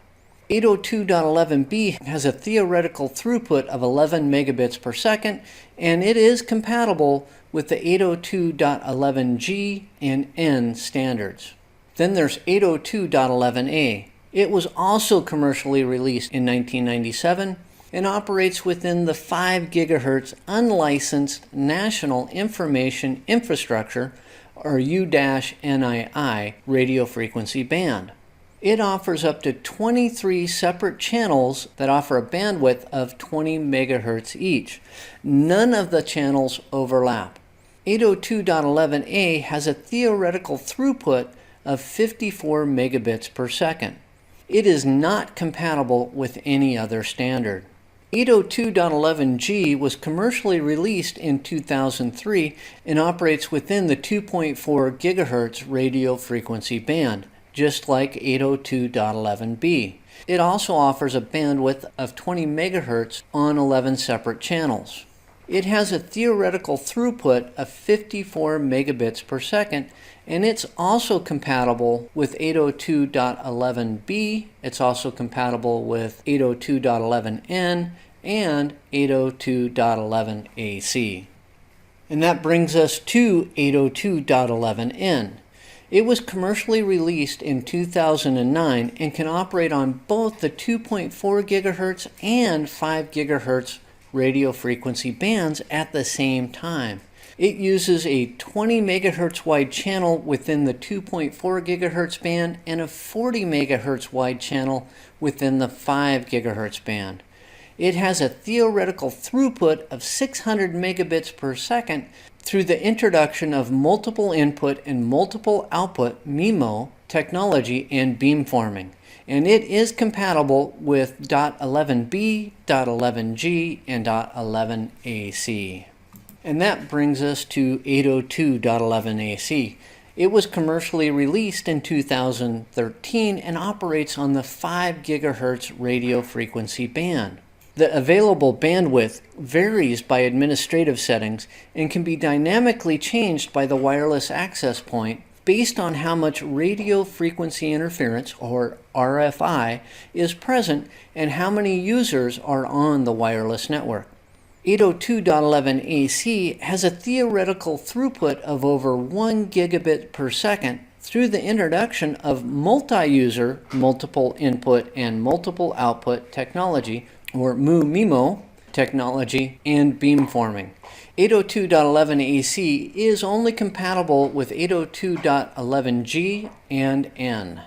802.11b has a theoretical throughput of 11 megabits per second, and it is compatible with the 802.11g and N standards. Then there's 802.11a. It was also commercially released in 1997 and operates within the 5 gigahertz unlicensed National Information Infrastructure, or U-NII, radio frequency band. It offers up to 23 separate channels that offer a bandwidth of 20 megahertz each. None of the channels overlap. 802.11a has a theoretical throughput of 54 megabits per second. It is not compatible with any other standard. 802.11g was commercially released in 2003 and operates within the 2.4 gigahertz radio frequency band, just like 802.11b. It also offers a bandwidth of 20 megahertz on 11 separate channels. It has a theoretical throughput of 54 megabits per second, and it's also compatible with 802.11b. It's also compatible with 802.11n and 802.11ac. And that brings us to 802.11n. It was commercially released in 2009 and can operate on both the 2.4 gigahertz and 5 gigahertz radio frequency bands at the same time. It uses a 20 megahertz wide channel within the 2.4 gigahertz band and a 40 megahertz wide channel within the 5 gigahertz band. It has a theoretical throughput of 600 megabits per second through the introduction of multiple input and multiple output MIMO technology and beamforming. And it is compatible with .11b, .11g, and .11ac. And that brings us to 802.11ac. It was commercially released in 2013 and operates on the 5 gigahertz radio frequency band. The available bandwidth varies by administrative settings and can be dynamically changed by the wireless access point based on how much radio frequency interference, or RFI, is present and how many users are on the wireless network. 802.11ac has a theoretical throughput of over 1 gigabit per second through the introduction of multi-user, multiple input and multiple output technology, or MU-MIMO technology, and beamforming. 802.11ac is only compatible with 802.11g and N.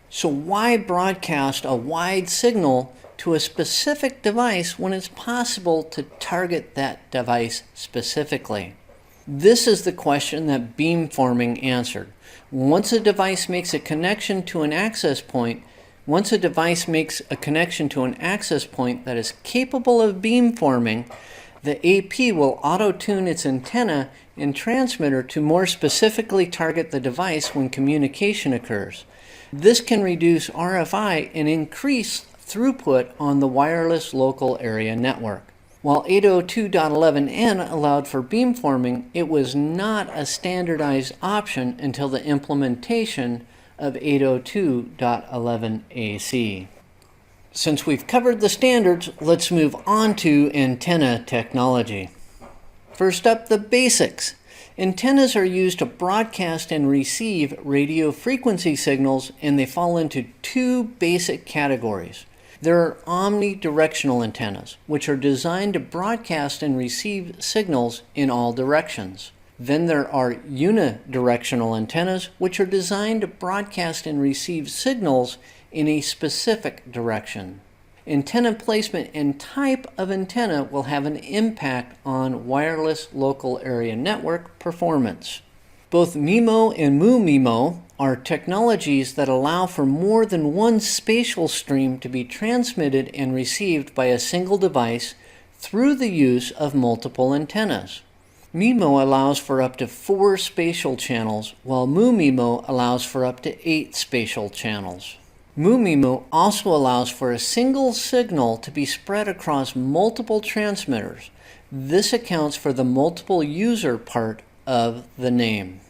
So why broadcast a wide signal to a specific device when it's possible to target that device specifically? This is the question that beamforming answered. Once a device makes a connection to an access point that is capable of beamforming, the AP will auto-tune its antenna and transmitter to more specifically target the device when communication occurs. This can reduce RFI and increase throughput on the wireless local area network. While 802.11n allowed for beamforming, it was not a standardized option until the implementation of 802.11ac. Since we've covered the standards, let's move on to antenna technology. First up, the basics. Antennas are used to broadcast and receive radio frequency signals, and they fall into two basic categories. There are omnidirectional antennas, which are designed to broadcast and receive signals in all directions. Then there are unidirectional antennas, which are designed to broadcast and receive signals in a specific direction. Antenna placement and type of antenna will have an impact on wireless local area network performance. Both MIMO and MU-MIMO are technologies that allow for more than one spatial stream to be transmitted and received by a single device through the use of multiple antennas. MIMO allows for up to 4 spatial channels, while MU-MIMO allows for up to 8 spatial channels. MU-MIMO also allows for a single signal to be spread across multiple transmitters. This accounts for the multiple user part of the name.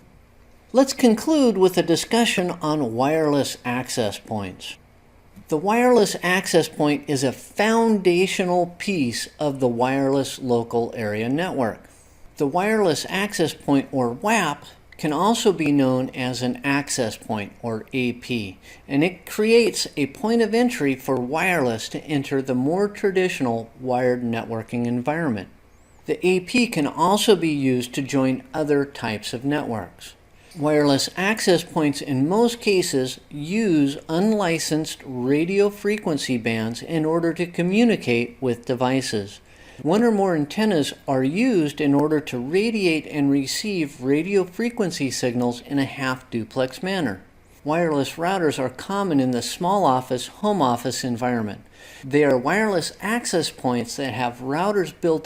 Let's conclude with a discussion on wireless access points. The wireless access point is a foundational piece of the wireless local area network. The wireless access point, or WAP, can also be known as an access point, or AP, and it creates a point of entry for wireless to enter the more traditional wired networking environment. The AP can also be used to join other types of networks. Wireless access points in most cases use unlicensed radio frequency bands in order to communicate with devices. One or more antennas are used in order to radiate and receive radio frequency signals in a half-duplex manner. Wireless routers are common in the small office, home office environment. They are wireless access points that have routers built